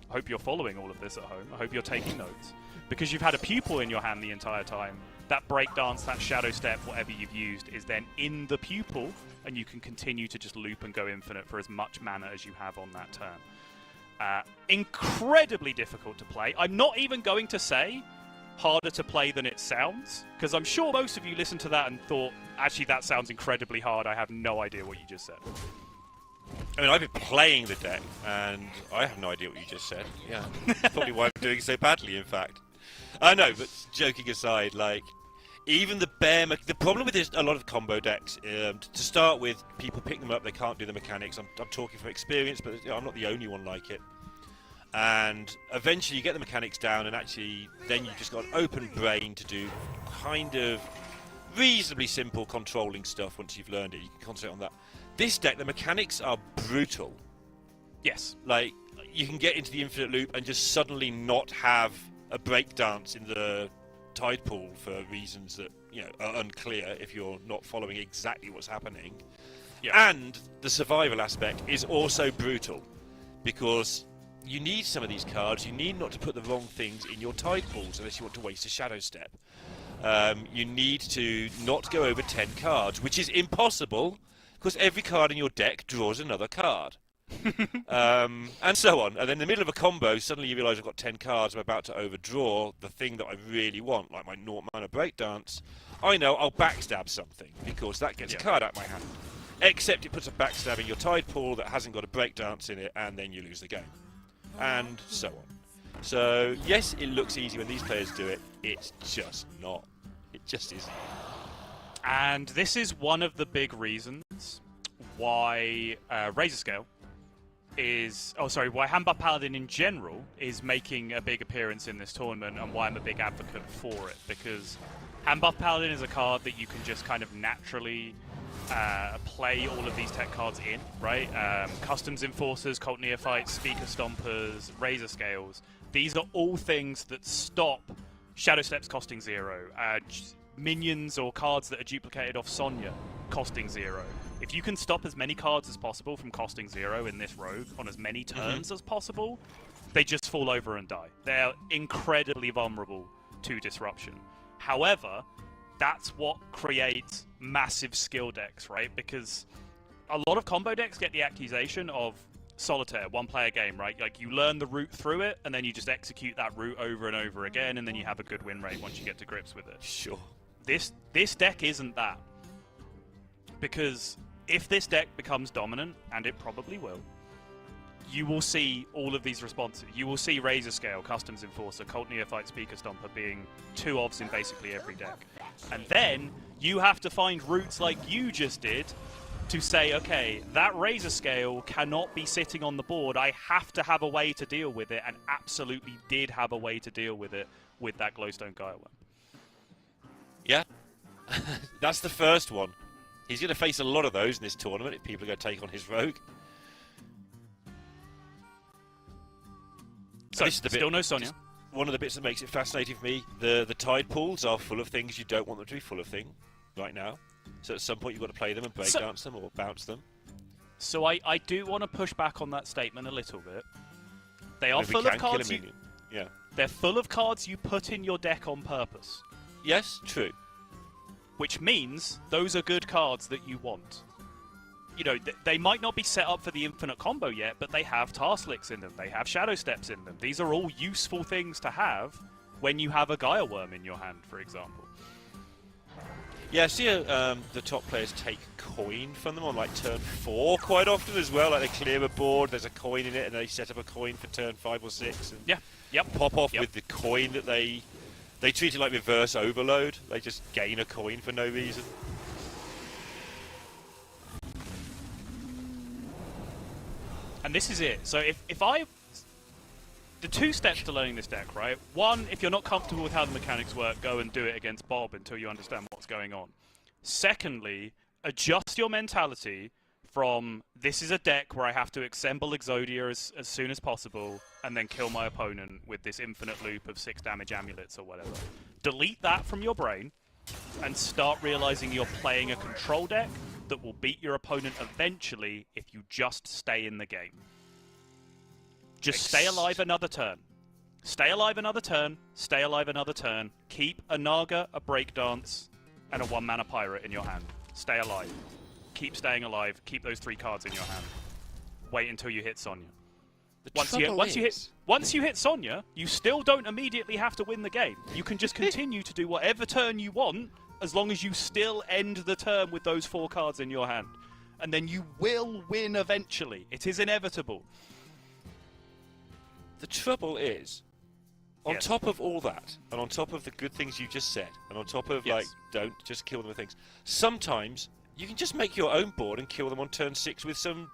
I hope you're following all of this at home, I hope you're taking notes, because you've had a Pupil in your hand the entire time, that Breakdance, that Shadow Step, whatever you've used, is then in the Pupil, and you can continue to just loop and go infinite for as much mana as you have on that turn. Incredibly difficult to play. I'm not even going to say harder to play than it sounds, because I'm sure most of you listened to that and thought, actually that sounds incredibly hard, I have no idea what you just said. I mean, I've been playing the deck, and I have no idea what you just said. Yeah, probably why I'm doing so badly, in fact. I know, but joking aside, like, even the problem with this, a lot of combo decks, to start with, people pick them up, they can't do the mechanics. I'm talking from experience, but I'm not the only one like it. And eventually you get the mechanics down, and actually then you've just got an open brain to do kind of reasonably simple controlling stuff once you've learned it. You can concentrate on that. This deck, the mechanics are brutal. Yes. Like, you can get into the infinite loop and just suddenly not have a breakdance in the tide pool for reasons that, are unclear if you're not following exactly what's happening. Yeah. And the survival aspect is also brutal, because you need some of these cards. You need not to put the wrong things in your tide pools unless you want to waste a Shadow Step. You need to not go over 10 cards, which is impossible, because every card in your deck draws another card. And so on. And then in the middle of a combo, suddenly you realise I've got 10 cards, I'm about to overdraw the thing that I really want, like my 0-mana Breakdance. I know I'll backstab something, because that gets a card out of my hand. Except it puts a backstab in your tide pool that hasn't got a Breakdance in it, and then you lose the game. And so on. So, yes, it looks easy when these players do it. It's just not. It just isn't. And this is one of the big reasons why Razor Scale why Handbuff Paladin in general is making a big appearance in this tournament, and why I'm a big advocate for it, because Handbuff Paladin is a card that you can just kind of naturally play all of these tech cards in, right? Customs Enforcers, Cult Neophytes, Speaker Stompers, Razor Scales. These are all things that stop Shadow Steps costing 0. Minions or cards that are duplicated off Sonya costing 0. If you can stop as many cards as possible from costing 0 in this rogue on as many turns as possible, they just fall over and die. They're incredibly vulnerable to disruption. However, that's what creates massive skill decks, right? Because a lot of combo decks get the accusation of solitaire, one-player game, right? Like, you learn the route through it, and then you just execute that route over and over again, and then you have a good win rate once you get to grips with it. Sure. This deck isn't that. Because if this deck becomes dominant, and it probably will, you will see all of these responses. You will see Razor Scale, Customs Enforcer, Cult Neophyte, Speaker Stomper being 2 ofs in basically every deck. And then you have to find routes like you just did to say, okay, that razor scale cannot be sitting on the board. I have to have a way to deal with it, and absolutely did have a way to deal with it with that glowstone Gaiaworm. Yeah, that's the first one. He's going to face a lot of those in this tournament if people are going to take on his rogue. So, this is the still bit, no Sonya. One of the bits that makes it fascinating for me, the tide pools are full of things you don't want them to be full of right now. So at some point you've got to play them and breakdance them or bounce them. So I do want to push back on that statement a little bit. They are full of cards. Yeah. They're full of cards you put in your deck on purpose. Yes, true. Which means those are good cards that you want. You know, they might not be set up for the infinite combo yet, but they have Tarslicks in them. They have Shadow Steps in them. These are all useful things to have when you have a Gaia Worm in your hand, for example. Yeah, I see the top players take coin from them on like turn 4 quite often as well. Like they clear a board, there's a coin in it, and they set up a coin for turn 5 or 6. And yeah, yep. Pop off with the coin that they treat it like reverse overload. They just gain a coin for no reason. And this is it. So if I... The 2 steps to learning this deck, right? 1, if you're not comfortable with how the mechanics work, go and do it against Bob until you understand what's going on. Secondly, adjust your mentality from, this is a deck where I have to assemble Exodia as soon as possible and then kill my opponent with this infinite loop of 6 damage amulets or whatever. Delete that from your brain and start realizing you're playing a control deck that will beat your opponent eventually if you just stay in the game. Just stay alive another turn. Stay alive another turn. Stay alive another turn. Keep a Naga, a Breakdance, and a 1-mana Pirate in your hand. Stay alive. Keep staying alive. Keep those 3 cards in your hand. Wait until you hit Sonya. Once you hit Sonya, you still don't immediately have to win the game. You can just continue to do whatever turn you want, as long as you still end the turn with those 4 cards in your hand. And then you will win eventually. It is inevitable. The trouble is, on top of all that, and on top of the good things you just said, and on top of, like, don't just kill them with things, sometimes you can just make your own board and kill them on turn 6 with some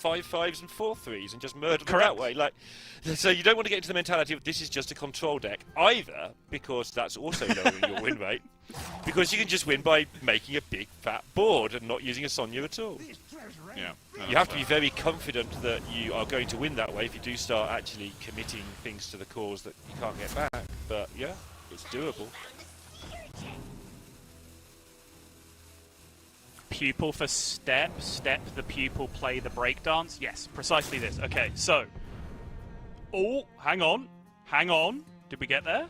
5/5s and 4/3s and just murder them that way. Like, so you don't want to get into the mentality of this is just a control deck, either, because that's also lowering your win rate, because you can just win by making a big fat board and not using a Sonya at all. Yeah, you have to be very confident that you are going to win that way if you do start actually committing things to the cause that you can't get back. But yeah, it's doable. Pupil for step. Step the pupil, play the breakdance. Yes, precisely this. Okay, so. Oh, hang on. Hang on. Did we get there?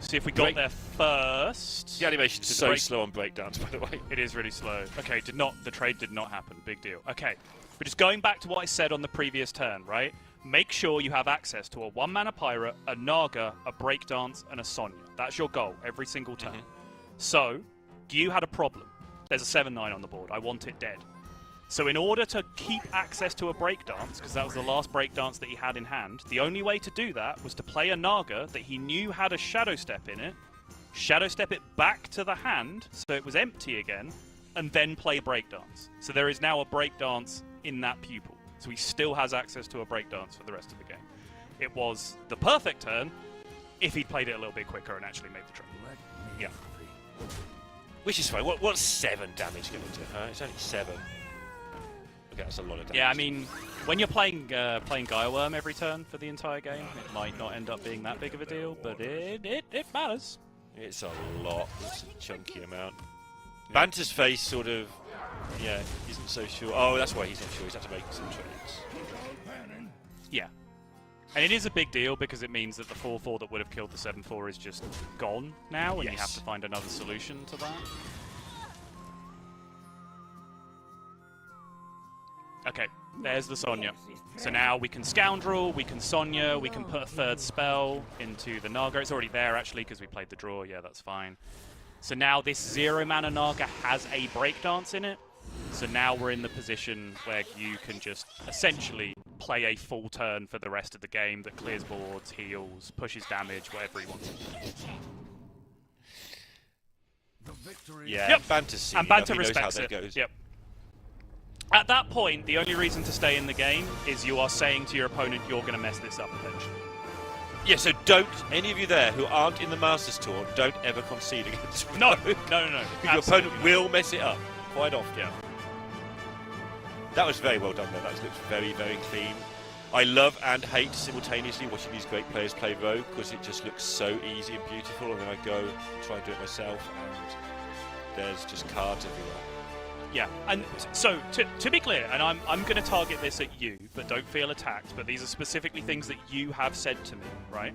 See if we got there first. The animation's so slow on breakdance, by the way. It is really slow. Okay, the trade did not happen. Big deal. Okay, but just going back to what I said on the previous turn, right? Make sure you have access to a 1-mana Pirate, a Naga, a Breakdance, and a Sonya. That's your goal every single turn. So, you had a problem. There's a 7/9 on the board. I want it dead. So in order to keep access to a Breakdance, because that was the last Breakdance that he had in hand, the only way to do that was to play a Naga that he knew had a Shadow Step in it, Shadow Step it back to the hand so it was empty again, and then play Breakdance. So there is now a Breakdance in that pupil. So he still has access to a Breakdance for the rest of the game. It was the perfect turn if he'd played it a little bit quicker and actually made the trade. Yeah. Which is fine. What's 7 damage going to do? It's only 7. Okay, that's a lot of damage. Yeah, I mean, when you're playing Gaia Worm every turn for the entire game, it might not end up being that big of a deal, but it matters. It's a lot. It's a chunky amount. Banter's face sort of, isn't so sure. Oh, that's why he's not sure. He's had to make some trades. Yeah. And it is a big deal because it means that the 4/4 that would have killed the 7/4 is just gone now, and you have to find another solution to that. Okay, there's the Sonya. So now we can Scoundrel, we can Sonya, we can put a 3rd spell into the Naga. It's already there, actually, because we played the draw. Yeah, that's fine. So now this 0-mana Naga has a Breakdance in it. So now we're in the position where you can just essentially play a full turn for the rest of the game that clears boards, heals, pushes damage, whatever he wants. Yeah, yep. Banter's seen and Banter enough. He knows respects how it. that goes. Yep. At that point, the only reason to stay in the game is you are saying to your opponent, you're going to mess this up eventually. Yeah, so don't, any of you there who aren't in the Masters Tour, don't ever concede against Rogue. No. Your opponent will mess it up quite often. Yeah. That was very well done there. That looks very, very clean. I love and hate simultaneously watching these great players play Rogue because it just looks so easy and beautiful, and then I go try and do it myself and there's just cards everywhere. Yeah, and so to be clear, and I'm going to target this at you, but don't feel attacked. But these are specifically things that you have said to me, right?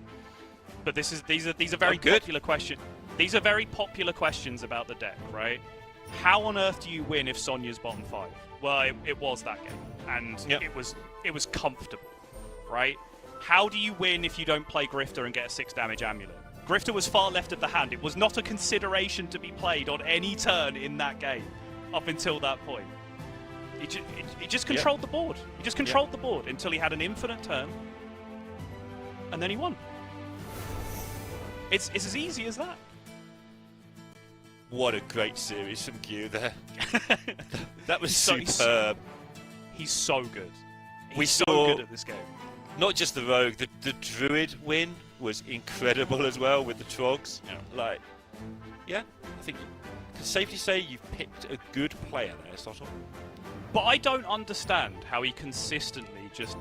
But these are very popular questions. These are very popular questions about the deck, right? How on earth do you win if Sonya's bottom 5? Well, it was that game, and it was comfortable, right? How do you win if you don't play Grifter and get a 6 damage amulet? Grifter was far left of the hand. It was not a consideration to be played on any turn in that game. Up until that point, he just controlled the board. He just controlled the board until he had an infinite turn, and then he won. It's as easy as that. What a great series from Q there. That was superb. He's so good. He's We so saw- good at this game. Not just the Rogue, the Druid win was incredible as well with the Trogs. I think you can safely say you've picked a good player there, Sottle. But I don't understand how he consistently just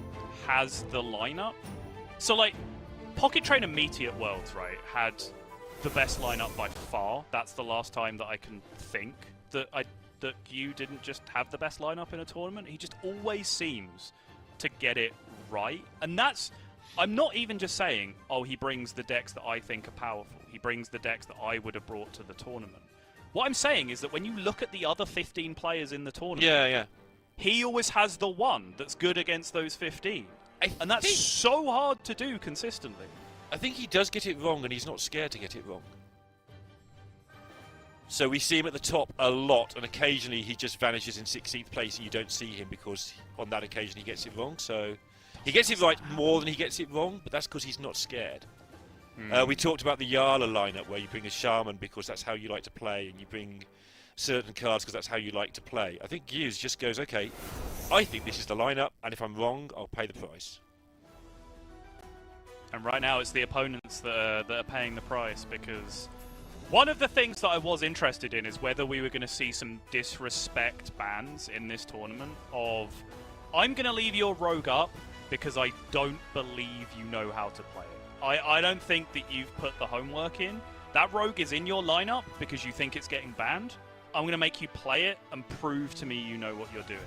has the lineup. So, like, Pocket Trainer Meteor at Worlds, right, had the best lineup by far. That's the last time that I can think that you didn't just have the best lineup in a tournament. He just always seems to get it right. And that's... I'm not even just saying, oh, he brings the decks that I think are powerful. He brings the decks that I would have brought to the tournament. What I'm saying is that when you look at the other 15 players in the tournament, he always has the one that's good against those 15. And that's so hard to do consistently. I think he does get it wrong, and he's not scared to get it wrong. So we see him at the top a lot, and occasionally he just vanishes in 16th place, and you don't see him because on that occasion he gets it wrong. So he gets it right more than he gets it wrong, but that's because he's not scared. We talked about the Yarla lineup, where you bring a Shaman because that's how you like to play, and you bring certain cards because that's how you like to play. I think Hughes just goes, okay, I think this is the lineup, and if I'm wrong, I'll pay the price. And right now it's the opponents that are paying the price, because one of the things that I was interested in is whether we were going to see some disrespect bans in this tournament of, I'm going to leave your Rogue up because I don't believe you know how to play it. I don't think that you've put the homework in. That Rogue is in your lineup because you think it's getting banned. I'm going to make you play it and prove to me you know what you're doing.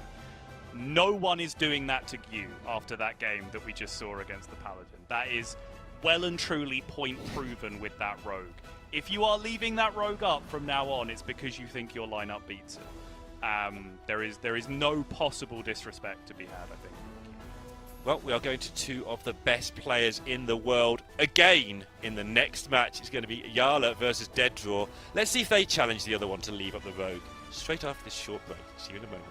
No one is doing that to you after that game that we just saw against the Paladin. That is well and truly point proven with that Rogue. If you are leaving that Rogue up from now on, it's because you think your lineup beats it. There is no possible disrespect to be had, I think. Well, we are going to two of the best players in the world again in the next match. It's going to be Yarla versus Dead Draw. Let's see if they challenge the other one to leave up the Rogue. Straight after this short break. See you in a moment.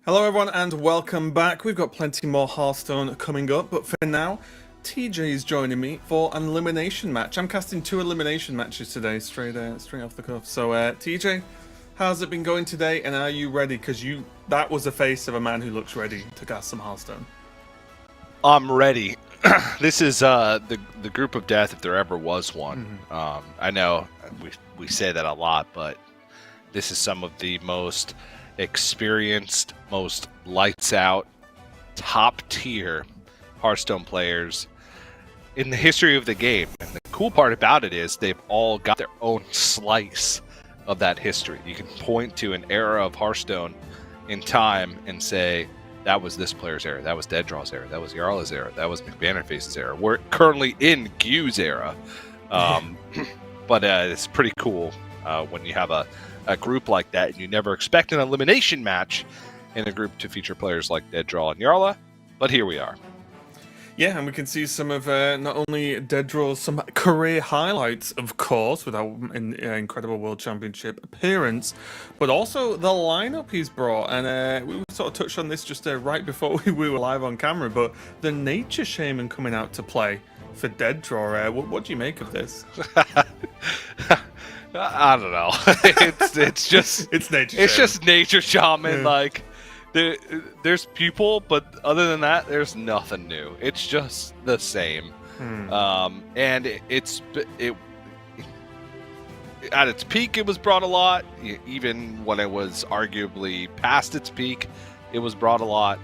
Hello everyone and welcome back. We've got plenty more Hearthstone coming up, but for now, TJ is joining me for an elimination match. I'm casting 2 elimination matches today, straight off the cuff. So TJ, how's it been going today, and are you ready? Because that was the face of a man who looks ready to cast some Hearthstone. I'm ready. This is the group of death, if there ever was one. I know we say that a lot, but this is some of the most experienced, most lights out, top tier Hearthstone players in the history of the game. And the cool part about it is they've all got their own slice of that history. You can point to an era of Hearthstone in time and say, that was this player's era, that was Deaddraw's era, that was Jarla's era, that was McBannerface's era. We're currently in Gu's era. But it's pretty cool when you have a group like that, and you never expect an elimination match in a group to feature players like Deaddraw and Jarla, but here we are. Yeah, and we can see some of not only Deaddraw's some career highlights, of course, with our incredible World Championship appearance, but also the lineup he's brought. And we sort of touched on this just right before we were live on camera, but the Nature Shaman coming out to play for Deaddraw. What do you make of this? I don't know. it's just Nature Shaman. Yeah. Like there's people, but other than that, there's nothing new. It's just the same. And it at its peak, it was brought a lot. Even when it was arguably past its peak, it was brought a lot.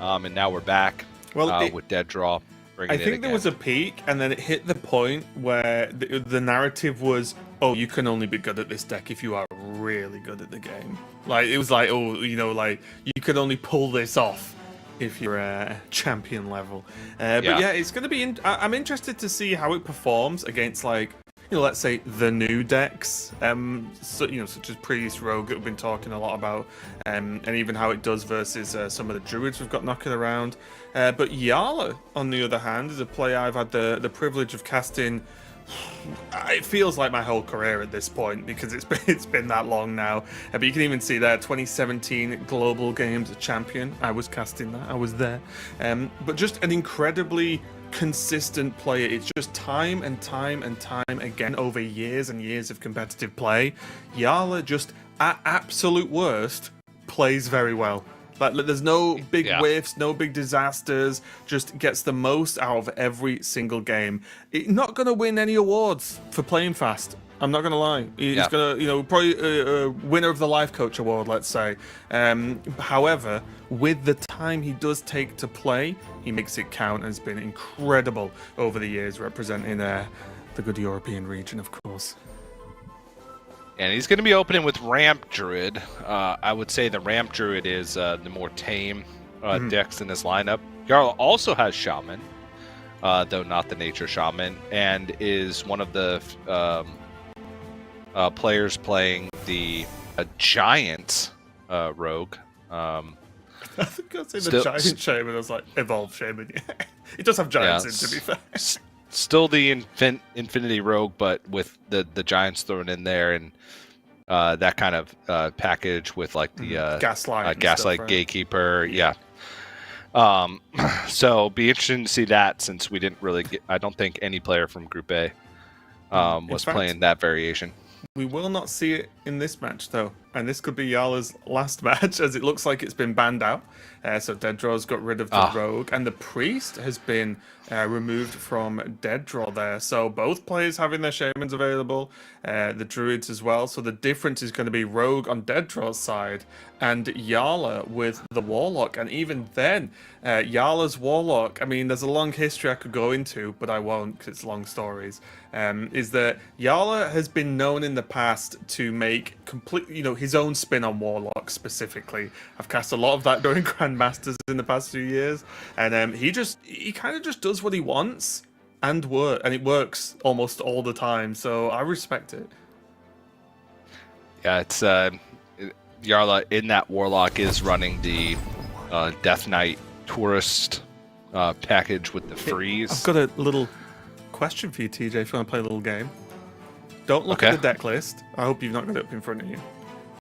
And now we're back with Deaddraw. I think there was a peak, and then it hit the point where the narrative was, oh, you can only be good at this deck if you are really good at the game. Like, it was like, oh, like, you can only pull this off if you're champion level. But yeah, it's going to be... I'm interested to see how it performs against, like, let's say the new decks, such as Priest, Rogue that we've been talking a lot about, and even how it does versus some of the Druids we've got knocking around. But Jarla, on the other hand, is a player I've had the privilege of casting. It feels like my whole career at this point, because it's been that long now. But you can even see there, 2017 Global Games champion. I was casting that. I was there. But just an incredibly consistent player. It's just time and time and time again over years and years of competitive play. Jarla, just at absolute worst, plays very well. Like, there's no big whiffs, no big disasters, just gets the most out of every single game. Not going to win any awards for playing fast. I'm not going to lie. He's going to, probably a winner of the Life Coach Award, let's say. However, with the time he does take to play, he makes it count, and has been incredible over the years, representing the good European region, of course. And he's going to be opening with Ramp Druid. I would say the Ramp Druid is the more tame decks in this lineup. Jarla also has Shaman, though not the Nature Shaman, and is one of the players playing the Giant Rogue. I think I'd say the Giant Shaman. I was like, Evolved Shaman. It does have Giants in, to be fair. Still the Infinity Rogue, but with the Giants thrown in there, and that kind of package with like the Gaslight stuff, right? Gatekeeper. Yeah. So be interesting to see that, since we didn't really get, I don't think any player from Group A was playing that variation. We will not see it in this match, though. And this could be Jarla's last match, as it looks like it's been banned out. So Deaddraw's got rid of the Rogue, and the Priest has been removed from Deaddraw there. So both players having their Shamans available, the Druids as well. So the difference is going to be Rogue on Deaddraw's side, and Jarla with the Warlock. And even then, Jarla's Warlock, I mean, there's a long history I could go into, but I won't, because it's long stories. Is that Jarla has been known in the past to make complete, his own spin on Warlock specifically. I've cast a lot of that during Grandmasters in the past few years, and he kind of just does what he wants, and it works almost all the time. So I respect it. Yeah, it's Jarla in that Warlock is running the Death Knight Tourist package with the freeze. I've got a little question for you, TJ, if you want to play a little game. Don't look at the deck list. I hope you've not got it up in front of you.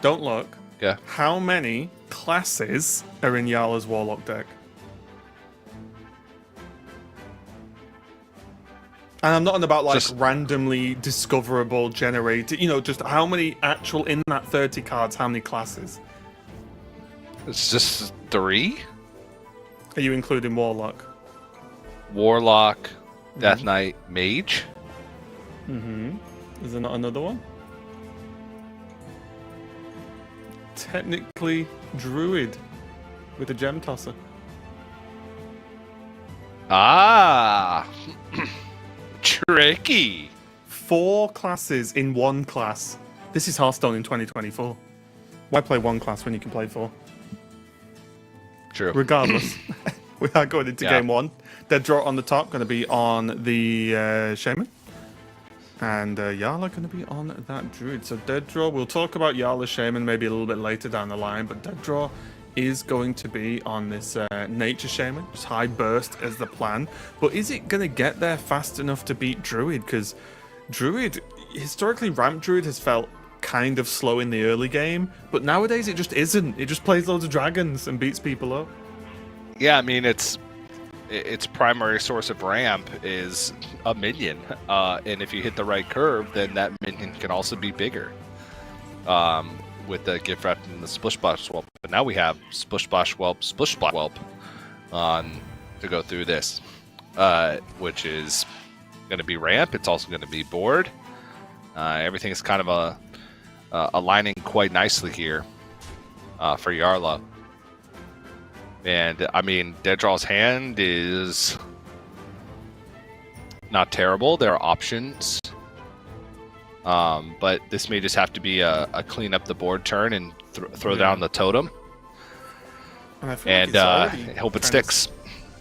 Don't look. Yeah. How many classes are in Yala's Warlock deck? And I'm not on about like Just- randomly discoverable, generated. Just how many actual in that 30 cards? How many classes? It's just 3. Are you including Warlock? Warlock, Death Knight, Mage. Is there not another one? Technically, Druid with a Gem Tosser. Ah, tricky. 4 classes in one class. This is Hearthstone in 2024. Why play one class when you can play 4? True. Regardless, we are going into Yeah. game 1. Dead Draw on the top, going to be on the Shaman. And Yala going to be on that Druid. So Dead Draw, we'll talk about Yala Shaman maybe a little bit later down the line, but Dead Draw is going to be on this Nature Shaman. Just high burst as the plan. But is it going to get there fast enough to beat Druid? Because Druid, historically, Ramp Druid has felt kind of slow in the early game, but nowadays it just isn't. It just plays loads of dragons and beats people up. Yeah, I mean its primary source of ramp is a minion, and if you hit the right curve, then that minion can also be bigger. With the gift wrap and the Splish Splash Whelp, but now we have Splish Splash Whelp, Splish Splash Whelp, to go through this, which is going to be ramp. It's also going to be board. Everything is kind of aligning quite nicely here for Yarla. And, I mean, Dead Draw's hand is not terrible. There are options. But this may just have to be a clean up the board turn and throw down the totem. And I feel And it's already hope it kind sticks.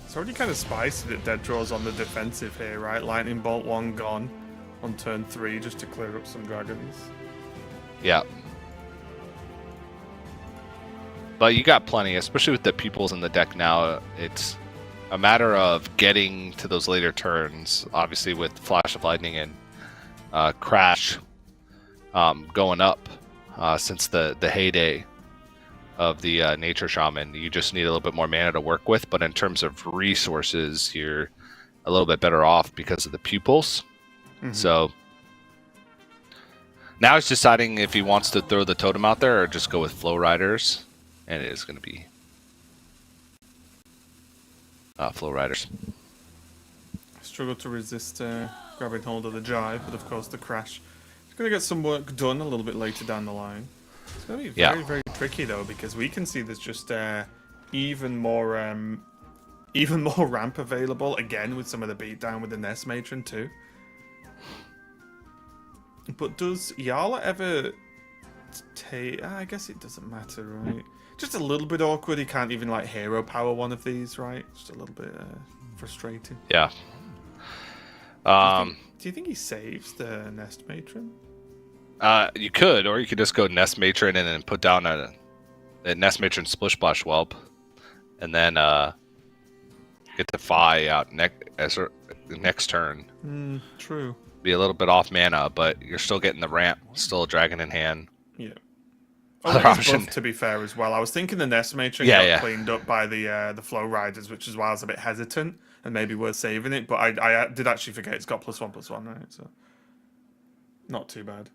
It's already kind of spicy that Dead Draw's on the defensive here, right? Lightning Bolt 1 gone on turn 3 just to clear up some dragons. Yeah. But you got plenty, especially with the pupils in the deck now. It's a matter of getting to those later turns. Obviously, with Flash of Lightning and Crash going up since the heyday of the Nature Shaman, you just need a little bit more mana to work with. But in terms of resources, you're a little bit better off because of the pupils. So now he's deciding if he wants to throw the totem out there or just go with Flow Riders. And it is going to be Flow Riders. Struggle to resist grabbing hold of the Jive, but of course the Crash. It's going to get some work done a little bit later down the line. It's going to be very, very tricky though, because we can see there's just even more ramp available again with some of the beatdown with the Nest Matron too. But does Yala ever take? I guess it doesn't matter, right? Just a little bit awkward. He can't even like hero power one of these, right? Just a little bit frustrating. Yeah. Do you think he saves the Nest Matron? You could, or you could just go Nest Matron and then put down a Nest Matron Splish Splash Whelp, and then get the Fi out next turn. True. Be a little bit off mana, but you're still getting the ramp. Still a dragon in hand. Yeah. Other Other option. buff, to be fair, as well. I was thinking the Nest Matron Yeah, got yeah. cleaned up by the Flow Riders, which is why I was a bit hesitant and maybe worth saving it. But I did actually forget it's got +1/+1, right? So not too bad.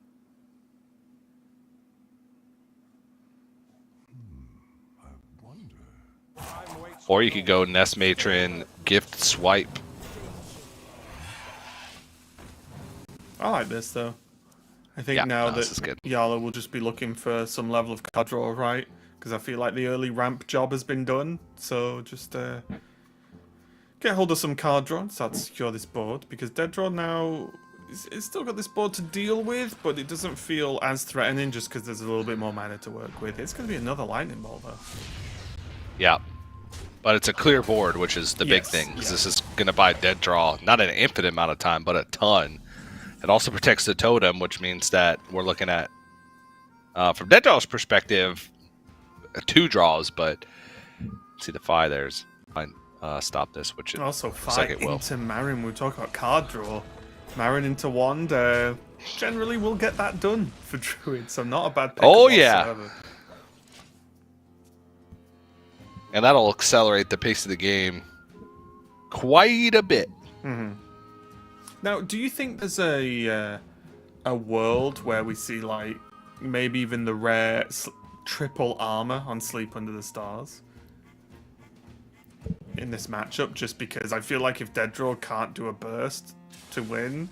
Or you could go Nest Matron Gift Swipe. I like this though. I think Yeah, now no, this is that good. Yala will just be looking for some level of card draw, right? Because I feel like the early ramp job has been done. So just get hold of some card draw and start to secure this board. Because Dead Draw now, it's still got this board to deal with, but it doesn't feel as threatening just because there's a little bit more mana to work with. It's going to be another Lightning Bolt though. Yeah. But it's a clear board, which is the big Yes, thing. Because yeah. this is going to buy Dead Draw, not an infinite amount of time, but a ton. It also protects the totem, which means that we're looking at, from Dead Draw's perspective, 2 draws, but see the Fi there's fine. Stop this, which it Also, looks fight like it will. into Marin. We talk about card draw. Marin into Wand. Generally, will get that done for Druid, so not a bad pick. Oh, yeah. whatsoever. and that'll accelerate the pace of the game quite a bit. Now, do you think there's a world where we see like maybe even the rare triple armor on Sleep Under the Stars in this matchup? Just because I feel like if Deaddraw can't do a burst to win,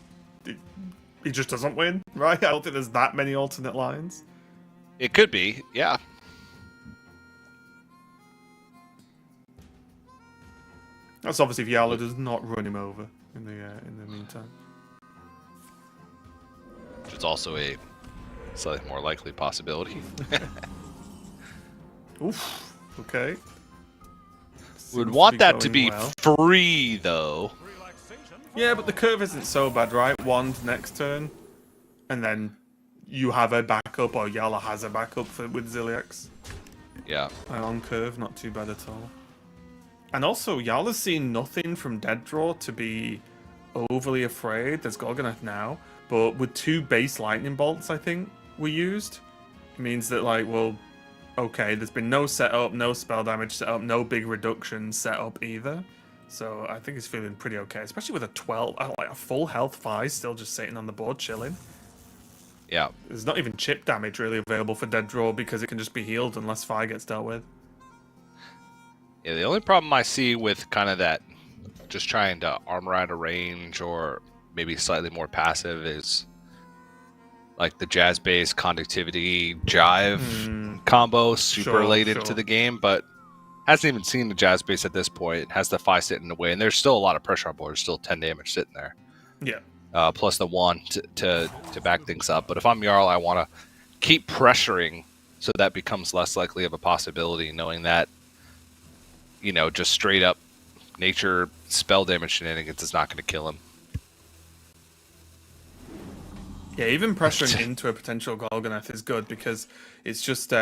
he just doesn't win, right? I don't think there's that many alternate lines. It could be, yeah. That's obviously if Yala does not run him over in the meantime. Which is also a slightly more likely possibility. Oof. Okay. Would Seems want that to going be well. free, though. Yeah, but the curve isn't so bad, right? Wand next turn, and then you have a backup, or Yala has a backup with Ziliax. Yeah. On curve, not too bad at all. And also, Yala's seen nothing from Deaddraw to be overly afraid. There's Gorgonath now, but with 2 base lightning bolts, I think, were used. It means that, like, well, okay, there's been no setup, no spell damage setup, no big reductions set up either. So I think he's feeling pretty okay, especially with a 12, like a full health Fi still just sitting on the board chilling. Yeah. There's not even chip damage really available for Deaddraw because it can just be healed unless Fi gets dealt with. Yeah, the only problem I see with kind of that, just trying to armor out a range or maybe slightly more passive is like the Jazz base conductivity jive combo super Sure, late sure. into the game, but hasn't even seen the Jazz base at this point. Has the Fi sitting away, and there's still a lot of pressure on board. There's still 10 damage sitting there. Yeah. Plus the 1 to back things up. But if I'm Jarl, I want to keep pressuring so that becomes less likely of a possibility, knowing that, you know, just straight up nature spell damage shenanigans is not going to kill him. Yeah, even pressuring into a potential Gorgonath is good because it's just,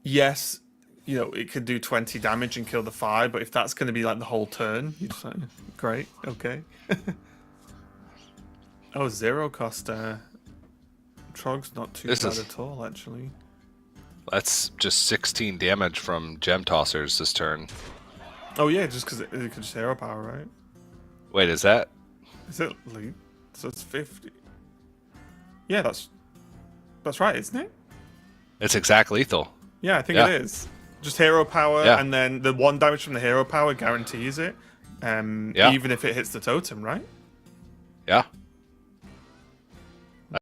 yes, you know, it could do 20 damage and kill the Fi, but if that's going to be like the whole turn, you just like, great, okay. Oh, 0 cost. Trog's not too bad at all, actually. That's just 16 damage from Gem Tossers this turn. Oh yeah, just because it could just hero power, right? Wait, is that? Is it lead? So it's 50. Yeah, that's right, isn't it? It's exact lethal. Yeah, I think Yeah. it is. Just hero power, Yeah. and then the 1 damage from the hero power guarantees it. Yeah. Even if it hits the totem, right? Yeah.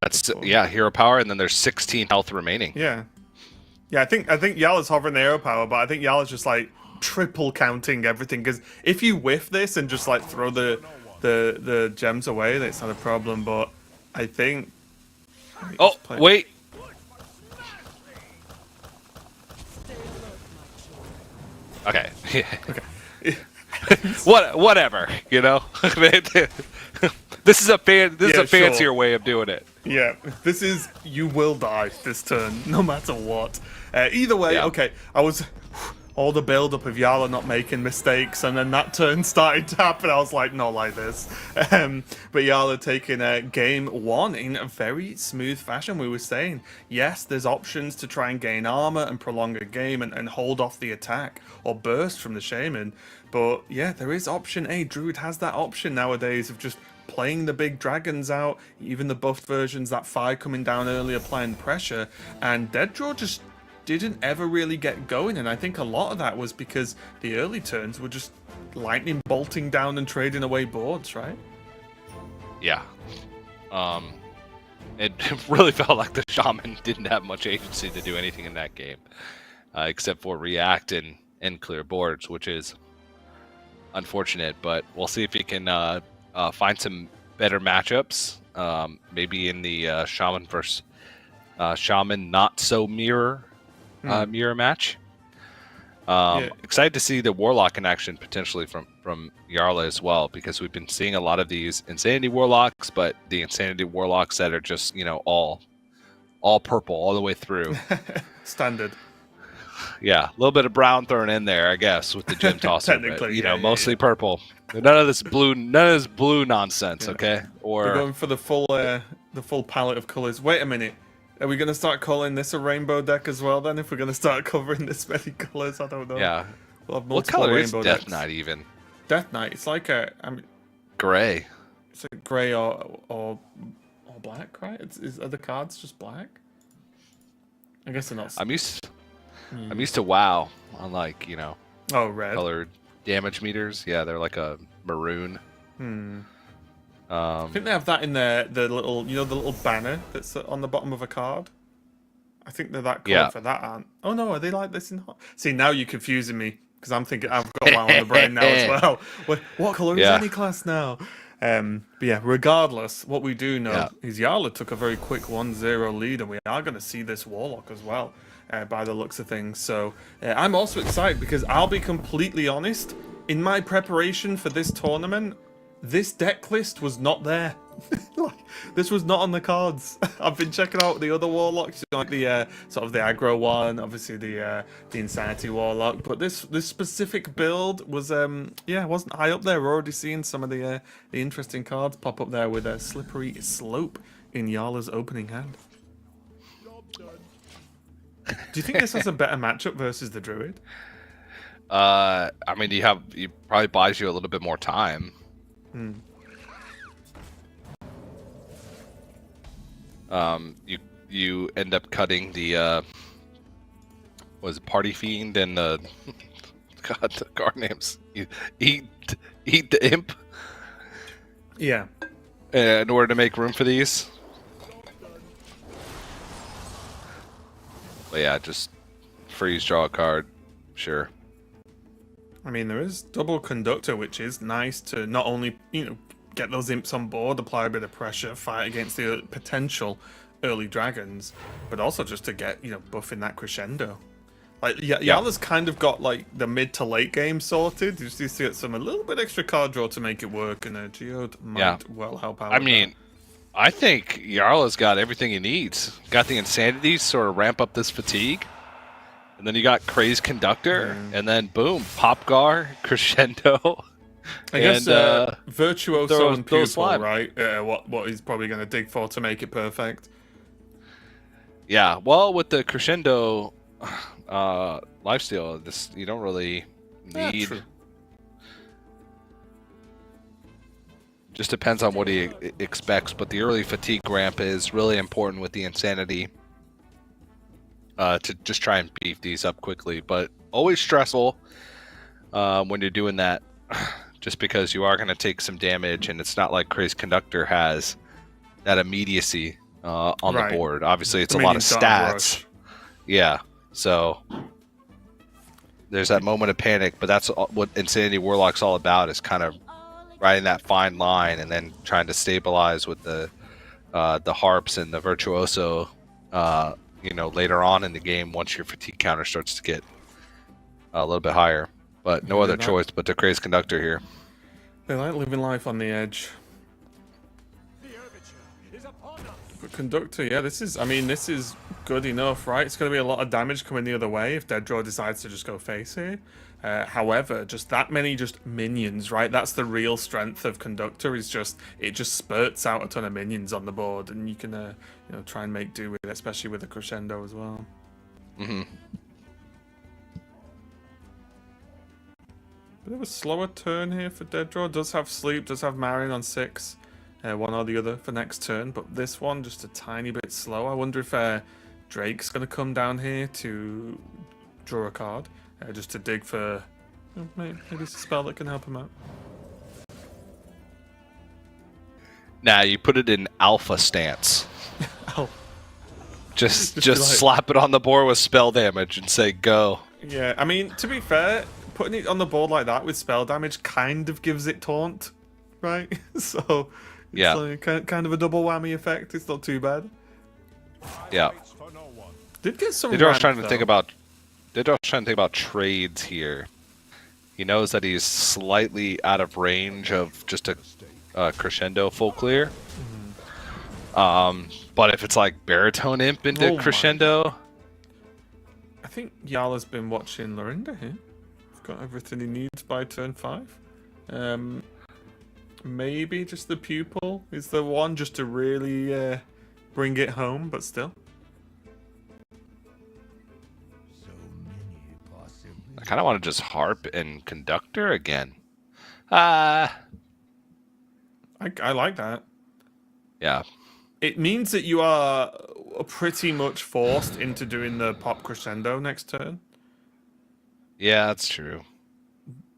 That's hero power, and then there's 16 health remaining. Yeah. Yeah, I think Yala's hovering the hero power, but I think Yala's just like triple counting everything, because if you whiff this and just like throw the gems away, that's not a problem, but I think... Oh, wait. Okay. Okay. Whatever, you know. This is a fancier sure. way of doing it. Yeah, this is... You will die this turn, no matter what. Either way, Yeah. okay, I was... All the build-up of Yala not making mistakes, and then that turn started to happen. I was like, not like this. But Yala taking game 1 in a very smooth fashion. We were saying, yes, there's options to try and gain armor and prolong a game and hold off the attack or burst from the Shaman. But yeah, there is option A. Druid has that option nowadays of just playing the big dragons out, even the buffed versions, that Fi coming down early, applying pressure, and Deaddraw just didn't ever really get going, and I think a lot of that was because the early turns were just lightning bolting down and trading away boards, right? Yeah. It really felt like the Shaman didn't have much agency to do anything in that game, except for react and clear boards, which is unfortunate, but we'll see if he can find some better matchups, maybe in the Shaman versus Shaman not so mirror match. Excited to see the Warlock in action potentially from Jarla as well, because we've been seeing a lot of these Insanity Warlocks, but the Insanity Warlocks that are just, you know, all purple all the way through. Standard. Yeah, a little bit of brown thrown in there, I guess, with the Gem Tosser, but, Technically, you know, yeah, mostly purple. None of this blue nonsense, okay? We're Or going for the full palette of colors. Wait a minute. Are we going to start calling this a rainbow deck as well then, if we're going to start covering this many colors? I don't know. yeah, We'll have What multiple color is rainbow Death decks. Knight even? Death Knight. It's like Gray. it's a grey or black, right? Are the cards just black? I guess they're not. I'm used to WoW on like, Oh, red. colored damage meters. Yeah, they're like a maroon. I think they have that in the little, the little banner that's on the bottom of a card. I think they're that color for that, aren't? Oh no, are they like this in? See, now you're confusing me because I'm thinking I've got WoW on the brain now as well. What color is any class now? But yeah, regardless, what we do know is Yarla took a very quick 1-0 lead, and we are going to see this Warlock as well, by the looks of things. So I'm also excited because I'll be completely honest, in my preparation for this tournament, this deck list was not there. This was not on the cards. I've been checking out the other Warlocks, like the sort of the aggro one, obviously the Insanity Warlock, but this specific build was wasn't high up there. We're already seeing some of the interesting cards pop up there with a Slippery Slope in Yarla's opening hand. Do you think this has a better matchup versus the Druid? I mean, you probably buys you a little bit more time. You end up cutting the Party Fiend and the God, the card names. You eat the Imp. Yeah. In order to make room for these. But yeah, just freeze, draw a card. Sure. I mean, there is double conductor, which is nice to not only, get those imps on board, apply a bit of pressure, fight against the potential early dragons, but also just to get, buffing that crescendo. Like, Yala's kind of got, like, the mid to late game sorted. You just need to get a little bit extra card draw to make it work, and Geode might well help out. I mean, I think Yarla's got everything he needs. Got the Insanity to sort of ramp up this fatigue. And then you got Crazed Conductor, and then boom, Popgar, Crescendo. I guess Virtuoso and Pupil, slime. right? What he's probably going to dig for to make it perfect. Yeah, well, with the Crescendo lifesteal, this you don't really need. True. Just depends on what he expects, but the early fatigue ramp is really important with the Insanity. To just try and beef these up quickly, but always stressful when you're doing that, just because you are going to take some damage, and it's not like Crazed Conductor has that immediacy on the board. Obviously, it's a lot of stats. Yeah, so there's that moment of panic, but that's what Insanity Warlock's all about, is kind of riding that fine line and then trying to stabilize with the harps and the virtuoso. Later on in the game, once your fatigue counter starts to get a little bit higher. But no other choice but to Crazed Conductor here. They like living life on the edge. But Conductor, yeah, this is good enough, right? It's going to be a lot of damage coming the other way if Dead Draw decides to just go face here. However, just that many minions, right? That's the real strength of Conductor, is it just spurts out a ton of minions on the board, and you can try and make do with it, especially with the Crescendo as well. Mm-hmm. Bit of a slower turn here for Dead Draw. Does have Sleep, does have Marion on 6. One or the other for next turn, but this one just a tiny bit slow. I wonder if Drake's going to come down here to draw a card. Just to dig for maybe it's a spell that can help him out. Nah, you put it in alpha stance. Oh. Just slap it on the board with spell damage and say go. Yeah, I mean, to be fair, putting it on the board like that with spell damage kind of gives it taunt, right? So it's like kind of a double whammy effect. It's not too bad. Yeah. Did get some. They're trying to think about trades here. He knows that he's slightly out of range of just a Crescendo full clear. But if it's like Baritone Imp into Crescendo... I think Yala's been watching Lorinda here. He's got everything he needs by turn 5. Maybe just the Pupil is the one just to really bring it home, but still. I kind of want to just harp and conductor again. I like that. Yeah. It means that you are pretty much forced into doing the pop crescendo next turn. Yeah, that's true.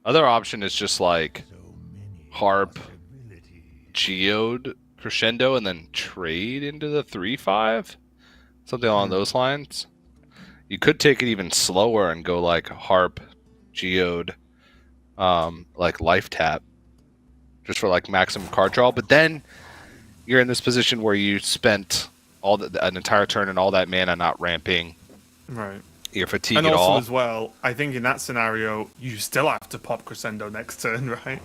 Other option is just like harp, geode, crescendo, and then trade into the 3/5, something along those lines. You could take it even slower and go like harp, geode, like life tap, just for like maximum card draw. But then you're in this position where you spent an entire turn and all that mana not ramping. Right. You're fatigued And at also all. as well, I think in that scenario, you still have to pop crescendo next turn, right?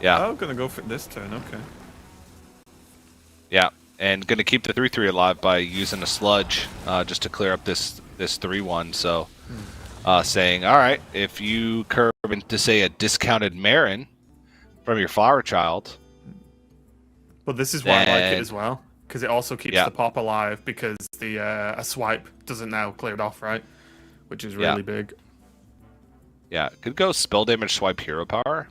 Yeah. I'm gonna go for this turn. Okay. Yeah, and going to keep the 3/3 alive by using a sludge just to clear up this 3/1. So, saying, all right, if you curve into say a discounted Marin from your Flower Child, But this is why I like it then- as well, because it also keeps Yeah. the pop alive because the a swipe doesn't now clear it off, right? Which is really big. yeah, could go spell damage, swipe hero power,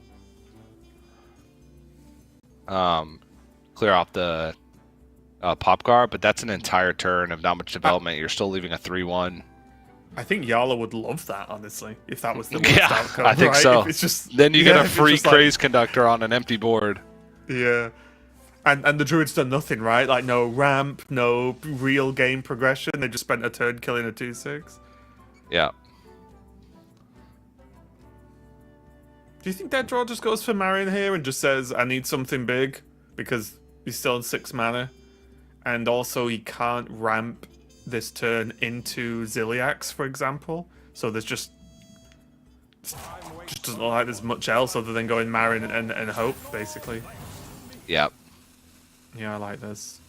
clear off the pop guard, but that's an entire turn of not much development. You're still leaving a 3/1. I think Yala would love that, honestly, if that was the worst Yeah, outcome. I think right? so. If it's just, Then you get a if it's free just like- Craze Conductor on an empty board. Yeah. And the druid's done nothing, right? Like no ramp, no real game progression. They just spent a turn killing a 2/6. Yeah. Do you think that draw just goes for Marion here and just says, I need something big because he's still on 6 mana? And also he can't ramp this turn into Ziliax, for example. So there's just doesn't look like there's much else other than going Marion and hope, basically. Yeah. Yeah, I like this.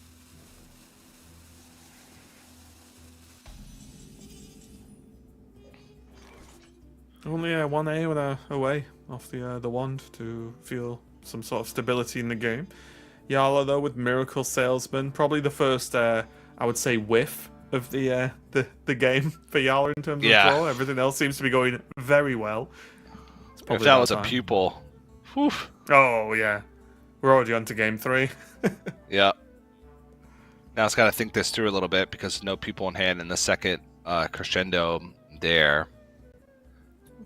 Only 1A with a away off the wand to feel some sort of stability in the game. Yala though with Miracle Salesman, probably the first I would say whiff of the game for Yala in terms of draw. Everything else seems to be going very well. If that was a time. pupil, whew. Oh yeah, we're already on to game 3. Yeah. Now it's got to think this through a little bit because no people in hand in the second crescendo there.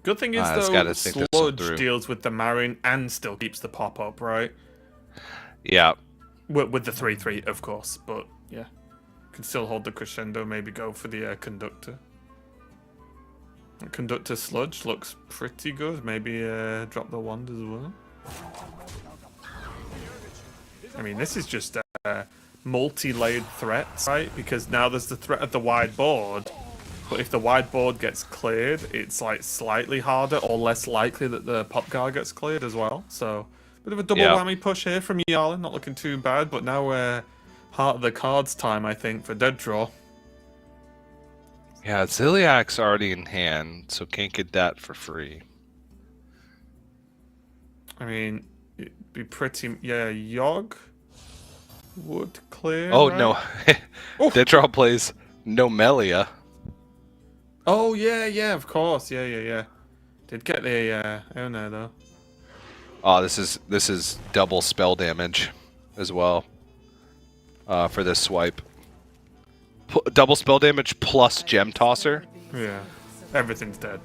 Good thing is it's though, gotta think this one Sludge through. deals with the Marine and still keeps the pop up, right? Yeah. With the 3/3, of course, but yeah, can still hold the crescendo. Maybe go for the conductor. Conductor Sludge looks pretty good. Maybe drop the wand as well. I mean, this is just multi-layered threats, right? Because now there's the threat of the wide board. But if the wide board gets cleared, it's like slightly harder or less likely that the pop guard gets cleared as well. So, bit of a double whammy push here from Yala. Not looking too bad, but now we're heart of the cards time, I think, for dead draw. Yeah, Ziliak's already in hand, so can't get that for free. I mean, it'd be pretty... Yeah, Yogg would clear, Oh, right? no. Dead draw plays Nomelia. Oh, yeah, of course. Yeah. Did get the Owner, though. Oh, this is double spell damage as well for this swipe. Double spell damage plus Gem Tosser. Yeah. Everything's dead.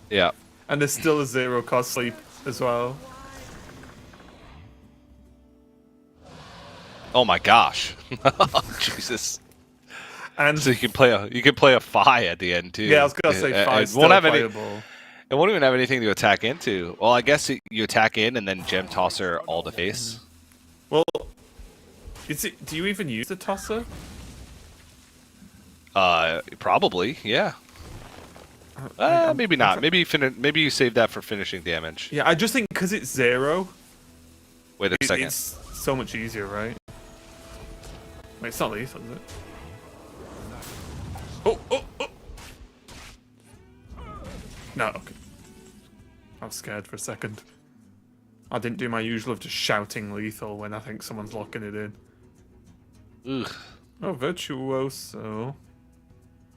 Yeah. And there's still a 0 cost sleep as well. Oh my gosh. Jesus. And So you can play a Fi at the end too. yeah, I was gonna say It 5 won't still have any. playable. It won't even have anything to attack into. Well, I guess you attack in and then Gem Tosser all to face. Well, do you even use the tosser? Probably, yeah. Maybe not. Maybe you save that for finishing damage. Yeah, I just think because it's 0, Wait a second. it's so much easier, right? Wait, it's not lethal, is it? Oh! No, okay. I was scared for a second. I didn't do my usual of just shouting lethal when I think someone's locking it in. Ugh. Oh, Virtuoso.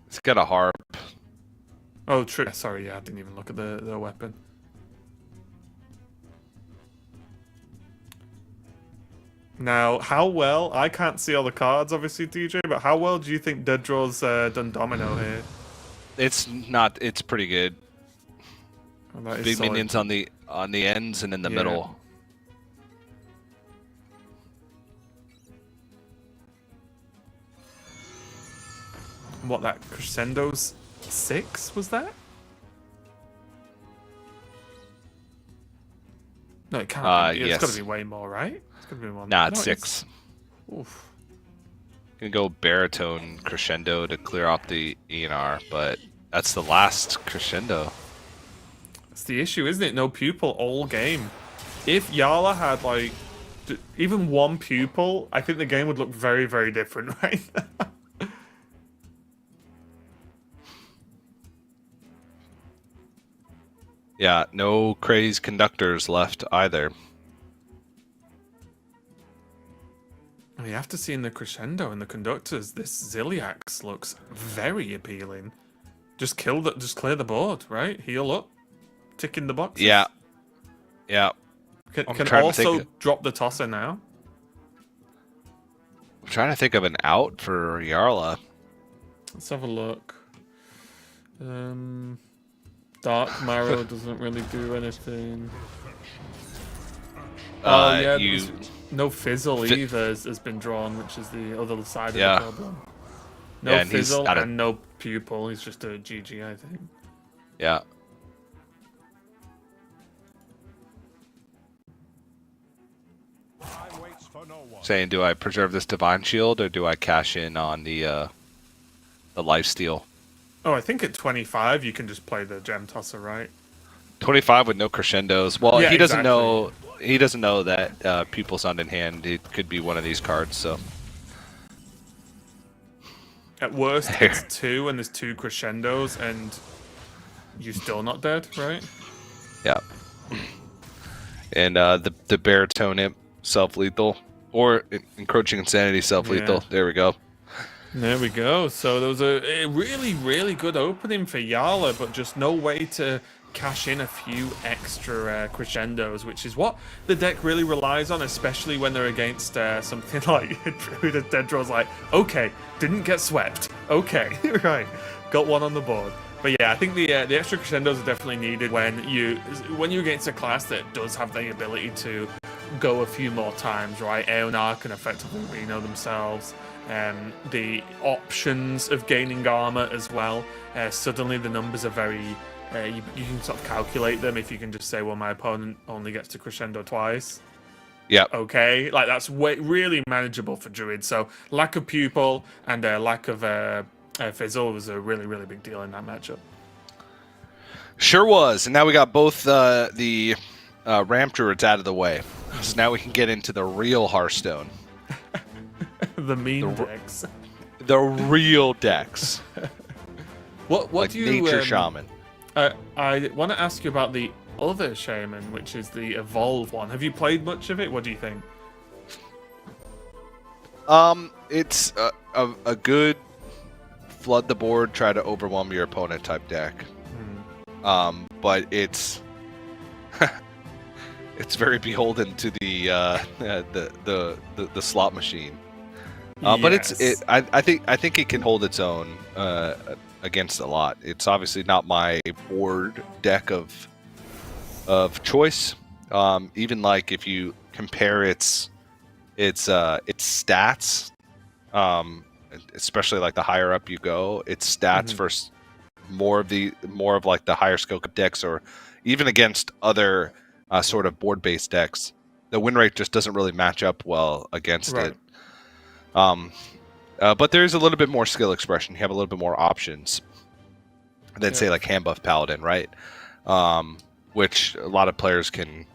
It's got a harp. Oh, true. Sorry, yeah, I didn't even look at the weapon. Now, how well... I can't see all the cards, obviously, DJ, but how well do you think Dead Draw's done Domino here? It's not. It's pretty good. Oh, that is Big solid. minions on the ends and in the Yeah. middle. What, that Crescendo's 6, was that? No, it can't be. It's yes. got to be way more, right? It's got to be more. Nah, it's No, 6. Oof. Gonna go baritone crescendo to clear off the ENR, but that's the last crescendo. That's the issue, isn't it? No pupil all game. If Yala had, like, even one pupil, I think the game would look very, very different, right? Yeah, no crazed conductors left either. You have to see in the crescendo and the conductors, this Ziliax looks very appealing. Just clear the board, right? Heal up, tick in the boxes. Yeah. Yeah. Can I'm trying to also think drop the tosser now. I'm trying to think of an out for Yarla. Let's have a look. Dark Marrow doesn't really do anything. Oh yeah, no Fizzle either has been drawn, which is the other side of the problem. No and Fizzle and no Pupil. He's just a GG, I think. Yeah. Time waits for no one. Saying, do I preserve this Divine Shield or do I cash in on the lifesteal? Oh, I think at 25 you can just play the Gem Tosser, right? 25 with no crescendos. Well, Yeah, he doesn't exactly. know. He doesn't know that Pupil's not in hand. It could be one of these cards. So At worst, it's 2 and there's 2 crescendos and you're still not dead, right? yeah. And the baritone imp self-lethal or encroaching insanity self-lethal. Yeah. There we go. There we go. So there was a really, really good opening for Yala, but just no way to cash in a few extra crescendos, which is what the deck really relies on, especially when they're against something like Druid Dead Draw's like, okay, didn't get swept. Okay, right, got one on the board. But yeah, I think the extra crescendos are definitely needed when you're against a class that does have the ability to go a few more times, right? Aeonar can effectively Reno themselves. The options of gaining armor as well. Suddenly the numbers are very... you can sort of calculate them if you can just say, well, my opponent only gets to crescendo twice. Yeah. Okay, like that's really manageable for Druid. So lack of pupil and lack of fizzle was a really, really big deal in that matchup. Sure was. And now we got both the ramp druids out of the way. So now we can get into the real Hearthstone. The mean decks. The real decks. What like do you... Nature Shaman. I want to ask you about the other Shaman, which is the Evolve one. Have you played much of it? What do you think? It's a good flood the board, try to overwhelm your opponent type deck. But it's it's very beholden to the slot machine. But I think it can hold its own against a lot. It's obviously not my board deck of choice. Even like if you compare its stats, especially like the higher up you go, its stats versus more of like the higher scope decks, or even against other sort of board based decks, the win rate just doesn't really match up well against it. But there's a little bit more skill expression. You have a little bit more options than say like hand buff paladin, right? Which a lot of players can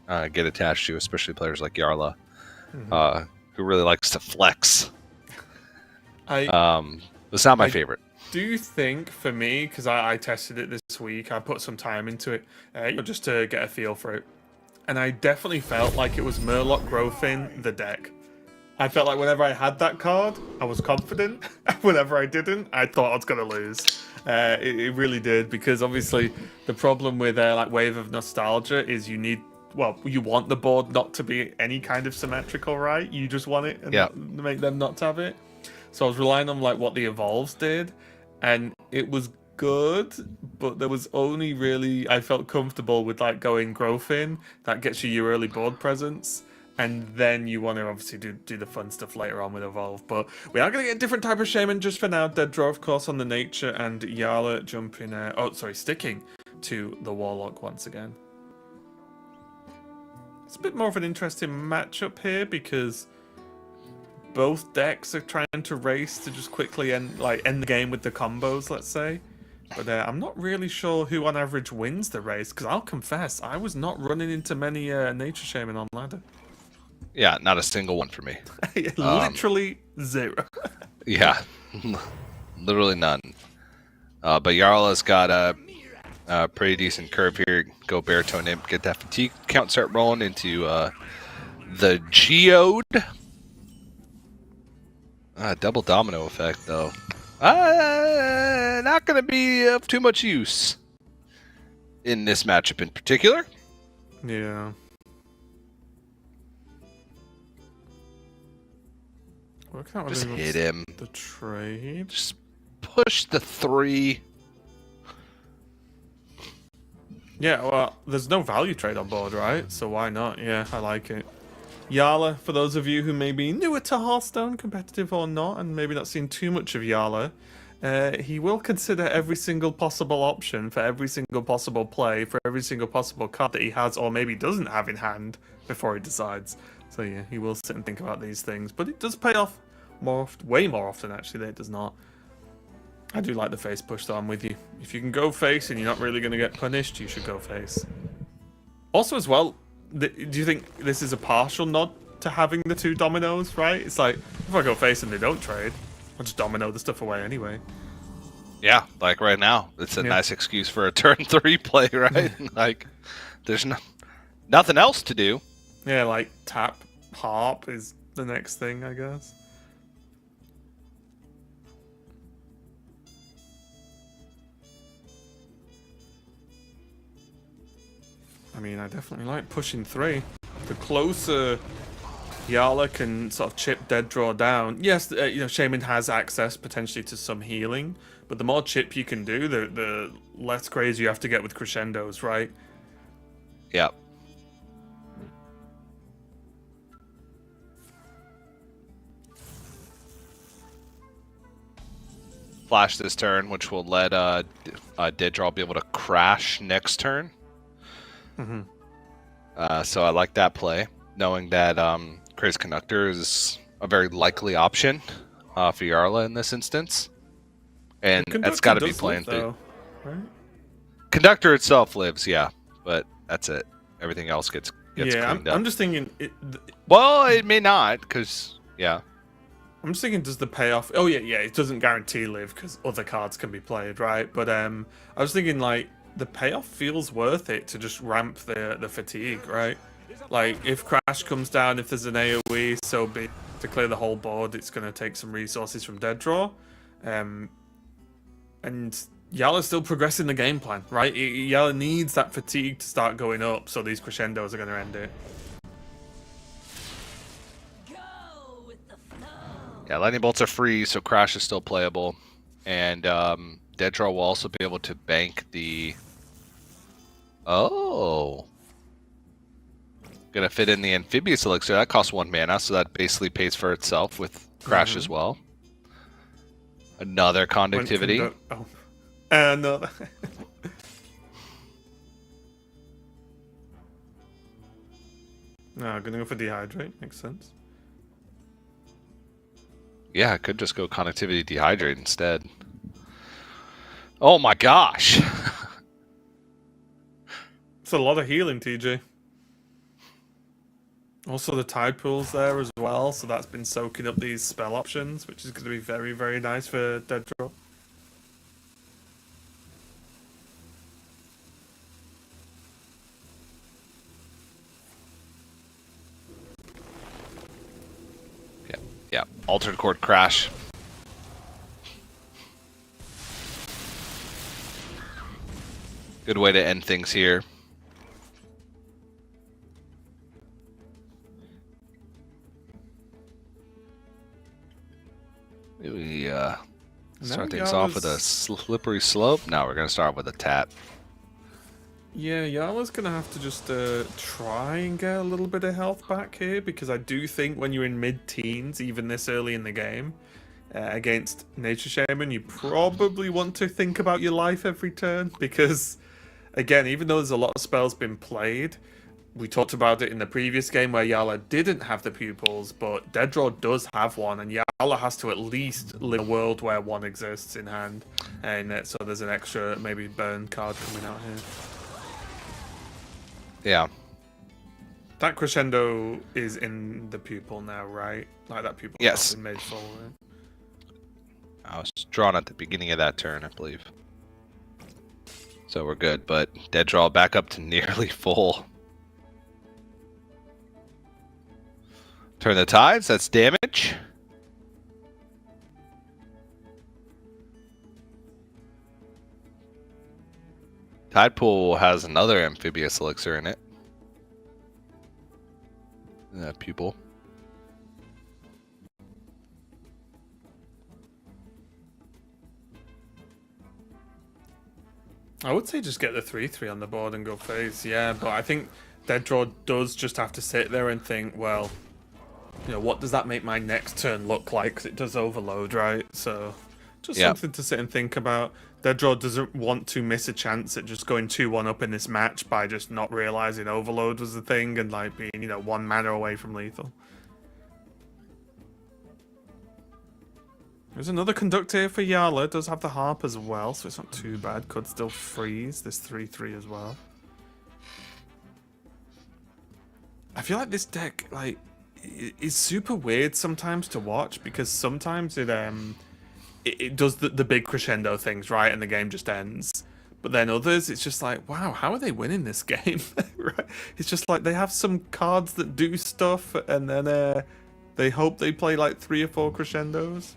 get attached to, especially players like Yarla, who really likes to flex. It's not my favorite. Do you think, for me, because I tested it this week, I put some time into it, just to get a feel for it, and I definitely felt like it was Murloc Growthin the deck. I felt like whenever I had that card, I was confident. Whenever I didn't, I thought I was going to lose. It really did, because obviously the problem with like Wave of Nostalgia is you want the board not to be any kind of symmetrical, right? You just want it and Yeah. make them not to have it. So I was relying on like what the evolves did, and it was good, but there was only really I felt comfortable with like going growth in. That gets you your early board presence. And then you want to obviously do the fun stuff later on with Evolve. But we are going to get a different type of Shaman just for now. Dead Draw, of course, on the Nature, and Yala jumping... sticking to the Warlock once again. It's a bit more of an interesting matchup here because both decks are trying to race to just quickly end the game with the combos, let's say. But I'm not really sure who on average wins the race, because I'll confess, I was not running into many Nature Shaman on ladder. Yeah, not a single one for me. Literally zero. Yeah, literally none. But Jarla's got a pretty decent curve here. Go Baritone Imp, get that fatigue count, start rolling into the Geode. Double domino effect, though. Not going to be of too much use in this matchup in particular. Yeah. Just hit him. The trade. Just push the 3. Yeah, well, there's no value trade on board, right? So why not? Yeah, I like it. Yala, for those of you who may be newer to Hearthstone, competitive or not, and maybe not seen too much of Yala, he will consider every single possible option for every single possible play, for every single possible card that he has or maybe doesn't have in hand before he decides. So yeah, he will sit and think about these things, but it does pay off way more often actually than it does not. I do like the face push though, I'm with you. If you can go face and you're not really going to get punished, you should go face. Also as well, do you think this is a partial nod to having the 2 dominoes, right? It's like, if I go face and they don't trade, I'll just domino the stuff away anyway. Yeah, like right now, it's a nice excuse for a turn 3 play, right? Like, there's nothing else to do. Yeah, like tap harp is the next thing, I guess. I mean, I definitely like pushing 3. The closer Yala can sort of chip Dead Draw down. Yes, Shaman has access potentially to some healing, but the more chip you can do, the less crazy you have to get with crescendos, right? Yep. Flash this turn, which will let Dead Draw be able to crash next turn. So I like that play, knowing that Crazy Conductor is a very likely option for Jarla in this instance. And it's got to be playing through. Right? Conductor itself lives, yeah, but that's it. Everything else gets cleaned up. I'm just thinking... Well, it may not, because, yeah. I'm just thinking, does the payoff... Oh, yeah, it doesn't guarantee live, because other cards can be played, right? But I was thinking, like, the payoff feels worth it to just ramp the fatigue, right? Like, if Crash comes down, if there's an AoE, so be to clear the whole board, it's going to take some resources from Dead Draw. And Yala's still progressing the game plan, right? Yala needs that fatigue to start going up, so these crescendos are going to end it. Yeah, Lightning Bolts are free, so Crash is still playable. And Dead Draw will also be able to bank the... Oh. Gonna fit in the Amphibious Elixir. That costs 1 mana, so that basically pays for itself with Crash as well. Another Conductivity. Another. No, I'm gonna go for Dehydrate. Makes sense. Yeah, I could just go Conductivity Dehydrate instead. Oh my gosh! It's a lot of healing, TJ. Also, the Tide Pool's there as well, so that's been soaking up these spell options, which is going to be very, very nice for Dead Draw. Yeah. Altered Chord Crash. Good way to end things here. Maybe start things off with a slippery slope. Now we're going to start with a tap. Yeah, Yala's going to have to just try and get a little bit of health back here, because I do think when you're in mid-teens, even this early in the game, against Nature Shaman, you probably want to think about your life every turn, because, again, even though there's a lot of spells been played, we talked about it in the previous game where Yala didn't have the pupils, but Deaddraw does have one, and Yala has to at least live in a world where one exists in hand, and so there's an extra maybe burn card coming out here. Yeah. That crescendo is in the pupil now, right? Like that pupil Yes. has been made full, right? I was drawn at the beginning of that turn, I believe. So we're good, but dead draw back up to nearly full. Turn the tides, that's damage. Tide Pool has another amphibious elixir in it. That pupil. I would say just get the 3/3 on the board and go face, yeah, but I think Deaddraw does just have to sit there and think, well, you know, what does that make my next turn look like? Because it does overload, right? So just something to sit and think about. Deaddraw doesn't want to miss a chance at just going 2-1 up in this match by just not realizing overload was the thing and like being, you know, 1 mana away from lethal. There's another conductor here for Yala. Does have the harp as well, so it's not too bad. Could still freeze this 3/3 as well. I feel like this deck, like, is super weird sometimes to watch, because sometimes it does the big crescendo things, right, and the game just ends. But then others, it's just like, wow, how are they winning this game? Right? It's just like they have some cards that do stuff, and then they hope they play like 3 or 4 crescendos.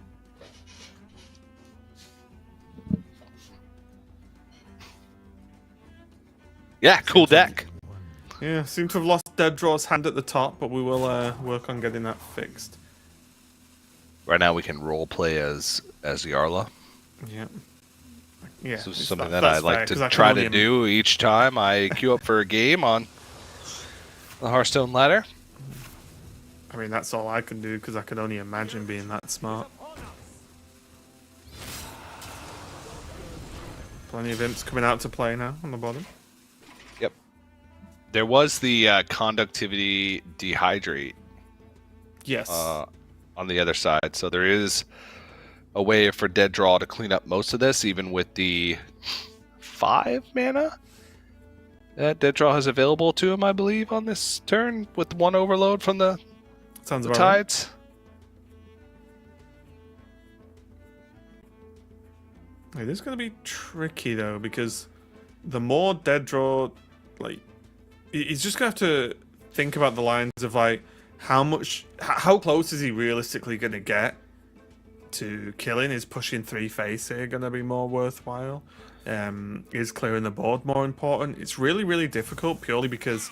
Yeah, cool deck. Yeah, seem to have lost Deaddraw's hand at the top, but we will work on getting that fixed. Right now we can role play as Yarla. Yeah. Yeah. So something that I like to try to do each time I queue up for a game on the Hearthstone ladder. I mean, that's all I can do, because I can only imagine being that smart. Plenty of imps coming out to play now on the bottom. Yep. There was the conductivity dehydrate. Yes. On the other side, so there is a way for Deaddraw to clean up most of this, even with the 5 mana that Deaddraw has available to him, I believe, on this turn, with 1 overload from the Sounds about tides. Right. This is going to be tricky, though, because the more Deaddraw, like, he's just going to have to think about the lines of, like, how close is he realistically going to get to killing? Is pushing 3 face here going to be more worthwhile? Is clearing the board more important? It's really, really difficult, purely because,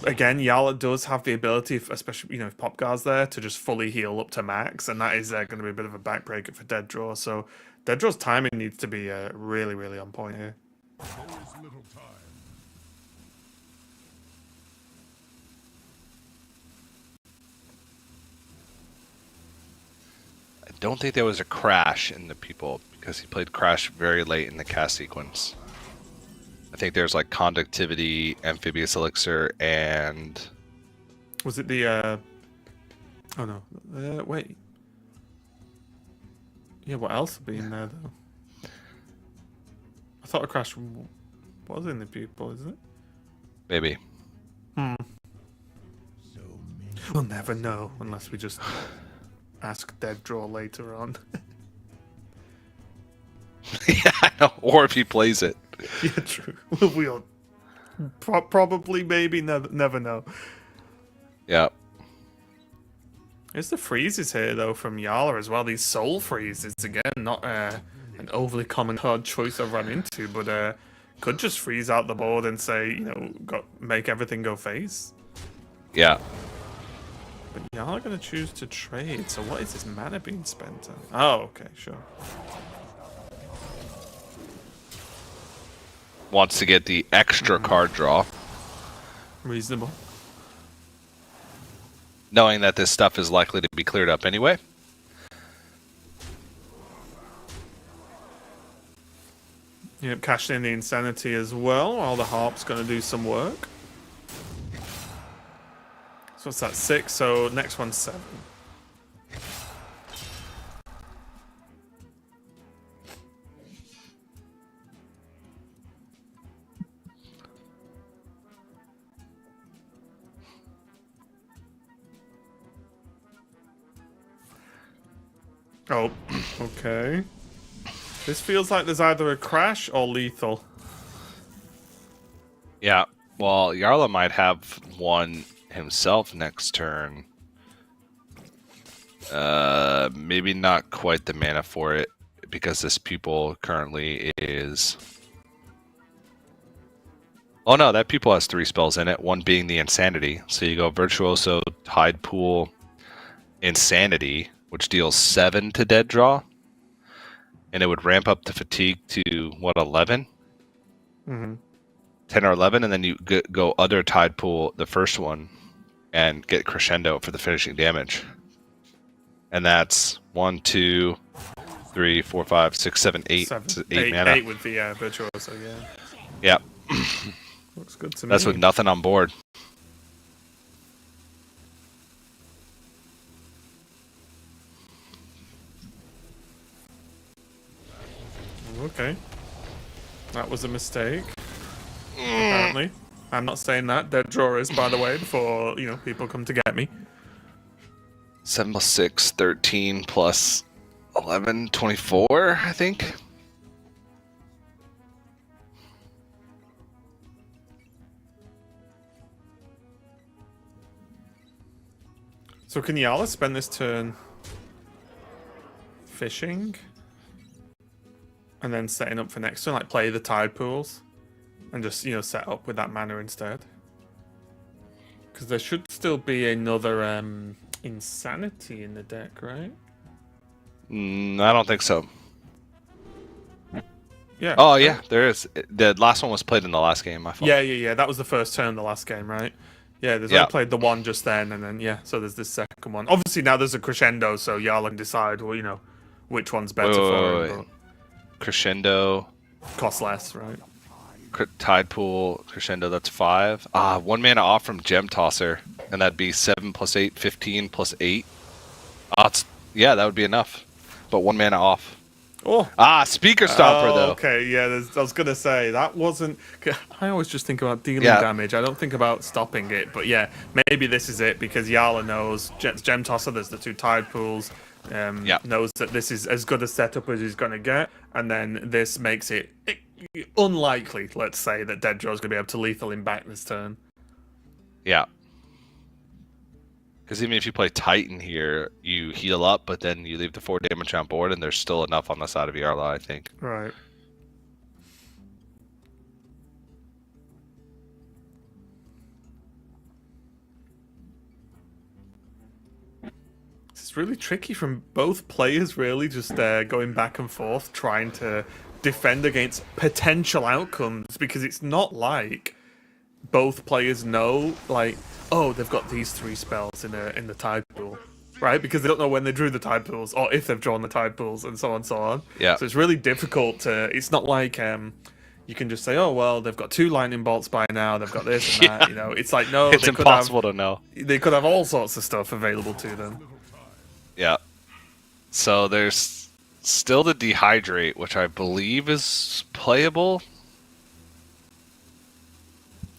again, Yala does have the ability, especially, you know, if Popgar's there, to just fully heal up to max, and that is going to be a bit of a backbreaker for Deaddraw. So Deaddraw's timing needs to be really, really on point here. There is little time. I don't think there was a crash in the people, because he played crash very late in the cast sequence. I think there's like conductivity, amphibious elixir, and Was it the oh no, wait. Yeah, what else would be in there though? I thought a crash was in the pupil, isn't it? maybe. We'll never know unless we just ask Deaddraw later on. Yeah, I know. Or if he plays it. Yeah, true. We'll probably, maybe, never know. Yeah. There's the freezes here, though, from Yala as well. These soul freezes, again, not an overly common card choice I've run into, but could just freeze out the board and say, you know, make everything go face. Yeah. But y'all are going to choose to trade, so what is this mana being spent on? Oh, okay, sure. Wants to get the extra card draw, Reasonable. knowing that this stuff is likely to be cleared up anyway. Yep, cashed in the Insanity as well, while the Harp's going to do some work. So what's that, 6? So next one's 7. Oh, okay. This feels like there's either a crash or lethal. Yeah. Well, Yarla might have one himself next turn. Maybe not quite the mana for it, because this pupil currently is... Oh no, that pupil has 3 spells in it, one being the Insanity. So you go Virtuoso, Tide Pool, Insanity, which deals 7 to dead draw. And it would ramp up the fatigue to, what, 11? Mm-hmm. 10 or 11, and then you go other Tide Pool, the first one, and get Crescendo for the finishing damage. And that's 1, 2, 3, 4, 5, 6, 7, 8. 8 mana. 8 with the Virtuoso, yeah. Yeah. Looks good to me. That's with nothing on board. Okay. That was a mistake. Apparently. I'm not saying that. Dead draw is, by the way, before, you know, people come to get me. 7 plus 6, 13 plus 11, 24, I think. So can Yala spend this turn fishing? And then setting up for next turn, like play the Tide Pools? And just, you know, set up with that mana instead? Because there should still be another Insanity in the deck, right? I don't think so. Yeah. Oh, yeah, there is. The last one was played in the last game, my fault. Yeah. That was the first turn of the last game, right? Yeah, there's I played the one just then, and then, yeah, so there's this second one. Obviously, now there's a Crescendo, so Yala can decide, well, you know, which one's better for him. Crescendo. Cost less, right? Tide Pool, Crescendo, that's 5. 1 mana off from Gem Tosser, and that'd be 7 plus 8, 15 plus 8. Yeah, that would be enough. But 1 mana off. Oh. Speaker Stomper, though. Okay, yeah, I was going to say, that wasn't... I always just think about dealing damage. I don't think about stopping it. But yeah, maybe this is it, because Yala knows, Gem Tosser, there's the 2 Tide Pools, knows that this is as good a setup as he's going to get, and then this makes it unlikely, let's say, that Dead Draw's going to be able to lethal him back this turn. Yeah. Because even if you play Titan here, you heal up, but then you leave the 4 damage on board, and there's still enough on the side of Yarla, I think. Right. It's really tricky from both players, really, just going back and forth, trying to defend against potential outcomes, because it's not like both players know, like, oh, they've got these 3 spells in the Tide Pool, right? Because they don't know when they drew the Tide Pools, or if they've drawn the Tide Pools, and so on and so on. Yeah. So it's really difficult to... It's not like you can just say, oh, well, they've got 2 lightning bolts by now, they've got this and that, you know. It's like, no, it's impossible to know. They could have all sorts of stuff available to them. Yeah. So there's still the Dehydrate, which I believe is playable.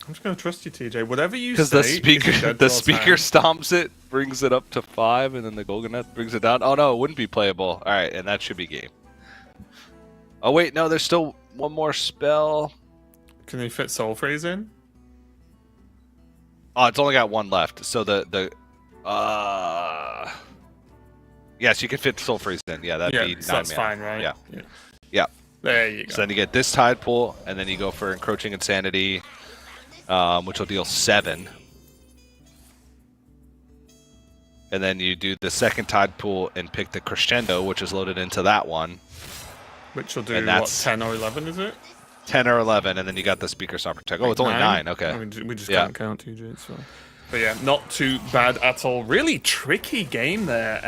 I'm just gonna trust you, TJ. Whatever you say. Because the speaker hand. stomps it, brings it up to 5, and then the Golganet brings it down. Oh no, it wouldn't be playable. All right, and that should be game. Oh wait, no, there's still one more spell. Can they fit Soul Freeze in? Oh, it's only got 1 left. So yes, you can fit Soul Freeze in. Yeah, that'd be 9 so that's mana. fine, right? Yeah. There you go. So then you get this Tide Pool, and then you go for Encroaching Insanity, which will deal 7. And then you do the second Tide Pool and pick the Crescendo, which is loaded into that one. Which will do, And what, that's- 10 or 11, is it? 10 or 11, and then you got the Speaker Star Protect. Oh, it's only 9. Okay. I mean, we just Yeah. can't count TJ, it's fine. But yeah, not too bad at all. Really tricky game there.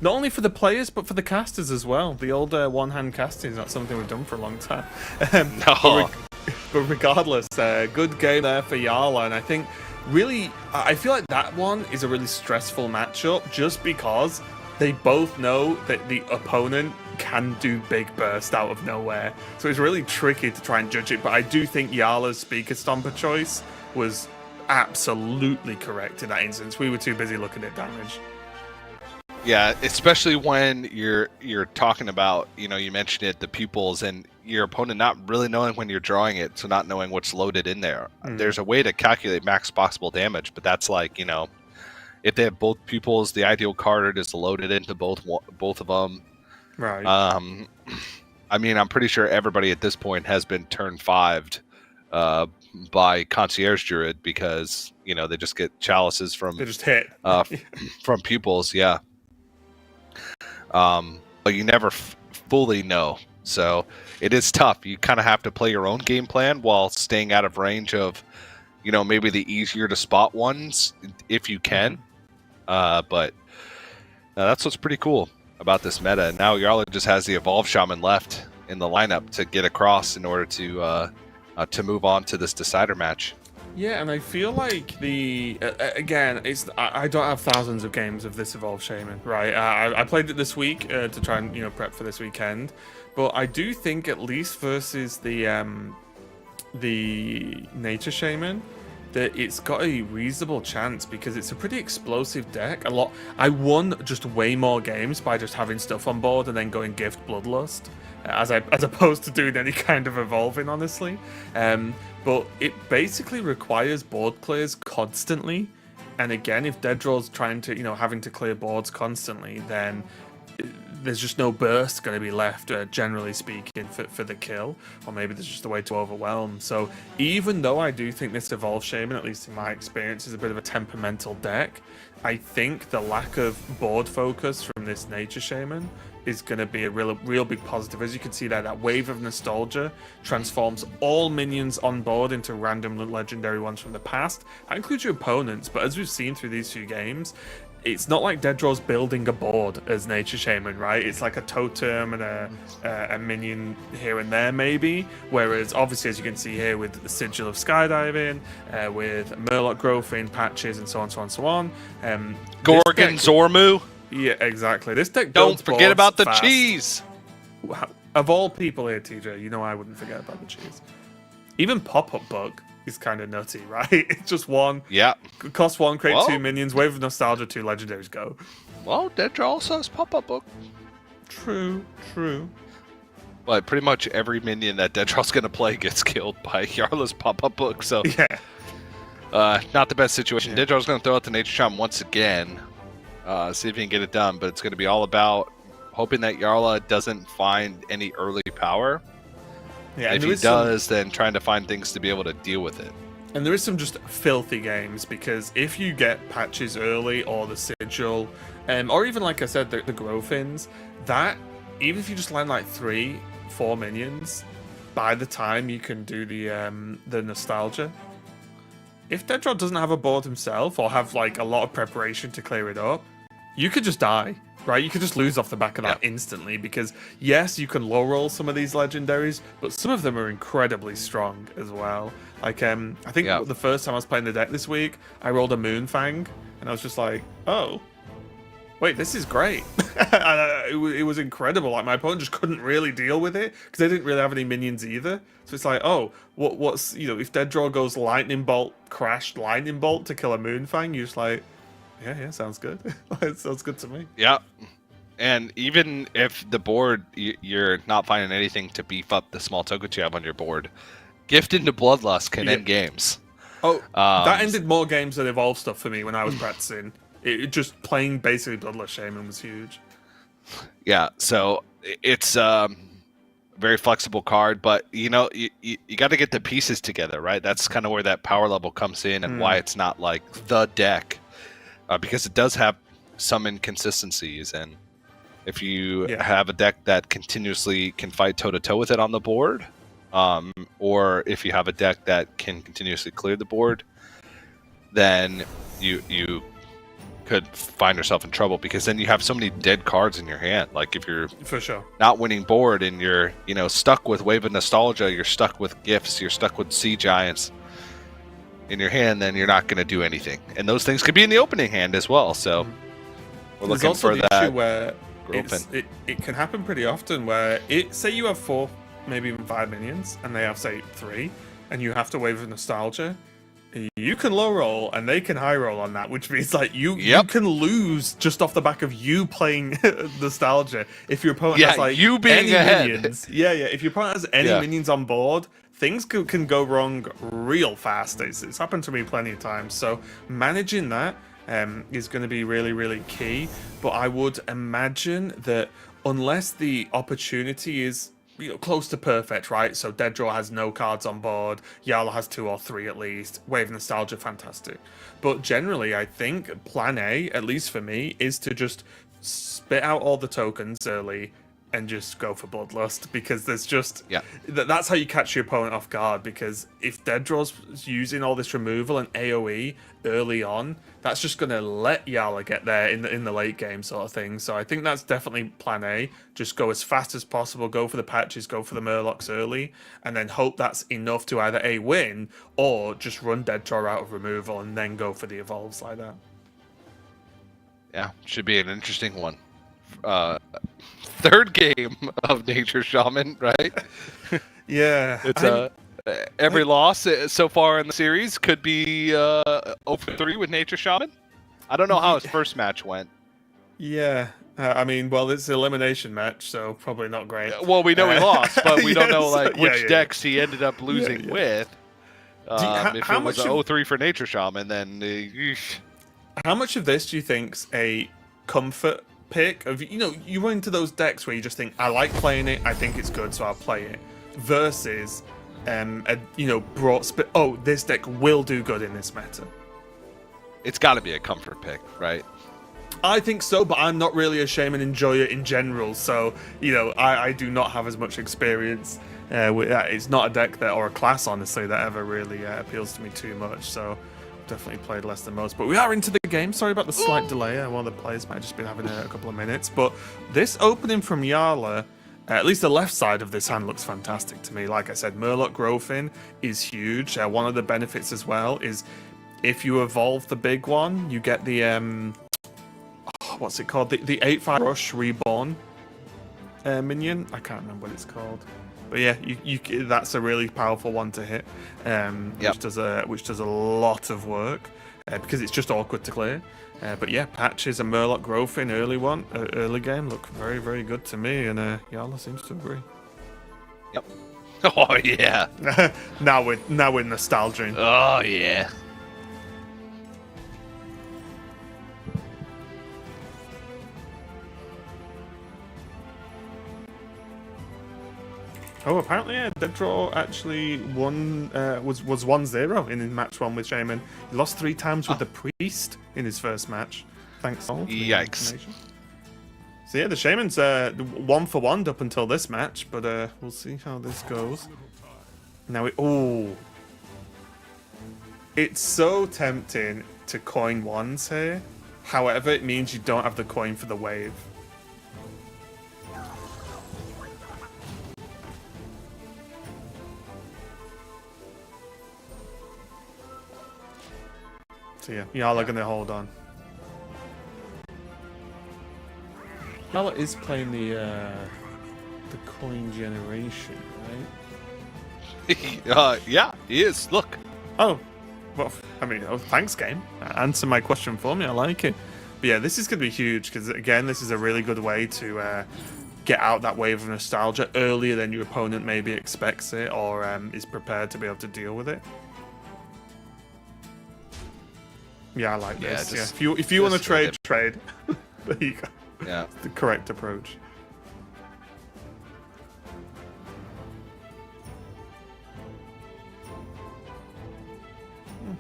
Not only for the players, but for the casters as well. The old one-hand casting is not something we've done for a long time. No. But regardless, good game there for Yarla, and I think really, I feel like that one is a really stressful matchup just because they both know that the opponent can do big burst out of nowhere. So it's really tricky to try and judge it, but I do think Yarla's Speaker Stomper choice was absolutely correct in that instance. We were too busy looking at damage. Yeah, especially when you're talking about, you mentioned it, the pupils, and your opponent not really knowing when you're drawing it, so not knowing what's loaded in there. There's a way to calculate max possible damage, but that's like, if they have both pupils, the ideal card is loaded into both of them. Right. I mean, I'm pretty sure everybody at this point has been turn 5'd by Concierge Druid because, they just get chalices from They just hit. from pupils, yeah. But you never fully know, so it is tough. You kind of have to play your own game plan while staying out of range of, maybe the easier to spot ones if you can. But that's what's pretty cool about this meta. And now Yarla just has the Evolve Shaman left in the lineup to get across in order to move on to this decider match. Yeah, and I feel like again, I don't have thousands of games of this Evolve Shaman, right? I played it this week to try and prep for this weekend, but I do think at least versus the Nature Shaman, that it's got a reasonable chance because it's a pretty explosive deck. I won just way more games by just having stuff on board and then going Gift Bloodlust, as opposed to doing any kind of evolving, honestly. But it basically requires board clears constantly, and again, if dead draw's trying to having to clear boards constantly, then there's just no burst going to be left, generally speaking, for the kill, or maybe there's just a way to overwhelm. So even though I do think this Evolve Shaman, at least in my experience, is a bit of a temperamental deck, I think the lack of board focus from this Nature Shaman is going to be a real big positive. As you can see there, that Wave of Nostalgia transforms all minions on board into random legendary ones from the past. That includes your opponents, but as we've seen through these few games, it's not like Dead Draw's building a board as Nature Shaman, right? It's like a totem and a minion here and there, maybe. Whereas, obviously, as you can see here with the Sigil of Skydiving, with Murloc Growth in patches, and so on, so on, so on. Gorgon Zormu. Yeah, exactly. This deck Don't builds forget boards about the fast. cheese. Of all people here, TJ, I wouldn't forget about the cheese. Even Pop-Up Bug is kind of nutty, right? It's just one. Yeah. Cost 1, create Well, 2 minions, Wave of Nostalgia, 2 legendaries, go. Well, Dead Draw also has Pop-Up Book. True. But pretty much every minion that Dead Draw's going to play gets killed by Yarla's Pop-Up Book, so... Yeah. Not the best situation. Dead Draw's going to throw out the Nature Charm once again. See if he can get it done, but it's going to be all about hoping that Yarla doesn't find any early power. Yeah, if he does, then trying to find things to be able to deal with it. And there is some just filthy games, because if you get patches early, or the Sigil, or even, like I said, the Growthins, that, even if you just land like 3-4 minions, by the time you can do the Nostalgia, if Dead Draw doesn't have a board himself, or have like a lot of preparation to clear it up, you could just die, right? You could just lose off the back of that instantly, because yes, you can low roll some of these legendaries, but some of them are incredibly strong as well. Like, I think the first time I was playing the deck this week, I rolled a Moonfang, and I was just like, oh, wait, this is great. It was incredible. Like, my opponent just couldn't really deal with it, because they didn't really have any minions either. So it's like, oh, what's, if Dead Draw goes Lightning Bolt, Crash, Lightning Bolt to kill a Moonfang, you're just like, yeah, sounds good. It sounds good to me. Yeah. And even if the board, you're not finding anything to beef up the small tokens you have on your board, Gift into Bloodlust can end games. Oh, that ended more games than Evolve stuff for me when I was practicing. It just playing basically Bloodlust Shaman was huge. Yeah, so it's very flexible card, but you got to get the pieces together, right? That's kind of where that power level comes in, and why it's not like the deck, because it does have some inconsistencies. And if you have a deck that continuously can fight toe to toe with it on the board, or if you have a deck that can continuously clear the board, then you could find yourself in trouble, because then you have so many dead cards in your hand. Like if you're For sure. not winning board and you're stuck with Wave of Nostalgia, you're stuck with Gifts, you're stuck with Sea Giants in your hand, then you're not going to do anything. And those things could be in the opening hand as well. So we're There's looking also for the that. issue where open. it can happen pretty often where say you have 4, maybe even 5 minions, and they have, say, 3, and you have to Wave of Nostalgia. You can low roll and they can high roll on that, which means like you can lose just off the back of you playing Nostalgia. If your opponent has like you being any ahead. minions, if your opponent has any minions on board, things can go wrong real fast. It's happened to me plenty of times. So managing that is going to be really, really key. But I would imagine that unless the opportunity is close to perfect, right? So Dead Draw has no cards on board, Yala has 2 or 3 at least, Wave Nostalgia, fantastic. But generally, I think plan A, at least for me, is to just spit out all the tokens early and just go for Bloodlust, because there's just that's how you catch your opponent off guard. Because if Dead Draw's using all this removal and AoE early on, that's just going to let Yala get there in the late game sort of thing. So I think that's definitely plan A. Just go as fast as possible, go for the patches, go for the Murlocs early, and then hope that's enough to either A, win, or just run Dead Draw out of removal and then go for the evolves like that. Yeah, should be an interesting one. Third game of Nature Shaman, right? It's every loss so far in the series could be 0-3 with Nature Shaman. I don't know how his first match went. I mean, well, it's an elimination match, so probably not great. Well, we know he lost, but we don't know which decks he ended up losing with. If it was 0-3 for Nature Shaman, then how much of this do you think's a comfort pick of you run into those decks where you just think, I like playing it, I think it's good, so I'll play it, versus this deck will do good in this meta? It's got to be a comfort pick, right? I think so, but I'm not really a Shaman enjoyer in general, so I do not have as much experience with that. It's not a deck or a class, honestly, that ever really appeals to me too much. So definitely played less than most. But we are into the game. Sorry about the slight delay. One of the players might have just been having a couple of minutes. But this opening from Yala, at least the left side of this hand looks fantastic to me. Like I said, Murloc Growthin is huge. One of the benefits as well is if you evolve the big one, you get the what's it called? The 8/5 Rush Reborn minion. I can't remember what it's called. But yeah, that's a really powerful one to hit, which does a lot of work because it's just awkward to clear. But yeah, Patches and Murloc Growthin early game look very, very good to me, and Yala seems to agree. Yep. Oh yeah. now we're nostalgia. Oh yeah. Oh, apparently, Dead Draw actually won. Was 1-0 in match 1 with Shaman. He lost 3 times with the Priest in his first match. Thanks, all. Yikes. So yeah, the Shaman's 1-for-1 up until this match, but we'll see how this goes. Now it's so tempting to coin ones here. However, it means you don't have the coin for the wave. So yeah, Yala gonna hold on. Yala is playing the coin generation, right? Yeah, he is. Look. Oh, well, I mean, thanks, game. Answer my question for me. I like it. But yeah, this is gonna be huge because again, this is a really good way to get out that wave of nostalgia earlier than your opponent maybe expects it or is prepared to be able to deal with it. Yeah, I like this. Yeah, if you want to trade. There you go. Yeah, the correct approach.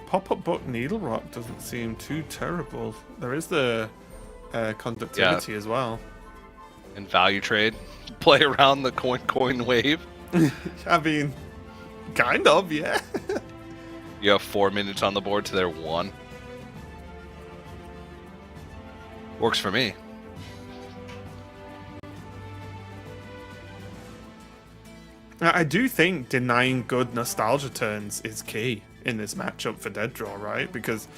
Pop-up book Needle Rock doesn't seem too terrible. There is the conductivity as well. And value trade, play around the coin wave. I mean, kind of, yeah. You have 4 minutes on the board to their 1. Works for me. I do think denying good nostalgia turns is key in this matchup for Dead Draw, right? Because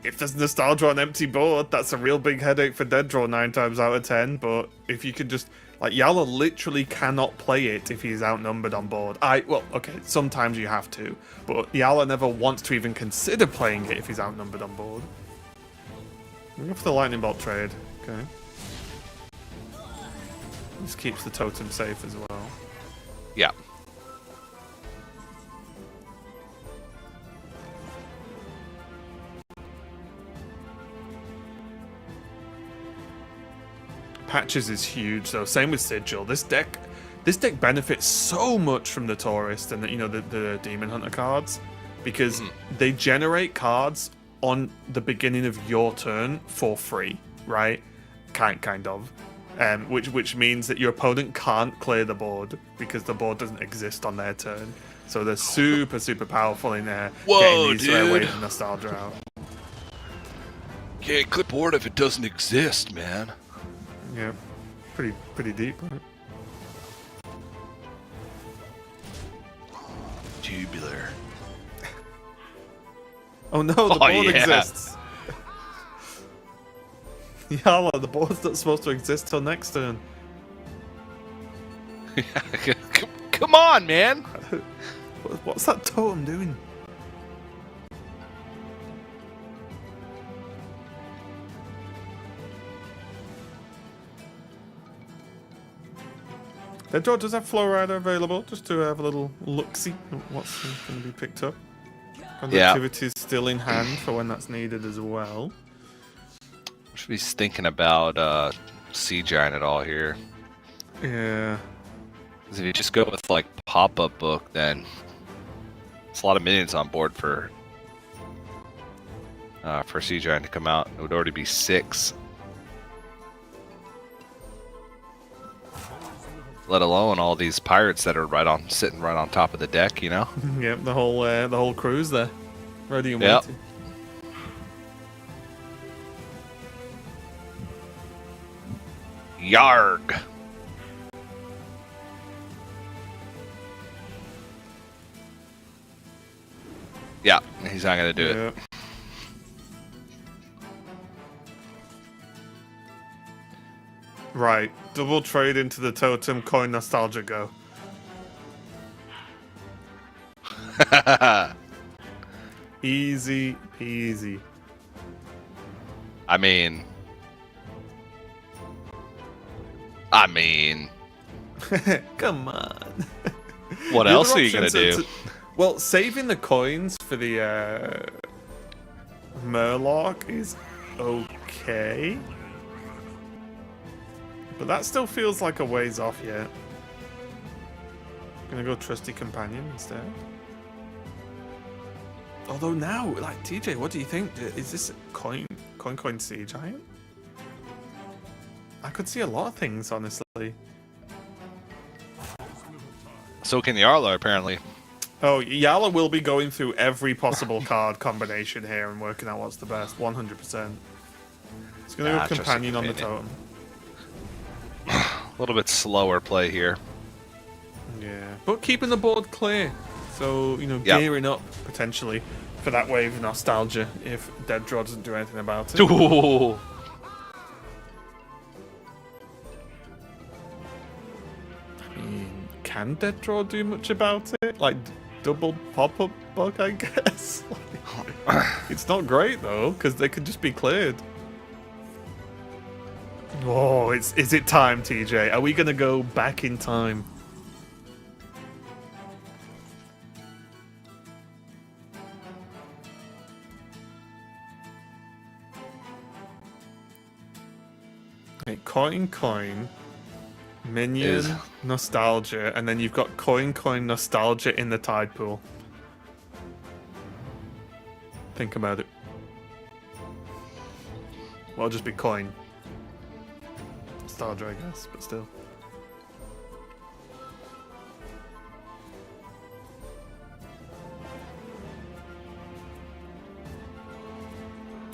if there's nostalgia on empty board, that's a real big headache for Dead Draw 9 times out of 10. But if you could just, like, Yala literally cannot play it if he's outnumbered on board. Well, okay, sometimes you have to, but Yala never wants to even consider playing it if he's outnumbered on board. I'm going for the Lightning Bolt trade. Okay. This keeps the totem safe as well. Yeah. Patches is huge though. Same with Sigil. This deck benefits so much from the Tourist and the Demon Hunter cards because they generate cards on the beginning of your turn for free, right? Kind of. Which means that your opponent can't clear the board because the board doesn't exist on their turn. So they're super powerful in there. Whoa, getting these dude. waves of nostalgia out. Can't clip board if it doesn't exist, man. Yeah, pretty deep, right? Tubular. Oh no, the board yeah. exists. Yala, the board's not supposed to exist till next turn. Come on, man. What's that totem doing? Dead Draw does have Flow Rider available, just to have a little look-see at what's going to be picked up. Conductivity is still in hand for when that's needed as well. Should be thinking about Sea Giant at all here. Yeah. Because if you just go with like pop-up book, then it's a lot of minions on board for Sea Giant to come out. It would already be 6. Let alone all these pirates that are sitting right on top of the deck, you know? Yep, the whole crew's there, ready and Yep. waiting. Yarg. Yeah, he's not gonna do it. Yeah. Right, double trade into the totem, coin nostalgia, go. Easy peasy. I mean, Come on. what The else other are you gonna options do? Well, saving the coins for the Murloc is okay. But that still feels like a ways off yet. Gonna go Trusty Companion instead. Although now, like, TJ, what do you think? Is this coin Sea Giant? I could see a lot of things, honestly. So can Yarla, apparently. Oh, Yala will be going through every possible card combination here and working out what's the best, 100%. It's gonna go Trusty Companion on the Companion. totem. A little bit slower play here. Yeah, but keeping the board clear. So, Yep. gearing up, potentially, for that wave of nostalgia if Dead Draw doesn't do anything about it. Ooh. I mean, can Dead Draw do much about it? Like, double pop-up bug, I guess? It's not great, though, because they could just be cleared. Oh, is it time, TJ? Are we going to go back in time? Okay, coin, minion, Is- nostalgia, and then you've got coin, nostalgia in the tide pool. Think about it. Well, it'll just be coin. Nostalgia, I guess, but still.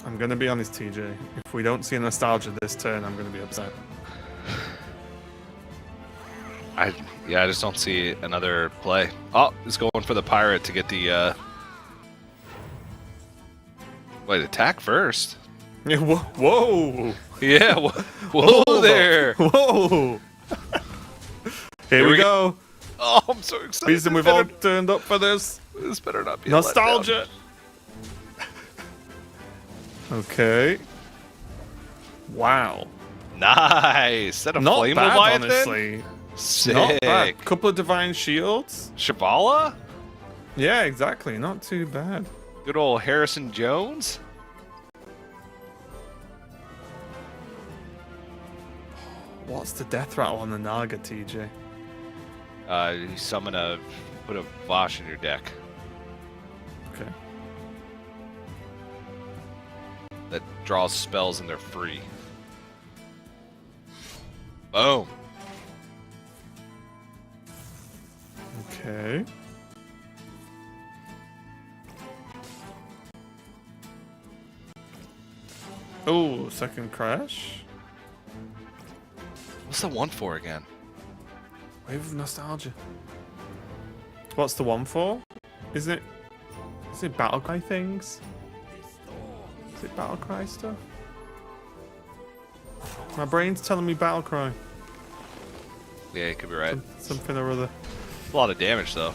I'm gonna be honest, TJ. If we don't see a nostalgia this turn, I'm gonna be upset. I just don't see another play. Oh, he's going for the pirate to get the. Wait, attack first. Yeah, whoa! Yeah, whoa Hold there. up. Whoa! Here we go. Oh, I'm so excited. Reason we've all turned up for this. This better not be Nostalgia. Okay. Wow. Nice. Is that a Not flame bad, Leviathan? honestly. Sick. Not bad. Couple of divine shields. Shavala? Yeah, exactly. Not too bad. Good old Harrison Jones. What's the death rattle on the Naga, TJ? You summon put a Vosh in your deck Okay. that draws spells and they're free. Boom. Okay. Oh, second crash. What's the one for again? Wave of nostalgia. What's the one for? Is it Battlecry things? Is it Battlecry stuff? My brain's telling me Battlecry. Yeah, you could be right. Something or other. A lot of damage though.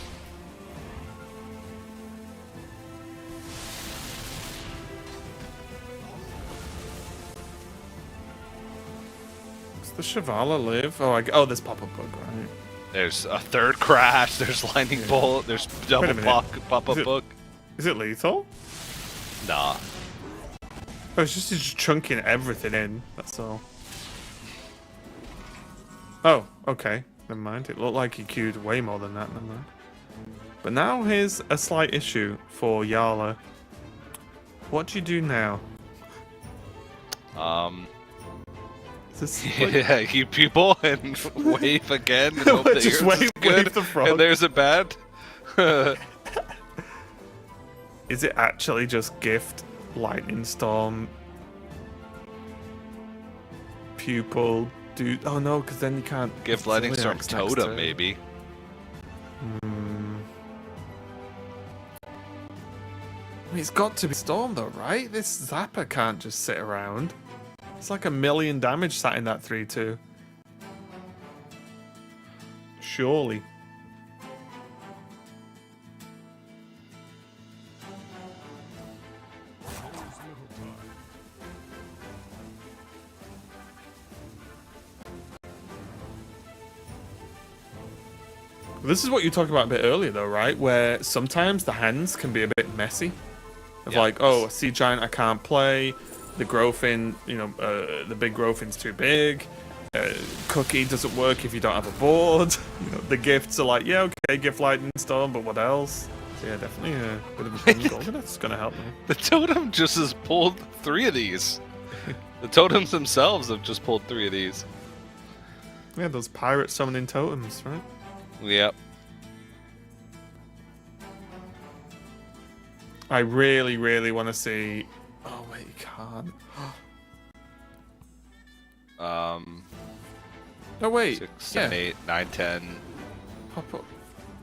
Does the Shavala live? Oh, there's pop-up bug, right? There's a third crash. There's lightning bolt. There's double minute. pop-up book. Is it lethal? Nah. Oh, it's just chunking everything in. That's all. Oh, okay. Never mind. It looked like he queued way more than that. Never mind. But now here's a slight issue for Yala. What do you do now? Is this like... Yeah, keep people and wave again. And hope that Just yours is wave good. the frog. And there's a bad. Is it actually just gift, lightning storm, pupil, dude? Oh no, because then you can't Gift lightning storm Zodiac's next totem, turn. maybe. I mean, it's got to be storm though, right? This Zapper can't just sit around. It's like 1 million damage sat in that 3/2. Surely. This is what you talked about a bit earlier, though, right? Where sometimes the hands can be a bit messy. Of like, oh, a sea giant I can't play. The growth in, the big growth in's too big. Cookie doesn't work if you don't have a board. The gifts are like, yeah, okay, gift lightning storm, but what else? So yeah, definitely a bit of a bungle. That's gonna help me. The totem just has pulled 3 of these. The totems themselves have just pulled 3 of these. Yeah, those pirate summoning totems, right? Yep. I really, really want to see. Oh wait, you can't. Oh wait. 6, 7, yeah. 8, 9, 10. Pop up.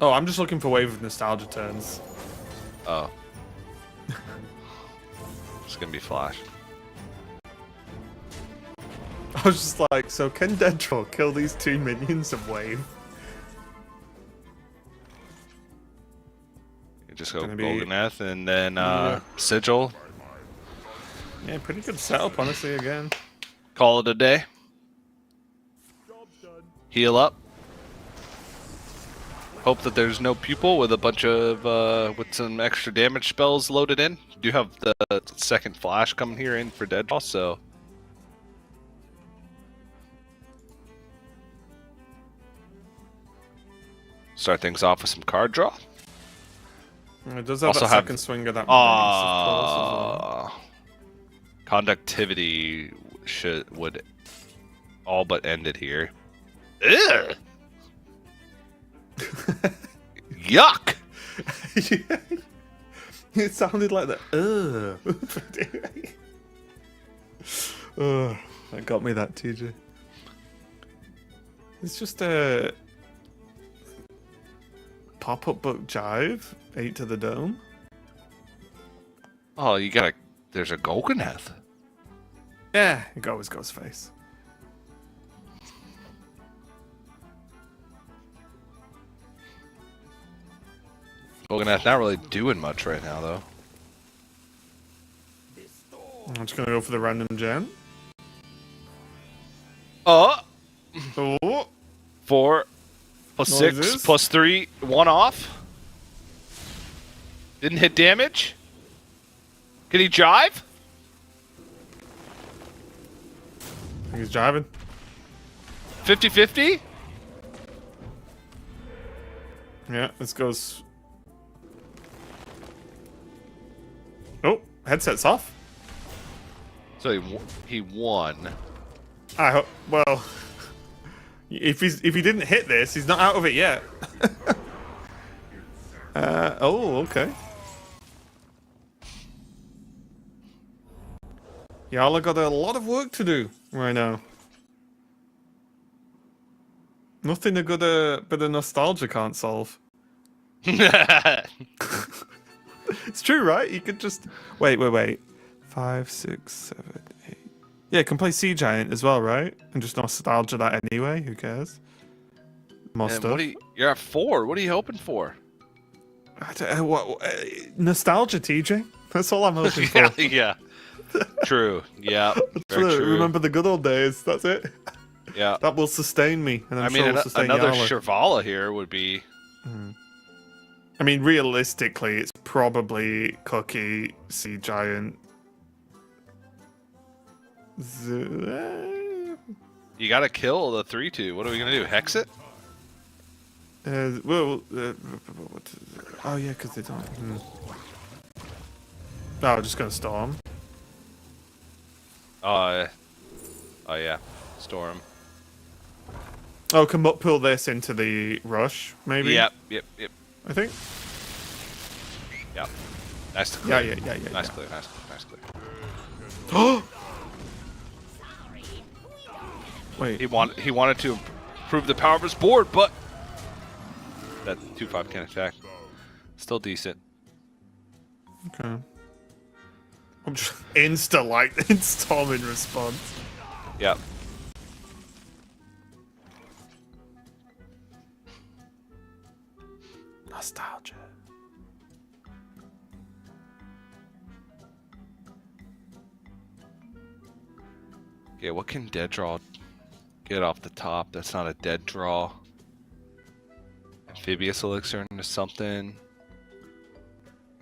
Oh, I'm just looking for wave of nostalgia turns. Oh. It's gonna be Flash. I was just like, so can Deaddraw kill these 2 minions of wave? You just go Gonna be- Golganeth and then Yeah. Sigil. Yeah, pretty good setup, honestly, again. Call it a day. Heal up. Hope that there's no pupil with a bunch of with some extra damage spells loaded in. You do have the second flash coming here in for Deaddraw, so start things off with some card draw. It does have Also that have- second swing of that mace, of course, as well. Conductivity would all but end it here. Ugh. Yuck! Yeah. It sounded like that. That got me, that TJ. It's just a pop-up book jive, 8 to the dome. Oh, there's a Golganeth. Yeah, it always goes face. Golganeth not really doing much right now, though. I'm just gonna go for the random gen. Oh! Oh, 4 plus 6 Noises. plus 3, 1 off. Didn't hit damage. Can he jive? he's jiving. 50-50? Yeah, this goes. Oh, headset's off. So he won. I hope. Well, if he didn't hit this, he's not out of it yet. Oh, okay. Y'all have got a lot of work to do right now. Nothing a good bit of nostalgia can't solve. It's true, right? You could just wait. 5, 6, 7, 8. Yeah, you can play Sea Giant as well, right? And just nostalgia that anyway. Who cares? More And stuff. you're at 4. What are you hoping for? I don't, nostalgia, TJ. That's all I'm hoping for. Yeah. True. Yeah. Very true. Remember the good old days. That's it. Yeah. That will sustain me, and I'm I mean, sure will sustain another Yala. Shirvala here would be. I mean, realistically, it's probably Cookie, Sea Giant. You gotta kill the 3/2. What are we gonna do? Hex it? Oh yeah, because they don't. No, I'm just gonna storm. Oh yeah. Storm. Oh, can pull this into the rush, maybe? Yep. I think. Yep. Nice to clear. Yeah. Nice clear. Nice clear. Oh! Wait. He wanted to improve the power of his board, but that 2/5 can't attack. Still decent. Okay. I'm just insta storm in response. Yep. Nostalgia. Okay, what can dead draw get off the top? That's not a dead draw. Amphibious elixir into something.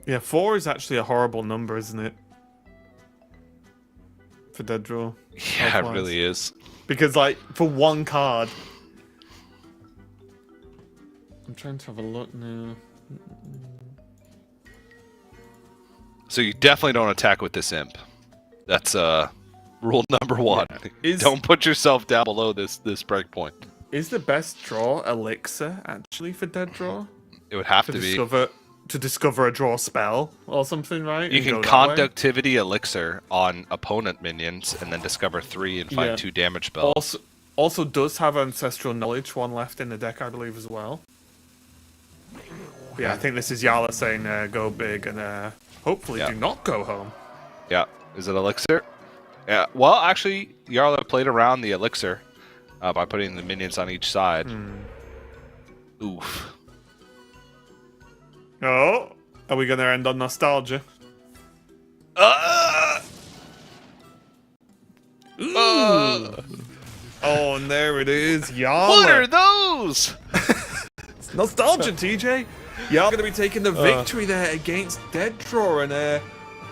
Yeah, 4 is actually a horrible number, isn't it? For dead draw. Yeah, it Health-wise. really is. Because, like, for one card. I'm trying to have a look now. So you definitely don't attack with this imp. That's rule number 1. Yeah. Don't put yourself down below this breakpoint. Is the best draw elixir actually for dead draw? It would have to be. To discover a draw spell or something, right? You And can go that way? conductivity elixir on opponent minions and then discover 3 and find Yeah. 2 damage spells. Also does have ancestral knowledge, 1 left in the deck, I believe, as well. Yeah, I think this is Yala saying go big and hopefully Yeah. do not go home. Yeah. Is it elixir? Yeah. Well, actually, Yarla played around the elixir by putting the minions on each side. Oof. Oh, are we going to end on nostalgia? Oh, and there it is, Yala. What are those? Nostalgia, TJ. Y'all going to be taking the victory there against Dead Draw, and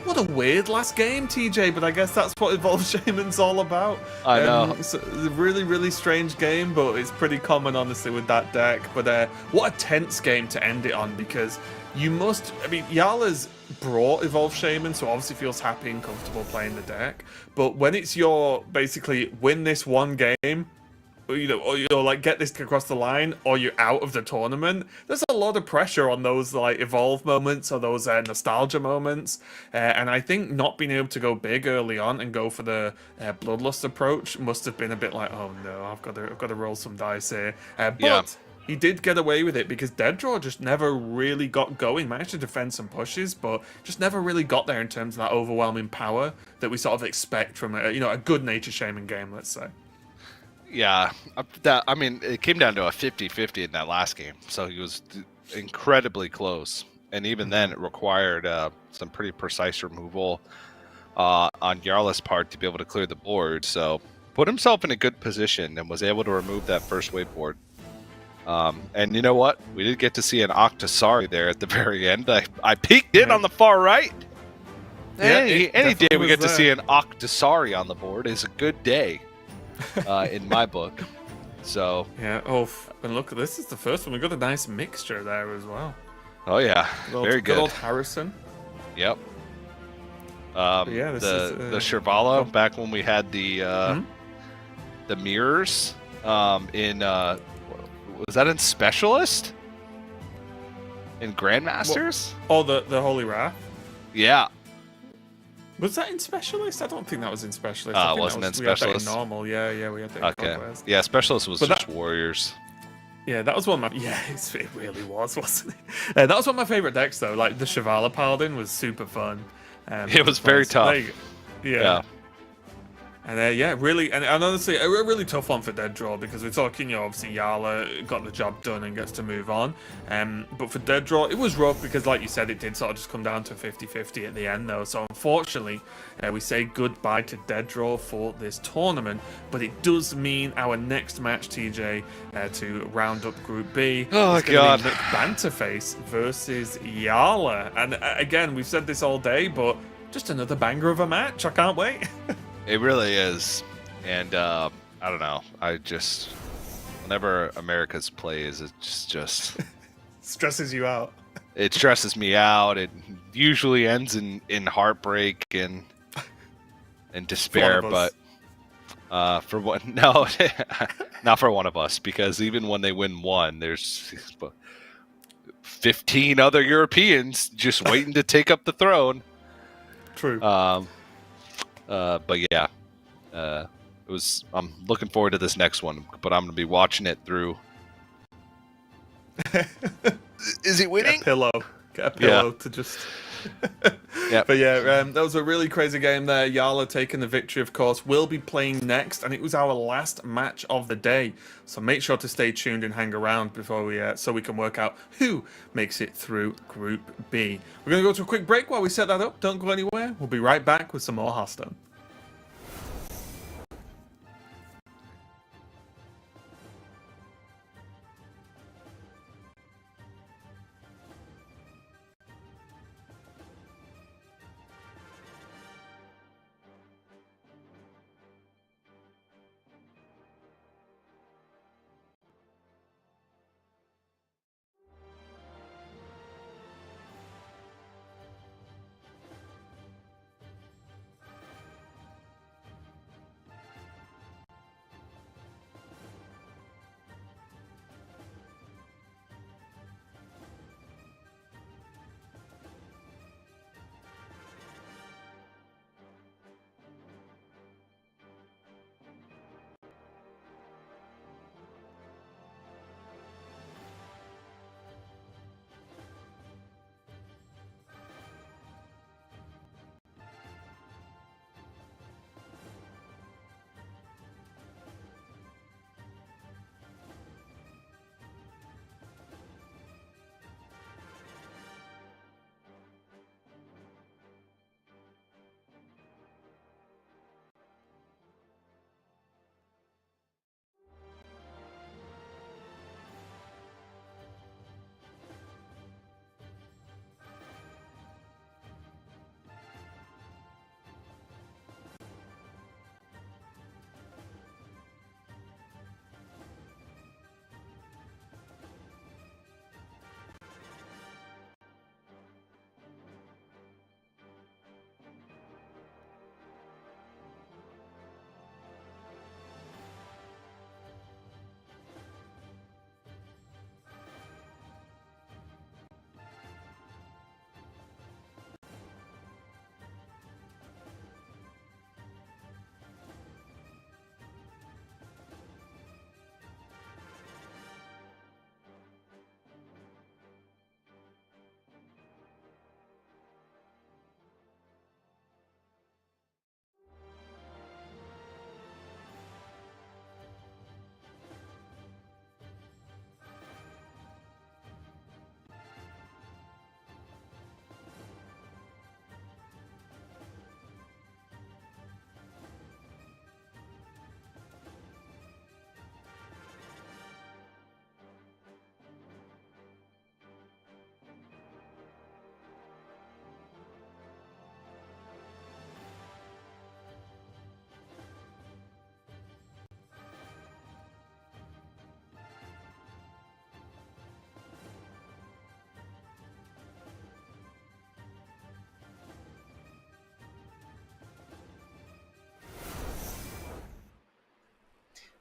what a weird last game, TJ. But I guess that's what Evolved Shaman's all about. I know. It's a really, really strange game, but it's pretty common, honestly, with that deck. But what a tense game to end it on, because you must. I mean, Yala's brought Evolved Shaman, so obviously feels happy and comfortable playing the deck. But when it's your basically win this one game, or like get this across the line, or you're out of the tournament. There's a lot of pressure on those like evolve moments or those nostalgia moments, and I think not being able to go big early on and go for the bloodlust approach must have been a bit like, oh no, I've got to roll some dice here. But Yeah. he did get away with it because Dead Draw just never really got going. Managed to defend some pushes, but just never really got there in terms of that overwhelming power that we sort of expect from a good Nature Shaman game, let's say. Yeah, I mean, it came down to a 50-50 in that last game, so he was incredibly close. And even then, it required some pretty precise removal on Jarla's part to be able to clear the board. So put himself in a good position and was able to remove that first wave board. And you know what? We did get to see an Octasari there at the very end. I peeked in on the far right. Yeah, Any day we was get to there. see an Octasari on the board is a good day. In my book. So Yeah. Oh, and look, this is the first one. We got a nice mixture there as well. oh yeah, very Good good. old Harrison. Yep. Yeah, this is, the Shirvala back when we had the mirrors in was that in Specialist? In Grandmasters? Oh, the Holy Wrath. Yeah. Was that in Specialist? I don't think that was in Specialist. It I think wasn't that in we had that Specialist? normal. Yeah, we had that in Okay. Conquest. Yeah, Specialist was But just that- warriors. Yeah, that was one of my. Yeah, it really was, wasn't it? That was one of my favorite decks, though. Like the Shivala Paladin was super fun. It was very tough. There you go. Yeah. And yeah, really, and honestly, a really tough one for Dead Draw because we're talking, obviously Yala got the job done and gets to move on. But for Dead Draw, it was rough because, like you said, it did sort of just come down to 50-50 at the end, though. So unfortunately, we say goodbye to Dead Draw for this tournament. But it does mean our next match, TJ, to round up Group B. Oh, is gonna God. be Nick Banterface versus Yala. And again, we've said this all day, but just another banger of a match. I can't wait. It really is. And I don't know. I just whenever America's plays, it just Stresses you out. it stresses me out. It usually ends in heartbreak and despair, For one but for one no not for one of us, because even when they win one, there's 15 other Europeans just waiting to take up the throne. True. But yeah, it was. I'm looking forward to this next one, but I'm gonna be watching it through. Is he winning? Get a pillow to just. Yep. But yeah, that was a really crazy game there. Yala taking the victory, of course. We'll be playing next, and it was our last match of the day. So make sure to stay tuned and hang around before we, so we can work out who makes it through Group B. We're gonna go to a quick break while we set that up. Don't go anywhere. We'll be right back with some more Hearthstone.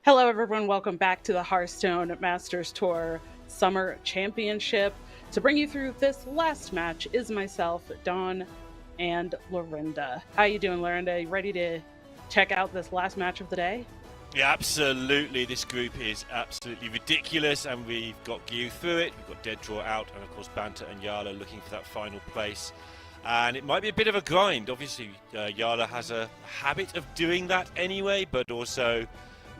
Hello, everyone. Welcome back to the Hearthstone Masters Tour Summer Championship. To bring you through this last match is myself, Dawn, and Lorinda. How you doing, Lorinda? You ready to check out this last match of the day? Yeah, absolutely. This group is absolutely ridiculous, and we've got Gyu through it. We've got Dead Draw out, and of course Banter and Yala looking for that final place. And it might be a bit of a grind. Obviously, Yala has a habit of doing that anyway, but also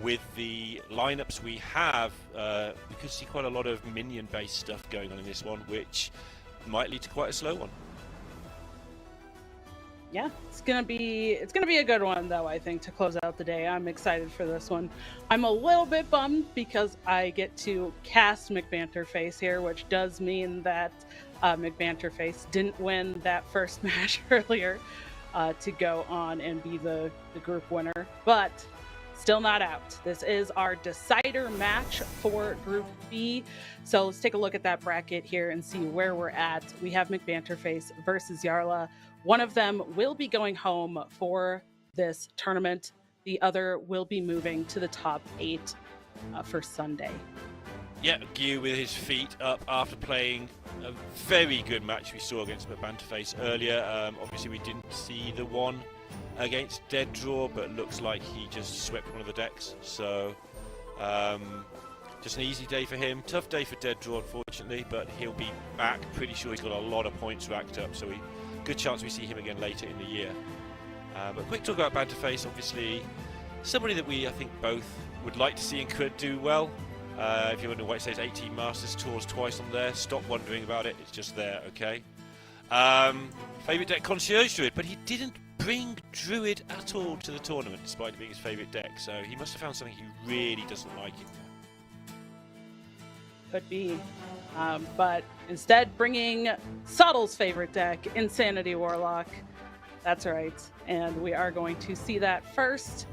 with the lineups we have, we could see quite a lot of minion-based stuff going on in this one, which might lead to quite a slow one. Yeah, it's gonna be a good one though, I think, to close out the day. I'm excited for this one. I'm a little bit bummed because I get to cast McBanterface here, which does mean that McBanterface didn't win that first match earlier to go on and be the group winner, but still not out. This is our decider match for Group B. So let's take a look at that bracket here and see where we're at. We have McBanterface versus Yarla. One of them will be going home for this tournament. The other will be moving to the top 8 for Sunday. Yeah, Gyu with his feet up after playing a very good match we saw against McBanterface earlier. Obviously, we didn't see the one against Dead Draw, but looks like he just swept one of the decks. So, just an easy day for him. Tough day for Dead Draw, unfortunately, but he'll be back. Pretty sure he's got a lot of points racked up, so good chance we see him again later in the year. But quick talk about Banterface, obviously somebody that I think both would like to see and could do well. If you're wondering why it says 18 Masters Tours twice on there, stop wondering about it, it's just there, okay? Favourite deck, Concierge Druid, but he didn't bring Druid at all to the tournament, despite it being his favourite deck, so he must have found something he really doesn't like in there. Could be. But instead bringing Subtle's favorite deck, Insanity Warlock. That's right. And we are going to see that first.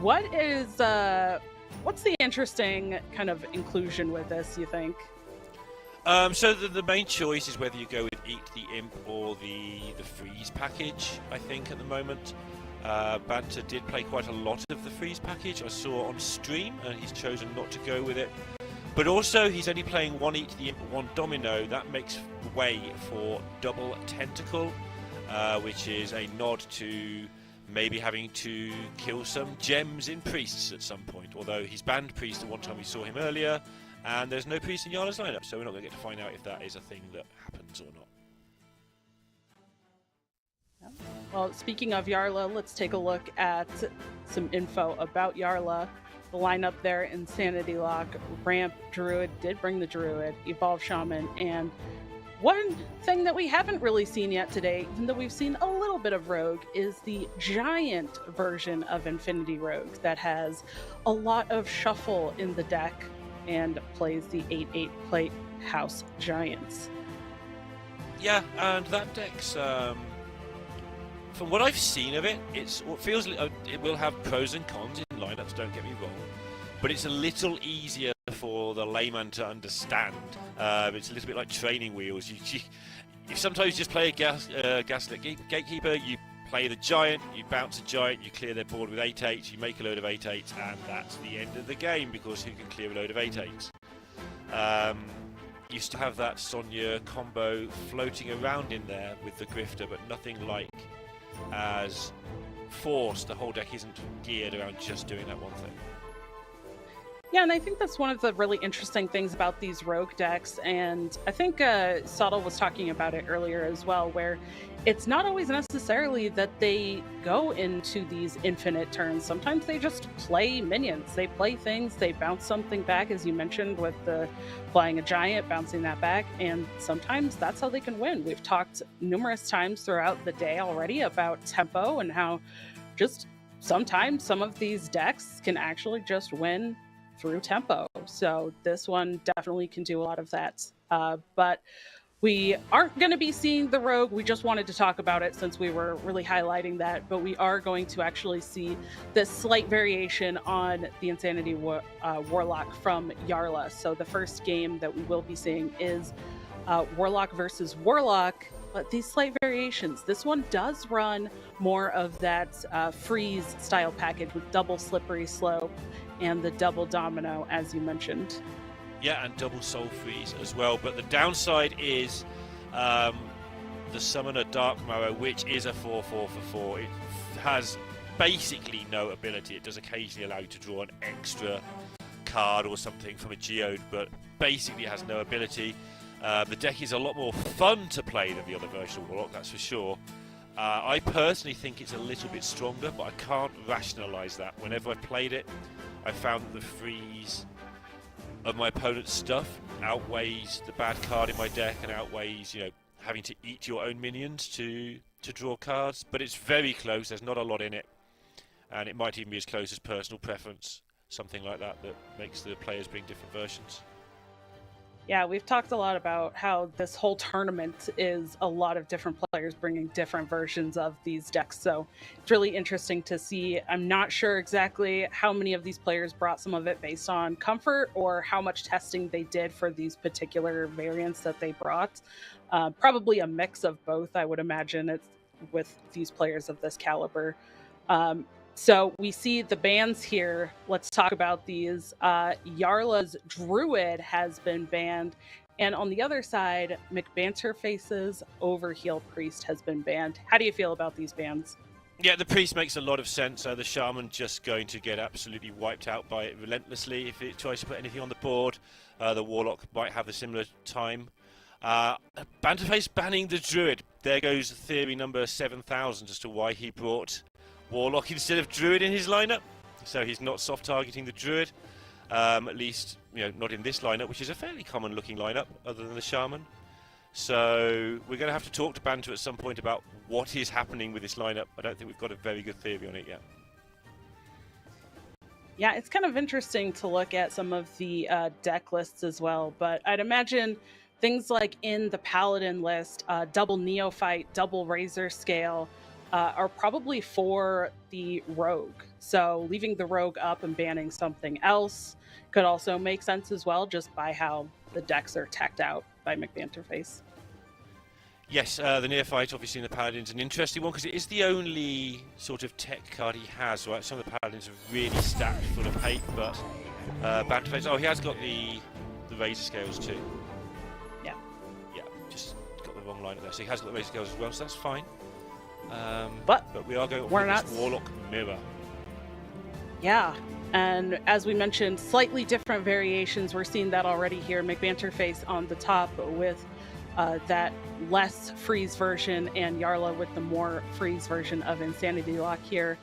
What's the interesting kind of inclusion with this, you think? So the main choice is whether you go with Eat the Imp or the Freeze package, I think, at the moment. Banter did play quite a lot of the Freeze package, I saw on stream, and he's chosen not to go with it. But also, he's only playing one Eat the Imp, one Domino. That makes way for Double Tentacle, which is a nod to maybe having to kill some gems in Priests at some point. Although he's banned Priest the one time we saw him earlier, and there's no Priest in Yala's lineup, so we're not going to get to find out if that is a thing that happens or not. Well, speaking of Yarla, let's take a look at some info about Yarla. The lineup there, Insanity Lock, Ramp, Druid, did bring the Druid, Evolve Shaman, and one thing that we haven't really seen yet today, even though we've seen a little bit of Rogue, is the giant version of Infinity Rogue that has a lot of shuffle in the deck and plays the 8/8 plate House Giants. Yeah, and that deck's, from what I've seen of it, it will have pros and cons in lineups, don't get me wrong, but it's a little easier for the layman to understand. It's a little bit like training wheels. You sometimes just play a Gaslit Gatekeeper, you play the Giant, you bounce a Giant, you clear their board with 8/8s, you make a load of 8/8s, and that's the end of the game, because who can clear a load of 8/8s? Used to have that Sonya combo floating around in there with the Grifter, but nothing like as forced. The whole deck isn't geared around just doing that one thing. Yeah, and I think that's one of the really interesting things about these rogue decks, and I think Subtle was talking about it earlier as well, where it's not always necessarily that they go into these infinite turns. Sometimes they just play minions. They play things, they bounce something back, as you mentioned, with the playing a giant, bouncing that back, and sometimes that's how they can win. We've talked numerous times throughout the day already about tempo and how just sometimes some of these decks can actually just win through tempo. So this one definitely can do a lot of that. But we aren't going to be seeing the Rogue. We just wanted to talk about it since we were really highlighting that. But we are going to actually see this slight variation on the Insanity Warlock from Yarla. So the first game that we will be seeing is Warlock versus Warlock. but these slight variations. This one does run more of that freeze style package with double slippery slope and the double domino, as you mentioned. Yeah, and double soul freeze as well. But the downside is the Summoner Dark Marrow, which is a 4/4 for 4. It has basically no ability. It does occasionally allow you to draw an extra card or something from a geode, but basically it has no ability. The deck is a lot more fun to play than the other version of Warlock, that's for sure. I personally think it's a little bit stronger, but I can't rationalise that. Whenever I've played it, I found that the freeze of my opponent's stuff outweighs the bad card in my deck and outweighs, having to eat your own minions to draw cards. But it's very close, there's not a lot in it, and it might even be as close as personal preference, something like that makes the players bring different versions. Yeah, we've talked a lot about how this whole tournament is a lot of different players bringing different versions of these decks. So it's really interesting to see. I'm not sure exactly how many of these players brought some of it based on comfort or how much testing they did for these particular variants that they brought. Probably a mix of both, I would imagine, it's with these players of this caliber. So we see the bans here. Let's talk about these. Yarla's Druid has been banned. And on the other side, McBanterface's Overheal Priest has been banned. How do you feel about these bans? Yeah, the Priest makes a lot of sense. The Shaman just going to get absolutely wiped out by it relentlessly if it tries to put anything on the board. The Warlock might have a similar time. Banterface banning the Druid. There goes theory number 7,000 as to why he brought Warlock instead of Druid in his lineup, so he's not soft targeting the Druid, at least not in this lineup, which is a fairly common looking lineup other than the Shaman. So we're going to have to talk to Banter at some point about what is happening with this lineup. I don't think we've got a very good theory on it yet. Yeah, it's kind of interesting to look at some of the deck lists as well, but I'd imagine things like in the Paladin list, double Neophyte, double Razor Scale, are probably for the Rogue. So leaving the Rogue up and banning something else could also make sense as well, just by how the decks are tacked out by McBanterface. Yes, the Neophyte, obviously, in the Paladin's an interesting one, because it is the only sort of tech card he has, right? Some of the Paladins are really stacked full of hate, but Banterface, he has got the Razor Scales too. Yeah. Yeah, just got the wrong line there. So he has got the Razor Scales as well, so that's fine. But we are going we're with not this Warlock Mirror. Yeah, and as we mentioned, slightly different variations. We're seeing that already here. McBanterface on the top with that less freeze version, and Yarla with the more freeze version of Insanity Lock here.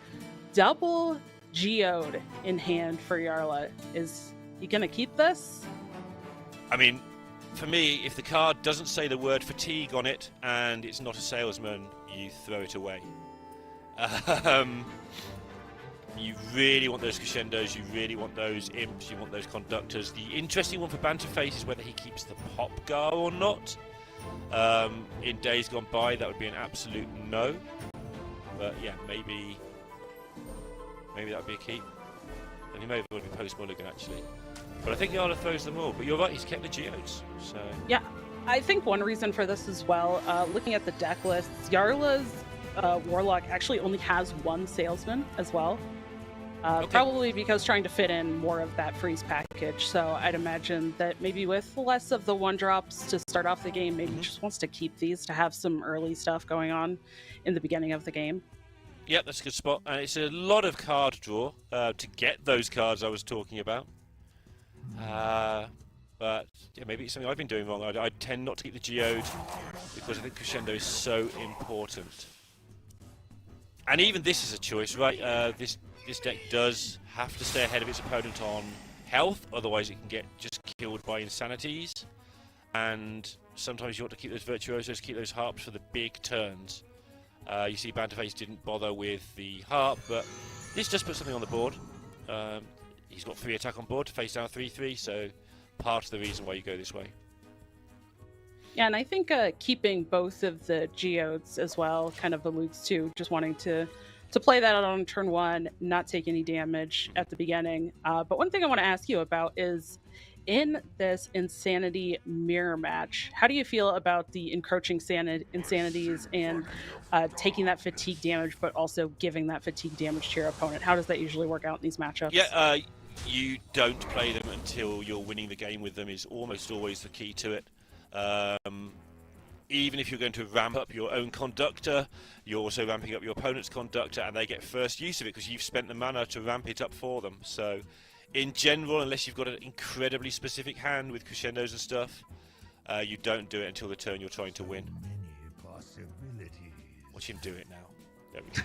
Double Geode in hand for Yarla. Is he going to keep this? I mean, for me, if the card doesn't say the word fatigue on it and it's not a salesman, you throw it away. You really want those crescendos, you really want those imps, you want those conductors. The interesting one for Banterface is whether he keeps the pop gar or not. In days gone by, that would be an absolute no. But yeah, maybe that would be a keep. And he may have already post Mulligan actually. But I think Yarla throws them all. But you're right, he's kept the geodes. So yeah, I think one reason for this as well, looking at the deck lists, Yarla's Warlock actually only has one salesman as well. Okay. Probably because trying to fit in more of that freeze package. So I'd imagine that maybe with less of the one drops to start off the game, maybe just wants to keep these to have some early stuff going on in the beginning of the game. Yep, that's a good spot. And it's a lot of card draw to get those cards I was talking about. But yeah, maybe it's something I've been doing wrong. I tend not to keep the geode because I think crescendo is so important. And even this is a choice, right? This deck does have to stay ahead of its opponent on health, otherwise it can get just killed by insanities. And sometimes you want to keep those virtuosos, keep those harps for the big turns. You see Banterface didn't bother with the harp, but this just puts something on the board. He's got 3 attack on board to face down 3/3, so part of the reason why you go this way. Yeah, and I think keeping both of the geodes as well kind of alludes to just wanting to play that out on turn 1, not take any damage at the beginning. But one thing I want to ask you about is in this Insanity mirror match, how do you feel about the encroaching insanities and taking that fatigue damage, but also giving that fatigue damage to your opponent? How does that usually work out in these matchups? Yeah, you don't play them until you're winning the game with them is almost always the key to it. Even if you're going to ramp up your own conductor, you're also ramping up your opponent's conductor, and they get first use of it because you've spent the mana to ramp it up for them. So, in general, unless you've got an incredibly specific hand with crescendos and stuff, you don't do it until the turn you're trying to win. Watch him do it now. There we go.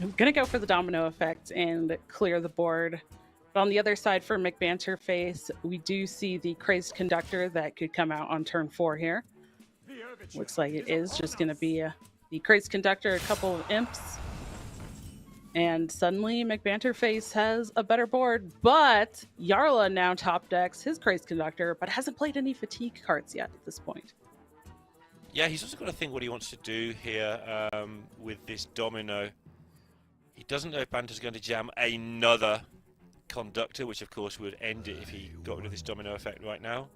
I'm going to go for the domino effect and clear the board. But on the other side for McBanterface, we do see the Crazed Conductor that could come out on turn 4 here. Looks like it is just going to be the Crazed Conductor, a couple of imps. And suddenly McBanterface has a better board, but Yarla now top decks his Crazed Conductor, but hasn't played any fatigue cards yet at this point. Yeah, he's also got to think what he wants to do here with this domino. He doesn't know if Banter's going to jam another conductor, which of course would end it if he got rid of this domino effect right now.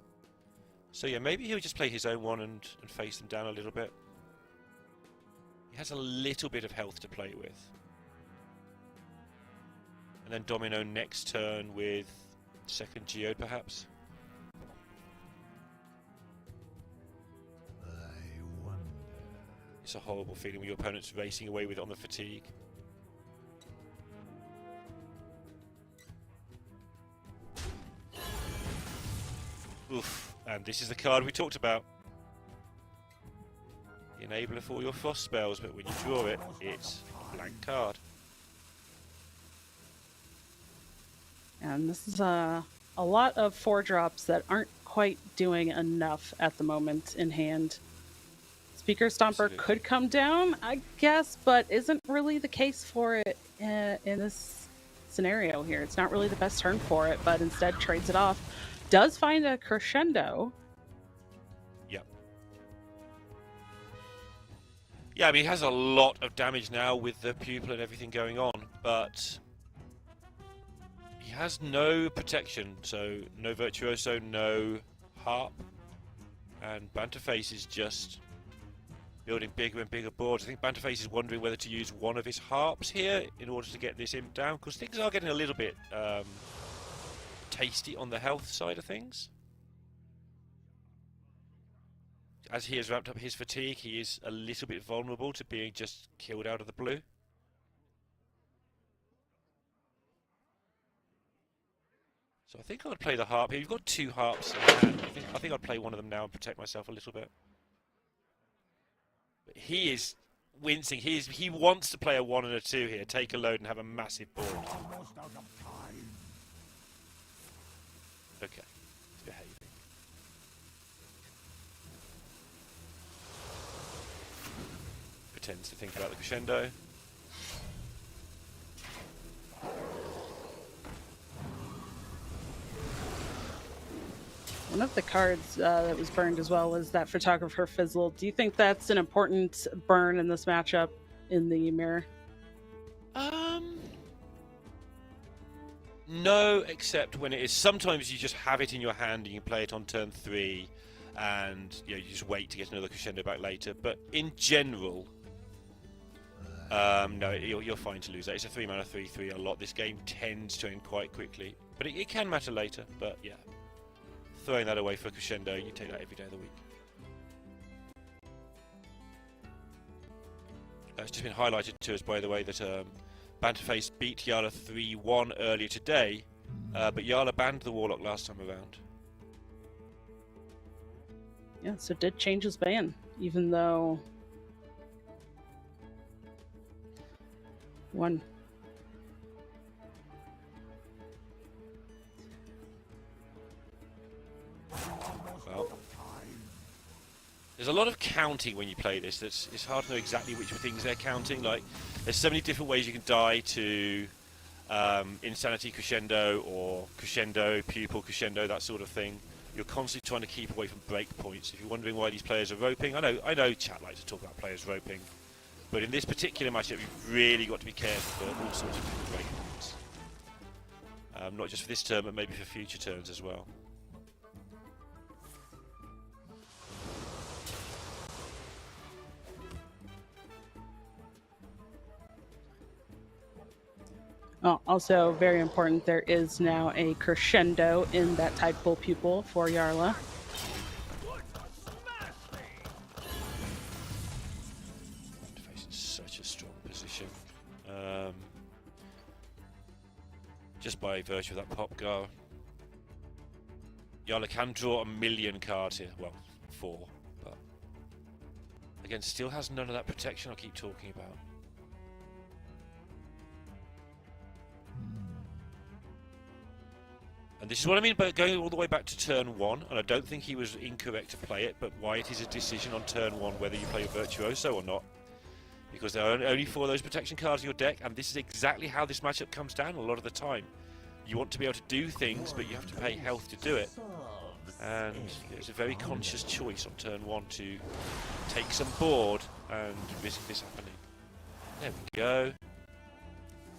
So yeah, maybe he'll just play his own one and face them down a little bit. He has a little bit of health to play with. And then domino next turn with second geode perhaps. It's a horrible feeling when your opponent's racing away with it on the fatigue. Oof, and this is the card we talked about. The enabler for all your frost spells, but when you draw it, it's a blank card. And this is a lot of 4-drops that aren't quite doing enough at the moment in hand. Speaker Stomper Absolutely. could come down, I guess, but isn't really the case for it in this scenario here. It's not really the best turn for it, but instead trades it off. Does find a crescendo. Yep. Yeah, I mean, he has a lot of damage now with the pupil and everything going on, but he has no protection, so no Virtuoso, no Harp, and Banterface is just building bigger and bigger boards. I think Banterface is wondering whether to use one of his Harps here in order to get this imp down, because things are getting a little bit tasty on the health side of things. As he has ramped up his fatigue, he is a little bit vulnerable to being just killed out of the blue. So I think I'd play the Harp here. You've got 2 Harps in hand. I think I'd play one of them now and protect myself a little bit. But he is wincing. He wants to play a 1 and a 2 here, take a load and have a massive board. Okay, he's behaving. Pretends to think about the crescendo. One of the cards that was burned as well was that Photographer Fizzle. Do you think that's an important burn in this matchup in the mirror? No, except when it is. Sometimes you just have it in your hand and you can play it on turn 3, and you just wait to get another crescendo back later. But in general, no, you're fine to lose that. It's a 3 mana 3/3 a lot. This game tends to end quite quickly, but it can matter later. But yeah, throwing that away for a crescendo, you take that every day of the week. It's just been highlighted to us, by the way, that Banterface beat Yarla 3-1 earlier today, but Yarla banned the Warlock last time around. Yeah, so did change his ban, even though one. Well, there's a lot of counting when you play this. It's hard to know exactly which things they're counting. Like, there's so many different ways you can die to Insanity Crescendo or Crescendo, Pupil Crescendo, that sort of thing. You're constantly trying to keep away from break points. If you're wondering why these players are roping, I know chat likes to talk about players roping, but in this particular matchup, you've really got to be careful for all sorts of different break points. Not just for this turn, but maybe for future turns as well. Oh, also, very important, there is now a crescendo in that Tideful Pupil for Yarla. Facing such a strong position. Just by virtue of that pop go. Yarla can draw a million cards here. Well, 4. But again, still has none of that protection I keep talking about. And this is what I mean by going all the way back to turn 1, and I don't think he was incorrect to play it, but why it is a decision on turn 1 whether you play a Virtuoso or not. Because there are only 4 of those protection cards in your deck, and this is exactly how this matchup comes down a lot of the time. You want to be able to do things, but you have to pay health to do it. And it's a very conscious choice on turn 1 to take some board and risk this happening. There we go.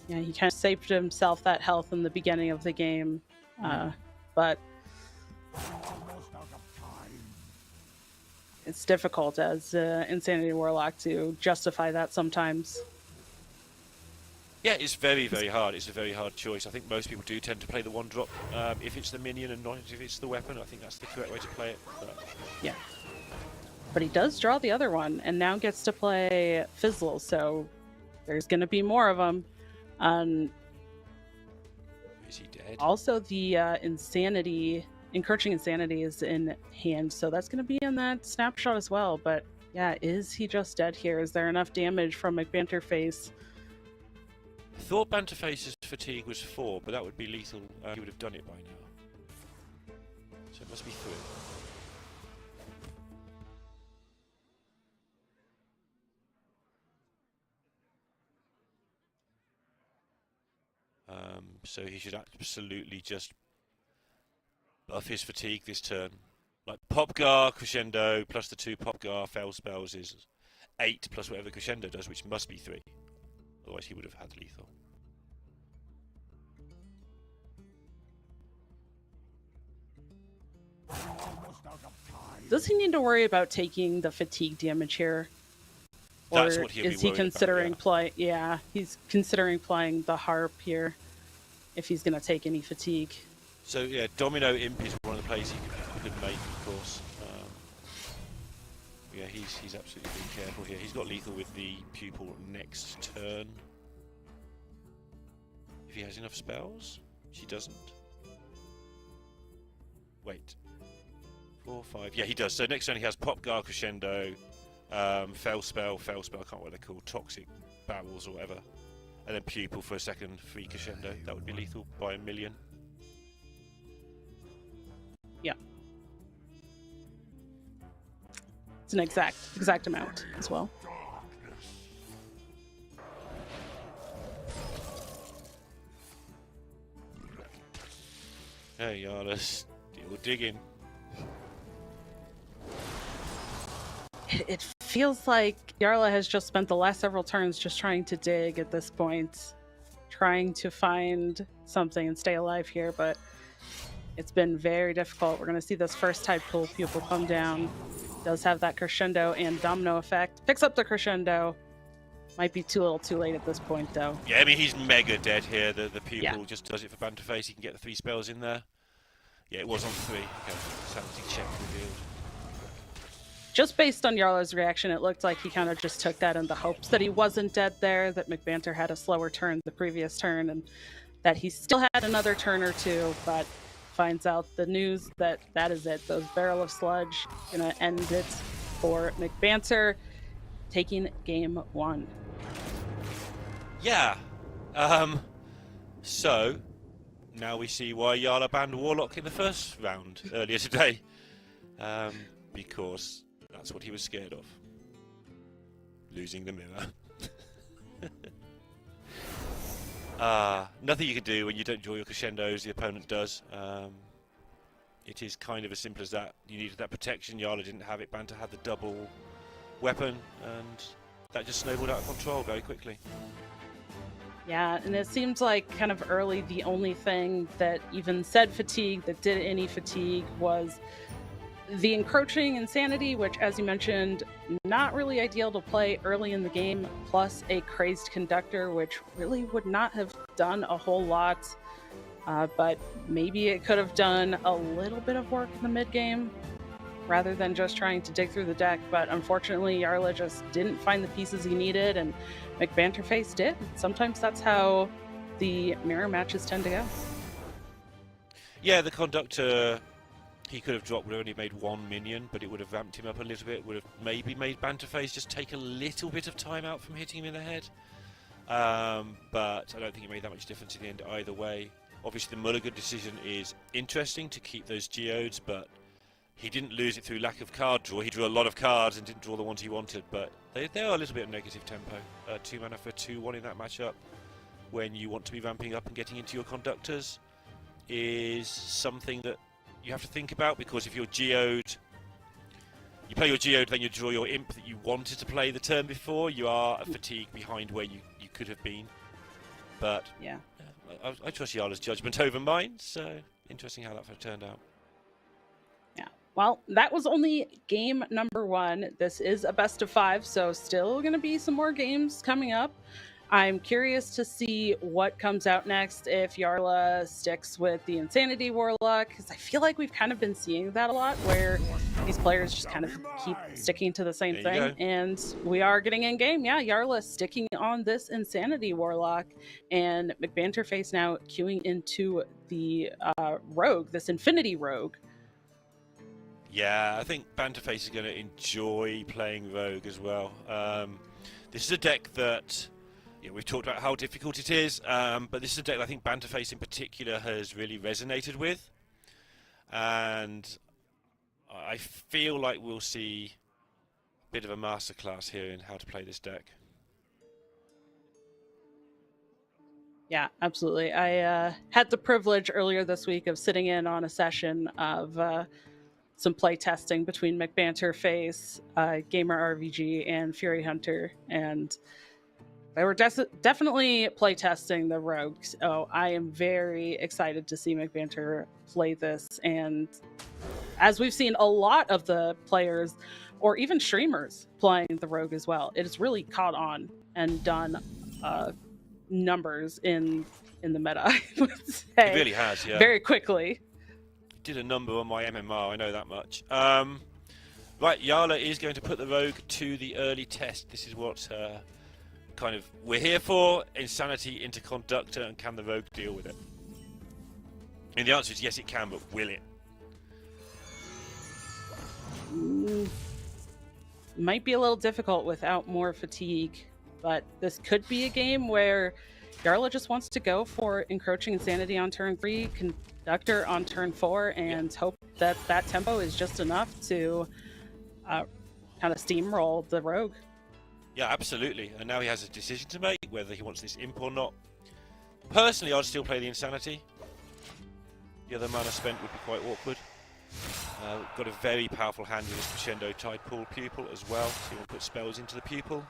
Yeah, he kind of saved himself that health in the beginning of the game. But it's difficult as Insanity Warlock to justify that sometimes. Yeah, it's very, very hard. It's a very hard choice. I think most people do tend to play the 1-drop if it's the minion and not if it's the weapon. I think that's the correct way to play it. But Yeah. But he does draw the other one and now gets to play Fizzle, so there's going to be more of them. is he dead? Also, the Encroaching Insanity is in hand, so that's going to be in that snapshot as well. But yeah, is he just dead here? Is there enough damage from McBanterface? I thought Banterface's fatigue was 4, but that would be lethal. He would have done it by now. So it must be 3. So he should absolutely just buff his fatigue this turn. Like Popgar, Crescendo, plus the 2 Popgar fail spells is 8 plus whatever Crescendo does, which must be 3. Otherwise he would have had lethal. Does he need to worry about taking the fatigue damage here? Or That's what he'll is be he worried considering about, Yeah, he's considering playing the Harp here if he's going to take any fatigue. So yeah, Domino Imp is one of the plays he could make, of course. Yeah, he's absolutely being careful here. He's got lethal with the Pupil next turn. If he has enough spells, she doesn't. Wait. 4, 5. Yeah, he does. So next turn he has Popgar, Crescendo, Fell Spell, I can't remember what they're called, Toxic Barrels or whatever. And then Pupil for a second free Crescendo. That would be lethal by a million. Yeah. It's an exact amount as well. Hey, Yarla, still digging. It feels like Yarla has just spent the last several turns just trying to dig at this point, trying to find something and stay alive here, but it's been very difficult. We're going to see this first Tideful Pupil come down. Does have that Crescendo and Domino effect. Picks up the Crescendo. Might be a little too late at this point, though. Yeah, I mean, he's mega dead here. The Pupil Yeah. just does it for Banterface. He can get the 3 spells in there. Yeah, it was on 3. Okay, sanity check revealed. Just based on Yarla's reaction, it looked like he kind of just took that in the hopes that he wasn't dead there, that McBanter had a slower turn the previous turn, and that he still had another turn or two, but finds out the news that that is it. Those Barrel of Sludge gonna end it for McBanter, taking game 1. Yeah. So now we see why Yarla banned Warlock in the first round earlier today. Because that's what he was scared of. Losing the mirror. Nothing you can do when you don't draw your crescendos, the opponent does. It is kind of as simple as that. You needed that protection, Yarla didn't have it, Banter had the double weapon, and that just snowballed out of control very quickly. Yeah, and it seems like kind of early the only thing that even said fatigue, that did any fatigue, was the encroaching insanity, which, as you mentioned, not really ideal to play early in the game, plus a crazed conductor, which really would not have done a whole lot. But maybe it could have done a little bit of work in the mid game rather than just trying to dig through the deck. But unfortunately, Yarla just didn't find the pieces he needed, and McBanterface did. Sometimes that's how the mirror matches tend to go. Yeah, the conductor, he could have dropped, would have only made one minion, but it would have ramped him up a little bit, would have maybe made Banterface just take a little bit of time out from hitting him in the head. But I don't think it made that much difference in the end either way. Obviously, the Mulligan decision is interesting to keep those geodes, but he didn't lose it through lack of card draw. He drew a lot of cards and didn't draw the ones he wanted, but they are a little bit of negative tempo. 2 mana for 2/1 in that matchup, when you want to be ramping up and getting into your conductors, is something that you have to think about, because if you're geode, you play your geode, then you draw your imp that you wanted to play the turn before, you are a fatigue behind where you could have been. But Yeah. I trust Yala's judgment over mine, so interesting how that turned out. Yeah. Well, that was only game number 1. This is a best of 5, so still going to be some more games coming up. I'm curious to see what comes out next, if Yarla sticks with the Insanity Warlock, because I feel like we've kind of been seeing that a lot, where these players just kind of keep sticking to the same There you thing. And we are getting in game. Yeah, Yarla sticking on this Insanity Warlock, and McBanterface now queuing into the Rogue, this Infinity Rogue. Yeah, I think Banterface is going to enjoy playing Rogue as well. This is a deck that, we've talked about how difficult it is, but this is a deck that I think Banterface in particular has really resonated with. And I feel like we'll see a bit of a masterclass here in how to play this deck. Yeah, absolutely. I had the privilege earlier this week of sitting in on a session of some play testing between McBanterface, Gamer RVG, and Fury Hunter, and they were definitely play testing the Rogue. So I am very excited to see McBanter play this. And as we've seen a lot of the players, or even streamers, playing the Rogue as well, it has really caught on and done numbers in the meta, I would say. It really has, yeah. Very quickly. Did a number on my MMR, I know that much. Right, Yarla is going to put the Rogue to the early test. This is what kind of we're here for. Insanity into Conductor, and can the Rogue deal with it? And the answer is yes, it can, but will it? Might be a little difficult without more fatigue, but this could be a game where Yarla just wants to go for Encroaching Insanity on turn 3, Conductor on turn 4, and hope that that tempo is just enough to kind of steamroll the Rogue. Yeah, absolutely. And now he has a decision to make, whether he wants this imp or not. Personally, I'd still play the Insanity. The other mana spent would be quite awkward. Got a very powerful hand with this Crescendo Tidepool Pupil as well, so you want to put spells into the Pupil.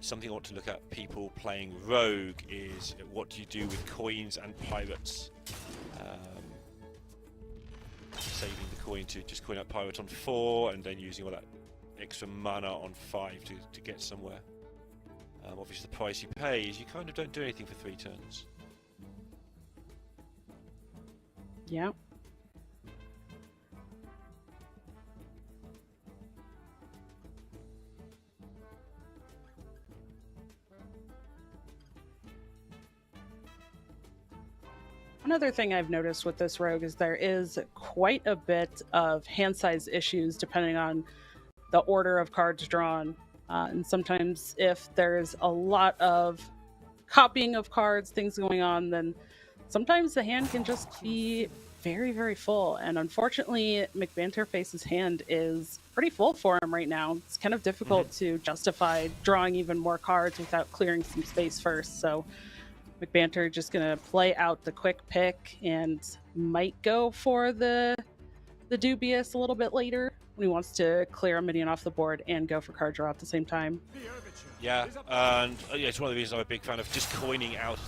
Something I want to look at people playing Rogue is what do you do with coins and pirates? Saving the coin to just coin up pirate on 4 and then using all that extra mana on 5 to get somewhere. Obviously the price you pay is you kind of don't do anything for 3 turns. Yeah. Another thing I've noticed with this Rogue is there is quite a bit of hand size issues depending on the order of cards drawn. And sometimes if there's a lot of copying of cards, things going on, then sometimes the hand can just be very, very full. And unfortunately, McBanterface's hand is pretty full for him right now. It's kind of difficult to justify drawing even more cards without clearing some space first. So McBanter just going to play out the quick pick and might go for the dubious a little bit later when he wants to clear a minion off the board and go for card draw at the same time. Yeah, and yeah, it's one of the reasons I'm a big fan of just coining out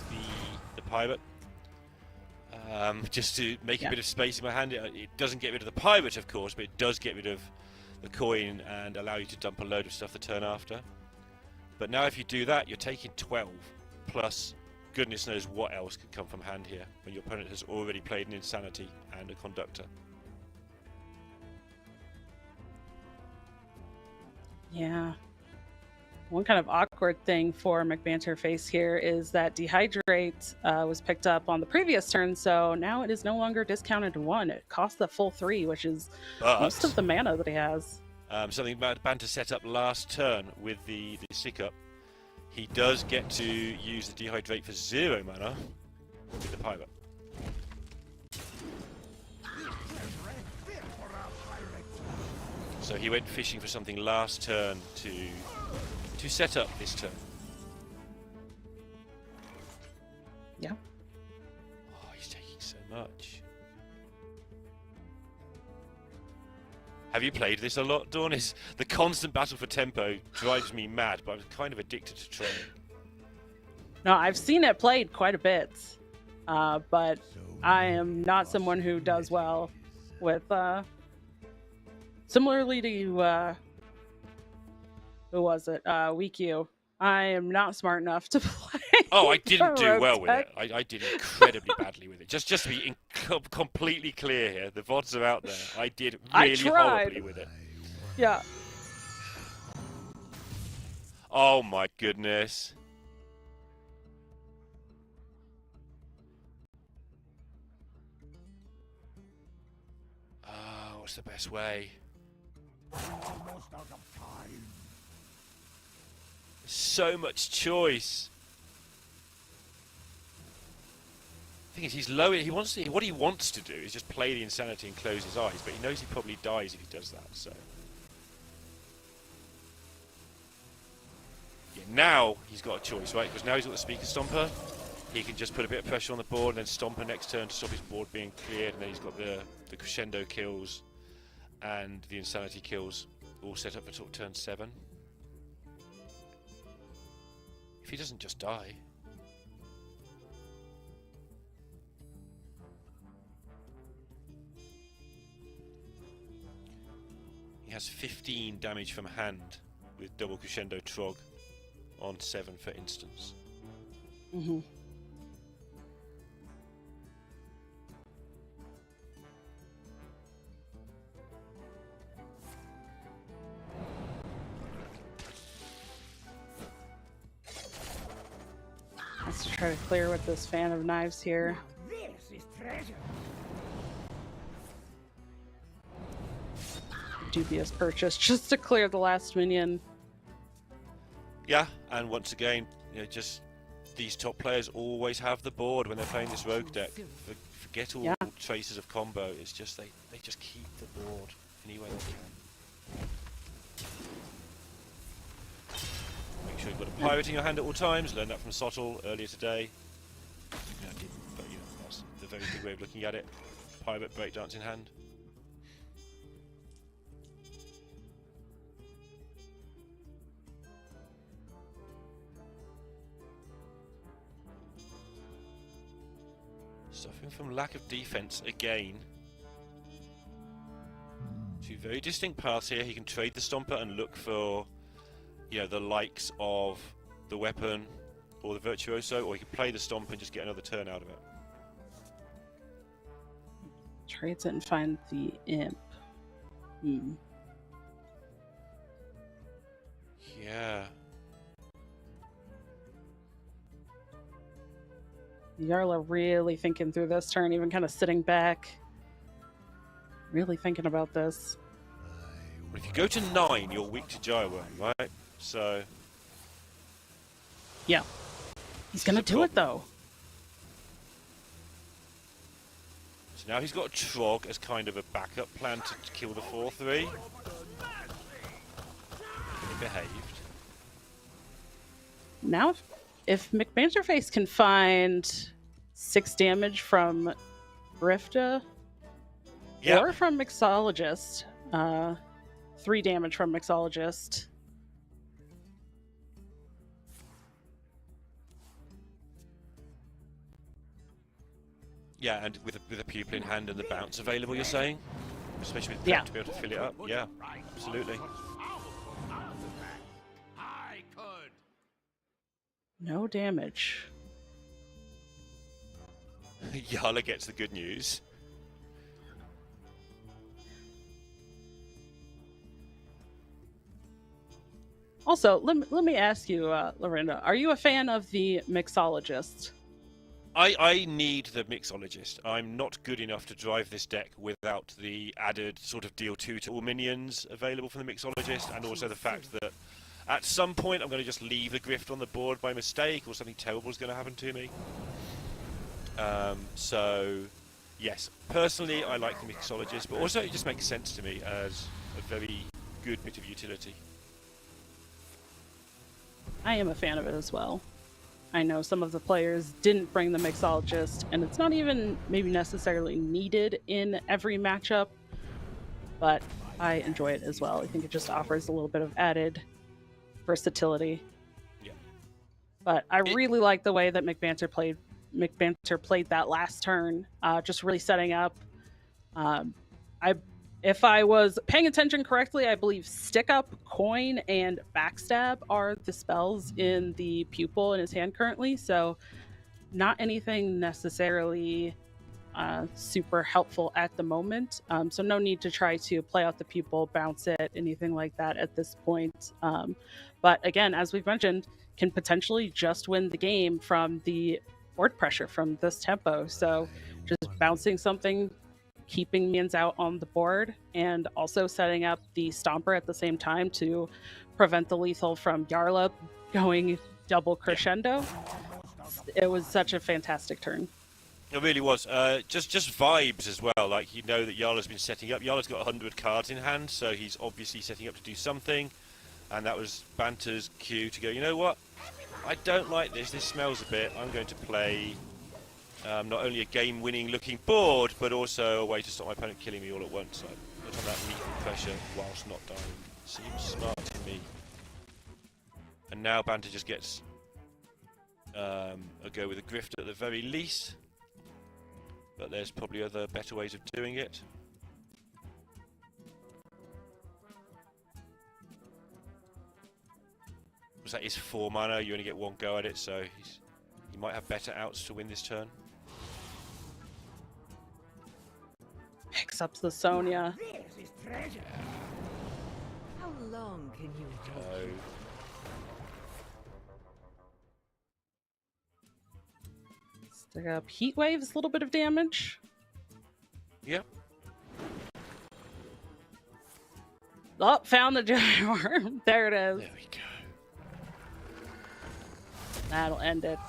the pirate. Just to make a bit of space in my hand. It doesn't get rid of the pirate, of course, but it does get rid of the coin and allow you to dump a load of stuff the turn after. But now if you do that, you're taking 12, plus goodness knows what else could come from hand here, when your opponent has already played an Insanity and a Conductor. Yeah. One kind of awkward thing for McBanterface here is that Dehydrate was picked up on the previous turn, so now it is no longer discounted to 1. It costs the full 3, which is most of the mana that he has. Something Banter set up last turn with the Sick Up. He does get to use the Dehydrate for 0 mana with the Pirate. So he went fishing for something last turn to set up this turn. Yeah. Oh, he's taking so much. Have you played this a lot, Dawn? The constant battle for tempo drives me mad, but I'm kind of addicted to trying. No, I've seen it played quite a bit, but I am not someone who does well with, similarly to, who was it? WeQ. I am not smart enough to play. Oh, I didn't do Rogue well with Tech. it. I did incredibly badly with it. Just to be completely clear here, the VODs are out there. I did really horribly with it. Yeah. Oh my goodness. Oh, what's the best way? Almost out of time. So much choice. Thing is, he's low. He wants to. What he wants to do is just play the Insanity and close his eyes, but he knows he probably dies if he does that. So, yeah, now he's got a choice, right? Because now he's got the Speaker Stomper. He can just put a bit of pressure on the board and then Stomper next turn to stop his board being cleared, and then he's got the Crescendo kills and the Insanity kills all set up for sort of turn 7. If he doesn't just die. He has 15 damage from hand with double Crescendo Trog on 7, for instance. Mm-hmm. Let's try to clear with this Fan of Knives here. This is treasure. Dubious purchase just to clear the last minion. Yeah, and once again, you know, just these top players always have the board when they're playing this rogue deck. Forget all traces of combo. It's just they just keep the board any way they can. Make sure you've got a pirate in your hand at all times. Learned that from Sottle earlier today. Yeah, I didn't, but you know, that's the very big way of looking at it. Pirate breakdance in hand. Suffering from lack of defense again. Two very distinct paths here. He can trade the Stomper and look for, you know, the likes of the weapon or the Virtuoso, or he can play the Stomp and just get another turn out of it. Trades it and find the Imp. Yeah. Yarla really thinking through this turn, even kind of sitting back. Really thinking about this. Well, if you go to 9, you're weak to Gyroworm, right? So... yeah. He's going to do it, though. So now he's got a Trog as kind of a backup plan to kill the 4-3. He behaved. Now, if McBanterface can find 6 damage from Grifta Yeah. or from Mixologist. 3 damage from Mixologist. Yeah, and with a pupil in hand and the bounce available, you're saying? Especially with Yeah. Pep to be able to fill it up. Yeah, absolutely. I could. No damage. Yala gets the good news. Also, let me ask you, Lorinda, are you a fan of the Mixologist? I need the Mixologist. I'm not good enough to drive this deck without the added sort of deal 2 to all minions available from the Mixologist, and also the fact that at some point I'm going to just leave the Grift on the board by mistake, or something terrible is going to happen to me. So, yes, personally I like the Mixologist, but also it just makes sense to me as a very good bit of utility. I am a fan of it as well. I know some of the players didn't bring the Mixologist, and it's not even maybe necessarily needed in every matchup, but I enjoy it as well. I think it just offers a little bit of added versatility. Yeah. But I really like the way that McBanter played that last turn, just really setting up. If I was paying attention correctly, I believe Stick Up, Coin, and Backstab are the spells in the Pupil in his hand currently, so not anything necessarily super helpful at the moment. So no need to try to play out the Pupil, bounce it, anything like that at this point. But again, as we've mentioned, can potentially just win the game from the board pressure from this tempo. So just bouncing something, keeping minions out on the board, and also setting up the Stomper at the same time to prevent the lethal from Yarla going double crescendo. It was such a fantastic turn. It really was. Just vibes as well. Like, you know that Yarla's been setting up. Yarla's got 100 cards in hand, so he's obviously setting up to do something. And that was Banter's cue to go, you know what? I don't like this. This smells a bit. I'm going to play not only a game-winning looking board, but also a way to stop my opponent killing me all at once. I put on that lethal pressure whilst not dying. Seems smart to me. And now Banter just gets a go with a Grift at the very least. But there's probably other better ways of doing it. Was that his 4 mana? You only get 1 go at it, so he might have better outs to win this turn. Picks up the Sonya. This is treasure. How long can you take? Stick up Heat Waves, a little bit of damage. Yep. Oh, found the giant worm. There it is. There we go. That'll end it.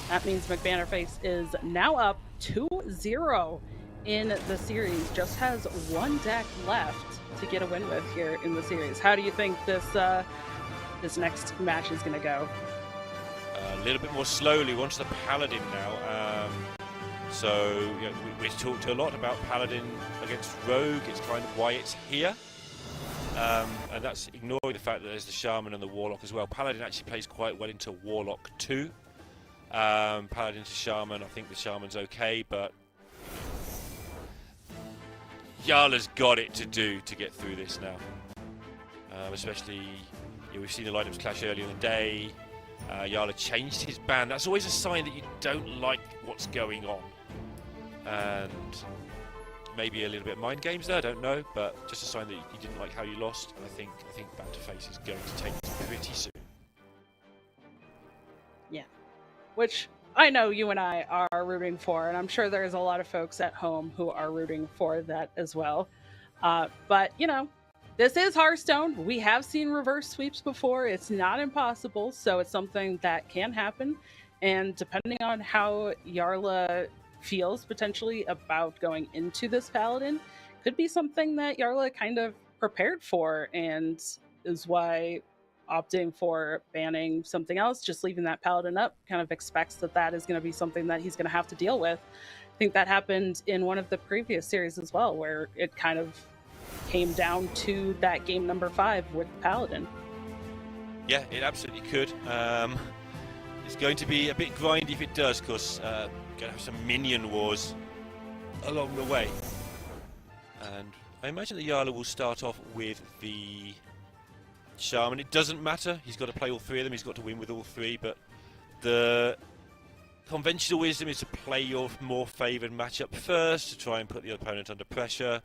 That means McBanterface is now up 2-0 in the series. Just has 1 deck left to get a win with here in the series. How do you think this this next match is going to go? A little bit more slowly. We're onto the Paladin now. So yeah, we talked a lot about Paladin against Rogue. It's kind of why it's here. And that's ignoring the fact that there's the Shaman and the Warlock as well. Paladin actually plays quite well into Warlock too. Paladin to Shaman, I think the Shaman's okay, but Yarla's got it to do to get through this now. Especially, we've seen the lineups clash earlier in the day. Yarla changed his ban. That's always a sign that you don't like what's going on. And maybe a little bit of mind games there, I don't know, but just a sign that you didn't like how you lost. And I think Banterface is going to take this pretty soon. Yeah. Which I know you and I are rooting for, and I'm sure there's a lot of folks at home who are rooting for that as well. But, you know, this is Hearthstone. We have seen reverse sweeps before. It's not impossible, so it's something that can happen. And depending on how Yarla feels potentially about going into this Paladin, could be something that Yarla kind of prepared for, and is why opting for banning something else, just leaving that Paladin up, kind of expects that that is going to be something that he's going to have to deal with. I think that happened in one of the previous series as well, where it kind of came down to that game number 5 with Paladin. Yeah, it absolutely could. It's going to be a bit grindy if it does, because going to have some minion wars along the way. And I imagine the Yarla will start off with the Shaman. It doesn't matter. He's got to play all 3 of them. He's got to win with all 3. But the conventional wisdom is to play your more favoured matchup first to try and put the opponent under pressure,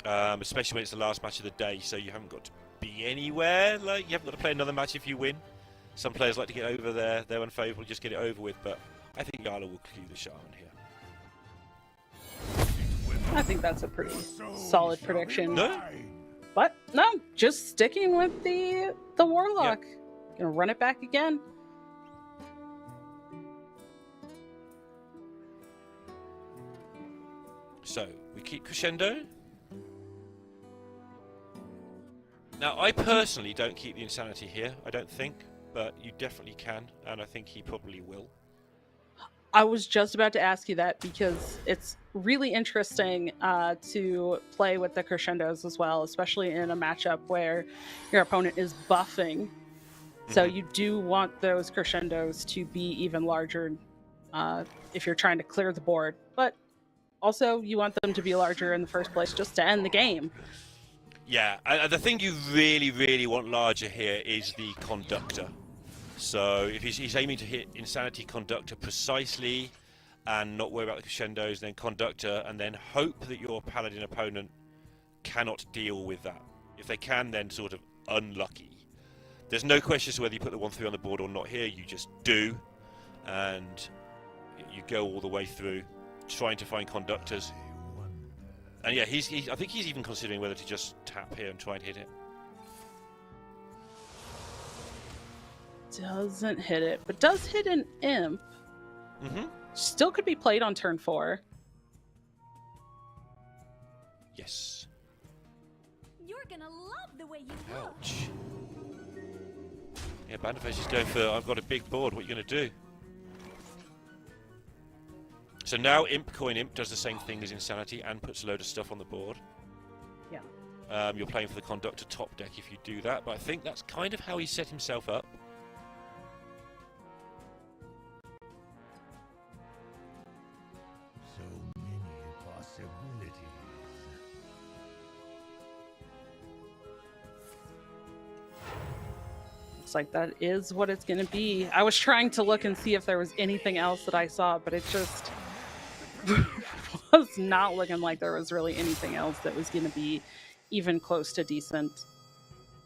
especially when it's the last match of the day. So you haven't got to be anywhere. Like, you haven't got to play another match if you win. Some players like to get over there. They're unfavourable. Just get it over with. But I think Yarla will clear the Shaman here. I think that's a pretty solid prediction. No? But no, just sticking with the Warlock. Gonna run it back again. So, we keep Crescendo. Now, I personally don't keep the Insanity here, I don't think, but you definitely can, and I think he probably will. I was just about to ask you that because it's really interesting to play with the crescendos as well, especially in a matchup where your opponent is buffing. So you do want those crescendos to be even larger if you're trying to clear the board, but also you want them to be larger in the first place just to end the game. Yeah, the thing you really, really want larger here is the Conductor. So if he's aiming to hit Insanity Conductor precisely and not worry about the crescendos, then Conductor, and then hope that your Paladin opponent cannot deal with that. If they can, then sort of unlucky. There's no question as to whether you put the 1-3 on the board or not here, you just do. And you go all the way through, trying to find Conductors. And yeah, I think he's even considering whether to just tap here and try and hit it. Doesn't hit it, but does hit an imp. Still could be played on turn 4. Yes. You're gonna love the way you look. Ouch. Yeah, Banderface is going for, I've got a big board, what are you going to do? So now Coin Imp does the same thing as Insanity and puts a load of stuff on the board. Yeah. You're playing for the Conductor top deck if you do that, but I think that's kind of how he set himself up. So many possibilities. Looks like that is what it's going to be. I was trying to look and see if there was anything else that I saw, but it just was not looking like there was really anything else that was going to be even close to decent.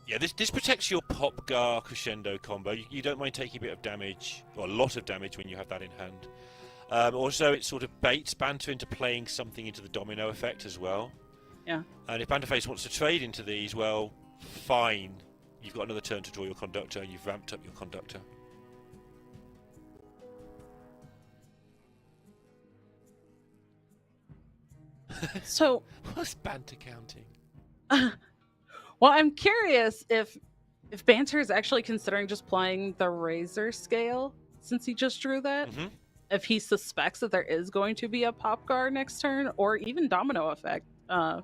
Yeah, this protects your Popgar Crescendo combo. You don't mind taking a bit of damage, or a lot of damage when you have that in hand. Also, it sort of baits Banter into playing something into the domino effect as well. Yeah. And if Banterface wants to trade into these, well, fine. You've got another turn to draw your Conductor, and you've ramped up your Conductor. So, what's Banter counting? well, I'm curious if Banter is actually considering just playing the Razor scale since he just drew that. If he suspects that there is going to be a Popgar next turn, or even Domino Effect. Well,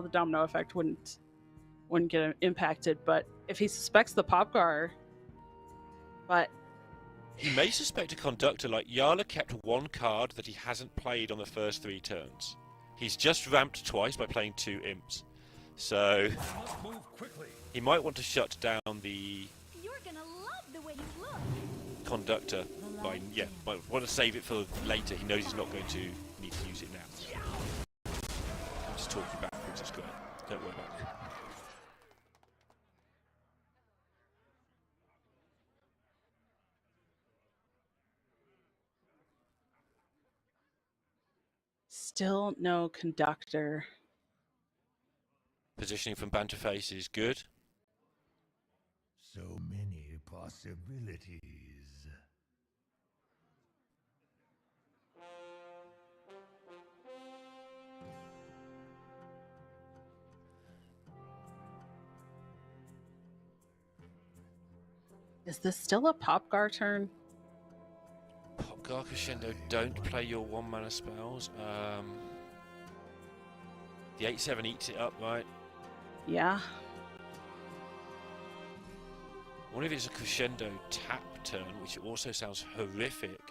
the Domino Effect wouldn't get impacted, but if he suspects the Popgar, but he may suspect a Conductor. Like Yarla kept one card that he hasn't played on the first 3 turns. He's just ramped twice by playing 2 imps, so he might want to shut down the You're gonna love the way you look. Conductor. Might want to save it for later. He knows he's not going to need to use it now. I'm just talking backwards. It's great. Don't worry about it. still no Conductor. Positioning from Banterface is good. So many possibilities. Is this still a Popgar turn? Gar Crescendo, don't play your 1 mana spells. The 8/7 eats it up, right? Yeah. I wonder if it's a Crescendo tap turn, which also sounds horrific.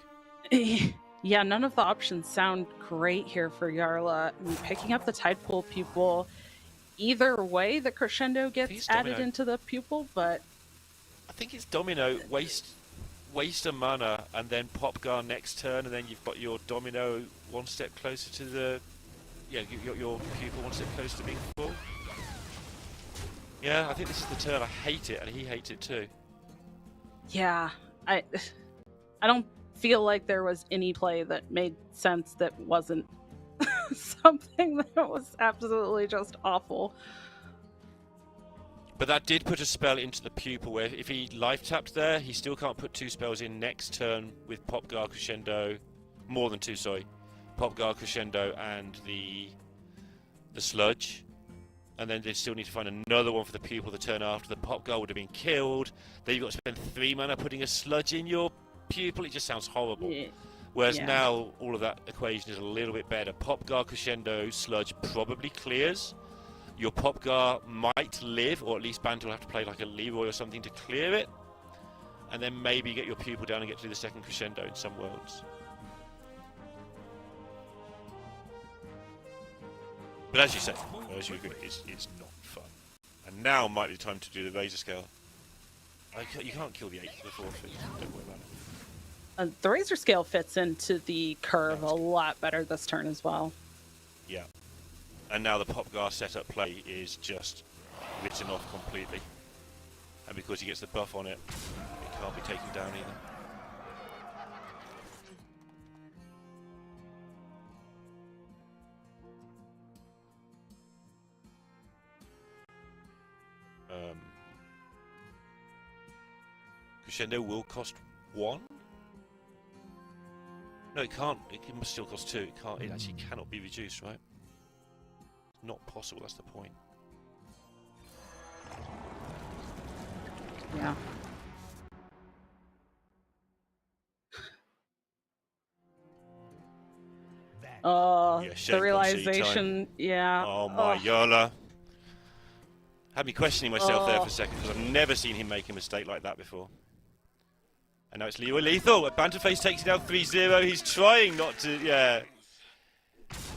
Yeah, none of the options sound great here for Yarla. I mean, picking up the Tidepool Pupil, either way, the Crescendo gets added Domino. into the Pupil, but I think it's Domino, waste a mana, and then pop Gar next turn, and then you've got your Domino one step closer to the... Yeah, your Pupil one step closer to being full. Yeah, I think this is the turn. I hate it, and he hates it too. yeah, I don't feel like there was any play that made sense that wasn't something that was absolutely just awful. But that did put a spell into the Pupil, where if he life tapped there, he still can't put 2 spells in next turn with Pop Gar Crescendo, more than 2, sorry. Pop Gar Crescendo and the Sludge. And then they still need to find another one for the Pupil the turn after. The Pop Gar would have been killed. Then you've got to spend 3 mana putting a Sludge in your Pupil. It just sounds horrible. Yeah. Whereas Yeah. now all of that equation is a little bit better. Pop Gar Crescendo Sludge probably clears. Your Pop Gar might live, or at least Banter will have to play like a Leroy or something to clear it. And then maybe get your Pupil down and get to the second Crescendo in some worlds. But as you say, as you agree, it's not fun. And now might be the time to do the Razor Scale. You can't kill the 8 before, don't worry about it. The Razor Scale fits into the curve a lot better this turn as well. Yeah. And now the Pop Gar setup play is just written off completely. And because he gets the buff on it, it can't be taken down either. Crescendo will cost 1? No, it can't. It must still cost 2. It can't. It actually cannot be reduced, right? It's not possible. That's the point. Yeah. Oh, Yeah, the shame realization. Yeah. Oh my Yola. Had me questioning myself there for a second because I've never seen him make a mistake like that before. And now it's Leroy lethal. Banterface takes it down 3-0. He's trying not to. Yeah.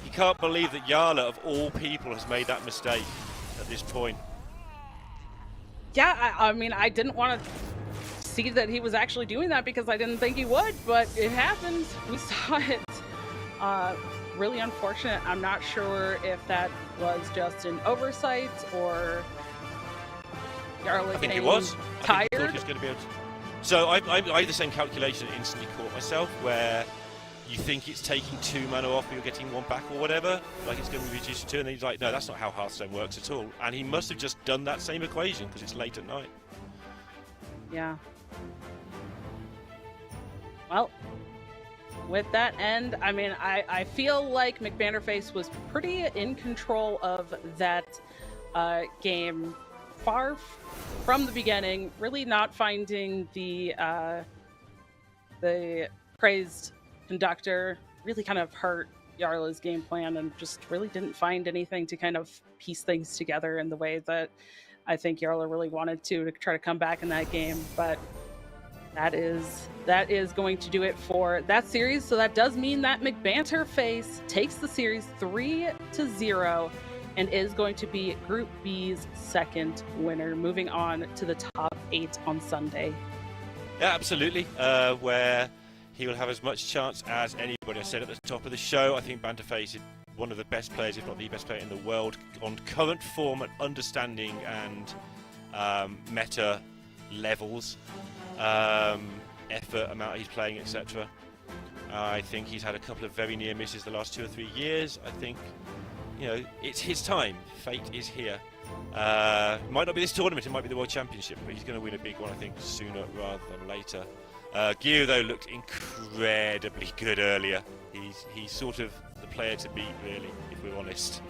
He can't believe that Yarla, of all people, has made that mistake at this point. Yeah, I mean, I didn't want to see that he was actually doing that because I didn't think he would, but it happened. We saw it. Really unfortunate. I'm not sure if that was just an oversight or Yarla I think getting it was. tired. I think he thought he was going to be able to. So I had the same calculation and instantly caught myself where you think it's taking 2 mana off but you're getting 1 back or whatever, like it's going to be reduced to 2, and then he's like, no, that's not how Hearthstone works at all. And he must have just done that same equation because it's late at night. Yeah. Well, with that end, I mean, I feel like McBanterface was pretty in control of that game far from the beginning, really not finding the praised conductor really kind of hurt Yarla's game plan and just really didn't find anything to kind of piece things together in the way that I think Yarla really wanted to try to come back in that game. But that is going to do it for that series. So that does mean that McBanterface takes the series 3-0 and is going to be Group B's second winner, moving on to the top 8 on Sunday. Yeah, absolutely. Where he will have as much chance as anybody. I said at the top of the show, I think Banterface is one of the best players, if not the best player in the world, on current form and understanding and meta levels, effort, amount he's playing, etc. I think he's had a couple of very near misses the last 2 or 3 years. I think, you know, it's his time. Fate is here. Might not be this tournament, it might be the World Championship, but he's going to win a big one, I think, sooner rather than later. Gyu, though, looked incredibly good earlier. He's sort of the player to beat, really, if we're honest.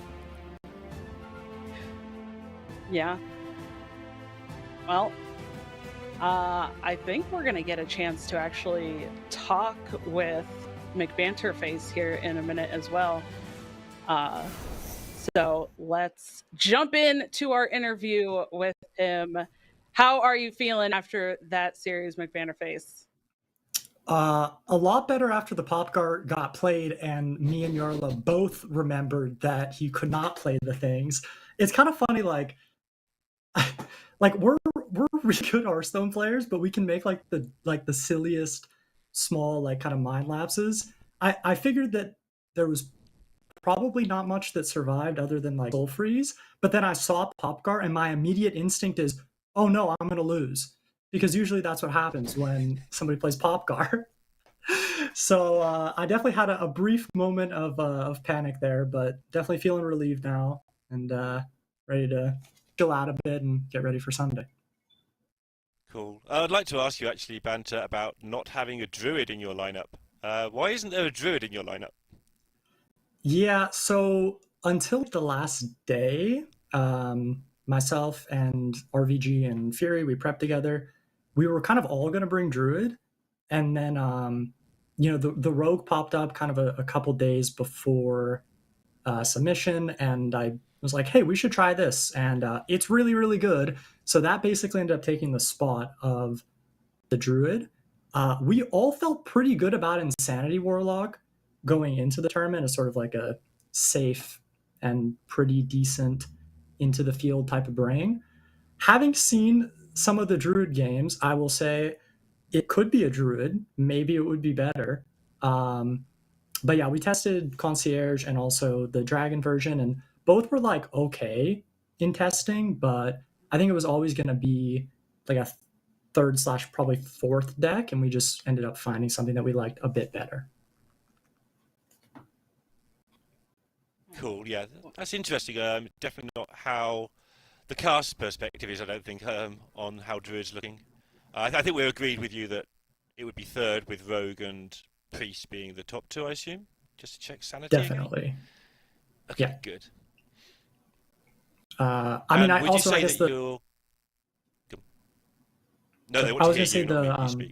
Yeah. Well, I think we're going to get a chance to actually talk with McBanterface here in a minute as well. So let's jump into our interview with him. How are you feeling after that series, McBanterface? A lot better after the pop got played, and me and Yarla both remembered that he could not play the things. It's kind of funny, like we're really good Hearthstone players, but we can make like the silliest small like kind of mind lapses. I figured that there was probably not much that survived other than like Soul Freeze, but then I saw Popgar and my immediate instinct is, oh no, I'm gonna lose. Because usually that's what happens when somebody plays Popgar. So I definitely had a brief moment of panic there, but definitely feeling relieved now and ready to chill out a bit and get ready for Sunday. Cool. I'd like to ask you actually, Banter, about not having a druid in your lineup. Why isn't there a druid in your lineup? Yeah, so until the last day, myself and RVG and Fury, we prepped together. We were kind of all going to bring druid, and then the rogue popped up kind of a couple days before submission, and I was like, hey, we should try this, and it's really, really good. So that basically ended up taking the spot of the druid. We all felt pretty good about Insanity Warlock going into the tournament as sort of like a safe and pretty decent into the field type of brain. Having seen some of the druid games, I will say it could be a druid. Maybe it would be better. But yeah, we tested Concierge and also the Dragon version, and both were like okay in testing, but I think it was always going to be like a third / probably fourth deck, and we just ended up finding something that we liked a bit better. Cool, yeah, that's interesting. Definitely not how the cast perspective is, I don't think, on how Druid's looking. I think we're agreed with you that it would be third, with Rogue and Priest being the top two, I assume? Just to check sanity Definitely. Again? Okay, yeah. Good. I mean, I also, I guess you're... No, they want I was to hear going to you, say not me, you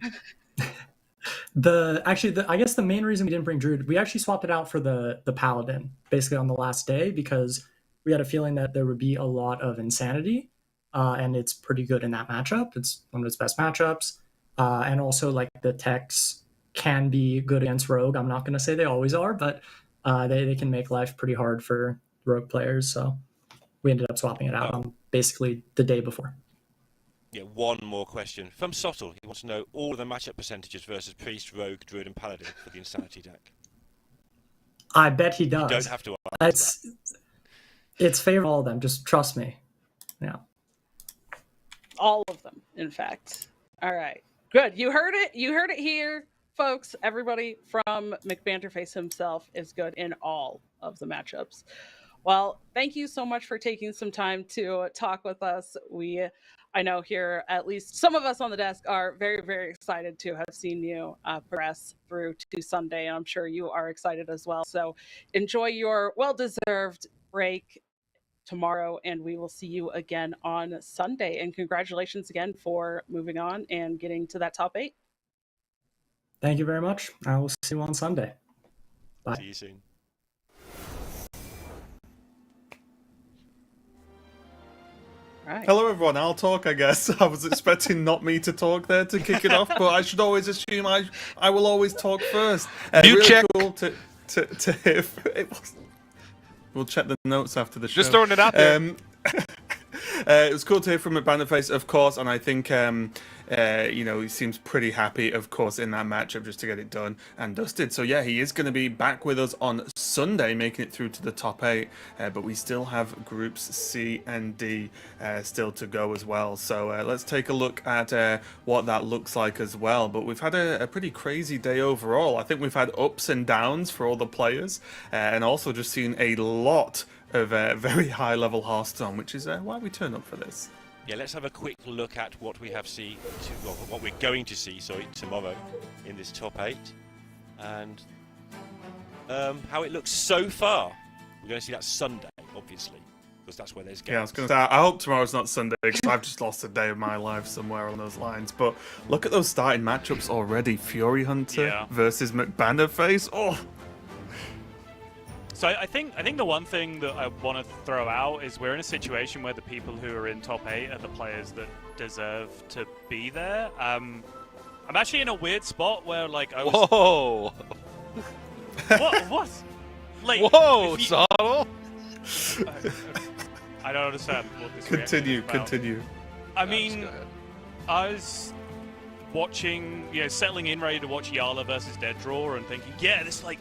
speak. I guess the main reason we didn't bring Druid, we actually swapped it out for the Paladin basically on the last day because we had a feeling that there would be a lot of Insanity, and it's pretty good in that matchup. It's one of its best matchups, and also like the techs can be good against Rogue. I'm not going to say they always are, but they can make life pretty hard for Rogue players. So we ended up swapping it out on basically the day before. Yeah, one more question. From Sottle, he wants to know all of the matchup percentages versus Priest, Rogue, Druid, and Paladin for the Insanity deck. I bet he does. You don't have to answer that. It's favorable all of them. Just trust me. Yeah. All of them, in fact. All right. Good. You heard it. You heard it here, folks. Everybody from McBanterface himself is good in all of the matchups. Well, thank you so much for taking some time to talk with us. I know here, at least some of us on the desk are very, very excited to have seen you progress through to Sunday. And I'm sure you are excited as well. So enjoy your well-deserved break tomorrow, and we will see you again on Sunday. And congratulations again for moving on and getting to that top 8. Thank you very much. I will see you on Sunday. Bye. See you soon. Right. Hello everyone, I'll talk I guess. I was expecting not me to talk there to kick it off, but I should always assume I will always talk first. You really check. Cool to if it was, we'll check the notes after the show. Just throwing it out there. It was cool to hear from McBanterface, of course, and I think he seems pretty happy, of course, in that matchup just to get it done and dusted. So yeah, he is going to be back with us on Sunday, making it through to the top 8. But we still have groups C and D still to go as well. So let's take a look at what that looks like as well. But we've had a pretty crazy day overall. I think we've had ups and downs for all the players, and also just seen a lot of very high-level Hearthstone, which is why we turn up for this. Yeah, let's have a quick look at what we have what we're going to see, tomorrow in this top 8, and how it looks so far. We're going to see that Sunday, obviously. because that's where there's games. Yeah, I was going to say, I hope tomorrow's not Sunday because I've just lost a day of my life somewhere on those lines. But look at those starting matchups already. Fury Hunter versus McBannerface. Oh! So I think the one thing that I want to throw out is we're in a situation where the people who are in top 8 are the players that deserve to be there. I'm actually in a weird spot where, like, I was... Whoa! What? Like, whoa, Subtle! I don't understand what this Continue. I mean, I was watching, settling in, ready to watch Yala versus Dead Draw, and thinking,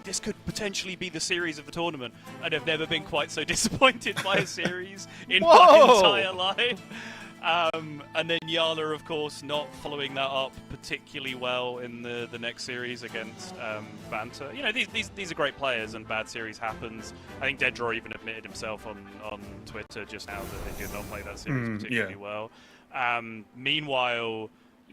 this could potentially be the series of the tournament. And I've never been quite so disappointed by a series in my entire life. And then Yala, of course, not following that up particularly well in the next series against Banter. These are great players, and bad series happens. I think Dead Draw even admitted himself on Twitter just now that they did not play that series particularly well. Meanwhile,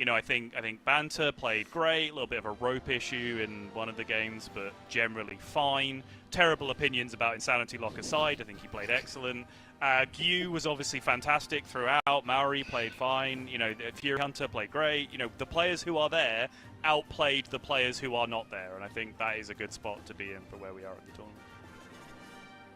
I think Banter played great. A little bit of a rope issue in one of the games, but generally fine. Terrible opinions about Insanity Lock aside. I think he played excellent. Gyu was obviously fantastic throughout. Maori played fine. Fury Hunter played great. The players who are there outplayed the players who are not there, and I think that is a good spot to be in for where we are at the tournament.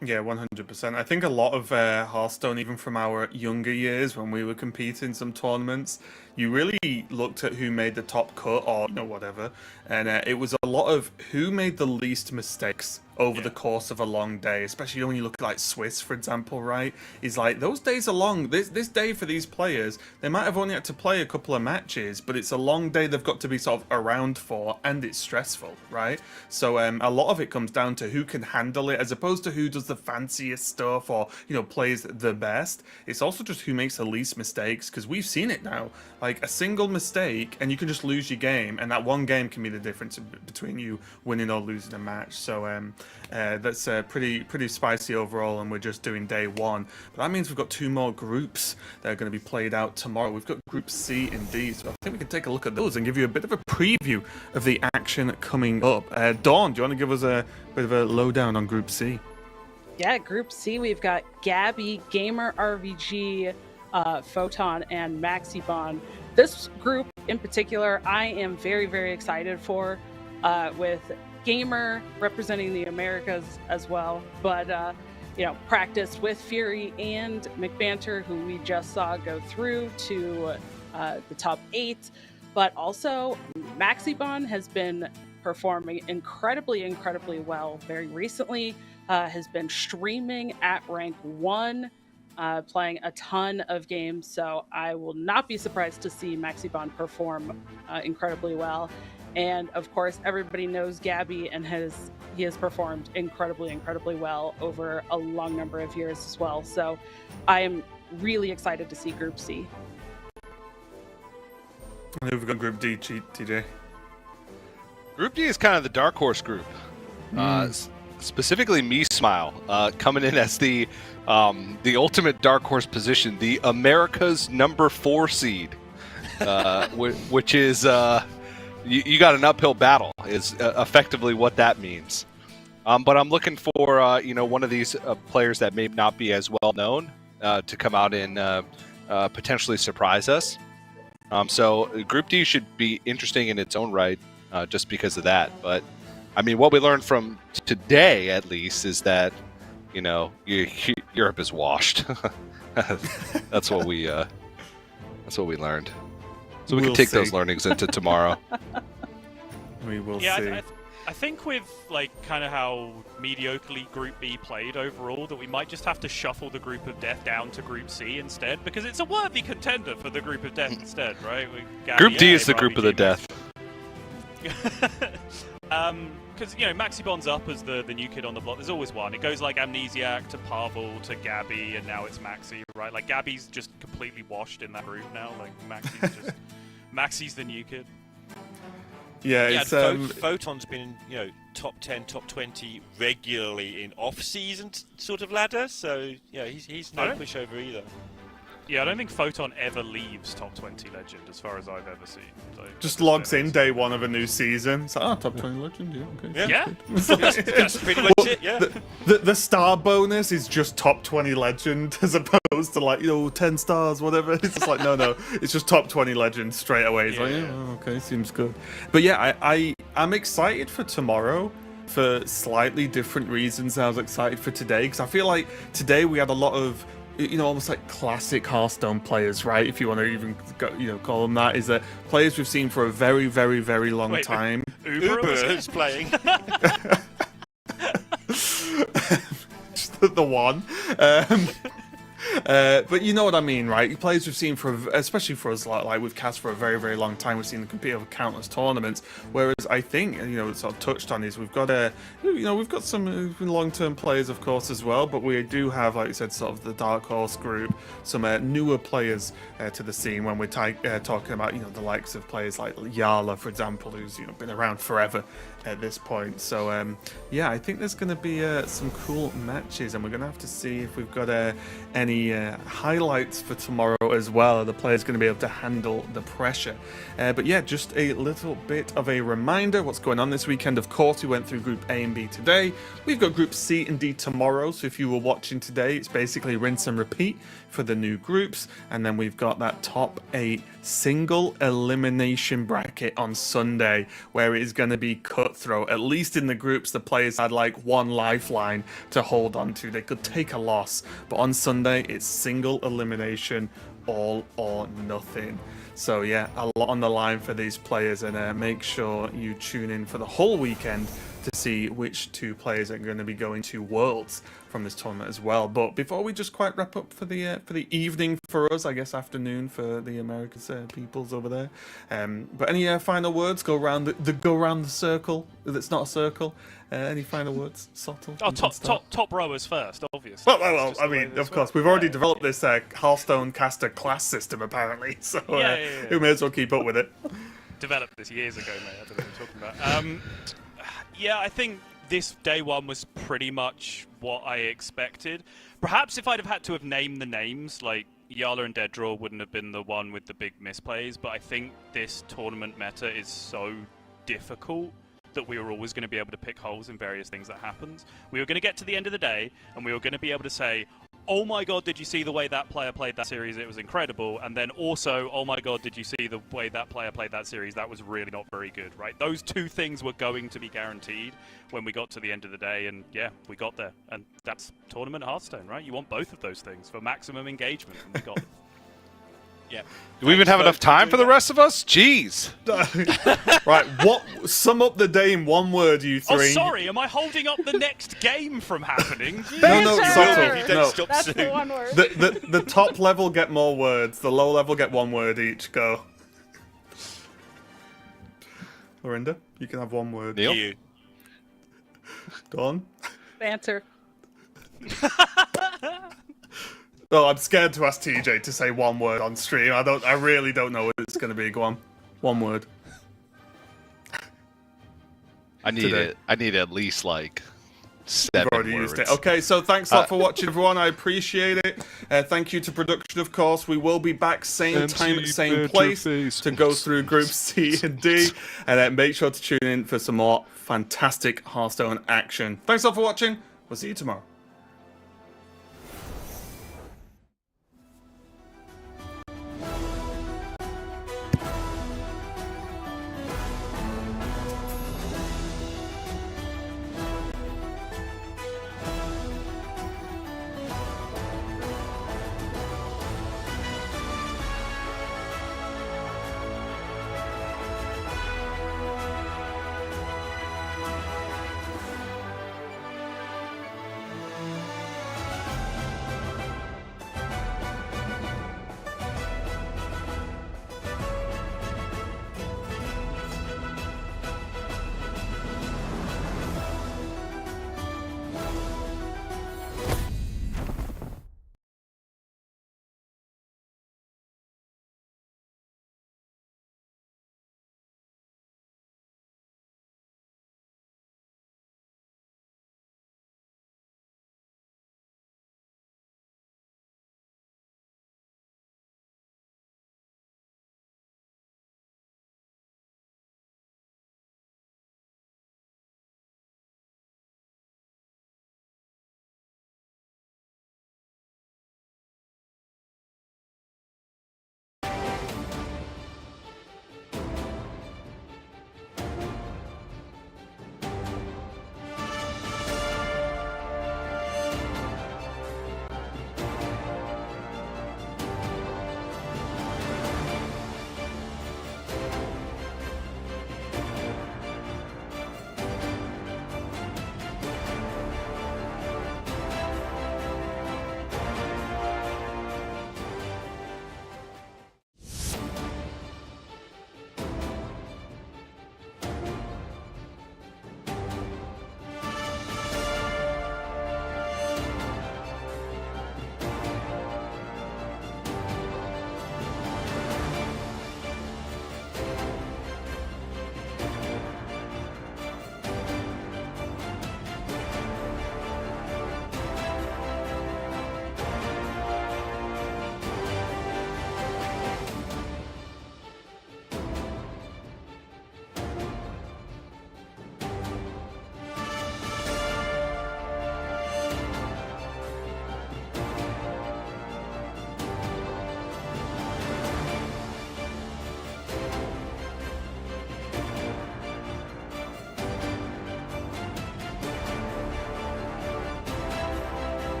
Yeah, 100%. I think a lot of Hearthstone, even from our younger years when we were competing some tournaments, you really looked at who made the top cut or whatever, and it was a lot of who made the least mistakes over the course of a long day, especially when you look at like Swiss, for example, right? Is like those days are long. This day for these players, they might have only had to play a couple of matches, but it's a long day they've got to be sort of around for, and it's stressful, right? So a lot of it comes down to who can handle it, as opposed to who does the fanciest stuff or plays the best. It's also just who makes the least mistakes, because we've seen it now. Like a single mistake, and you can just lose your game, and that one game can be the difference between you winning or losing a match. So that's pretty spicy overall, and we're just doing day 1. But that means we've got 2 more groups that are going to be played out tomorrow. We've got Group C and D, so I think we can take a look at those and give you a bit of a preview of the action coming up. Dawn, do you want to give us a bit of a lowdown on Group C? Yeah, Group C, we've got Gabby, Gamer RVG, Photon, and Maxibon. This group in particular, I am very, very excited for, with Gamer representing the Americas as well, but practiced with Fury and McBanter, who we just saw go through to the top 8. But also Maxibon has been performing incredibly well very recently, has been streaming at rank 1, playing a ton of games, so I will not be surprised to see Maxibon perform incredibly well. And of course, everybody knows Gabby, and he has performed incredibly well over a long number of years as well. So I am really excited to see Group C. We've got Group D, TJ. Group D is kind of the dark horse group. Specifically, Me Smile coming in as the ultimate dark horse position, the America's number 4 seed, which is you got an uphill battle. Is effectively what that means. But I'm looking for one of these players that may not be as well known to come out and potentially surprise us. So Group D should be interesting in its own right, just because of that. But I mean, what we learned from today, at least, is that Europe is washed. That's what we learned. So we can take those learnings into tomorrow. We will see. I think with kind of how mediocrely Group B played overall, that we might just have to shuffle the Group of Death down to Group C instead, because it's a worthy contender for the Group of Death instead, right? Group D is the Group of the Death. Because Maxibon's up as the new kid on the block. There's always one. It goes like Amnesiac to Pavel to Gabby, and now it's Maxi, right? Like Gabby's just completely washed in that group now. Like Maxi's the new kid. Yeah, it's Photon's been top 10, top 20 regularly in off-season sort of ladder, so he's no pushover either. Yeah, I don't think Photon ever leaves top 20 legend, as far as I've ever seen. So, Just logs in day one of a new season. It's like, oh, top 20 legend, yeah, okay. Yeah. That's pretty much it, yeah. The star bonus is just top 20 legend as opposed to like, 10 stars, whatever. It's just like, no, it's just top 20 legend straight away. It's like, okay, seems good. But yeah, I'm excited for tomorrow for slightly different reasons than I was excited for today, because I feel like today we had a lot of almost like classic Hearthstone players, right? If you want to even go, call them that, is that players we've seen for a very, very, very long time. Uber is playing. Just the one. But you know what I mean, right? Players we've seen especially for us, like we've cast for a very, very long time. We've seen them compete over countless tournaments. Whereas I think, sort of touched on is we've got we've got some long-term players, of course, as well. But we do have, like you said, sort of the Dark Horse group, some newer players to the scene. When we're talking about, the likes of players like Yala, for example, who's been around forever at this point. So yeah, I think there's going to be some cool matches, and we're going to have to see if we've got any highlights for tomorrow as well. The player's going to be able to handle the pressure. But yeah, just a little bit of a reminder what's going on this weekend. Of course, we went through Group A and B today. We've got Group C and D tomorrow. So if you were watching today, it's basically rinse and repeat for the new groups. And then we've got that top 8 single elimination bracket on Sunday, where it is going to be cutthroat. At least in the groups, the players had like one lifeline to hold on to. They could take a loss. But on Sunday, it's single elimination, all or nothing. So yeah, a lot on the line for these players, and make sure you tune in for the whole weekend to see which 2 players are going to be going to Worlds from this tournament as well. But before we just quite wrap up for the evening for us, I guess afternoon for the Americas peoples over there. But any final words? Go around the circle. That's not a circle. Any final words, Sottle? Oh, top rowers first, obviously. Well, I mean, of course, we've already developed this Hearthstone caster class system, apparently, so we may as well keep up with it. Developed this years ago, mate. I don't know what you're talking about. Yeah, I think this day one was pretty much what I expected. Perhaps if I'd have had to have named the names, like Yala and Deaddraw wouldn't have been the one with the big misplays, but I think this tournament meta is so difficult that we were always going to be able to pick holes in various things that happens. We were going to get to the end of the day, and we were going to be able to say, oh my god, did you see the way that player played that series? It was incredible. And then also, oh my god, did you see the way that player played that series? That was really not very good, right? Those 2 things were going to be guaranteed when we got to the end of the day, and yeah, we got there. And that's tournament Hearthstone, right? You want both of those things for maximum engagement, and we got it. Yeah. Do we even have enough time for the rest of us? Jeez. Right, sum up the day in one word, you 3. Oh, sorry, am I holding up the next game from happening? No, Sottle, If you don't stop That's soon. the one word. The top level get more words, the low level get 1 word each. Go. Lorinda, you can have 1 word. Neil? You. Dawn? Banter. Oh, I'm scared to ask TJ to say 1 word on stream. I really don't know what it's going to be. Go on. 1 word. I need at least like 7 You've already words. used it. Okay, so thanks a lot for watching, everyone. I appreciate it. Thank you to production, of course. We will be back same time, same place to go through Group C and D. And make sure to tune in for some more fantastic Hearthstone action. Thanks a lot for watching. We'll see you tomorrow.